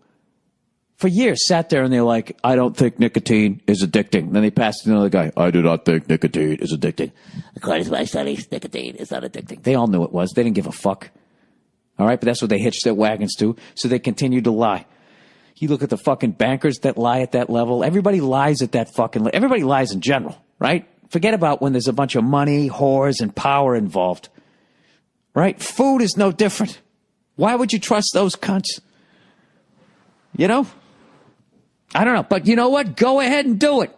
for years sat there and they're like, "I don't think nicotine is addicting." Then they passed to another guy, "I do not think nicotine is addicting. According to my studies, nicotine is not addicting." They all knew it was. They didn't give a fuck. All right, but that's what they hitched their wagons to, so they continued to lie. You look at the fucking bankers that lie at that level. Everybody lies at that fucking level. Everybody lies in general, right? Forget about when there's a bunch of money, whores, and power involved. Right? Food is no different. Why would you trust those cunts? You know? I don't know. But you know what? Go ahead and do it.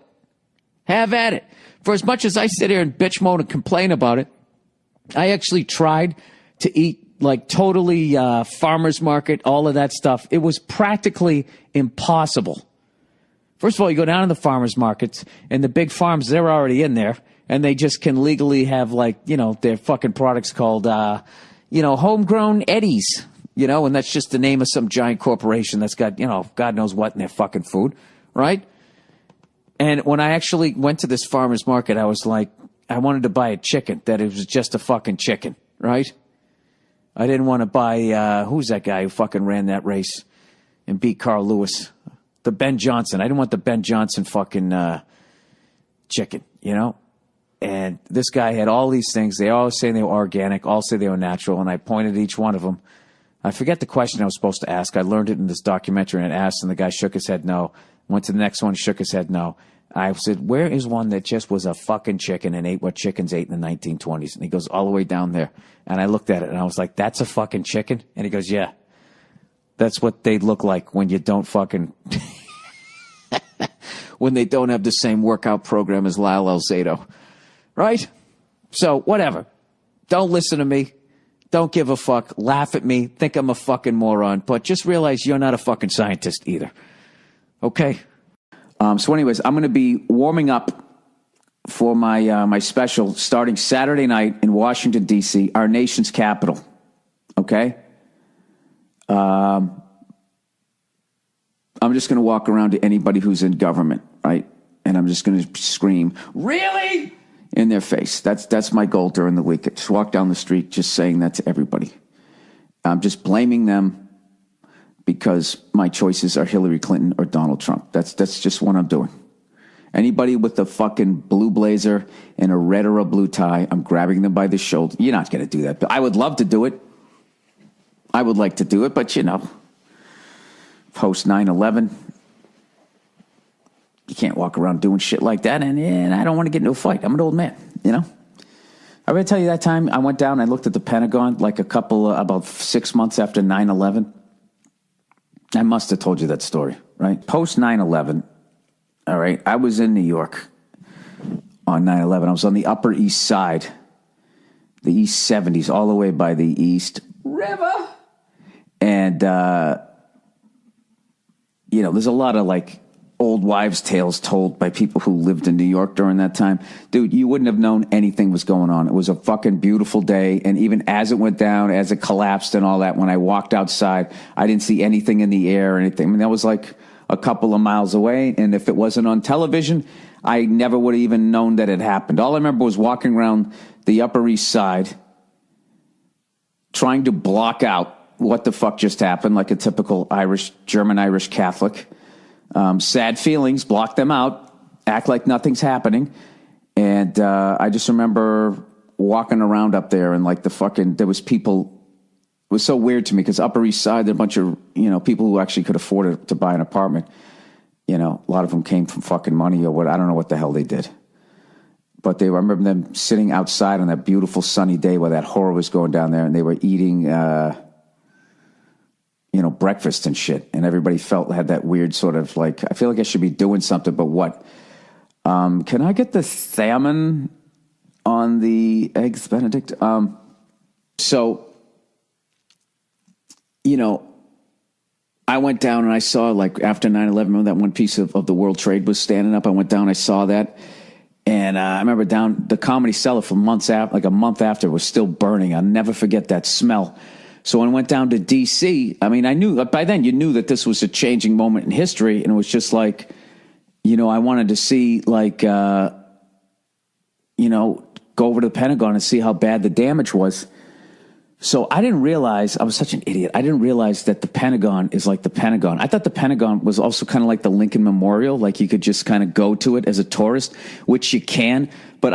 Have at it. For as much as I sit here and bitch, moan, and complain about it, I actually tried to eat like totally farmer's market, all of that stuff. It was practically impossible. First of all, you go down to the farmer's markets, and the big farms, they're already in there, and they just can legally have, like, you know, their fucking products called, homegrown Eddies, and that's just the name of some giant corporation that's got, God knows what in their fucking food, right? And when I actually went to this farmer's market, I was like, I wanted to buy a chicken, that it was just a fucking chicken, right? I didn't want to buy, who's that guy who fucking ran that race and beat Carl Lewis? The Ben Johnson. I didn't want the Ben Johnson fucking chicken, And this guy had all these things. They all say they were organic, all say they were natural, and I pointed at each one of them. I forget the question I was supposed to ask. I learned it in this documentary and asked, and the guy shook his head no. Went to the next one, shook his head no. I said, where is one that just was a fucking chicken and ate what chickens ate in the 1920s? And he goes, all the way down there. And I looked at it, and I was like, that's a fucking chicken? And he goes, yeah. That's what they look like when you don't fucking... when they don't have the same workout program as Lyle Alzado. Right? So, whatever. Don't listen to me. Don't give a fuck. Laugh at me. Think I'm a fucking moron. But just realize you're not a fucking scientist either. Okay? So anyways, I'm going to be warming up for my special starting Saturday night in Washington, D.C., our nation's capital. Okay? I'm just going to walk around to anybody who's in government, right? And I'm just going to scream, really? In their face. That's my goal during the week. Just walk down the street just saying that to everybody. I'm just blaming them because my choices are Hillary Clinton or Donald Trump. That's just what I'm doing. Anybody with a fucking blue blazer and a red or a blue tie, I'm grabbing them by the shoulder. You're not going to do that. But I would love to do it. I would like to do it, but post 9/11, you can't walk around doing shit like that, and I don't want to get into a fight. I'm an old man, I'm going to tell you that time I went down, I looked at the Pentagon like about 6 months after 9/11. I must have told you that story, right? Post 9/11, all right, I was in New York on 9/11. I was on the Upper East Side, the East 70s, all the way by the East River. And, there's a lot of like old wives' tales told by people who lived in New York during that time. Dude, you wouldn't have known anything was going on. It was a fucking beautiful day. And even as it went down, as it collapsed and all that, when I walked outside, I didn't see anything in the air or anything. I mean, that was like a couple of miles away. And if it wasn't on television, I never would have even known that it happened. All I remember was walking around the Upper East Side trying to block out what the fuck just happened, like a typical German-Irish Catholic. Sad feelings, block them out, act like nothing's happening. And I just remember walking around up there and like there was people. It was so weird to me because Upper East Side, there are a bunch of, people who actually could afford to buy an apartment. A lot of them came from fucking money or what. I don't know what the hell they did. But I remember them sitting outside on that beautiful sunny day while that horror was going down there, and they were eating, breakfast and shit. And everybody had that weird sort of like, I feel like I should be doing something, but what? Can I get the salmon on the Eggs Benedict? I went down and I saw, like, after 9/11, remember that one piece of the World Trade was standing up? I went down, I saw that. And I remember down the Comedy Cellar for months after, like a month after, was still burning. I'll never forget that smell. So when I went down to D.C., I mean, I knew, by then you knew that this was a changing moment in history. And it was just like, I wanted to see, like, go over to the Pentagon and see how bad the damage was. So I didn't realize, I was such an idiot. I didn't realize that the Pentagon is like the Pentagon. I thought the Pentagon was also kind of like the Lincoln Memorial. Like you could just kind of go to it as a tourist, which you can. But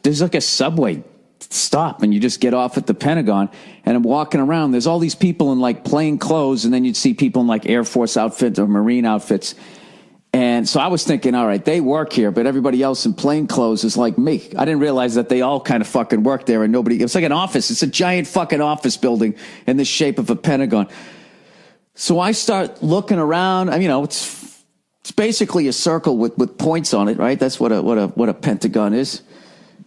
there's like a subway stop and you just get off at the Pentagon, and I'm walking around. There's all these people in like plain clothes, and then you'd see people in like Air Force outfits or Marine outfits. And so I was thinking, all right, they work here, but everybody else in plain clothes is like me. I didn't realize that they all kind of fucking work there, and nobody, it's like an office. It's a giant fucking office building in the shape of a Pentagon. So I start looking around. I mean, it's basically a circle with points on it, right? That's what a Pentagon is.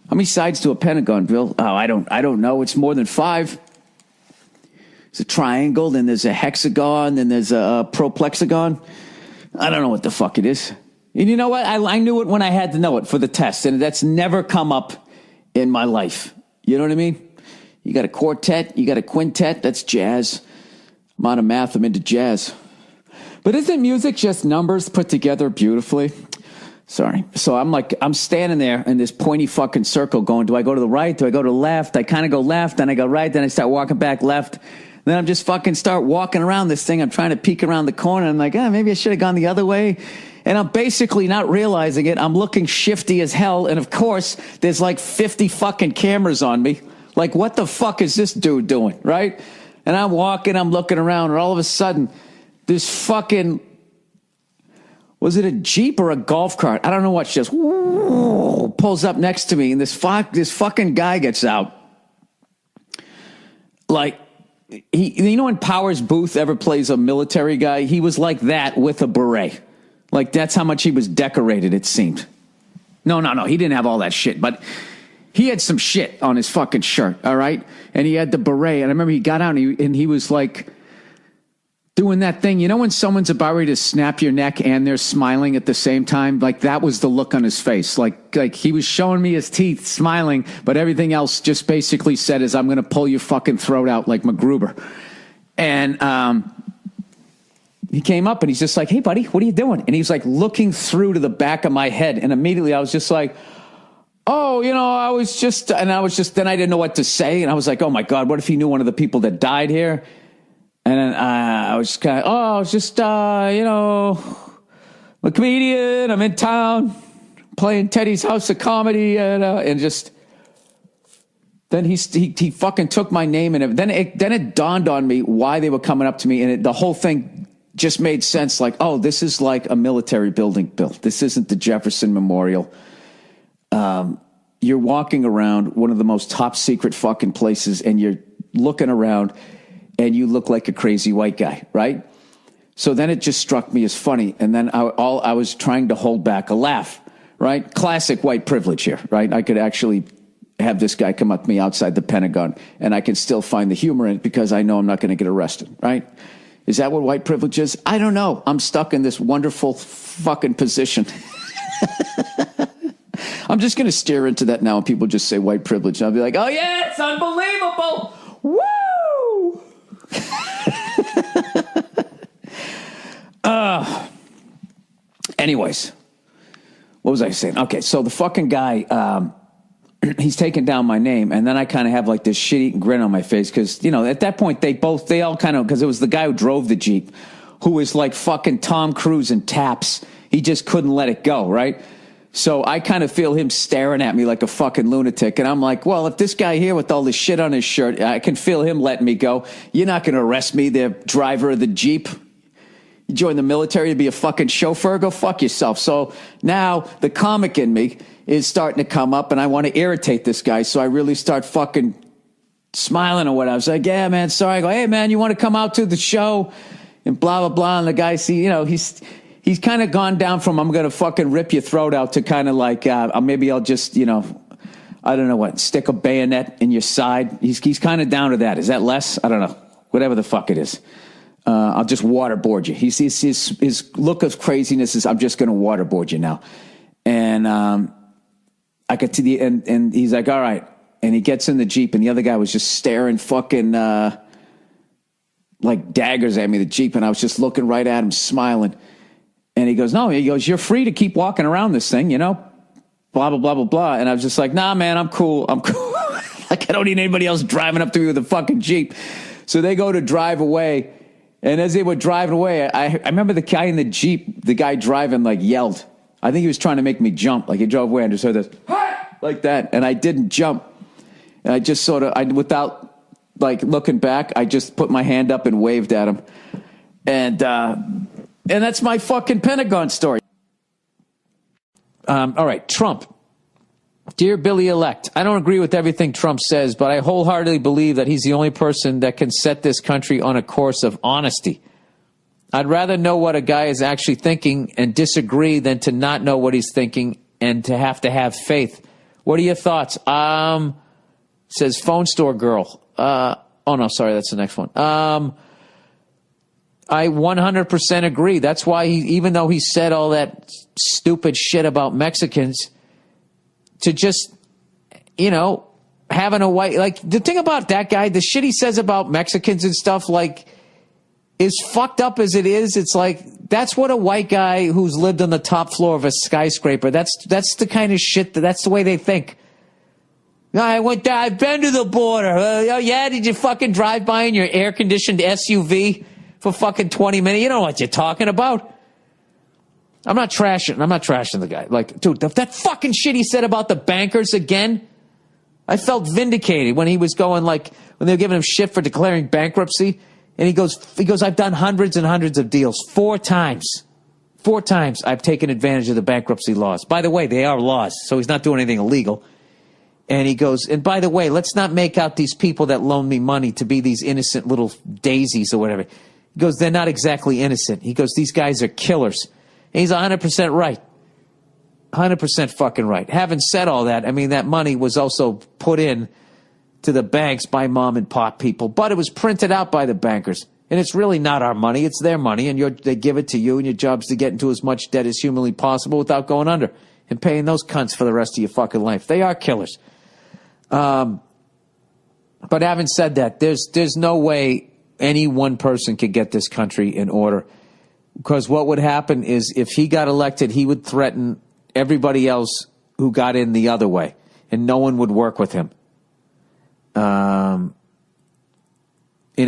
How many sides to a Pentagon, Bill? Oh, I don't know. It's more than 5. It's a triangle, then there's a hexagon, then there's a proplexagon. I don't know what the fuck it is. And you know what? I knew it when I had to know it for the test, and that's never come up in my life. You know what I mean? You got a quartet, you got a quintet, that's jazz. I'm out of math, I'm into jazz. But isn't music just numbers put together beautifully? Sorry. So I'm standing there in this pointy fucking circle going, do I go to the right? Do I go to the left? I kind of go left, then I go right, then I start walking back left. Then I'm just fucking start walking around this thing. I'm trying to peek around the corner. I'm like, maybe I should have gone the other way. And I'm basically not realizing it. I'm looking shifty as hell. And of course, there's like 50 fucking cameras on me. Like, what the fuck is this dude doing? Right? And I'm walking, I'm looking around, and all of a sudden, this fucking, was it a Jeep or a golf cart? I don't know what, just pulls up next to me. And this fucking guy gets out. Like, when Powers Booth ever plays a military guy, he was like that with a beret. Like, that's how much he was decorated, it seemed. No, he didn't have all that shit, but he had some shit on his fucking shirt, all right? And he had the beret, and I remember he got out, and he was like doing that thing. You know when someone's about ready to snap your neck and they're smiling at the same time? Like, that was the look on his face. Like he was showing me his teeth, smiling, but everything else just basically said is, I'm going to pull your fucking throat out like MacGruber. And he came up and he's just like, hey, buddy, what are you doing? And he's like looking through to the back of my head. And immediately I was just like, oh, then I didn't know what to say. And I was like, oh my God, what if he knew one of the people that died here? And then I was kind of, I'm a comedian. I'm in town playing Teddy's House of Comedy. And just, then he fucking took my name. And then it dawned on me why they were coming up to me. And the whole thing just made sense. Like, oh, this is like a military building, Bill. This isn't the Jefferson Memorial. You're walking around one of the most top secret fucking places, and you're looking around, and you look like a crazy white guy, right? So then it just struck me as funny, and then I was trying to hold back a laugh, right? Classic white privilege here, right? I could actually have this guy come up to me outside the Pentagon, and I can still find the humor in it because I know I'm not going to get arrested, right? Is that what white privilege is? I don't know. I'm stuck in this wonderful fucking position. I'm just going to stare into that now, and people just say white privilege. And I'll be like, oh, yeah, it's unbelievable. Woo! Anyways, what was I saying? Okay, so the fucking guy, he's taking down my name, and then I kind of have like this shit-eating grin on my face because, you know, at that point they all kind of, because it was the guy who drove the Jeep who was like fucking Tom Cruise in Taps. He just couldn't let it go, right? So I kind of feel him staring at me like a fucking lunatic, and I'm like, well, if this guy here with all this shit on his shirt, I can feel him letting me go. You're not going to arrest me, the driver of the Jeep. You join the military to be a fucking chauffeur? Go fuck yourself. So now the comic in me is starting to come up, and I want to irritate this guy. So I really start fucking smiling or whatever. I was like, yeah, man, sorry. I go, hey, man, you want to come out to the show? And blah, blah, blah. And the guy, he's kind of gone down from I'm going to fucking rip your throat out to kind of like maybe I'll just, I don't know what, stick a bayonet in your side. He's kind of down to that. Is that less? I don't know. Whatever the fuck it is. I'll just waterboard you. His look of craziness is I'm just going to waterboard you now. And I get to the end, and he's like, all right. And he gets in the Jeep, and the other guy was just staring fucking like daggers at me, the Jeep. And I was just looking right at him, smiling. And he goes, no, you're free to keep walking around this thing, blah, blah, blah, blah, blah. And I was just like, nah, man, I'm cool. Like, I don't need anybody else driving up to me with a fucking Jeep. So they go to drive away. And as they were driving away, I remember the guy in the Jeep, the guy driving, like, yelled. I think he was trying to make me jump. Like, he drove away and just heard this, like that. And I didn't jump. And I just sort of, without, like, looking back, I just put my hand up and waved at him. And that's my fucking Pentagon story. All right, Trump. Dear Billy-elect, I don't agree with everything Trump says, but I wholeheartedly believe that he's the only person that can set this country on a course of honesty. I'd rather know what a guy is actually thinking and disagree than to not know what he's thinking and to have faith. What are your thoughts? Says Phone Store Girl. Oh, no, sorry, that's the next one. I 100% agree. That's why even though he said all that stupid shit about Mexicans, to just, having a white, like, the thing about that guy, the shit he says about Mexicans and stuff, like, is fucked up as it is. It's like, that's what a white guy who's lived on the top floor of a skyscraper, that's the kind of shit, that's the way they think. I went there, I've been to the border. Oh, yeah, did you fucking drive by in your air-conditioned SUV for fucking 20 minutes? You know what you're talking about. I'm not trashing the guy. Like, dude, that fucking shit he said about the bankers again, I felt vindicated when he was going, like, when they were giving him shit for declaring bankruptcy. And he goes, I've done hundreds and hundreds of deals. 4 times. 4 times I've taken advantage of the bankruptcy laws. By the way, they are laws, so he's not doing anything illegal. And he goes, and by the way, let's not make out these people that loan me money to be these innocent little daisies or whatever. He goes, they're not exactly innocent. He goes, these guys are killers. And he's 100% right. 100% fucking right. Having said all that, I mean, that money was also put in to the banks by mom and pop people, but it was printed out by the bankers. And it's really not our money. It's their money, and they give it to you, and your job's to get into as much debt as humanly possible without going under and paying those cunts for the rest of your fucking life. They are killers. But having said that, there's no way any one person could get this country in order. Because what would happen is if he got elected, he would threaten everybody else who got in the other way, and no one would work with him in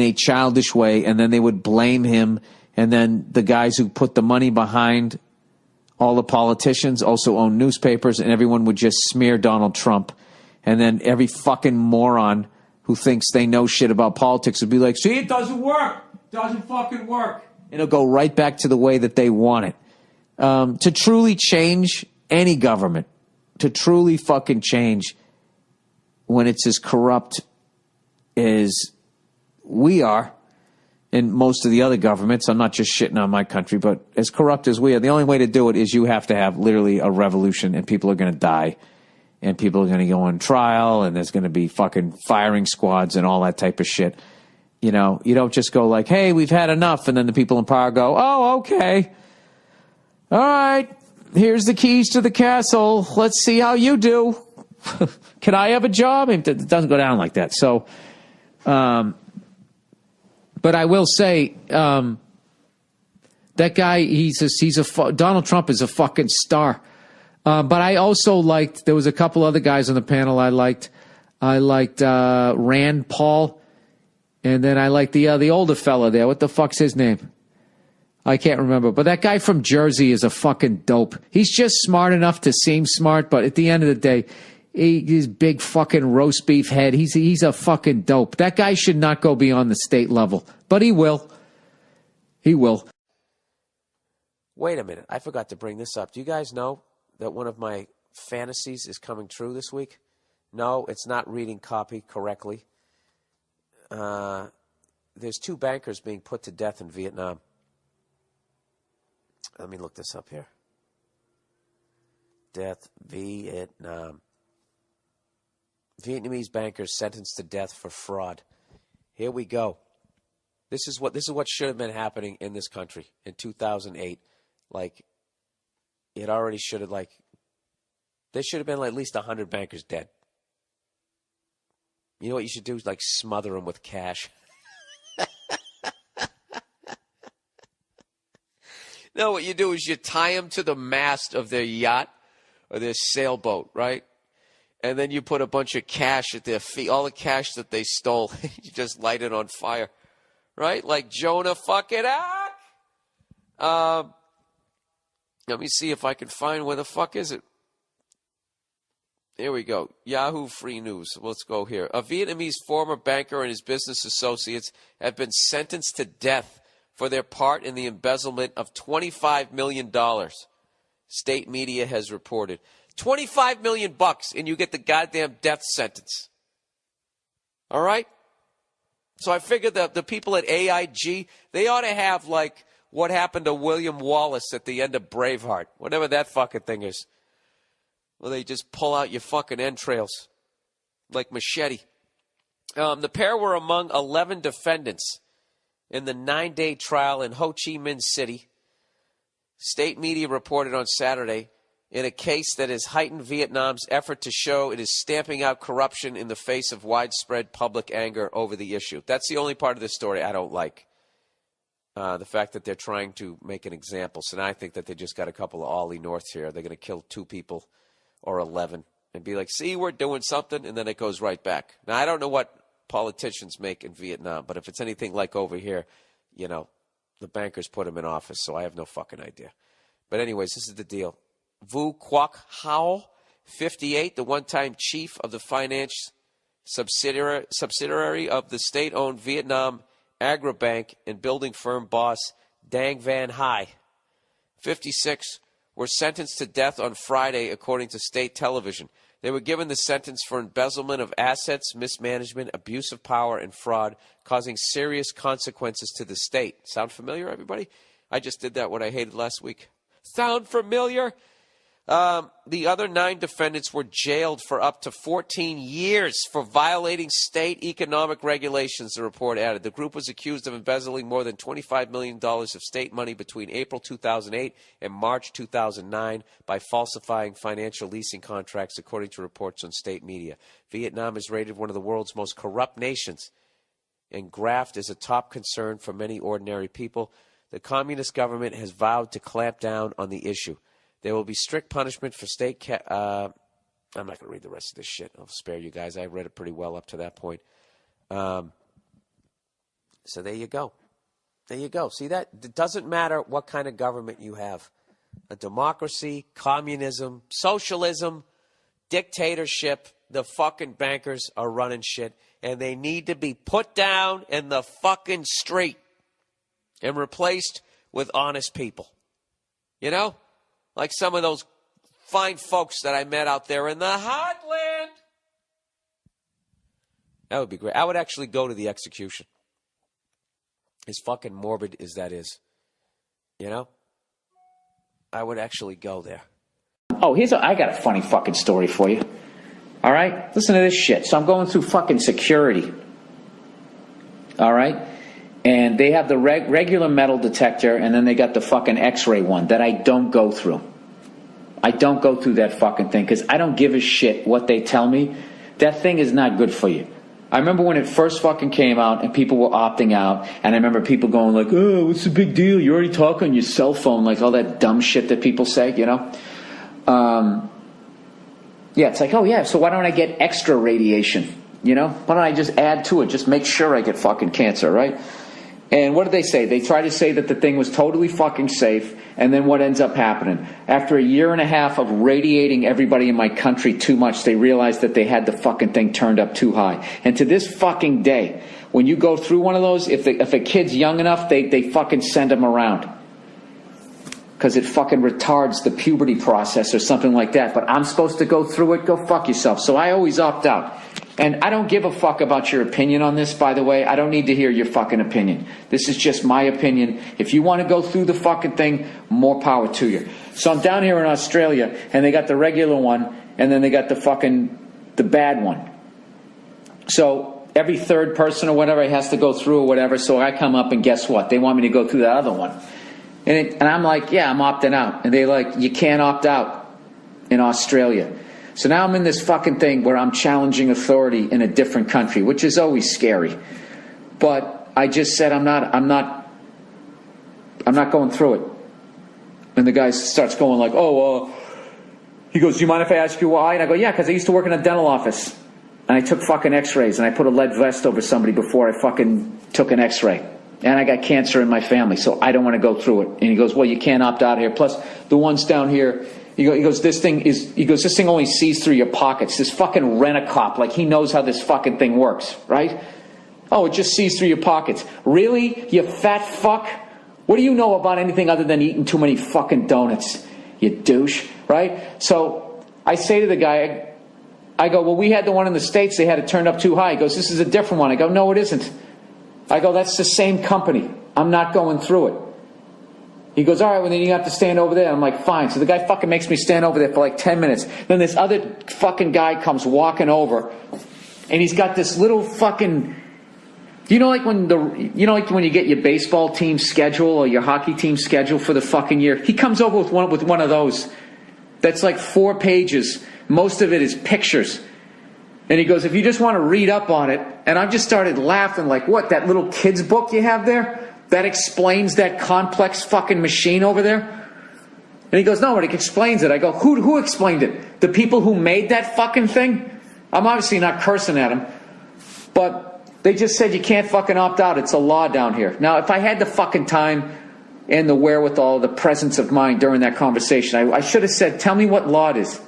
a childish way, and then they would blame him, and then the guys who put the money behind all the politicians also own newspapers, and everyone would just smear Donald Trump, and then every fucking moron who thinks they know shit about politics would be like, see, it doesn't work. It doesn't fucking work. It'll go right back to the way that they want it. To truly change any government, to truly fucking change when it's as corrupt as we are in most of the other governments, I'm not just shitting on my country, but as corrupt as we are, the only way to do it is you have to have literally a revolution, and people are going to die, and people are going to go on trial, and there's going to be fucking firing squads and all that type of shit. You don't just go like, hey, we've had enough. And then the people in power go, oh, okay. All right. Here's the keys to the castle. Let's see how you do. Can I have a job? It doesn't go down like that. So, but I will say, that guy, Donald Trump is a fucking star. But I also liked, there was a couple other guys on the panel I liked. I liked Rand Paul, and then I liked the older fella there. What the fuck's his name? I can't remember. But that guy from Jersey is a fucking dope. He's just smart enough to seem smart, but at the end of the day, his big fucking roast beef head, he's a fucking dope. That guy should not go beyond the state level, but he will. He will. Wait a minute. I forgot to bring this up. Do you guys know that one of my fantasies is coming true this week? No, it's not reading copy correctly. There's 2 bankers being put to death in Vietnam. Let me look this up here. Death, Vietnam. Vietnamese bankers sentenced to death for fraud. Here we go. This is what should have been happening in this country in 2008. Like, it already should have, like, there should have been at least 100 bankers dead. You know what you should do is, like, smother them with cash. No, what you do is you tie them to the mast of their yacht or their sailboat, right? And then you put a bunch of cash at their feet, all the cash that they stole. You just light it on fire, right? Like Jonah fucking Ark. Let me see if I can find where the fuck is it. Here we go. Yahoo Free News. Let's go here. A Vietnamese former banker and his business associates have been sentenced to death for their part in the embezzlement of $25 million. State media has reported. $25 million and you get the goddamn death sentence. All right? So I figured that the people at AIG, they ought to have like what happened to William Wallace at the end of Braveheart, whatever that fucking thing is. Well, they just pull out your fucking entrails like machete. The pair were among 11 defendants in the 9-day trial in Ho Chi Minh City. State media reported on Saturday in a case that has heightened Vietnam's effort to show it is stamping out corruption in the face of widespread public anger over the issue. That's the only part of this story I don't like. The fact that they're trying to make an example. So now I think that they just got a couple of Ollie Norths here. They're going to kill 2 people or 11 and be like, see, we're doing something, and then it goes right back. Now, I don't know what politicians make in Vietnam, but if it's anything like over here, you know, the bankers put them in office, so I have no fucking idea. But anyways, this is the deal. Vu Quoc Hao, 58, the one-time chief of the finance subsidiary of the state-owned Vietnam Agribank and building firm boss Dang Van Hai, 56, were sentenced to death on Friday, according to state television. They were given the sentence for embezzlement of assets, mismanagement, abuse of power, and fraud, causing serious consequences to the state. Sound familiar, everybody? I just did that what I hated last week. Sound familiar? The other 9 defendants were jailed for up to 14 years for violating state economic regulations, the report added. The group was accused of embezzling more than $25 million of state money between April 2008 and March 2009 by falsifying financial leasing contracts, according to reports on state media. Vietnam is rated one of the world's most corrupt nations, and graft is a top concern for many ordinary people. The communist government has vowed to clamp down on the issue. There will be strict punishment for state I'm not going to read the rest of this shit. I'll spare you guys. I read it pretty well up to that point. So there you go. There you go. See that? It doesn't matter what kind of government you have. A democracy, communism, socialism, dictatorship, the fucking bankers are running shit. And they need to be put down in the fucking street and replaced with honest people. You know? Like some of those fine folks that I met out there in the heartland. That would be great. I would actually go to the execution. As fucking morbid as that is. You know? I would actually go there. Oh, I got a funny fucking story for you. All right? Listen to this shit. So I'm going through fucking security. All right? And they have the regular metal detector, and then they got the fucking X-ray one that I don't go through. I don't go through that fucking thing because I don't give a shit what they tell me. That thing is not good for you. I remember when it first fucking came out and people were opting out, and I remember people going like, oh, what's the big deal? You already talk on your cell phone, like all that dumb shit that people say, you know? Yeah, it's like, oh yeah, so why don't I get extra radiation? You know, why don't I just add to it? Just make sure I get fucking cancer, right? And what did they say? They tried to say that the thing was totally fucking safe, and then what ends up happening? After a year and a half of radiating everybody in my country too much, they realized that they had the fucking thing turned up too high. And to this fucking day, when you go through one of those, if a kid's young enough, they fucking send them around. Because it fucking retards the puberty process or something like that. But I'm supposed to go through it? Go fuck yourself. So I always opt out. And I don't give a fuck about your opinion on this, by the way. I don't need to hear your fucking opinion. This is just my opinion. If you want to go through the fucking thing, more power to you. So I'm down here in Australia, and they got the regular one, and then they got the bad one. So every third person or whatever has to go through or whatever. So I come up, and guess what? They want me to go through that other one. And I'm like, yeah, I'm opting out. And they're like, you can't opt out in Australia. So now I'm in this fucking thing where I'm challenging authority in a different country, which is always scary. But I just said I'm not going through it. And the guy starts going like, he goes, do you mind if I ask you why? And I go, yeah, because I used to work in a dental office. And I took fucking x-rays, and I put a lead vest over somebody before I fucking took an x-ray. And I got cancer in my family, so I don't want to go through it. And he goes, well, you can't opt out here. Plus, the ones down here, he goes, this thing only sees through your pockets. This fucking rent-a-cop, like he knows how this fucking thing works, right? Oh, it just sees through your pockets. Really? You fat fuck? What do you know about anything other than eating too many fucking donuts? You douche, right? So I say to the guy, I go, well, we had the one in the States, they had it turned up too high. He goes, this is a different one. I go, no, it isn't. I go, that's the same company. I'm not going through it. He goes, all right, well, then you have to stand over there. I'm like, fine. So the guy fucking makes me stand over there for like 10 minutes. Then this other fucking guy comes walking over, and he's got this little fucking... You know like when you get your baseball team schedule or your hockey team schedule for the fucking year? He comes over with one of those that's like 4 pages. Most of it is pictures. And he goes, if you just want to read up on it. And I just started laughing like, what, that little kid's book you have there? That explains that complex fucking machine over there? And he goes, no, it explains it. I go, who explained it? The people who made that fucking thing? I'm obviously not cursing at him. But they just said you can't fucking opt out. It's a law down here. Now, if I had the fucking time and the wherewithal, the presence of mind during that conversation, I should have said, tell me what law it is.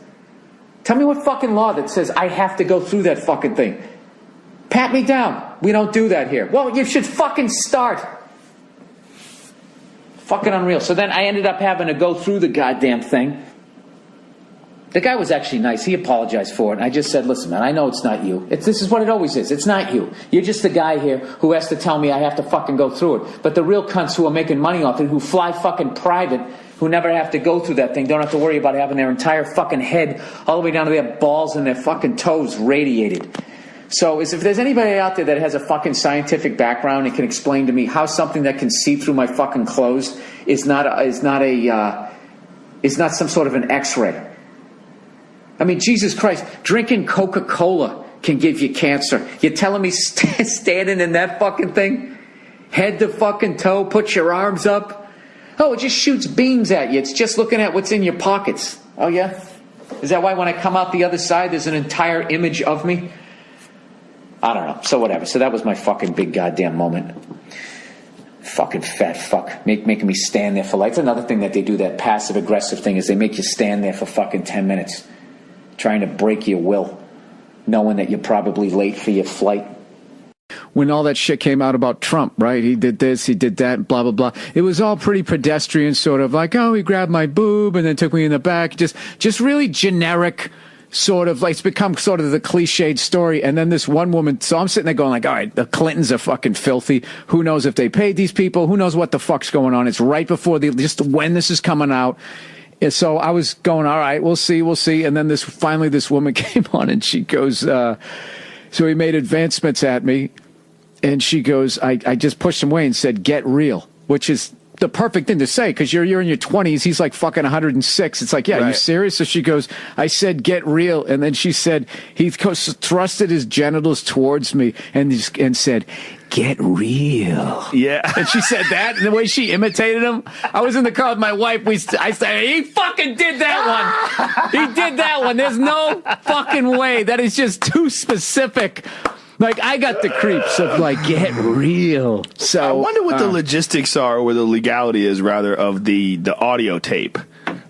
Tell me what fucking law that says I have to go through that fucking thing. Pat me down. We don't do that here. Well, you should fucking start. Fucking unreal. So then I ended up having to go through the goddamn thing. The guy was actually nice. He apologized for it. And I just said, listen, man, I know it's not you. This is what it always is. It's not you. You're just the guy here who has to tell me I have to fucking go through it. But the real cunts who are making money off it, who fly fucking private, who never have to go through that thing, don't have to worry about having their entire fucking head all the way down to their balls and their fucking toes radiated. So if there's anybody out there that has a fucking scientific background and can explain to me how something that can see through my fucking clothes is not some sort of an X-ray. I mean, Jesus Christ, drinking Coca-Cola can give you cancer. You're telling me standing in that fucking thing, head to fucking toe, put your arms up? Oh, it just shoots beams at you. It's just looking at what's in your pockets. Oh, yeah? Is that why when I come out the other side, there's an entire image of me? I don't know. So whatever. So that was my fucking big goddamn moment. Fucking fat fuck. Making me stand there for like... That's another thing that they do, that passive-aggressive thing, is they make you stand there for fucking 10 minutes. Trying to break your will. Knowing that you're probably late for your flight. When all that shit came out about Trump, right? He did this, he did that, blah, blah, blah. It was all pretty pedestrian, sort of like, oh, he grabbed my boob and then took me in the back. Just really generic, sort of like, it's become sort of the cliched story. And then this one woman, so I'm sitting there going like, all right, the Clintons are fucking filthy. Who knows if they paid these people? Who knows what the fuck's going on? It's right before just when this is coming out. And so I was going, all right, we'll see. And then finally this woman came on and she goes, so he made advancements at me. And she goes, I just pushed him away and said, get real, which is the perfect thing to say because you're in your 20s. He's like fucking 106. It's like, yeah, are you serious? So she goes, I said, get real. And then she said, he thrusted his genitals towards me and said, get real. Yeah. And she said that, and the way she imitated him, I was in the car with my wife. I said, he fucking did that one. He did that one. There's no fucking way. That is just too specific. Like, I got the creeps of, like, get real. So I wonder what the logistics are, or the legality is, rather, of the audio tape.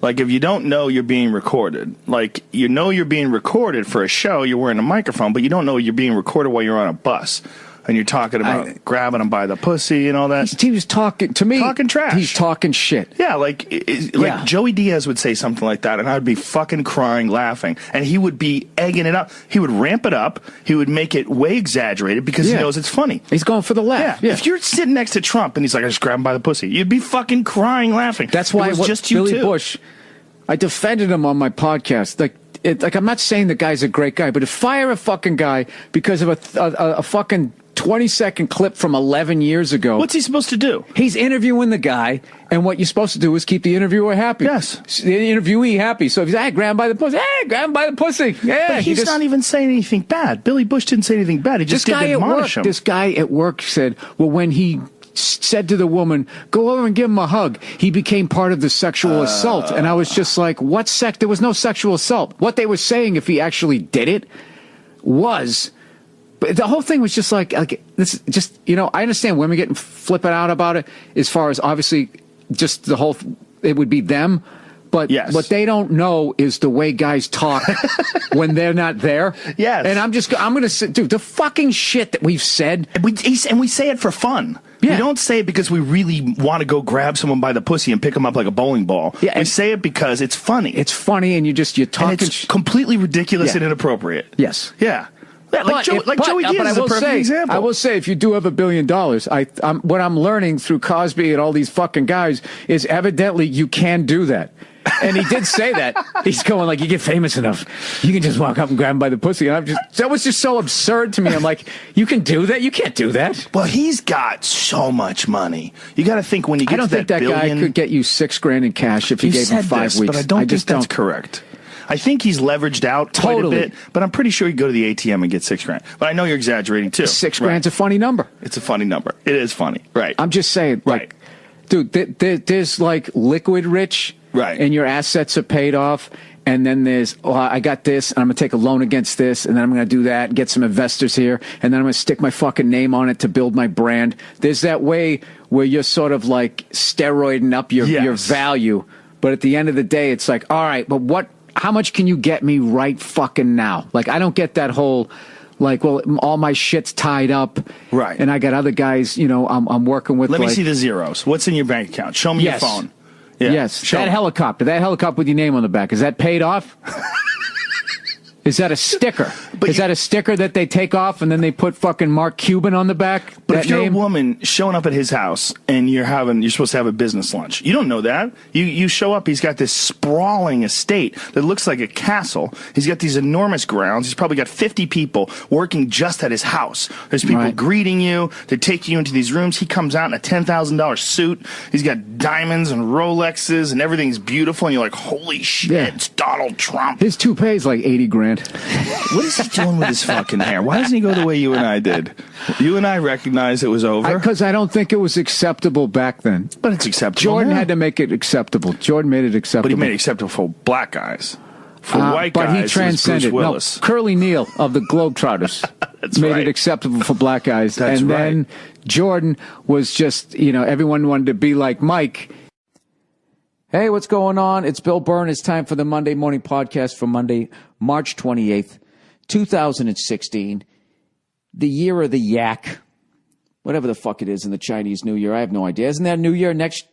Like, if you don't know you're being recorded, like, you know you're being recorded for a show, you're wearing a microphone, but you don't know you're being recorded while you're on a bus. And you're talking about grabbing him by the pussy and all that. He was talking to me. Talking trash. He's talking shit. Yeah, like Joey Diaz would say something like that, and I would be fucking crying, laughing. And he would be egging it up. He would ramp it up. He would make it way exaggerated because he knows it's funny. He's going for the laugh. Yeah. If you're sitting next to Trump and he's like, I just grabbed him by the pussy, you'd be fucking crying, laughing. That's why it was just you Billy too. Bush, I defended him on my podcast. Like I'm not saying the guy's a great guy, but to fire a fucking guy because of a fucking 20-second clip from 11 years ago. What's he supposed to do? He's interviewing the guy, and what you're supposed to do is keep the interviewer happy. Yes. The interviewee happy. So if he's, grab him by the pussy. Hey, grab him by the pussy. Yeah. But he's not even saying anything bad. Billy Bush didn't say anything bad. He just didn't admonish him. This guy at work said, well, when he said to the woman, go over and give him a hug, he became part of the sexual assault. And I was just like, what sex? There was no sexual assault. What they were saying, if he actually did it, was... But the whole thing was just like this. Just I understand women getting flipping out about it. As far as obviously, just the whole, it would be them. But what they don't know is the way guys talk when they're not there. Yes. And I'm going to say, dude, the fucking shit that we've said. And we say it for fun. Yeah. We don't say it because we really want to go grab someone by the pussy and pick them up like a bowling ball. Yeah, we say it because it's funny. It's funny, and you're talking. And it's completely ridiculous and inappropriate. Yes. Yeah. Yeah, Joey Diaz is a perfect example. I will say, if you do have $1 billion, what I'm learning through Cosby and all these fucking guys is evidently you can do that. And he did say that. He's going like, you get famous enough, you can just walk up and grab him by the pussy. And that was just so absurd to me. I'm like, you can do that? You can't do that. Well, he's got so much money. You got to think when you get to that billion. I don't think that guy could get you $6,000 in cash if you gave him 5 weeks. But I don't think that's correct. I think he's leveraged out quite a bit, but I'm pretty sure he'd go to the ATM and get $6,000. But I know you're exaggerating too. $6,000's a funny number. It's a funny number. It is funny, right? I'm just saying, like, dude, there's like liquid rich, right? And your assets are paid off, and then there's, I got this, and I'm gonna take a loan against this, and then I'm gonna do that, and get some investors here, and then I'm gonna stick my fucking name on it to build my brand. There's that way where you're sort of like steroiding up your value, but at the end of the day, it's like, all right, but how much can you get me right fucking now? Like, I don't get that whole, like, well, all my shit's tied up. Right. And I got other guys, I'm working with. Let me see the zeros. What's in your bank account? Show me your phone. Yeah. Yes. That helicopter with your name on the back, is that paid off? Is that a sticker? Is that a sticker that they take off and then they put fucking Mark Cuban on the back? But if you're a woman showing up at his house and you're supposed to have a business lunch, you don't know that. You show up, he's got this sprawling estate that looks like a castle. He's got these enormous grounds. He's probably got 50 people working just at his house. There's people greeting you. They're taking you into these rooms. He comes out in a $10,000 suit. He's got diamonds and Rolexes and everything's beautiful. And you're like, holy shit, it's Donald Trump. His toupee's like $80,000. What is he doing with his fucking hair? Why doesn't he go the way you and I did? You and I recognized it was over. Because I don't think it was acceptable back then. But it's acceptable Jordan had to make it acceptable. Jordan made it acceptable. But he made it acceptable for black guys. For white guys, but he transcended. Bruce Willis. No, Curly Neal of the Globetrotters made it acceptable for black guys. Then Jordan was just, everyone wanted to be like Mike. Hey, what's going on? It's Bill Burr. It's time for the Monday Morning Podcast for Monday, March 28th, 2016. The year of the yak. Whatever the fuck it is in the Chinese New Year. I have no idea. Isn't that New Year next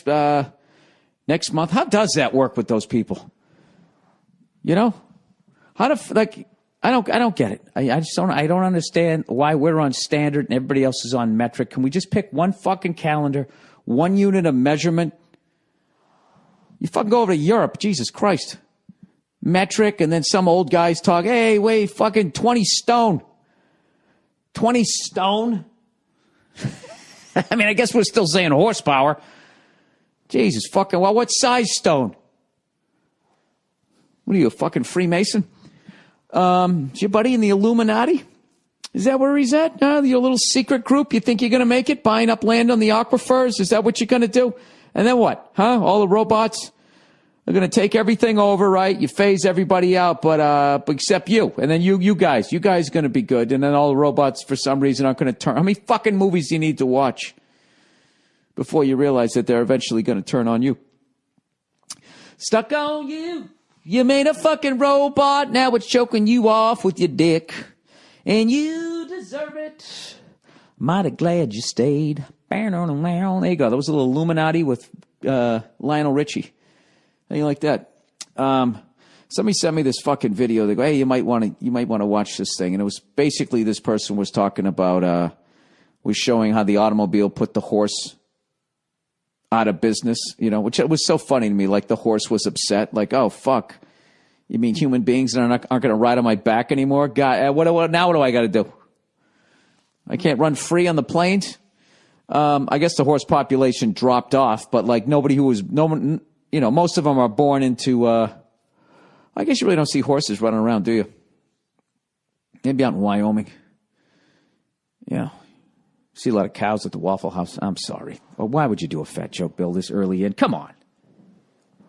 month? How does that work with those people? I don't get it. I don't understand why we're on standard and everybody else is on metric. Can we just pick one fucking calendar, one unit of measurement? You fucking go over to Europe, Jesus Christ. Metric, and then some old guys talk, hey, wait, fucking 20 stone. 20 stone? I mean, I guess we're still saying horsepower. Jesus fucking, well, what size stone? What are you, a fucking Freemason? Is your buddy in the Illuminati? Is that where he's at? Your little secret group? You think you're going to make it? Buying up land on the aquifers? Is that what you're going to do? And then what? Huh? All the robots are going to take everything over, right? You phase everybody out, but except you. And then you guys are going to be good. And then all the robots, for some reason, aren't going to turn. How many fucking movies do you need to watch before you realize that they're eventually going to turn on you? Stuck on you. You made a fucking robot. Now it's choking you off with your dick. And you deserve it. Mighty glad you stayed. There you go. That was a little Illuminati with Lionel Richie. How you like that? Somebody sent me this fucking video. They go, hey, you might want to watch this thing. And it was basically this person was talking about, was showing how the automobile put the horse out of business, which was so funny to me. Like the horse was upset. Like, oh, fuck. You mean human beings aren't going to ride on my back anymore? God, what do I got to do? I can't run free on the plains? I guess the horse population dropped off, but like most of them are born into, I guess you really don't see horses running around, do you? Maybe out in Wyoming. Yeah. See a lot of cows at the Waffle House. I'm sorry. Well, why would you do a fat joke, Bill, this early in? Come on.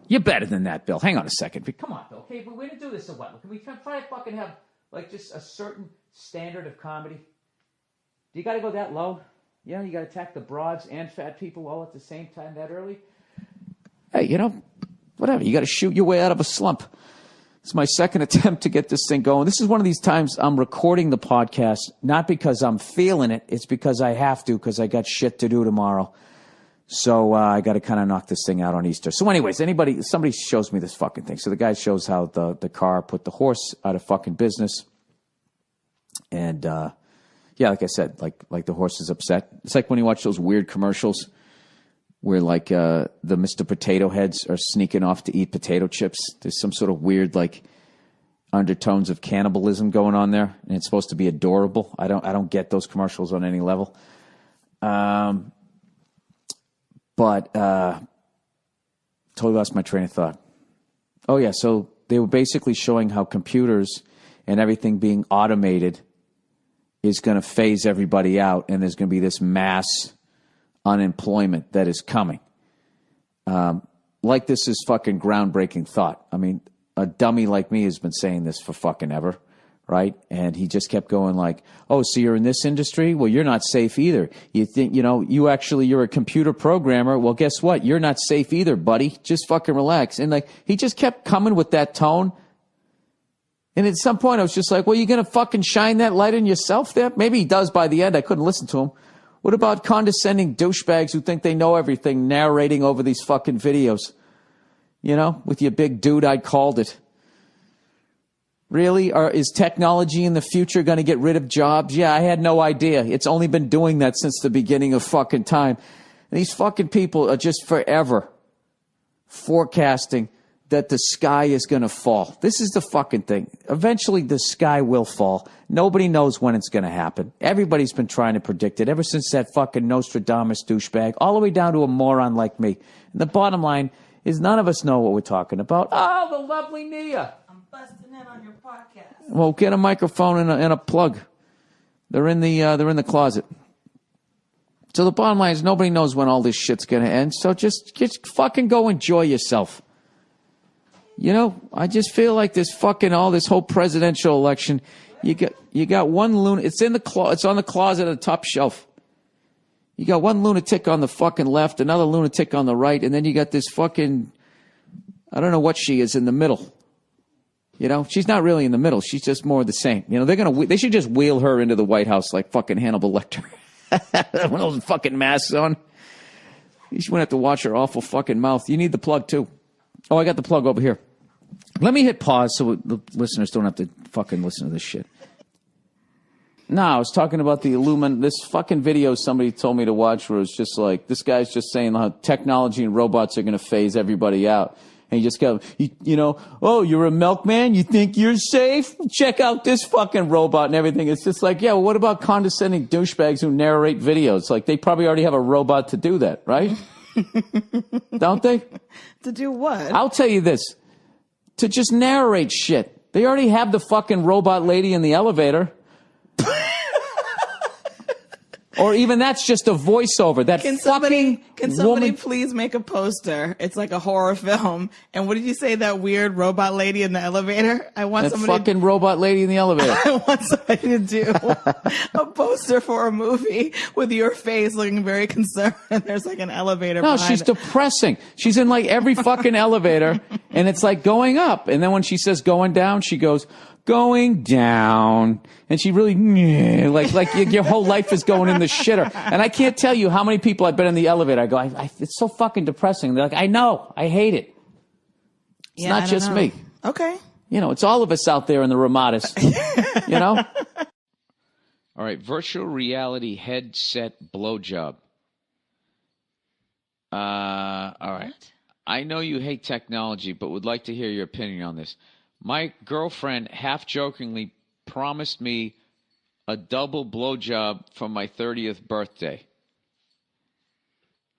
You're better than that, Bill. Hang on a second. Come on, Bill. Okay, we're going to do this or what? Can we try to fucking have, like, just a certain standard of comedy? Do you got to go that low? You got to attack the broads and fat people all at the same time that early? Hey, whatever. You got to shoot your way out of a slump. It's my second attempt to get this thing going. This is one of these times I'm recording the podcast, not because I'm feeling it. It's because I have to, because I got shit to do tomorrow. So I got to kind of knock this thing out on Easter. So anyways, somebody shows me this fucking thing. So the guy shows how the car put the horse out of fucking business. And, yeah, like I said, like the horse is upset. It's like when you watch those weird commercials where like the Mr. Potato Heads are sneaking off to eat potato chips. There's some sort of weird like undertones of cannibalism going on there, and it's supposed to be adorable. I don't get those commercials on any level. But totally lost my train of thought. Oh yeah, so they were basically showing how computers and everything being automated is going to phase everybody out, and there's going to be this mass unemployment that is coming. Like this is fucking groundbreaking thought. I mean, a dummy like me has been saying this for fucking ever, right? And he just kept going like, oh, so you're in this industry? Well, you're not safe either. You think, you're a computer programmer. Well, guess what? You're not safe either, buddy. Just fucking relax. And like, he just kept coming with that tone. And at some point I was just like, well, you going to fucking shine that light on yourself there? Maybe he does by the end. I couldn't listen to him. What about condescending douchebags who think they know everything narrating over these fucking videos? With your big dude, I called it. Really? Is technology in the future going to get rid of jobs? Yeah, I had no idea. It's only been doing that since the beginning of fucking time. And these fucking people are just forever forecasting that the sky is going to fall. This is the fucking thing. Eventually the sky will fall. Nobody knows when it's going to happen. Everybody's been trying to predict it ever since that fucking Nostradamus douchebag, all the way down to a moron like me. And the bottom line is none of us know what we're talking about. Oh, the lovely Nia. I'm busting in on your podcast. Well, get a microphone and a plug. They're in the closet. So the bottom line is nobody knows when all this shit's going to end. So just fucking go enjoy yourself. I just feel like this whole presidential election, you got one lunatic. It's it's on the closet at the top shelf. You got one lunatic on the fucking left, another lunatic on the right, and then you got this fucking, I don't know what she is in the middle. She's not really in the middle. She's just more of the same. They should just wheel her into the White House like fucking Hannibal Lecter. One of those fucking masks on. You wouldn't have to watch her awful fucking mouth. You need the plug too. Oh, I got the plug over here. Let me hit pause so the listeners don't have to fucking listen to this shit. No, I was talking about this fucking video somebody told me to watch where it's just like, this guy's just saying how technology and robots are going to phase everybody out. And he just goes, oh, you're a milkman? You think you're safe? Check out this fucking robot and everything. It's just like, yeah, well, what about condescending douchebags who narrate videos? Like, they probably already have a robot to do that, right? Don't they? To do what? I'll tell you this. To just narrate shit. They already have the fucking robot lady in the elevator. Or even that's just a voiceover. That Can somebody woman... please make a poster? It's like a horror film. And what did you say? That weird robot lady in the elevator? I want That fucking robot lady in the elevator. I want somebody to do a poster for a movie with your face looking very concerned. And there's like an elevator. No, behind she's it. depressing. She's in like every fucking elevator, and it's like going up. And then when she says going down, she goes, going down. And she really, like your whole life is going in the shitter. And I can't tell you how many people I've been in the elevator. I go, it's so fucking depressing. They're like, I know, I hate it. It's not just me. Okay. You know, it's all of us out there in the Ramadas. You know? All right, virtual reality headset blowjob. All right. What? I know you hate technology, but would like to hear your opinion on this. My girlfriend half-jokingly promised me a double blowjob for my 30th birthday.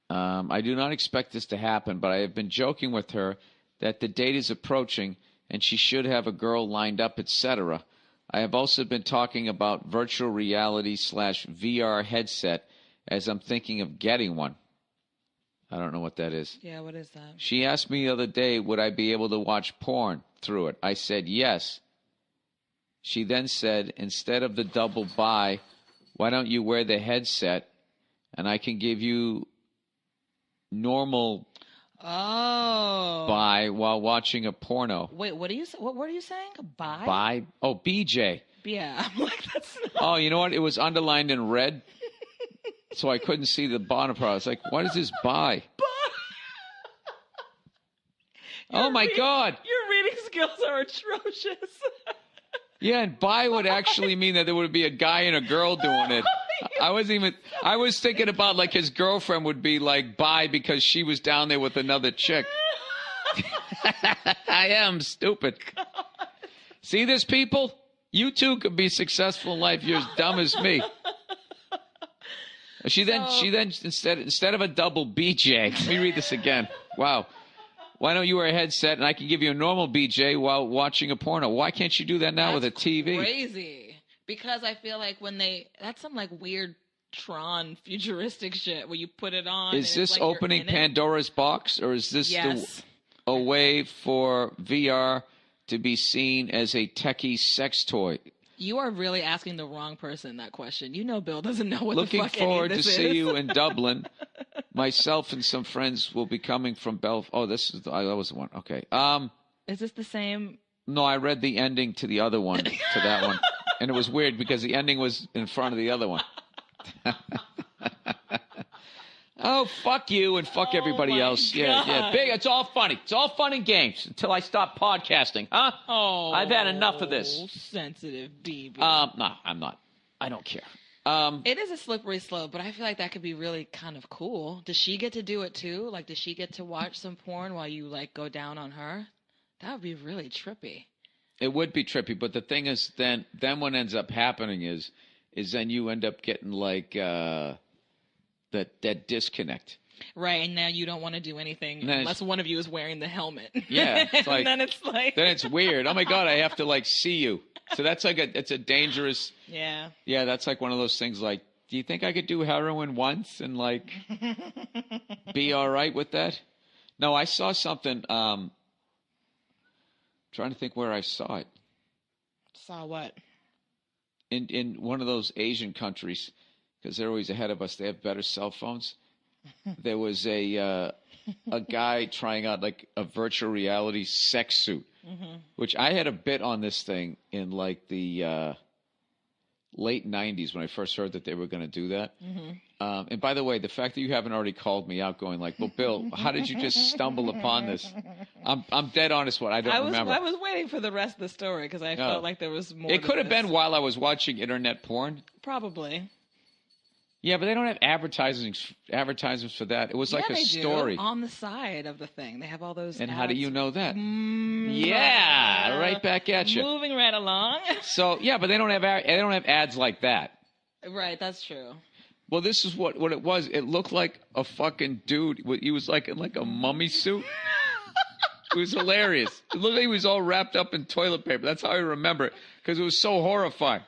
I do not expect this to happen, but I have been joking with her that the date is approaching and she should have a girl lined up, etc. I have also been talking about virtual reality / VR headset as I'm thinking of getting one. I don't know what that is. Yeah, what is that? She asked me the other day, would I be able to watch porn through it? I said yes. She then said, instead of the double buy, why don't you wear the headset and I can give you normal buy while watching a porno. Wait, what word are you saying? Buy? Buy? Oh, BJ. Yeah, I'm like, that's not... Oh, you know what? It was underlined in red, so I couldn't see the bottom part. I was like, what is this buy? Oh, my God. Your reading skills are atrocious. Yeah, and buy would actually mean that there would be a guy and a girl doing it. I was thinking about like his girlfriend would be like buy because she was down there with another chick. I am stupid. God. See this, people? You too could be successful in life. You're as dumb as me. She then instead of a double BJ, let me read this again. Wow. Why don't you wear a headset and I can give you a normal BJ while watching a porno? Why can't you do that now with a TV? Crazy. Because I feel like that's some like weird Tron futuristic shit where you put it on. Is this like opening Pandora's box, or is this a way for VR to be seen as a techie sex toy? You are really asking the wrong person that question. You know Bill doesn't know what Looking the fuck forward any of to this see is. you in Dublin. Myself and some friends will be coming from Oh, that was the one. Okay. Is this the same? No, I read the ending to the other one, to that one. And it was weird because the ending was in front of the other one. Oh, fuck you and fuck everybody else. Yeah. Big. It's all funny. It's all fun and games until I stop podcasting, huh? Oh, I've had enough of this. Sensitive BB. No, I'm not. I don't care. It is a slippery slope, but I feel like that could be really kind of cool. Does she get to do it too? Like, does she get to watch some porn while you like go down on her? That would be really trippy. It would be trippy, but the thing is, then what ends up happening is then you end up getting like that disconnect. Right, and now you don't want to do anything unless one of you is wearing the helmet. Yeah, it's like, and then it's weird. Oh my God, I have to like see you. So that's like it's a dangerous. Yeah. Yeah, that's like one of those things. Like, do you think I could do heroin once and like be all right with that? No, I saw something. Trying to think where I saw it. Saw what? In one of those Asian countries, because they're always ahead of us. They have better cell phones. There was a guy trying out like a virtual reality sex suit, which I had a bit on this thing in like the late 90s when I first heard that they were going to do that. And by the way, the fact that you haven't already called me out going like, well, Bill, how did you just stumble upon this? I'm dead honest. I don't remember. I was waiting for the rest of the story because I felt like there was more. It could have been while I was watching internet porn. Probably. Yeah, but they don't have advertisements for that. It was like a story. On the side of the thing. They have all those And ads. how do you know that? Yeah, right back at you. Moving right along. So, yeah, but they don't have ads like that. Right, that's true. Well, this is what it was. It looked like a fucking dude. He was like in like a mummy suit. It was hilarious. It looked like he was all wrapped up in toilet paper. That's how I remember it, because it was so horrifying.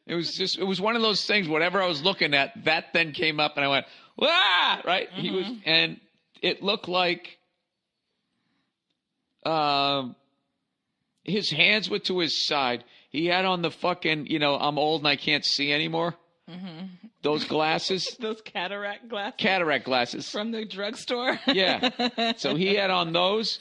It was one of those things, whatever I was looking at, that then came up and I went, "Wah!" Right? He was, and it looked like his hands were to his side. He had on the fucking, I'm old and I can't see anymore. Those glasses. Those cataract glasses. Cataract glasses. From the drugstore. Yeah. So he had on those.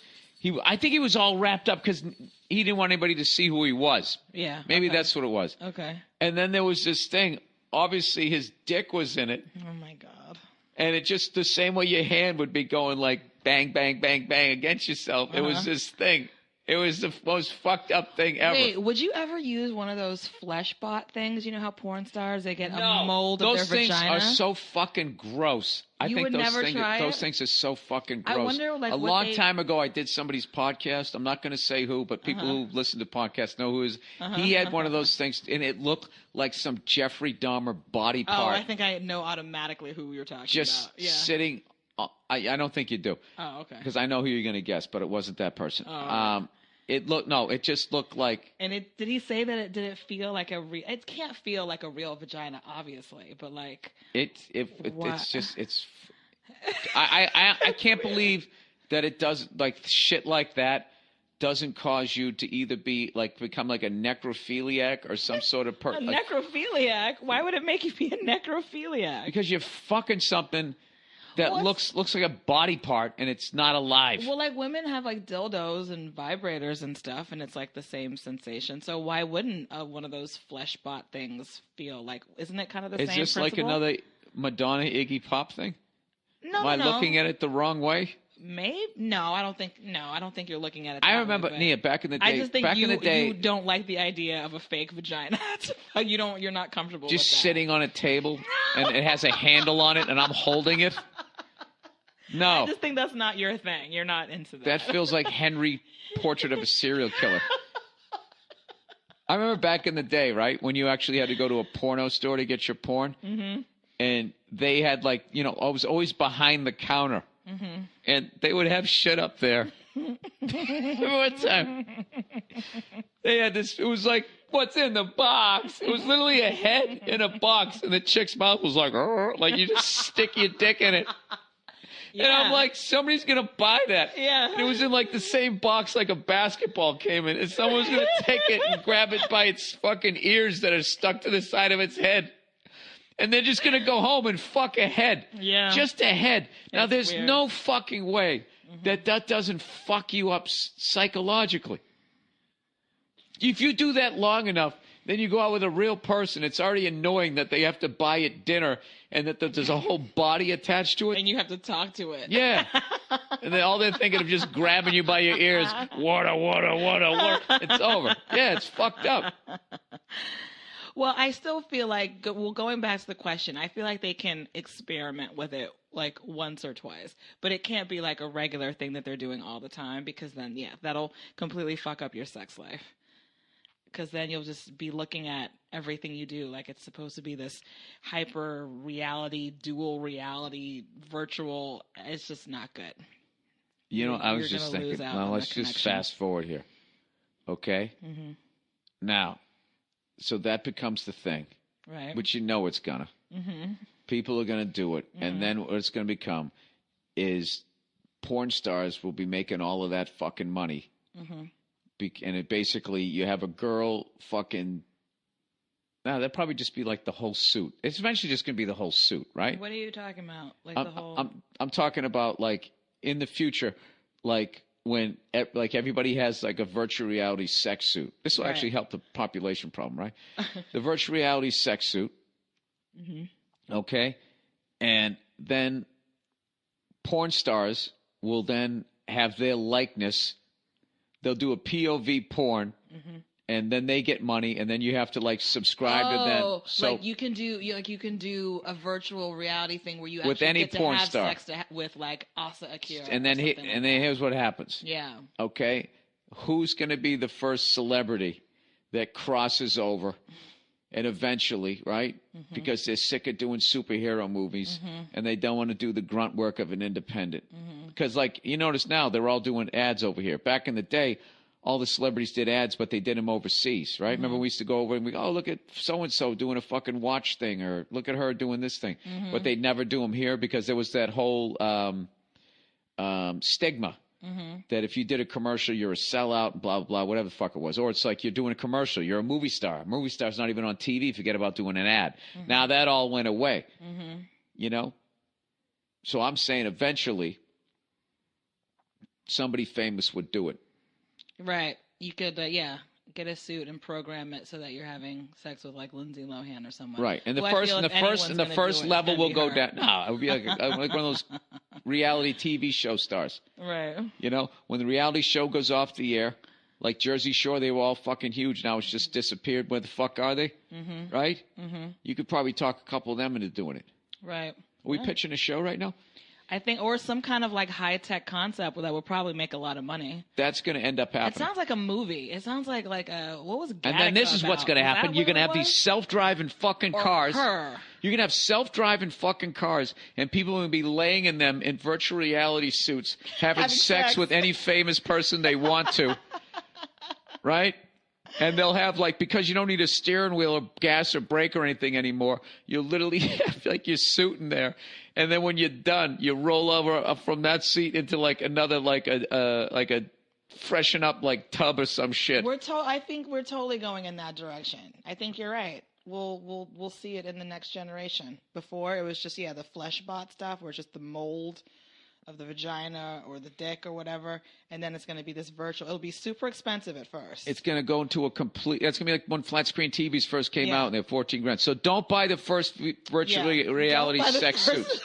I think he was all wrapped up because he didn't want anybody to see who he was. Yeah. Maybe that's what it was. Okay. And then there was this thing. Obviously, his dick was in it. Oh, my God. And it just the same way your hand would be going like bang, bang, bang, bang against yourself. It was this thing. It was the most fucked up thing ever. Wait, would you ever use one of those flesh bot things? You know how porn stars, they get a mold of their vagina? Those things are so fucking gross. You would never try it? Those things are so fucking gross. I wonder, like, a long time ago, I did somebody's podcast. I'm not going to say who, but people who listen to podcasts know who is. He had one of those things, and it looked like some Jeffrey Dahmer body part. Oh, I think I know automatically who you're talking just about. Yeah. sitting. I don't think you do. Oh, okay. Because I know who you're going to guess, but it wasn't that person. Oh, It just looked like. And did he say that it didn't feel like it can't feel like a real vagina, obviously, but like. It's I can't believe that it does, like, shit like that doesn't cause you to either become like a necrophiliac or some sort of person. Necrophiliac? Why would it make you be a necrophiliac? Because you're fucking something that looks like a body part and it's not alive. Well, like, women have like dildos and vibrators and stuff, and it's like the same sensation. So why wouldn't one of those flesh bot things feel like? Isn't it kind of the same principle? Is this like another Madonna Iggy Pop thing? No, Am I looking at it the wrong way? Maybe I don't think you're looking at it. I remember, Nia, back in the day. I just think you don't like the idea of a fake vagina. You're not comfortable. Just with that. sitting on a table and it has a handle on it and I'm holding it. No, I just think that's not your thing. You're not into that. That feels like Henry Portrait of a Serial Killer. I remember back in the day, right, when you actually had to go to a porno store to get your porn, and they had I was always behind the counter. And they would have shit up there. One time, they had this. It was like, what's in the box? It was literally a head in a box, and the chick's mouth was like you just stick your dick in it. Yeah. And I'm like, somebody's gonna buy that. Yeah. And it was in like the same box like a basketball came in, and someone's gonna take it and grab it by its fucking ears that are stuck to the side of its head. And they're just going to go home and fuck a head. Yeah. Just a head. Now, there's weird. no fucking way that doesn't fuck you up psychologically. If you do that long enough, then you go out with a real person. It's already annoying that they have to buy it dinner and that there's a whole body attached to it. And you have to talk to it. Yeah. And then all they're thinking of just grabbing you by your ears. Water. It's over. Yeah, it's fucked up. Well, I still feel like, going back to the question, I feel like they can experiment with it like once or twice, but it can't be like a regular thing that they're doing all the time, because then, that'll completely fuck up your sex life. Because then you'll just be looking at everything you do like it's supposed to be this hyper reality, dual reality, virtual. It's just not good. I was just thinking, let's just fast forward here. Okay? Mm-hmm. Now, so that becomes the thing, right? Which it's gonna. Mm-hmm. People are gonna do it, and then what it's gonna become is porn stars will be making all of that fucking money, and it basically you have a girl fucking. Now that'd probably just be like the whole suit. It's eventually just gonna be the whole suit, right? What are you talking about? Like the whole. I'm talking about like in the future, like. When everybody has like a virtual reality sex suit. This will actually help the population problem, right? The virtual reality sex suit. Okay. And then porn stars will then have their likeness. They'll do a POV porn. And then they get money, and then you have to like subscribe to them. So like you can do a virtual reality thing where you actually with any get to porn have star sex with like Asa Akira. And then here's what happens. Yeah. Okay, who's going to be the first celebrity that crosses over And eventually, right? Because they're sick of doing superhero movies and they don't want to do the grunt work of an independent. Because, like, you notice now they're all doing ads over here. Back in the day, all the celebrities did ads, but they did them overseas, right? Remember we used to go over and we go, oh, look at so-and-so doing a fucking watch thing, or look at her doing this thing. But they'd never do them here because there was that whole stigma that if you did a commercial, you're a sellout, blah, blah, blah, whatever the fuck it was. Or it's like you're doing a commercial, you're a movie star. A movie star's not even on TV, forget about doing an ad. Now that all went away, you know? So I'm saying eventually somebody famous would do it. Right. You could, get a suit and program it so that you're having sex with like Lindsay Lohan or someone. Right. And the first level will go down. No, it would be like one of those reality TV show stars. Right. You know, when the reality show goes off the air, like Jersey Shore, they were all fucking huge. Now it's just disappeared. Where the fuck are they? Right? You could probably talk a couple of them into doing it. Right. Are we pitching a show right now? I think, or some kind of like high-tech concept that would probably make a lot of money. That's going to end up happening. It sounds like a movie. It sounds like a, what was Gattaca And then this is what's going to happen. You're going to have these self-driving fucking cars. Her. You're going to have self-driving fucking cars, and people are going to be laying in them in virtual reality suits, having sex with any famous person they want to. Right? And they'll have, like, because you don't need a steering wheel or gas or brake or anything anymore, you literally have, like, your suit in there. And then when you're done, you roll over from that seat into, like, another, like a freshen up, like, tub or some shit. I think we're totally going in that direction. I think you're right. We'll see it in the next generation. Before, it was just, the flesh bot stuff, where it's just the mold of the vagina or the dick or whatever, and then it's going to be this virtual. It'll be super expensive at first. It's going to go into it's going to be like when flat screen TVs first came out and they're $14,000. So don't buy the first virtual reality sex suits.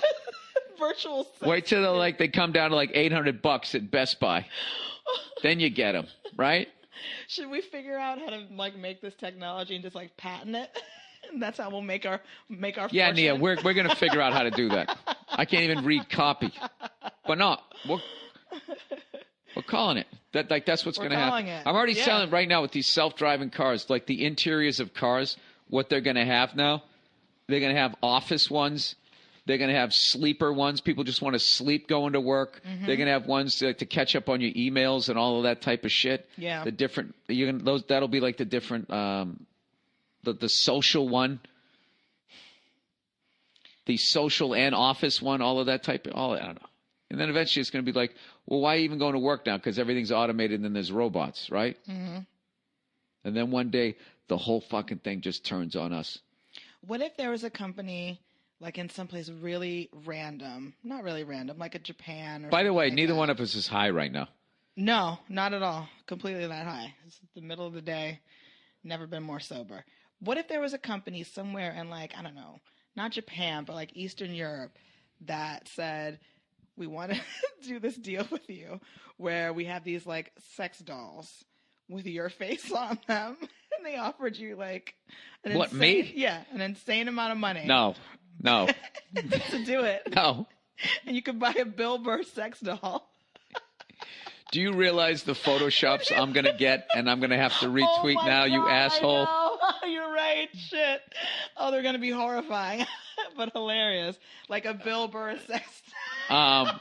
Virtual sex. Wait till they come down to like $800 at Best Buy. Then you get them, right? Should we figure out how to like make this technology and just like patent it? And that's how we'll make our Yeah, fortune. Nia, we're going to figure out how to do that. I can't even read copy. But no, we're calling it. That's what's going to happen. I'm already selling right now with these self-driving cars, like the interiors of cars, what they're going to have now. They're going to have office ones. They're going to have sleeper ones. People just want to sleep going to work. They're going to have ones to catch up on your emails and all of that type of shit. Yeah. The different that'll be like the different the social one. The social and office one, all of that type of, I don't know. And then eventually it's going to be like, well, why even going to work now? Because everything's automated and then there's robots, right? And then one day the whole fucking thing just turns on us. What if there was a company like in someplace really random, not really random, like a Japan or By the way, like neither that. one of us is high right now. No, not at all. Completely that high. It's the middle of the day. Never been more sober. What if there was a company somewhere in like, I don't know, not Japan, but like Eastern Europe that said, we want to do this deal with you where we have these like sex dolls with your face on them. And they offered you like an insane amount of money. No. To do it. No. And you could buy a Bill Burr sex doll. Do you realize the photoshops I'm going to get and I'm going to have to retweet now, God, you asshole? I know. You're right. Shit. Oh, they're going to be horrifying, but hilarious. Like a Bill Burr sex doll.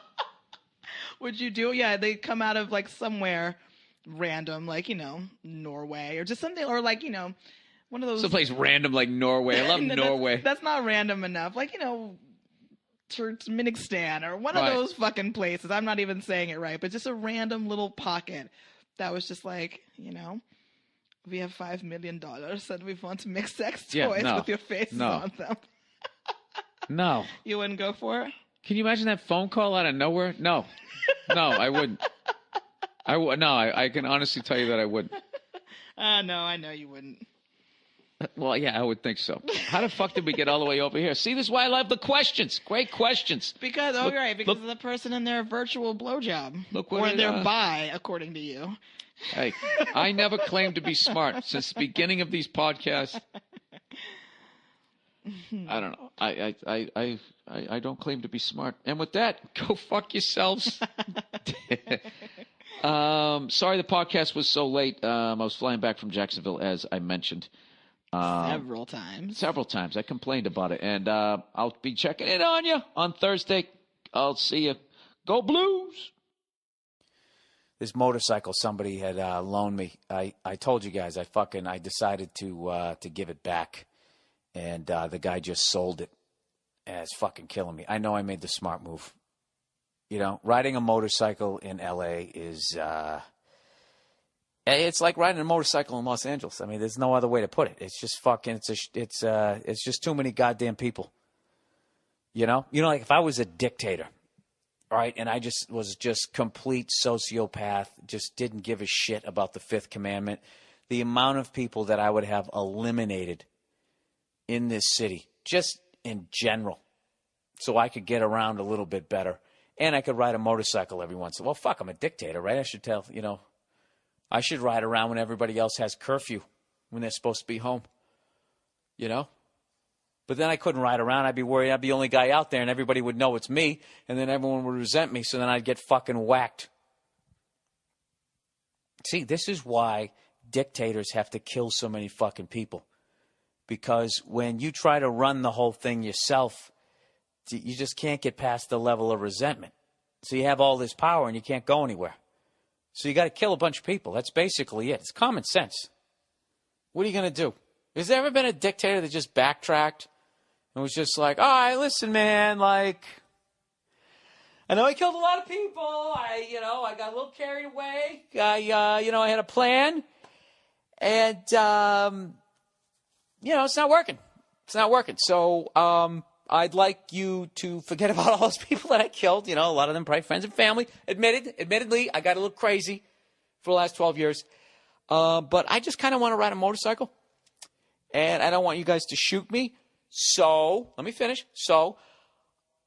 Would you do it? Yeah, they come out of like somewhere random, like, Norway or just something, or like, one of those. Someplace random like Norway. I love Norway. That's not random enough. Like, Turkmenistan or one of those fucking places. I'm not even saying it right, but just a random little pocket that was just like, we have $5 million and we want to make sex toys with your faces on them. No. You wouldn't go for it? Can you imagine that phone call out of nowhere? No, I wouldn't. I can honestly tell you that I wouldn't. No, I know you wouldn't. Well, yeah, I would think so. How the fuck did we get all the way over here? See, this is why I love the questions. Great questions. Because of the person in their virtual blowjob. Or their bi, according to you. Hey, I never claimed to be smart since the beginning of these podcasts. I don't know. I don't claim to be smart. And with that, go fuck yourselves. Sorry the podcast was so late. I was flying back from Jacksonville, as I mentioned. Several times. Several times. I complained about it. And I'll be checking in on you on Thursday. I'll see you. Go Blues! This motorcycle somebody had loaned me. I told you guys I decided to give it back, and the guy just sold it, and it's fucking killing me. I know I made the smart move. You know, riding a motorcycle in L.A. is it's like riding a motorcycle in Los Angeles. I mean, there's no other way to put it. It's just fucking it's just too many goddamn people. You know, like if I was a dictator. Right, and I was complete sociopath, just didn't give a shit about the fifth commandment. The amount of people that I would have eliminated in this city, just in general, so I could get around a little bit better, and I could ride a motorcycle every once in a while. Well, fuck, I'm a dictator, right? I should ride around when everybody else has curfew, when they're supposed to be home, you know? But then I couldn't ride around. I'd be worried I'd be the only guy out there, and everybody would know it's me, and then everyone would resent me, so then I'd get fucking whacked. See, this is why dictators have to kill so many fucking people. Because when you try to run the whole thing yourself, you just can't get past the level of resentment. So you have all this power, and you can't go anywhere. So you got to kill a bunch of people. That's basically it. It's common sense. What are you going to do? Has there ever been a dictator that just backtracked? It was just like, all right, listen, man, like, I know I killed a lot of people. I got a little carried away. I had a plan. And, it's not working. It's not working. So I'd like you to forget about all those people that I killed. A lot of them probably friends and family. Admittedly, I got a little crazy for the last 12 years. But I just kind of want to ride a motorcycle. And I don't want you guys to shoot me. So, let me finish. So,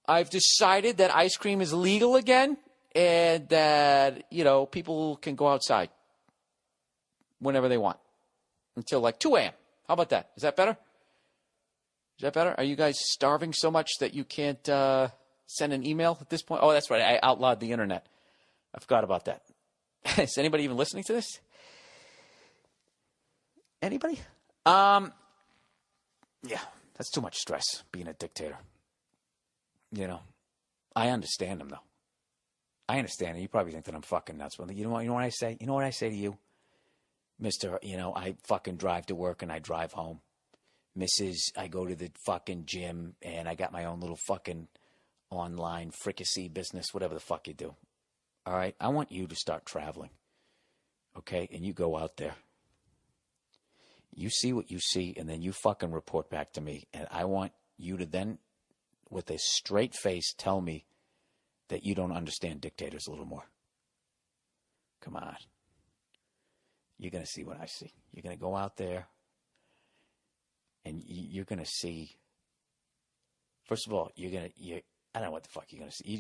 I've decided that ice cream is legal again and that, people can go outside whenever they want until like 2 a.m. How about that? Is that better? Is that better? Are you guys starving so much that you can't send an email at this point? Oh, that's right. I outlawed the internet. I forgot about that. Is anybody even listening to this? Anybody? Yeah. That's too much stress, being a dictator. I understand him, though. I understand him. You probably think that I'm fucking nuts. But you know what I say? You know what I say to you? Mister, I fucking drive to work and I drive home. Mrs., I go to the fucking gym and I got my own little fucking online fricassee business, whatever the fuck you do. All right? I want you to start traveling. Okay? And you go out there. You see what you see, and then you fucking report back to me. And I want you to then, with a straight face, tell me that you don't understand dictators a little more. Come on. You're going to see what I see. You're going to go out there, and you're going to see. First of all, I don't know what the fuck you're going to see.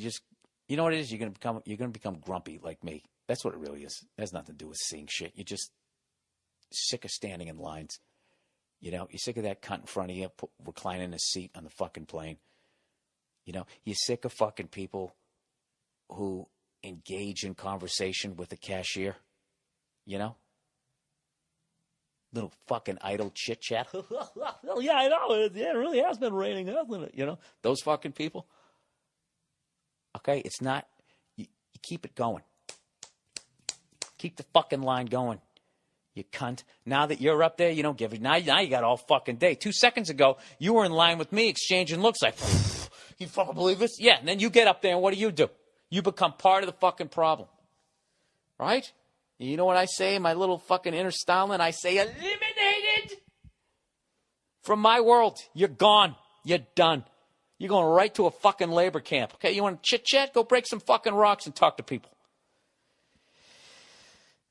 You know what it is? You're going to become grumpy like me. That's what it really is. It has nothing to do with seeing shit. You're just sick of standing in lines. You're sick of that cunt in front of you reclining a seat on the fucking plane. You're sick of fucking people who engage in conversation with the cashier. Little fucking idle chit chat. Well, yeah, I know. It really has been raining, hasn't it? Those fucking people. Okay, it's not. You keep it going. Keep the fucking line going. You cunt. Now that you're up there, you don't give it. Now you got all fucking day. 2 seconds ago, you were in line with me exchanging looks like, you fucking believe this? Yeah, and then you get up there and what do? You become part of the fucking problem. Right? You know what I say? My little fucking inner Stalin, I say, eliminated from my world. You're gone. You're done. You're going right to a fucking labor camp. Okay, you want to chit-chat? Go break some fucking rocks and talk to people.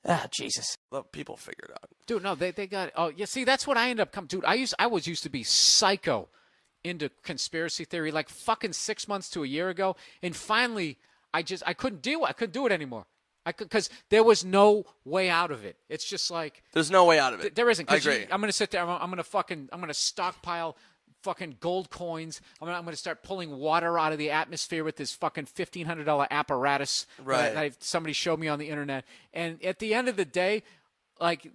Ah, Jesus. Let people figure it out. Dude, no, they got. Oh, yeah. See, that's what I end up coming. Dude, I was used to be psycho into conspiracy theory like fucking 6 months to a year ago, and finally, I couldn't do it. I couldn't do it anymore. Because there was no way out of it. It's just like there's no way out of it. There isn't. I agree. I'm going to sit there. I'm going to stockpile fucking gold coins. I'm going to start pulling water out of the atmosphere with this fucking $1,500 apparatus right. that somebody showed me on the internet. And at the end of the day, like,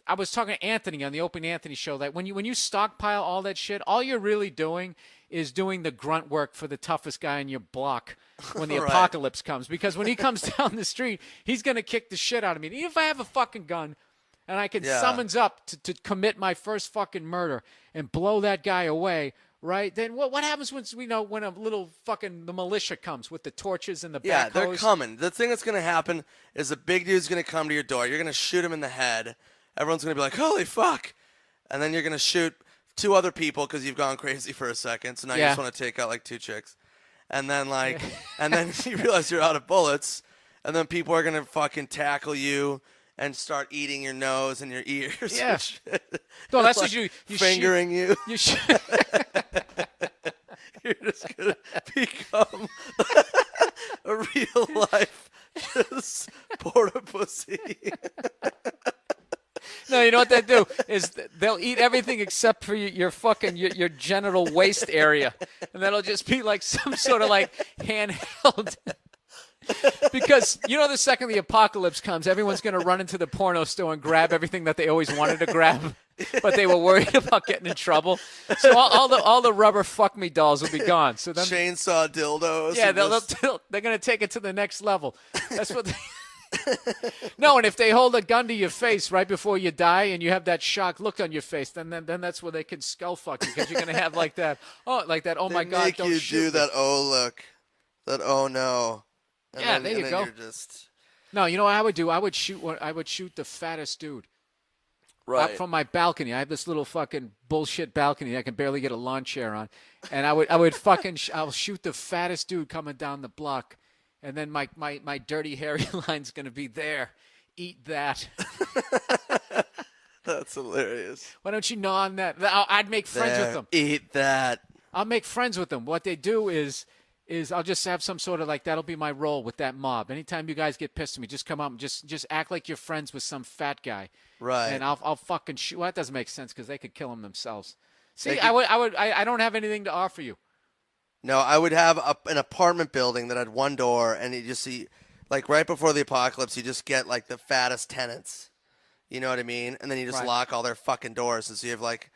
I was talking to Anthony on the Open Anthony show that when you stockpile all that shit, all you're really doing is doing the grunt work for the toughest guy in your block when the Right. apocalypse comes. Because when he comes down the street, he's going to kick the shit out of me. Even if I have a fucking gun and I can summons up to commit my first fucking murder and blow that guy away, right? Then what happens when a little fucking the militia comes with the torches and the Yeah, backhoes? they're coming. The thing that's going to happen is a big dude's going to come to your door. You're going to shoot him in the head. Everyone's going to be like, holy fuck. And then you're going to shoot 2 other people because you've gone crazy for a second. So now you just want to take out like 2 chicks. And then and then you realize you're out of bullets. And then people are going to fucking tackle you and start eating your nose and your ears. Yeah. And shit. No, that's Like what you fingering you. You shoot. You're just going to become a real life just porta pussy. No, you know what they do is they'll eat everything except for your fucking your genital waist area, and that'll just be like some sort of like handheld. Because the second the apocalypse comes, everyone's going to run into the porno store and grab everything that they always wanted to grab, but they were worried about getting in trouble. So all the rubber fuck me dolls will be gone. So then Chainsaw dildos. yeah, they're going to take it to the next level. That's what. No, and if they hold a gun to your face right before you die and you have that shocked look on your face, then that's where they can skull fuck you because you're going to have like that, oh my God, make don't you shoot do me. that look, that oh no. And Yeah, then, there you and go. then you're just No, you know what I would do? I would shoot the fattest dude. right. Up from my balcony. I have this little fucking bullshit balcony that I can barely get a lawn chair on. And I'll shoot the fattest dude coming down the block. And then my dirty hairy line's going to be there. Eat that. That's hilarious. Why don't you gnaw on that? I'd make friends with them. Eat that. I'll make friends with them. What they do is I'll just have some sort of like, that'll be my role with that mob. Anytime you guys get pissed at me, just come up and just act like you're friends with some fat guy. Right. And I'll fucking shoot. Well, that doesn't make sense because they could kill him themselves. See, I don't have anything to offer you. No, I would have an apartment building that had one door, and you just see, like right before the apocalypse, you just get like the fattest tenants. You know what I mean? And then you just Right. lock all their fucking doors, and so you have like.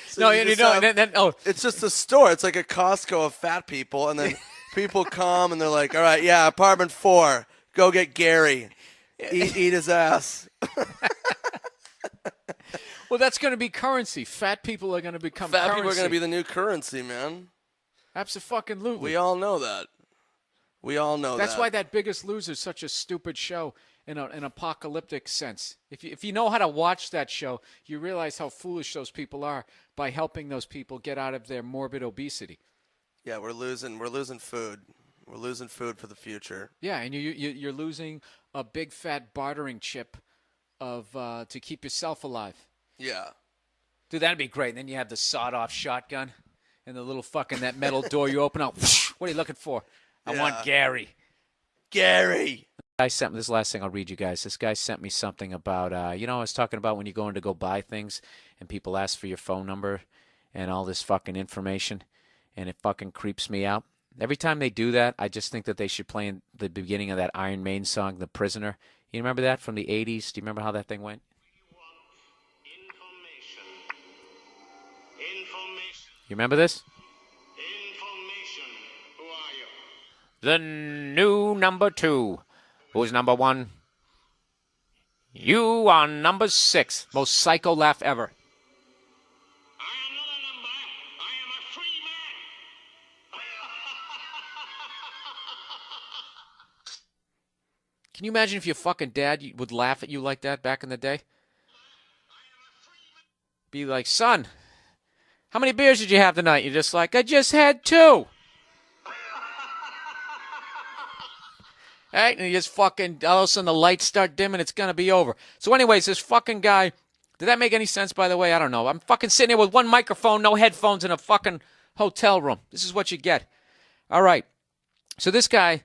So No, you you just know, have- It's just a store. It's like a Costco of fat people, and then people come and they're like, "All right, yeah, apartment 4, go get Gary, eat his ass." Well, that's going to be currency. Fat people are going to become Fat currency. people are going to be the new currency, man. Absolutely. We all know that. That's why that Biggest Loser is such a stupid show in an apocalyptic sense. If you know how to watch that show, you realize how foolish those people are by helping those people get out of their morbid obesity. Yeah, we're losing food. We're losing food for the future. Yeah, and you're losing a big fat bartering chip of to keep yourself alive. Yeah. Dude, that'd be great. And then you have the sawed-off shotgun and the little fucking that metal door you open up. What are you looking for? I want Gary. Gary. I sent this last thing I'll read you guys. This guy sent me something about, I was talking about when you go in to go buy things and people ask for your phone number and all this fucking information, and it fucking creeps me out. Every time they do that, I just think that they should play in the beginning of that Iron Maiden song, The Prisoner. You remember that from the 80s? Do you remember how that thing went? You remember this? Who are you? The new number 2. Who's number 1? You are number 6. Most psycho laugh ever. I am not a number. I am a free man. Can you imagine if your fucking dad would laugh at you like that back in the day? Be like, son, how many beers did you have tonight? You're just like, I just had 2. Right? And you just fucking, all of a sudden the lights start dimming, it's going to be over. So anyways, this fucking guy, did that make any sense, by the way? I don't know. I'm fucking sitting here with one microphone, no headphones, in a fucking hotel room. This is what you get. All right. So this guy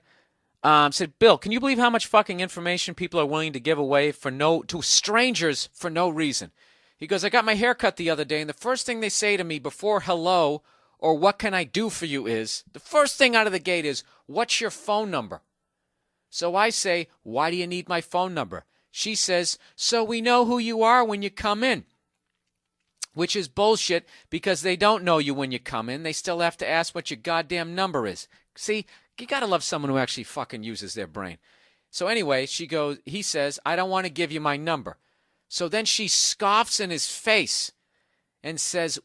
said, Bill, can you believe how much fucking information people are willing to give away to strangers for no reason? He goes, I got my hair cut the other day, and the first thing they say to me before hello or what can I do for you is, the first thing out of the gate is, what's your phone number? So I say, why do you need my phone number? She says, so we know who you are when you come in. Which is bullshit because they don't know you when you come in. They still have to ask what your goddamn number is. See, you got to love someone who actually fucking uses their brain. So anyway, he says, I don't want to give you my number. So then she scoffs in his face and says,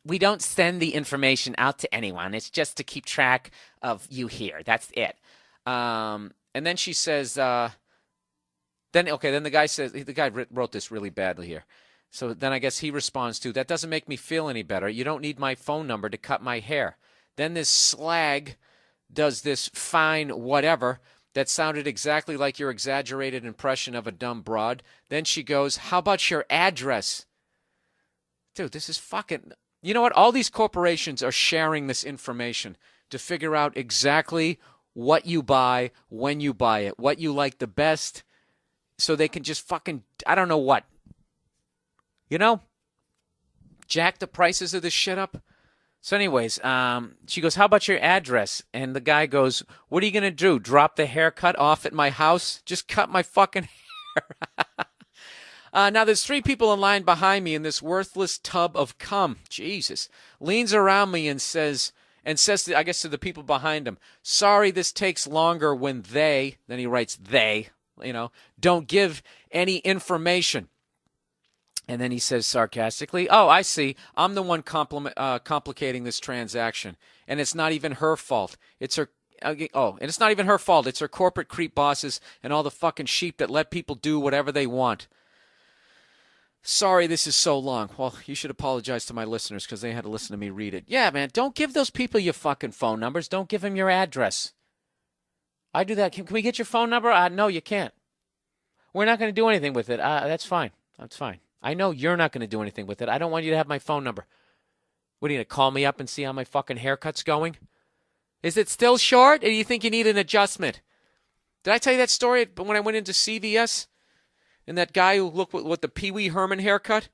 we don't send the information out to anyone. It's just to keep track of you here. That's it. And then she says, then the guy says, the guy wrote this really badly here. So then I guess he responds to, that doesn't make me feel any better. You don't need my phone number to cut my hair. Then this slag does this fine whatever that sounded exactly like your exaggerated impression of a dumb broad. Then she goes, how about your address? Dude, this is fucking... You know what? All these corporations are sharing this information to figure out exactly what you buy, when you buy it, what you like the best, so they can just fucking... I don't know what. You know? Jack the prices of this shit up. So anyways, she goes, how about your address? And the guy goes, what are you going to do? Drop the haircut off at my house? Just cut my fucking hair. Now there's 3 people in line behind me in this worthless tub of cum. Jesus. Leans around me and says to, I guess to the people behind him, sorry this takes longer when they, then he writes they, don't give any information. And then he says sarcastically, oh, I see. I'm the one complicating this transaction. And it's not even her fault. It's her. And it's not even her fault. It's her corporate creep bosses and all the fucking sheep that let people do whatever they want. Sorry this is so long. Well, you should apologize to my listeners because they had to listen to me read it. Yeah, man, don't give those people your fucking phone numbers. Don't give them your address. I do that. Can we get your phone number? No, you can't. We're not going to do anything with it. That's fine. That's fine. I know you're not going to do anything with it. I don't want you to have my phone number. What, are you going to call me up and see how my fucking haircut's going? Is it still short, or do you think you need an adjustment? Did I tell you that story when I went into CVS? And that guy who looked with the Pee Wee Herman haircut?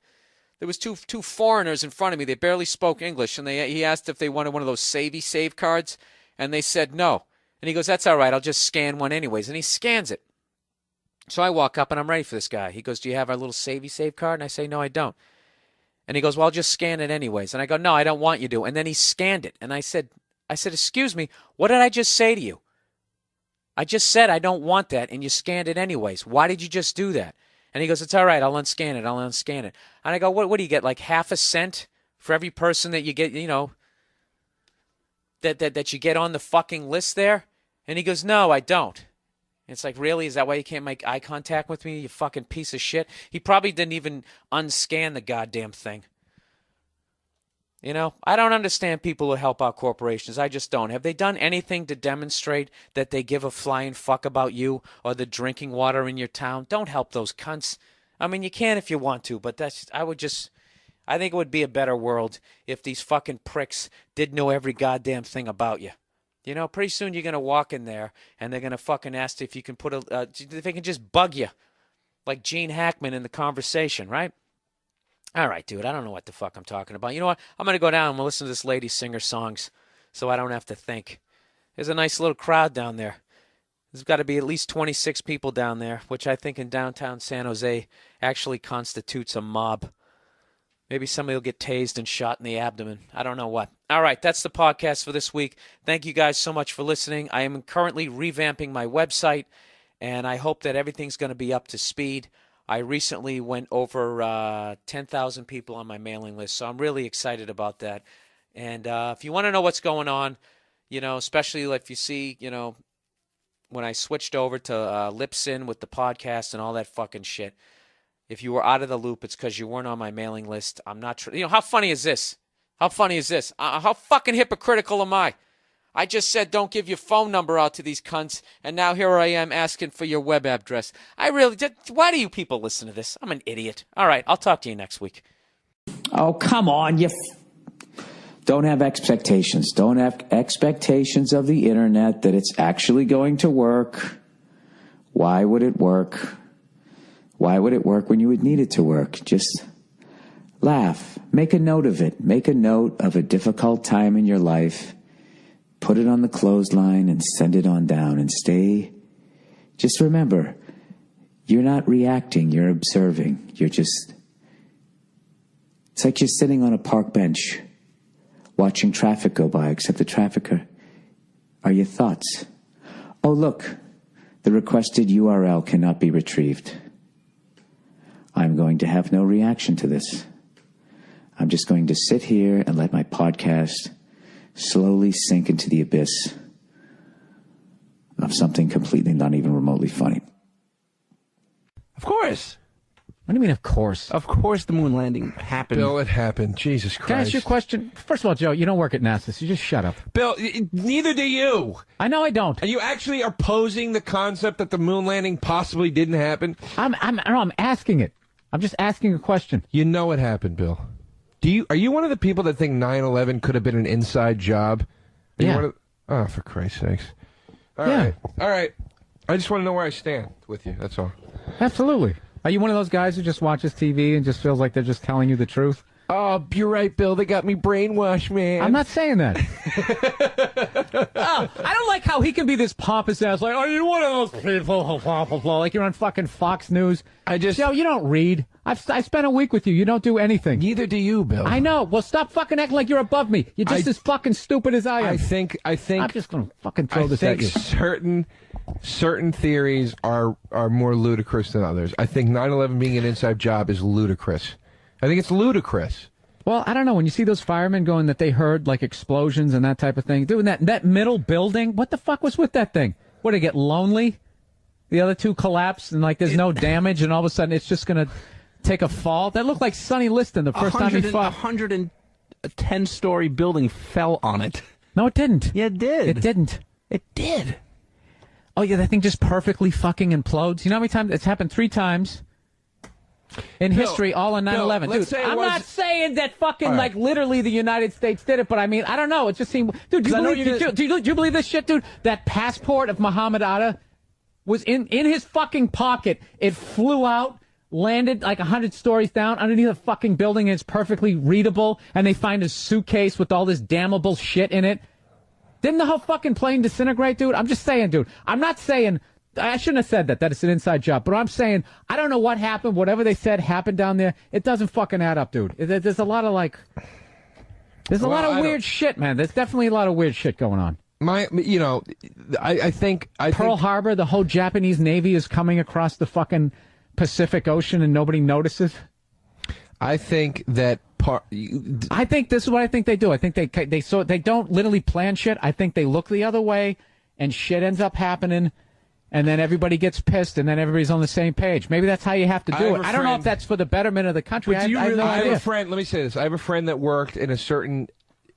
There was two foreigners in front of me. They barely spoke English, and he asked if they wanted one of those save cards, and they said no. And he goes, that's all right. I'll just scan one anyways. And he scans it. So I walk up, and I'm ready for this guy. He goes, do you have our little save card? And I say, no, I don't. And he goes, well, I'll just scan it anyways. And I go, no, I don't want you to. And then he scanned it. And I said, excuse me, what did I just say to you? I just said I don't want that, and you scanned it anyways. Why did you just do that? And he goes, it's all right, I'll unscan it. And I go, what do you get, like half a cent for every person that you get, that you get on the fucking list there? And he goes, no, I don't. It's like, really? Is that why you can't make eye contact with me, you fucking piece of shit? He probably didn't even unscan the goddamn thing. I don't understand people who help out corporations. I just don't. Have they done anything to demonstrate that they give a flying fuck about you or the drinking water in your town? Don't help those cunts. I mean, you can if you want to, but I think it would be a better world if these fucking pricks did know every goddamn thing about you. Pretty soon you're going to walk in there and they're going to fucking ask if you can if they can just bug you like Gene Hackman in The Conversation, right? All right, dude, I don't know what the fuck I'm talking about. You know what? I'm going to go down and I'm going to listen to this lady sing her songs so I don't have to think. There's a nice little crowd down there. There's got to be at least 26 people down there, which I think in downtown San Jose actually constitutes a mob. Maybe somebody will get tased and shot in the abdomen. I don't know what. All right, that's the podcast for this week. Thank you guys so much for listening. I am currently revamping my website, and I hope that everything's going to be up to speed. I recently went over 10,000 people on my mailing list, so I'm really excited about that. And if you want to know what's going on, especially if you see, when I switched over to Lipsyn with the podcast and all that fucking shit, if you were out of the loop, it's because you weren't on my mailing list. I'm not sure. How funny is this? How funny is this? How fucking hypocritical am I? I just said don't give your phone number out to these cunts, and now here I am asking for your web address. Why do you people listen to this? I'm an idiot. All right, I'll talk to you next week. Oh, come on. Don't have expectations. Don't have expectations of the internet that it's actually going to work. Why would it work? Why would it work when you would need it to work? Just laugh. Make a note of it. Make a note of a difficult time in your life. Put it on the clothesline and send it on down and stay just remember, you're not reacting, you're observing. It's like you're sitting on a park bench watching traffic go by, except the traffic are your thoughts. Oh, look, the requested URL cannot be retrieved. I'm going to have no reaction to this. I'm just going to sit here and let my podcast slowly sink into the abyss of something completely not even remotely funny. Of course. What do you mean, of course? Of course the moon landing happened. Bill, it happened. Jesus Christ. Can I ask you a question? First of all, Joe, you don't work at NASA, so you just shut up. Bill, neither do you. I know I don't. And you actually are posing the concept that the moon landing possibly didn't happen? I'm asking it. I'm just asking a question. You know it happened, Bill. Are you one of the people that think 9/11 could have been an inside job? Yeah. Oh, for Christ's sakes. All right. I just want to know where I stand with you. That's all. Absolutely. Are you one of those guys who just watches TV and just feels like they're just telling you the truth? Oh, you're right, Bill. They got me brainwashed, man. I'm not saying that. I don't like how he can be this pompous ass, like, are you one of those people? Like you're on fucking Fox News. Joe, you don't read. I spent a week with you. You don't do anything. Neither do you, Bill. I know. Well, stop fucking acting like you're above me. You're just as fucking stupid as I am. I think. I'm just gonna fucking throw this at you. Certain theories are more ludicrous than others. I think 9/11 being an inside job is ludicrous. I think it's ludicrous. Well, I don't know. When you see those firemen going that they heard like explosions and that type of thing, dude, that middle building, what the fuck was with that thing? What, did it get lonely? The other two collapse and like there's no damage and all of a sudden it's just going to take a fall? That looked like Sonny Liston the first time he fought. 110-story building fell on it. No, it didn't. Yeah, it did. It didn't. It did. Oh, yeah, that thing just perfectly fucking implodes. You know how many times? It's happened 3 times. In history, all on 9/11. Dude, I'm not saying that fucking, like, literally the United States did it, but I mean, I don't know. It just seemed... Dude, do you believe this shit, dude? That passport of Muhammad Atta was in his fucking pocket. It flew out, landed like 100 stories down underneath a fucking building, and it's perfectly readable, and they find a suitcase with all this damnable shit in it. Didn't the whole fucking plane disintegrate, dude? I'm just saying, dude. I'm not saying... I shouldn't have said that it's an inside job, but I'm saying, I don't know what happened. Whatever they said happened down there. It doesn't fucking add up, dude. There's a lot of, like, there's a lot of weird shit, man. There's definitely a lot of weird shit going on. I think Pearl Harbor, the whole Japanese Navy is coming across the fucking Pacific Ocean and nobody notices. I think that I think this is what I think they do. I think they don't literally plan shit. I think they look the other way and shit ends up happening. And then everybody gets pissed, and then everybody's on the same page. Maybe that's how you have to do it. I don't know if that's for the betterment of the country. I have a friend. Let me say this. I have a friend that worked in a certain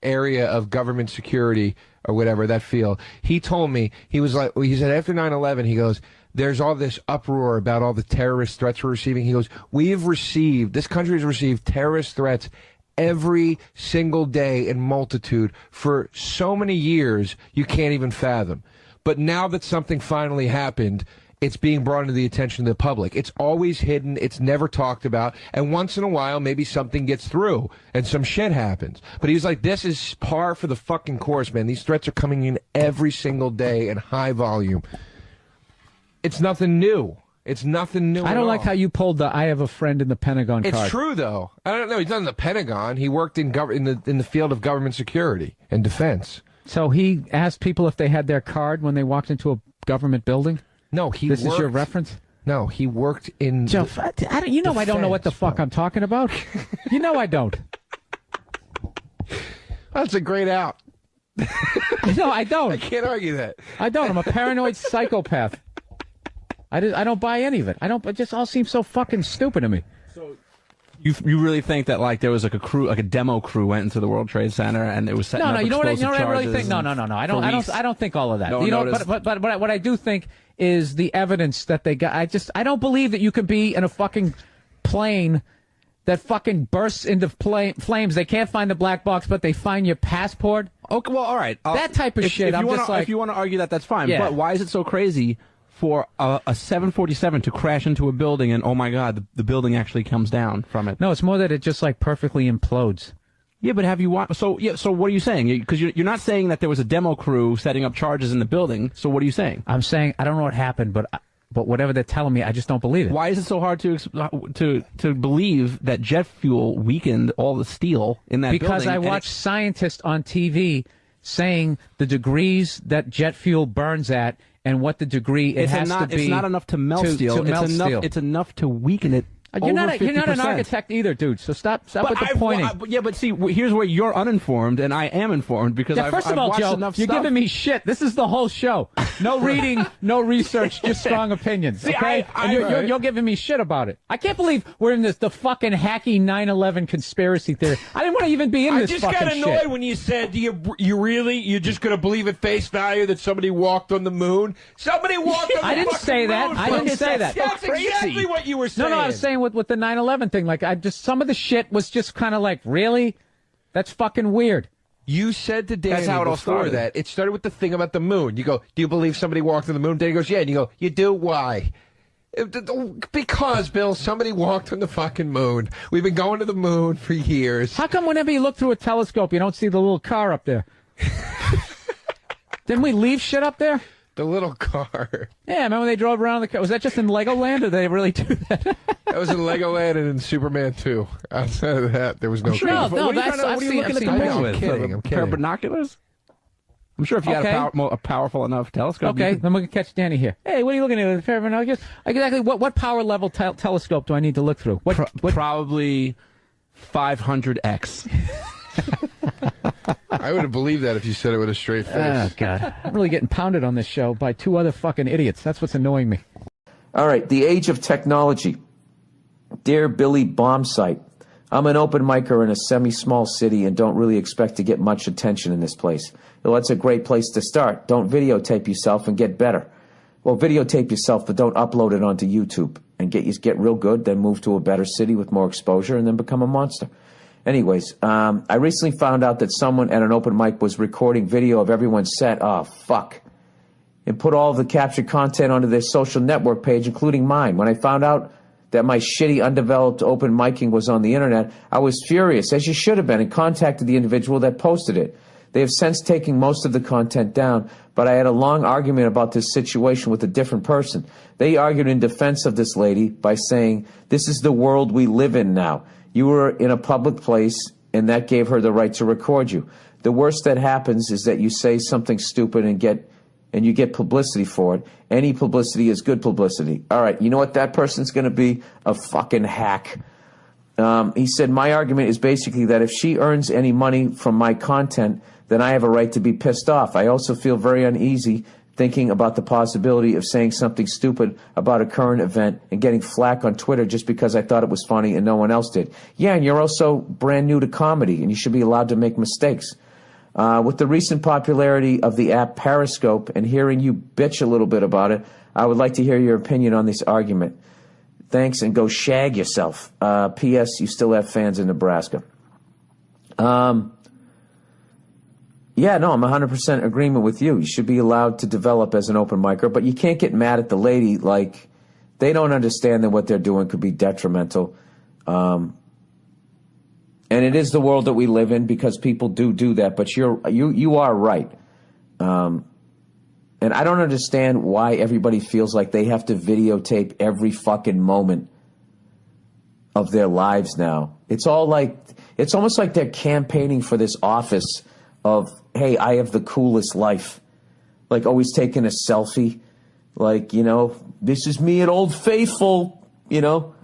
area of government security or whatever, that field. He told me, he said after 9/11, he goes, there's all this uproar about all the terrorist threats we're receiving. He goes, this country has received terrorist threats every single day in multitude for so many years you can't even fathom. But now that something finally happened, it's being brought into the attention of the public. It's always hidden. It's never talked about. And once in a while, maybe something gets through and some shit happens. But he's like, this is par for the fucking course, man. These threats are coming in every single day in high volume. It's nothing new. It's nothing new. I don't like how you pulled the I have a friend in the Pentagon card. It's true, though. I don't know. He's not in the Pentagon. He worked in the field of government security and defense. So he asked people if they had their card when they walked into a government building? No, This is your reference? No, he worked in... Joe, I don't know what the fuck I'm talking about. You know I don't. That's a great out. No, I don't. I can't argue that. I don't. I'm a paranoid psychopath. I don't buy any of it. It just all seems so fucking stupid to me. So you really think that like there was like a crew, like a demo crew went into the World Trade Center and it was setting up you know what I really think? No. I don't think all of that. But what I do think is the evidence that they got. I don't believe that you could be in a fucking plane that fucking bursts into flames. They can't find the black box, but they find your passport. Okay, well, all right. That type of shit. If you want to argue that, that's fine. Yeah. But why is it so crazy for a 747 to crash into a building and, oh my God, the building actually comes down from it? No, it's more that it just like perfectly implodes. Yeah, but have you watched? So what are you saying? Because you're not saying that there was a demo crew setting up charges in the building. So what are you saying? I'm saying I don't know what happened, but But whatever they're telling me, I just don't believe it. Why is it so hard to believe that jet fuel weakened all the steel in that building? Because I watch scientists on TV saying the degrees that jet fuel burns at and what the degree it has to be. It's not enough to melt steel. It's enough to weaken it. You're not an architect either, dude. So stop with the pointing. But see, here's where you're uninformed and I am informed because I've watched enough you're stuff. giving me shit. This is the whole show. No reading, no research, just strong opinions. See, okay? You're giving me shit about it. I can't believe we're in the fucking hacky 9/11 conspiracy theory. I didn't want to even be in this fucking shit. I just got annoyed when you said, you're just going to believe at face value that somebody walked on the moon? Somebody walked on the I didn't say that. moon. I didn't say that. That's exactly what you were saying. No, I was saying with the 9/11 thing, like some of the shit was just kind of like, really? That's fucking weird. You said to Danny That's how it all before started. that, it started with the thing about the moon. You go, do you believe somebody walked on the moon? Danny goes, yeah. And you go, you do? Why? Because, Bill, somebody walked on the fucking moon. We've been going to the moon for years. How come whenever you look through a telescope, you don't see the little car up there? Didn't we leave shit up there? The little car. Yeah, remember when they drove around the car? Was that just in Legoland, or did they really do that? That was in Legoland and in Superman 2. Outside of that, there was no car. No, that's I've seen I'm kidding. I'm Pair of kidding. binoculars? I'm sure if you had a powerful enough telescope. Okay, then we can catch Danny here. Hey, what are you looking at? A pair of binoculars? Exactly. What power level telescope do I need to look through? Probably 500X. I would have believed that if you said it with a straight face. Oh, God. I'm really getting pounded on this show by two other fucking idiots. That's what's annoying me. All right, the age of technology. Dear Billy Bombsite, I'm an open micer in a semi-small city and don't really expect to get much attention in this place. Well, that's a great place to start. Don't videotape yourself and get better. Well, videotape yourself, but don't upload it onto YouTube. And get real good, then move to a better city with more exposure, and then become a monster. Anyways, I recently found out that someone at an open mic was recording video of everyone's set. Oh, fuck. And put all of the captured content onto their social network page, including mine. When I found out that my shitty, undeveloped open micing was on the internet, I was furious, as you should have been, and contacted the individual that posted it. They have since taken most of the content down, but I had a long argument about this situation with a different person. They argued in defense of this lady by saying, this is the world we live in now. You were in a public place, and that gave her the right to record you. The worst that happens is that you say something stupid and you get publicity for it. Any publicity is good publicity. All right, you know what that person's going to be? A fucking hack. He said, my argument is basically that if she earns any money from my content, then I have a right to be pissed off. I also feel very uneasy thinking about the possibility of saying something stupid about a current event and getting flack on Twitter just because I thought it was funny and no one else did. Yeah, and you're also brand new to comedy, and you should be allowed to make mistakes. With the recent popularity of the app Periscope and hearing you bitch a little bit about it, I would like to hear your opinion on this argument. Thanks, and go shag yourself. P.S. You still have fans in Nebraska. Yeah, no, I'm 100% agreement with you. You should be allowed to develop as an open micer, but you can't get mad at the lady. Like, they don't understand that what they're doing could be detrimental. And it is the world that we live in because people do that, but you are right. And I don't understand why everybody feels like they have to videotape every fucking moment of their lives now. It's almost like they're campaigning for this office of, hey, I have the coolest life. Like always taking a selfie. Like, you know, this is me at Old Faithful, you know.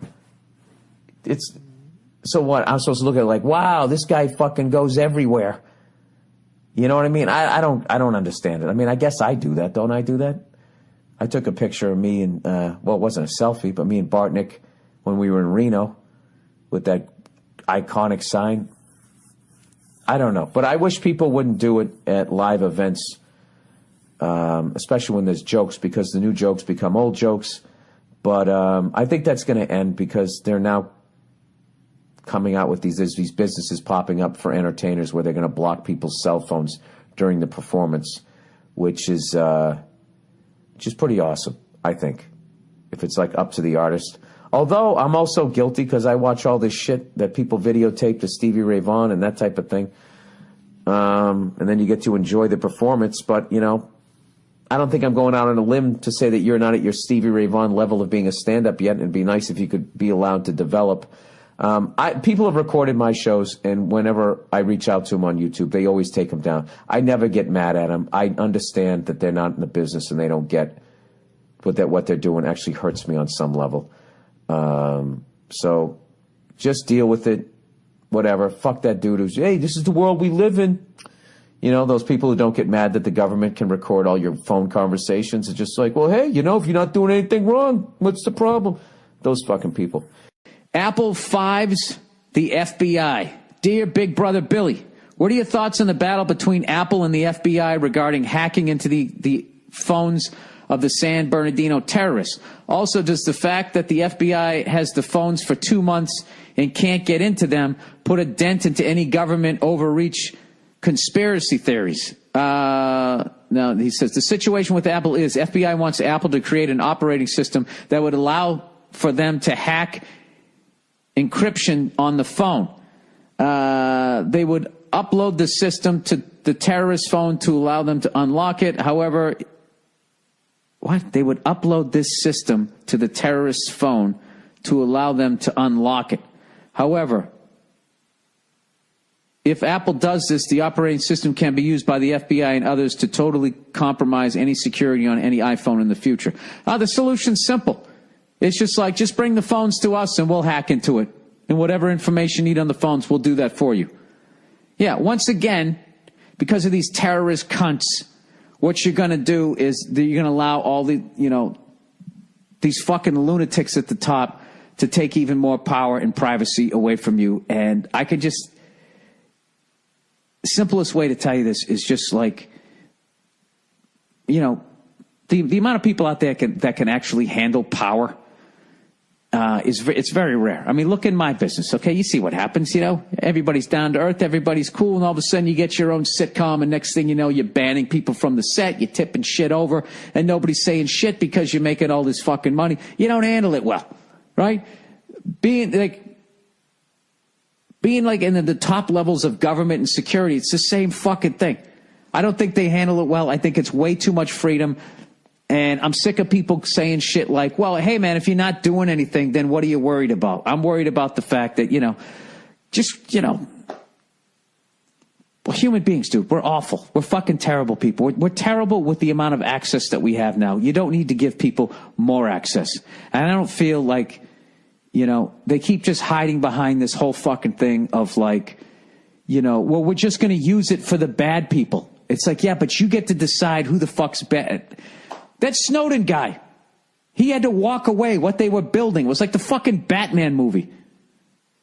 So what? I'm supposed to look at it like, wow, this guy fucking goes everywhere. You know what I mean? I don't understand it. I mean, I guess I do that. Don't I do that? I took a picture of me and, well, it wasn't a selfie, but me and Bartnick when we were in Reno with that iconic sign. I don't know, but I wish people wouldn't do it at live events, especially when there's jokes, because the new jokes become old jokes. But I think that's going to end because they're now coming out with these businesses popping up for entertainers where they're going to block people's cell phones during the performance, which is pretty awesome, I think, if it's like up to the artist. Although I'm also guilty because I watch all this shit that people videotape to Stevie Ray Vaughan and that type of thing. And then you get to enjoy the performance. But, you know, I don't think I'm going out on a limb to say that you're not at your Stevie Ray Vaughan level of being a stand-up yet, and it'd be nice if you could be allowed to develop. People have recorded my shows, and whenever I reach out to them on YouTube, they always take them down. I never get mad at them. I understand that they're not in the business and they don't get what they're doing actually hurts me on some level. So just deal with it. Whatever. Fuck that dude who's, hey, this is the world we live in. You know, those people who don't get mad that the government can record all your phone conversations. It's just like, well, hey, you know, if you're not doing anything wrong, what's the problem? Those fucking people. Apple fives the FBI. Dear Big Brother Billy, what are your thoughts on the battle between Apple and the FBI regarding hacking into the phones of the San Bernardino terrorists? Also, does the fact that the FBI has the phones for 2 months and can't get into them put a dent into any government overreach conspiracy theories? Now, he says the situation with Apple is FBI wants Apple to create an operating system that would allow for them to hack encryption on the phone. They would upload the system to the terrorist phone to allow them to unlock it. However, they would upload this system to the terrorist's phone to allow them to unlock it. However, if Apple does this, the operating system can be used by the FBI and others to totally compromise any security on any iPhone in the future. The solution's simple. It's just like, just bring the phones to us and we'll hack into it. And whatever information you need on the phones, we'll do that for you. Yeah, once again, because of these terrorist cunts, what you're going to do is you're going to allow all the, these fucking lunatics at the top to take even more power and privacy away from you. And I could just, simplest way to tell you this is just like, the amount of people out there that can actually handle power it's very rare. I mean, look in my business, okay? You see what happens, Everybody's down to earth, everybody's cool, and all of a sudden you get your own sitcom, and next thing you know, you're banning people from the set, you're tipping shit over, and nobody's saying shit because you're making all this fucking money. You don't handle it well, right? Being like in the top levels of government and security, it's the same fucking thing. I don't think they handle it well. I think it's way too much freedom. And I'm sick of people saying shit like, well, hey, man, if you're not doing anything, then what are you worried about? I'm worried about the fact that, well, human beings, dude, we're awful. We're fucking terrible people. We're terrible with the amount of access that we have now. You don't need to give people more access. And I don't feel like, they keep just hiding behind this whole fucking thing of like, well, we're just going to use it for the bad people. It's like, yeah, but you get to decide who the fuck's bad. That Snowden guy, he had to walk away. What they were building was like the fucking Batman movie.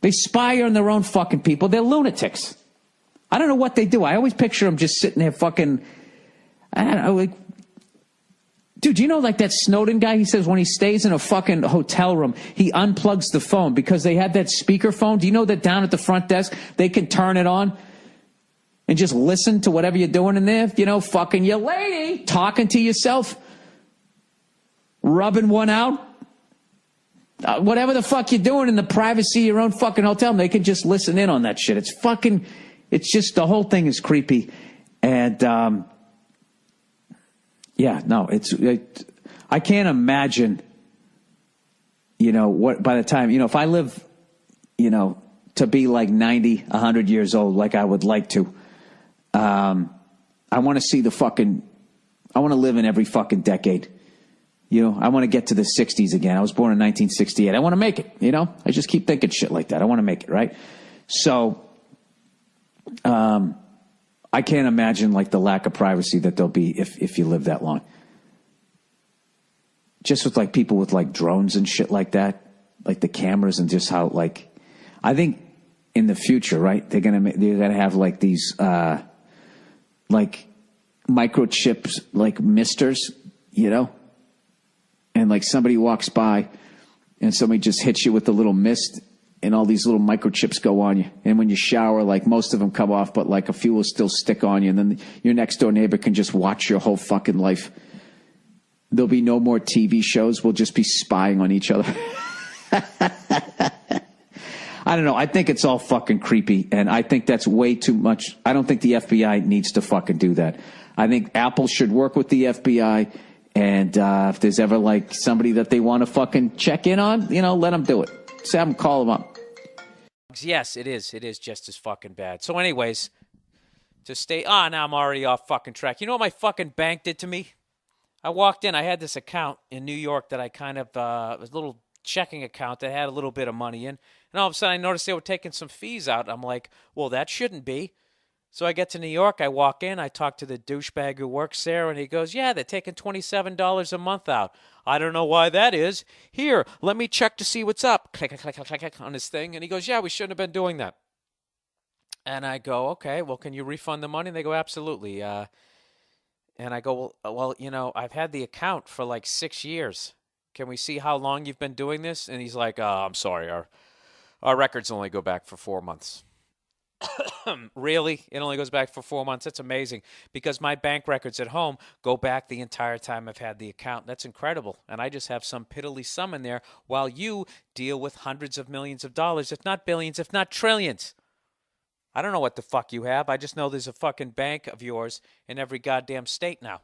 They spy on their own fucking people. They're lunatics. I don't know what they do. I always picture them just sitting there fucking, I don't know, like, dude, like that Snowden guy, he says when he stays in a fucking hotel room, he unplugs the phone because they have that speaker phone. Do you know that down at the front desk, they can turn it on and just listen to whatever you're doing in there? Fucking your lady, talking to yourself. Rubbing one out, whatever the fuck you're doing in the privacy of your own fucking hotel, they can just listen in on that shit. It's just, the whole thing is creepy. And, I can't imagine, what, by the time, if I live, to be like 90, 100 years old, like I would like to, I want to see I want to live in every fucking decade. I want to get to the 60s again. I was born in 1968. I want to make it, I just keep thinking shit like that. I want to make it, right? So, I can't imagine like the lack of privacy that there'll be if you live that long. Just with like people with like drones and shit like that, like the cameras and just how like, I think in the future, right, they're gonna have like these, like microchips, like misters, and like somebody walks by and somebody just hits you with a little mist and all these little microchips go on you. And when you shower, like most of them come off, but like a few will still stick on you. And then your next door neighbor can just watch your whole fucking life. There'll be no more TV shows. We'll just be spying on each other. I don't know. I think it's all fucking creepy, and I think that's way too much. I don't think the FBI needs to fucking do that. I think Apple should work with the FBI, and if there's ever like somebody that they want to fucking check in on, let them do it. Just have them call them up. Yes, it is. It is just as fucking bad. So anyways, to stay on, now I'm already off fucking track. You know what my fucking bank did to me? I walked in. I had this account in New York that I kind of, it was a little checking account that had a little bit of money in. And all of a sudden I noticed they were taking some fees out. I'm like, well, that shouldn't be. So I get to New York. I walk in. I talk to the douchebag who works there, and he goes, yeah, they're taking $27 a month out. I don't know why that is. Here, let me check to see what's up. Click, click, click, click, click on this thing. And he goes, yeah, we shouldn't have been doing that. And I go, okay, well, can you refund the money? And they go, absolutely. And I go, well, I've had the account for like 6 years. Can we see how long you've been doing this? And he's like, I'm sorry, our records only go back for 4 months. Really? It only goes back for 4 months? That's amazing, because my bank records at home go back the entire time I've had the account. That's incredible. And I just have some piddly sum in there while you deal with hundreds of millions of dollars, if not billions, if not trillions. I don't know what the fuck you have. I just know there's a fucking bank of yours in every goddamn state now.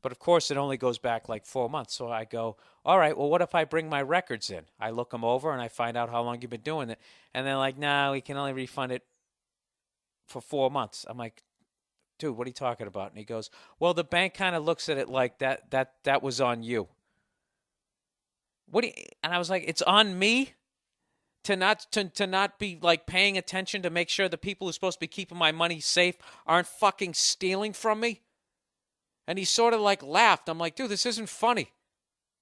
But of course, it only goes back like 4 months. So I go, all right, well, what if I bring my records in? I look them over and I find out how long you've been doing it. And they're like, nah, we can only refund it for 4 months. I'm like, dude, what are you talking about? And he goes, well, the bank kind of looks at it like that was on you. And I was like, it's on me to not be like paying attention to make sure the people who are supposed to be keeping my money safe aren't fucking stealing from me? And he sort of like laughed. I'm like, dude, this isn't funny.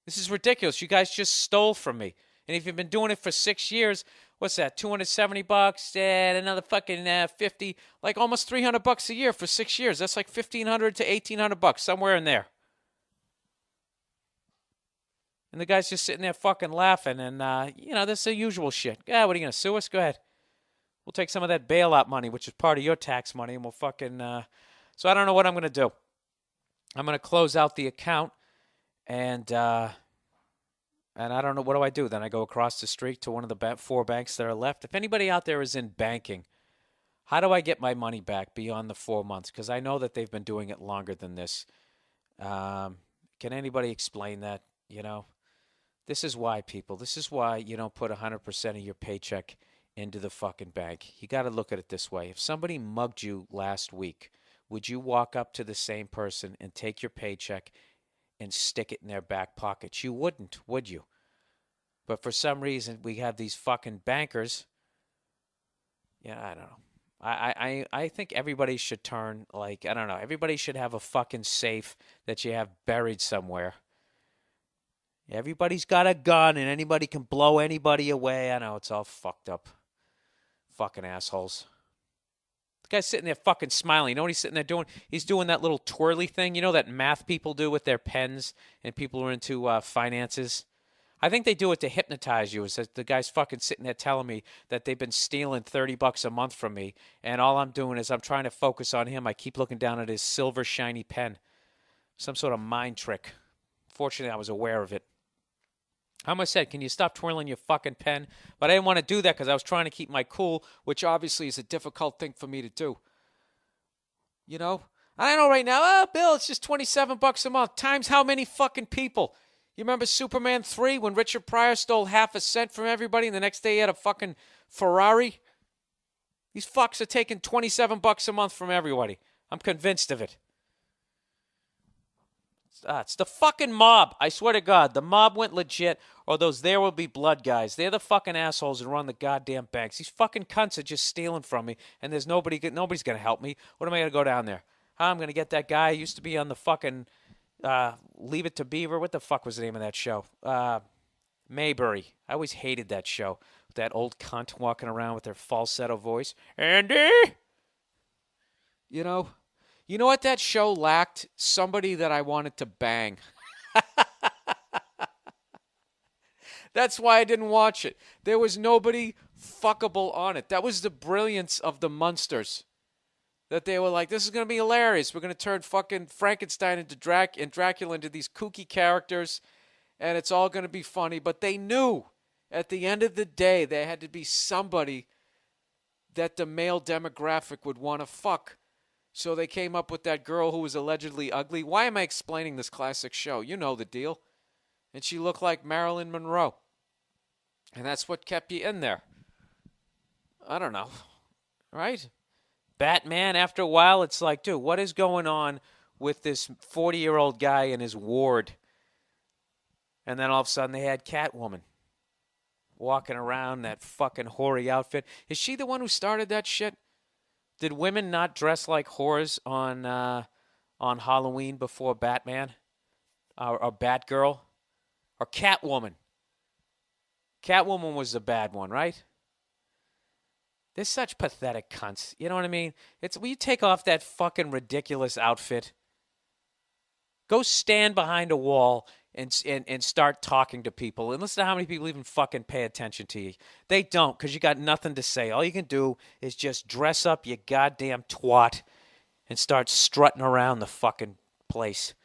This is ridiculous. You guys just stole from me. And if you've been doing it for 6 years, what's that? $270 and another fucking 50, like almost $300 a year for 6 years. That's like $1,500 to $1,800, somewhere in there. And the guy's just sitting there fucking laughing. And, this is the usual shit. Yeah, what are you going to sue us? Go ahead. We'll take some of that bailout money, which is part of your tax money, and we'll fucking... So I don't know what I'm going to do. I'm going to close out the account, and I don't know, what do I do? Then I go across the street to one of the 4 banks that are left. If anybody out there is in banking, how do I get my money back beyond the 4 months? Because I know that they've been doing it longer than this. Can anybody explain that? This is why, people. This is why you don't put 100% of your paycheck into the fucking bank. You got to look at it this way. If somebody mugged you last week, would you walk up to the same person and take your paycheck and stick it in their back pocket? You wouldn't, would you? But for some reason, we have these fucking bankers. Yeah, I don't know. I think everybody should turn, like, I don't know. Everybody should have a fucking safe that you have buried somewhere. Everybody's got a gun and anybody can blow anybody away. I know, it's all fucked up. Fucking assholes. The guy's sitting there fucking smiling. You know what he's sitting there doing? He's doing that little twirly thing, that math people do with their pens and people who are into finances. I think they do it to hypnotize you. Is that the guy's fucking sitting there telling me that they've been stealing $30 a month from me, and all I'm doing is I'm trying to focus on him. I keep looking down at his silver shiny pen. Some sort of mind trick. Fortunately, I was aware of it. I almost said, can you stop twirling your fucking pen? But I didn't want to do that because I was trying to keep my cool, which obviously is a difficult thing for me to do. I know right now, Bill, it's just $27 a month. Times how many fucking people? You remember Superman 3 when Richard Pryor stole half a cent from everybody and the next day he had a fucking Ferrari? These fucks are taking $27 a month from everybody. I'm convinced of it. It's the fucking mob. I swear to God, the mob went legit, or those There Will Be Blood guys. They're the fucking assholes who run the goddamn banks. These fucking cunts are just stealing from me, and there's nobody's going to help me. What am I going to go down there? I'm going to get that guy who used to be on the fucking Leave It to Beaver. What the fuck was the name of that show? Mayberry. I always hated that show. That old cunt walking around with their falsetto voice. Andy! You know what that show lacked? Somebody that I wanted to bang. That's why I didn't watch it. There was nobody fuckable on it. That was the brilliance of the Munsters. That they were like, this is going to be hilarious. We're going to turn fucking Frankenstein and Dracula into these kooky characters, and it's all going to be funny. But they knew At the end of the day, there had to be somebody that the male demographic would want to fuck. So they came up with that girl who was allegedly ugly. Why am I explaining this classic show? You know the deal. And she looked like Marilyn Monroe. And that's what kept you in there. I don't know. Right? Batman, after a while, it's like, dude, what is going on with this 40-year-old guy and his ward? And then all of a sudden they had Catwoman walking around that fucking hoary outfit. Is she the one who started that shit? Did women not dress like whores on Halloween before Batman? Or Batgirl? Or Catwoman? Catwoman was the bad one, right? They're such pathetic cunts. You know what I mean? Will you take off that fucking ridiculous outfit? Go stand behind a wall and start talking to people. And listen to how many people even fucking pay attention to you. They don't, because you got nothing to say. All you can do is just dress up, you goddamn twat, and start strutting around the fucking place.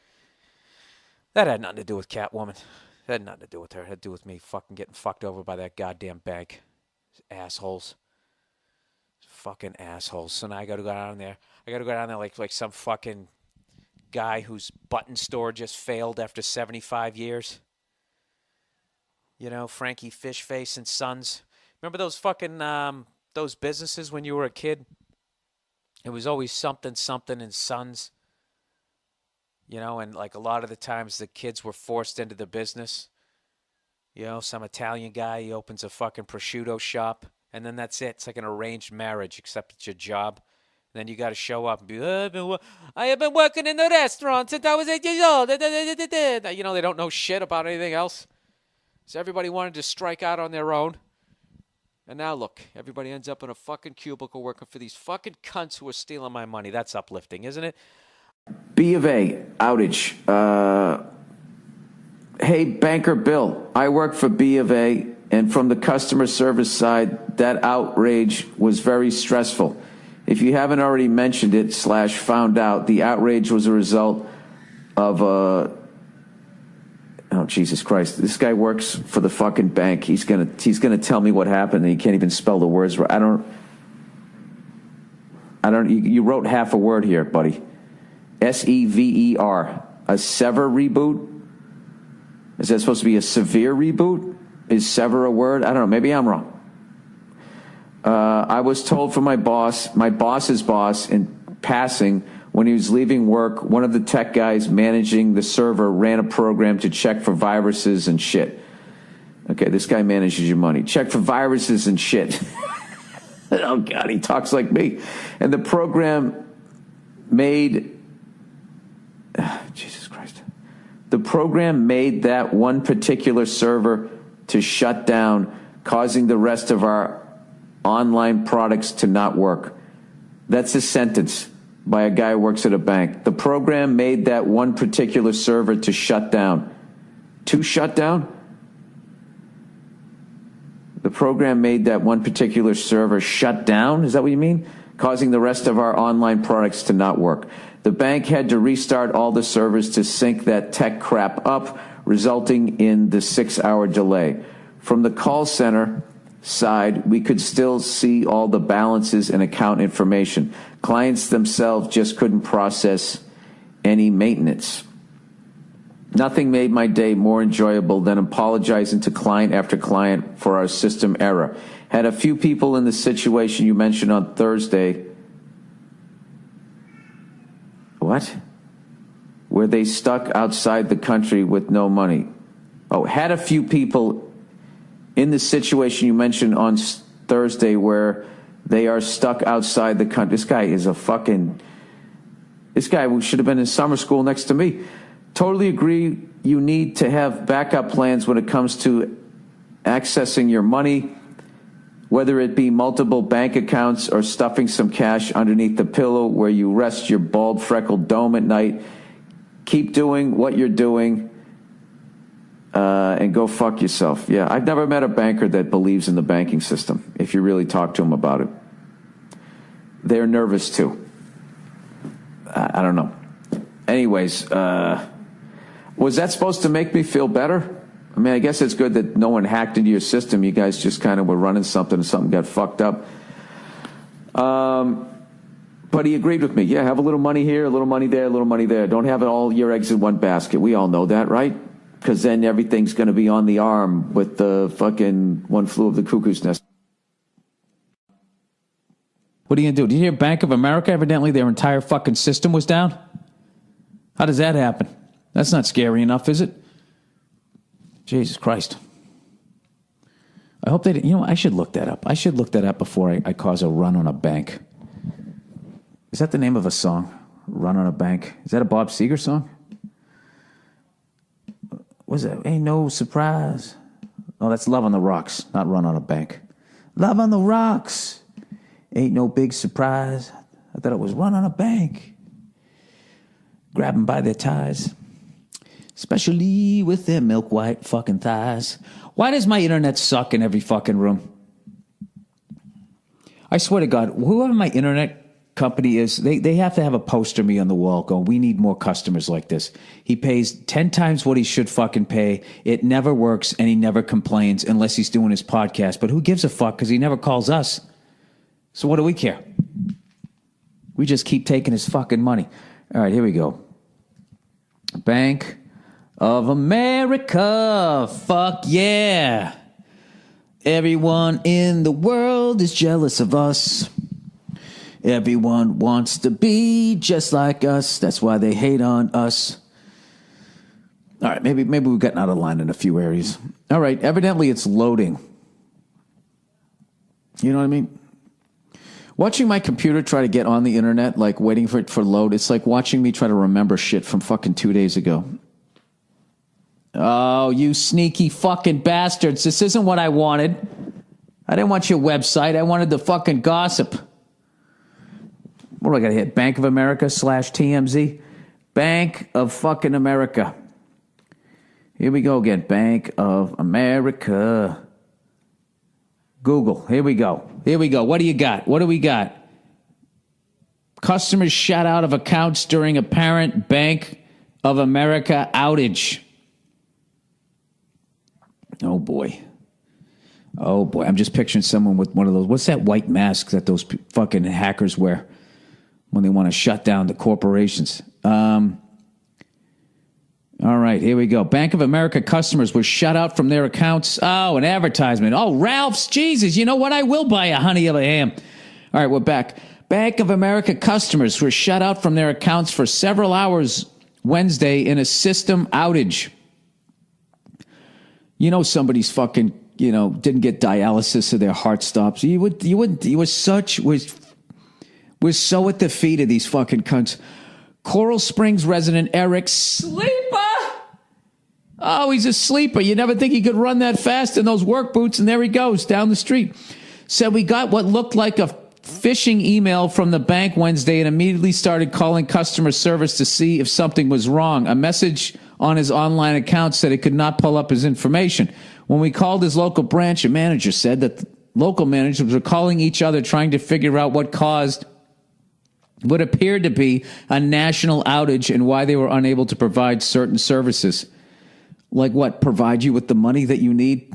That had nothing to do with Catwoman. That had nothing to do with her. It had to do with me fucking getting fucked over by that goddamn bank. Assholes. Fucking assholes. So now I got to go down there. Like some fucking guy whose button store just failed after 75 years. You know, Frankie Fishface and Sons. Remember those fucking those businesses when you were a kid? It was always something and Sons. You know, and like a lot of the times the kids were forced into the business. You know, some Italian guy, he opens a fucking prosciutto shop, and then that's it. It's like an arranged marriage, except it's your job. And then you got to show up and be, I have been working in the restaurant since I was 8 years old. You know, they don't know shit about anything else. So everybody wanted to strike out on their own. And now look, everybody ends up in a fucking cubicle working for these fucking cunts who are stealing my money. That's uplifting, isn't it? B of A outage. Hey, Banker Bill, I work for B of A, and from the customer service side, that outrage was very stressful. If you haven't already mentioned it / found out, the outrage was a result of oh, Jesus Christ. This guy works for the fucking bank. He's gonna tell me what happened, and he can't even spell the words right. I don't, you wrote half a word here, buddy. SEVER. A sever reboot? Is that supposed to be a severe reboot? Is sever a word? I don't know. Maybe I'm wrong. I was told from my boss's boss, in passing, when he was leaving work, one of the tech guys managing the server ran a program to check for viruses and shit. Okay, this guy manages your money. Check for viruses and shit. Oh, God, he talks like me. And the program made... Jesus Christ. The program made that one particular server to shut down, causing the rest of our online products to not work. That's a sentence by a guy who works at a bank. The program made that one particular server to shut down. To shut down? The program made that one particular server shut down? Is that what you mean? Causing the rest of our online products to not work. The bank had to restart all the servers to sync that tech crap up, resulting in the 6-hour delay. From the call center side, we could still see all the balances and account information. Clients themselves just couldn't process any maintenance. Nothing made my day more enjoyable than apologizing to client after client for our system error. Had a few people in the situation you mentioned on Thursday. What? Where they stuck outside the country with no money. Oh, had a few people in the situation you mentioned on Thursday where they are stuck outside the country. This guy should have been in summer school next to me. Totally agree. You need to have backup plans when it comes to accessing your money, whether it be multiple bank accounts or stuffing some cash underneath the pillow where you rest your bald, freckled dome at night. Keep doing what you're doing. And go fuck yourself. Yeah, I've never met a banker that believes in the banking system, if you really talk to them about it. They're nervous, too. I don't know. Anyways, was that supposed to make me feel better? I mean, I guess it's good that no one hacked into your system. You guys just kind of were running something and something got fucked up. But he agreed with me. Yeah, have a little money here, a little money there, a little money there. Don't have all your eggs in one basket. We all know that, right? Because then everything's going to be on the arm with the fucking one flew of the cuckoo's nest. What are you going to do? Did you hear Bank of America? Evidently their entire fucking system was down. How does that happen? That's not scary enough, is it? Jesus Christ. I hope they... I should look that up. I should look that up before I cause a run on a bank. Is that the name of a song? Run on a Bank? Is that a Bob Seger song? What's that? Ain't no surprise. Oh, that's Love on the Rocks, not Run on a Bank. Love on the Rocks. Ain't no big surprise. I thought it was Run on a Bank. Grab them by their ties. Especially with their milk white fucking thighs. Why does my internet suck in every fucking room? I swear to God, whoever my internet company is, they have to have a poster of me on the wall going, we need more customers like this. He pays 10 times what he should fucking pay. It never works, and he never complains unless he's doing his podcast. But who gives a fuck, because he never calls us. So what do we care? We just keep taking his fucking money. All right, here we go. Bank of America. Fuck yeah. Everyone in the world is jealous of us. Everyone wants to be just like us. That's why they hate on us. All right, maybe we've gotten out of line in a few areas. All right, evidently it's loading. You know what I mean? Watching my computer try to get on the internet, like waiting for it for load, it's like watching me try to remember shit from fucking 2 days ago. Oh, you sneaky fucking bastards. This isn't what I wanted. I didn't want your website. I wanted the fucking gossip. What do I got to hit? Bank of America /TMZ? Bank of fucking America. Here we go again. Bank of America. Google. Here we go. Here we go. What do you got? What do we got? Customers shut out of accounts during apparent Bank of America outage. Oh, boy. Oh, boy. I'm just picturing someone with one of those. What's that white mask that those fucking hackers wear when they want to shut down the corporations? All right, here we go. Bank of America customers were shut out from their accounts. Oh, an advertisement. Oh, Ralph's. Jesus, you know what? I will buy a honey of a ham. All right, we're back. Bank of America customers were shut out from their accounts for several hours Wednesday in a system outage. You know somebody's fucking, didn't get dialysis so their heart stops. We're so at the feet of these fucking cunts. Coral Springs resident Eric Sleeper. Oh, he's a sleeper. You never think he could run that fast in those work boots, and there he goes down the street. Said we got what looked like a phishing email from the bank Wednesday and immediately started calling customer service to see if something was wrong. A message on his online account said it could not pull up his information. When we called his local branch, a manager said that the local managers were calling each other trying to figure out what caused what appeared to be a national outage and why they were unable to provide certain services. Like what? Provide you with the money that you need?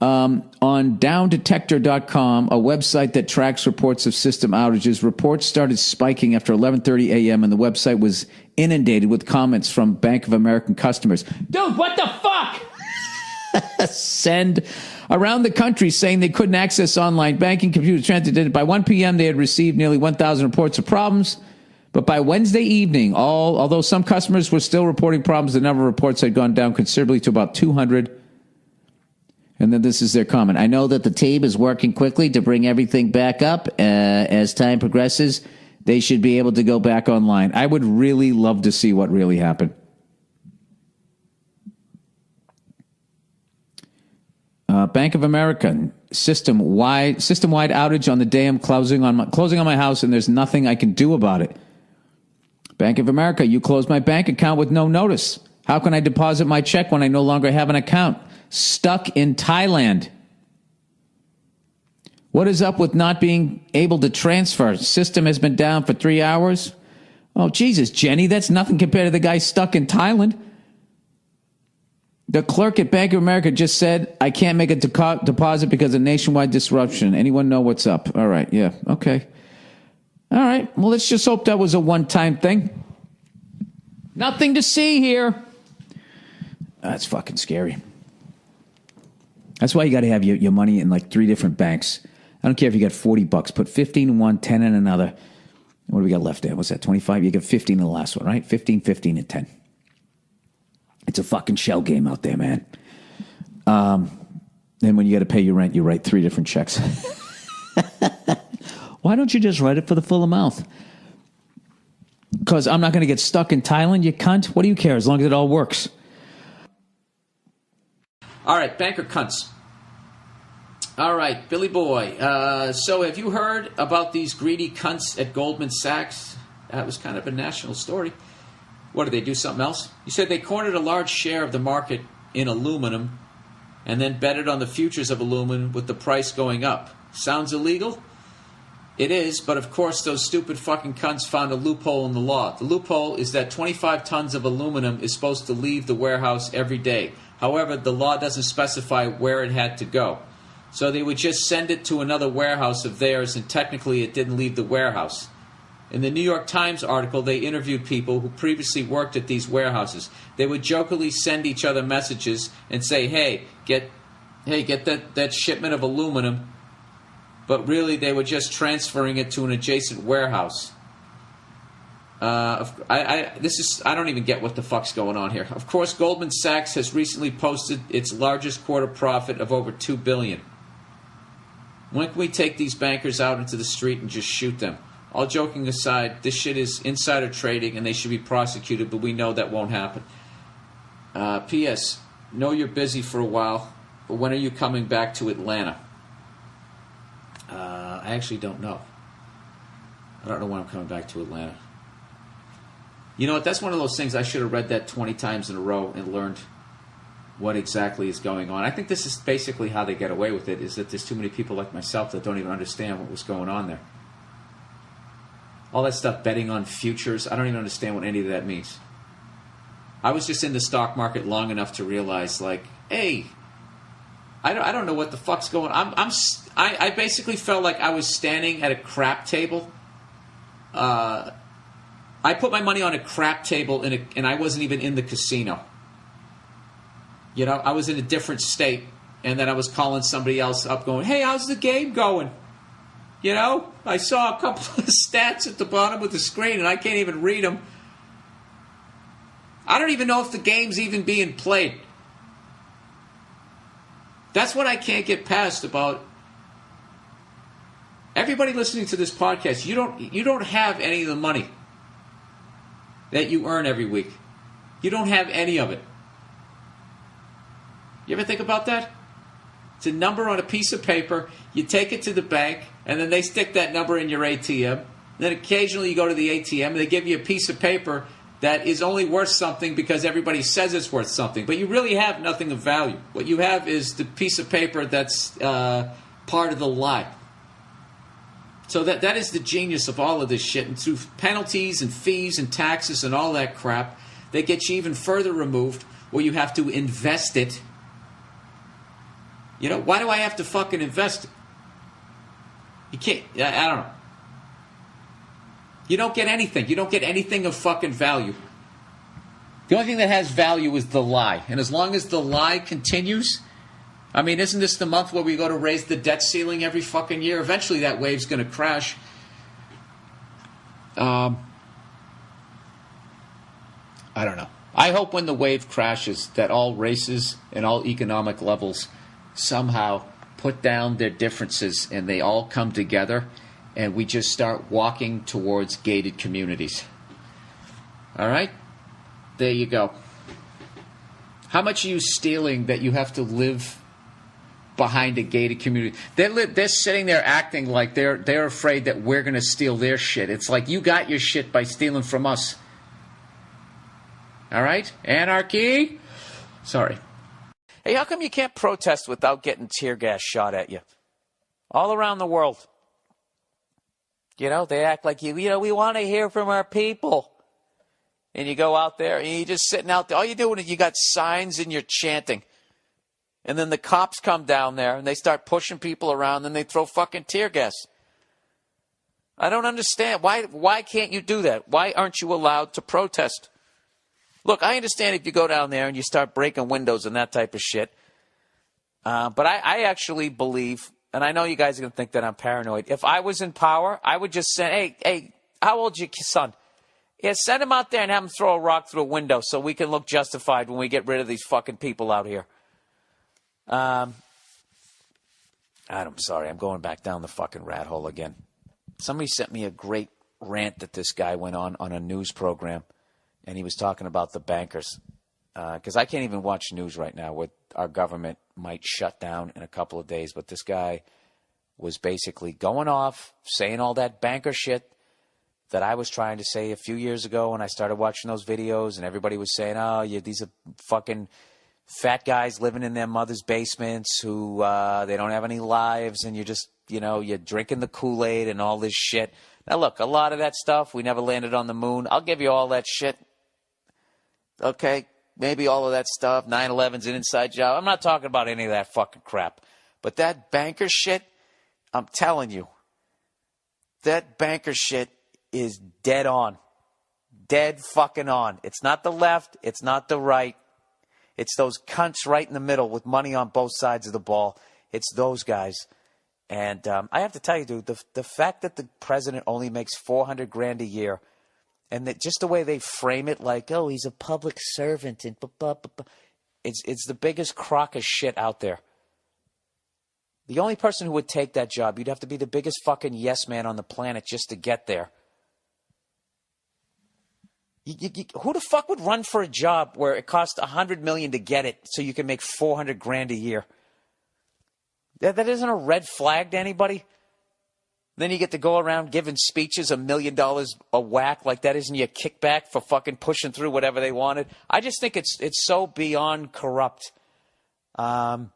On downdetector.com, a website that tracks reports of system outages, reports started spiking after 11:30 a.m. and the website was inundated with comments from Bank of American customers. Dude, what the fuck? Send around the country saying they couldn't access online banking, computer transit. By 1 p.m., they had received nearly 1,000 reports of problems. But by Wednesday evening, although some customers were still reporting problems, the number of reports had gone down considerably to about 200. And then this is their comment. I know that the team is working quickly to bring everything back up. As time progresses, they should be able to go back online. I would really love to see what really happened. Bank of America system-wide outage on the day I'm closing on my house, and there's nothing I can do about it. Bank of America, you closed my bank account with no notice. How can I deposit my check when I no longer have an account? Stuck in Thailand. What is up with not being able to transfer? System has been down for 3 hours. Oh, Jesus, Jenny, that's nothing compared to the guy stuck in Thailand. The clerk at Bank of America just said, I can't make a deposit because of nationwide disruption. Anyone know what's up? All right. Yeah. Okay. All right. Well, let's just hope that was a one-time thing. Nothing to see here. That's fucking scary. That's why you got to have your money in like 3 different banks. I don't care if you got $40. Put 15 in one, 10 in another. What do we got left there? What's that, 25? You get 15 in the last one, right? 15, 15, and 10. It's a fucking shell game out there, man. Then when you got to pay your rent, you write 3 different checks. Why don't you just write it for the full amount? Because I'm not going to get stuck in Thailand, you cunt. What do you care as long as it all works? All right, banker cunts. All right, Billy Boy. So have you heard about these greedy cunts at Goldman Sachs? That was kind of a national story. What, did they do something else? You said they cornered a large share of the market in aluminum and then betted on the futures of aluminum with the price going up. Sounds illegal? It is, but of course those stupid fucking cunts found a loophole in the law. The loophole is that 25 tons of aluminum is supposed to leave the warehouse every day. However, the law doesn't specify where it had to go. So they would just send it to another warehouse of theirs, and technically it didn't leave the warehouse. In the New York Times article, they interviewed people who previously worked at these warehouses. They would jokingly send each other messages and say, hey, get that shipment of aluminum. But really, they were just transferring it to an adjacent warehouse. I don't even get what the fuck's going on here. Of course, Goldman Sachs has recently posted its largest quarter profit of over $2 billion. When can we take these bankers out into the street and just shoot them? All joking aside, this shit is insider trading and they should be prosecuted, but we know that won't happen. P.S. Know you're busy for a while, but when are you coming back to Atlanta? I actually don't know. I don't know when I'm coming back to Atlanta. You know what? That's one of those things I should have read that 20 times in a row and learned what exactly is going on. I think this is basically how they get away with it, is that there's too many people like myself that don't even understand what was going on there. All that stuff, betting on futures, I don't even understand what any of that means. I was just in the stock market long enough to realize, like, hey, I don't know what the fuck's going on. I basically felt like I was standing at a crap table. I put my money on a crap table and I wasn't even in the casino. You know, I was in a different state, and then I was calling somebody else up going, hey, how's the game going? You know, I saw a couple of stats at the bottom of the screen, and I can't even read them. I don't even know if the game's even being played. That's what I can't get past about everybody listening to this podcast. You don't have any of the money that you earn every week. You don't have any of it. You ever think about that? It's a number on a piece of paper. You take it to the bank, and then they stick that number in your ATM. Then occasionally you go to the ATM, and they give you a piece of paper that is only worth something because everybody says it's worth something. But you really have nothing of value. What you have is the piece of paper that's part of the lie. So that is the genius of all of this shit. And through penalties and fees and taxes and all that crap, they get you even further removed where you have to invest it. You know, why do I have to fucking invest it? You can't, I don't know. You don't get anything. You don't get anything of fucking value. The only thing that has value is the lie. And as long as the lie continues, I mean, isn't this the month where we go to raise the debt ceiling every fucking year? Eventually that wave's going to crash. I don't know. I hope when the wave crashes that all races and all economic levels somehow put down their differences and they all come together and we just start walking towards gated communities. All right? There you go. How much are you stealing that you have to live behind a gated community? They're sitting there acting like they're afraid that we're going to steal their shit. It's like you got your shit by stealing from us. All right? Anarchy? Sorry. Hey, how come you can't protest without getting tear gas shot at you? All around the world. You know, they act like, we want to hear from our people. And you go out there and you're just sitting out there. All you're doing is you got signs and you're chanting. And then the cops come down there and they start pushing people around and they throw fucking tear gas. I don't understand. Why can't you do that? Why aren't you allowed to protest? Look, I understand if you go down there and you start breaking windows and that type of shit. But I actually believe, and I know you guys are going to think that I'm paranoid. If I was in power, I would just say, hey, how old's your son? Yeah, send him out there and have him throw a rock through a window so we can look justified when we get rid of these fucking people out here. I'm sorry. I'm going back down the fucking rat hole again. Somebody sent me a great rant that this guy went on a news program, and he was talking about the bankers. Because I can't even watch news right now. With our government might shut down in a couple of days. But this guy was basically going off, saying all that banker shit that I was trying to say a few years ago when I started watching those videos, and everybody was saying, oh, these are fucking fat guys living in their mother's basements who they don't have any lives, and you're just, you're drinking the Kool-Aid and all this shit. Now, look, a lot of that stuff, we never landed on the moon. I'll give you all that shit. Okay? Maybe all of that stuff, 9/11's an inside job. I'm not talking about any of that fucking crap. But that banker shit, I'm telling you, that banker shit is dead on. Dead fucking on. It's not the left. It's not the right. It's those cunts right in the middle with money on both sides of the ball. It's those guys. And I have to tell you, dude, the fact that the president only makes $400,000 a year, and that just the way they frame it, like, oh, he's a public servant, and it's the biggest crock of shit out there. The only person who would take that job, you'd have to be the biggest fucking yes man on the planet just to get there. Who the fuck would run for a job where it costs $100 million to get it so you can make $400,000 a year? That isn't a red flag to anybody. Then you get to go around giving speeches $1 million a whack, like that isn't your kickback for fucking pushing through whatever they wanted. I just think it's so beyond corrupt. And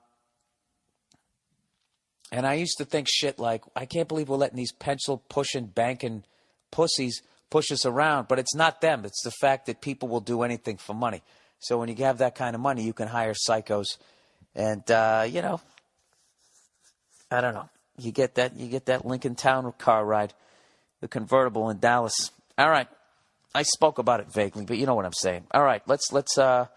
I used to think shit like, I can't believe we're letting these pencil pushing banking pussies push us around, but it's not them. It's the fact that people will do anything for money. So when you have that kind of money, you can hire psychos, and I don't know. You get that Lincoln Town car ride, the convertible in Dallas. All right, I spoke about it vaguely, but you know what I'm saying. All right, let's move on.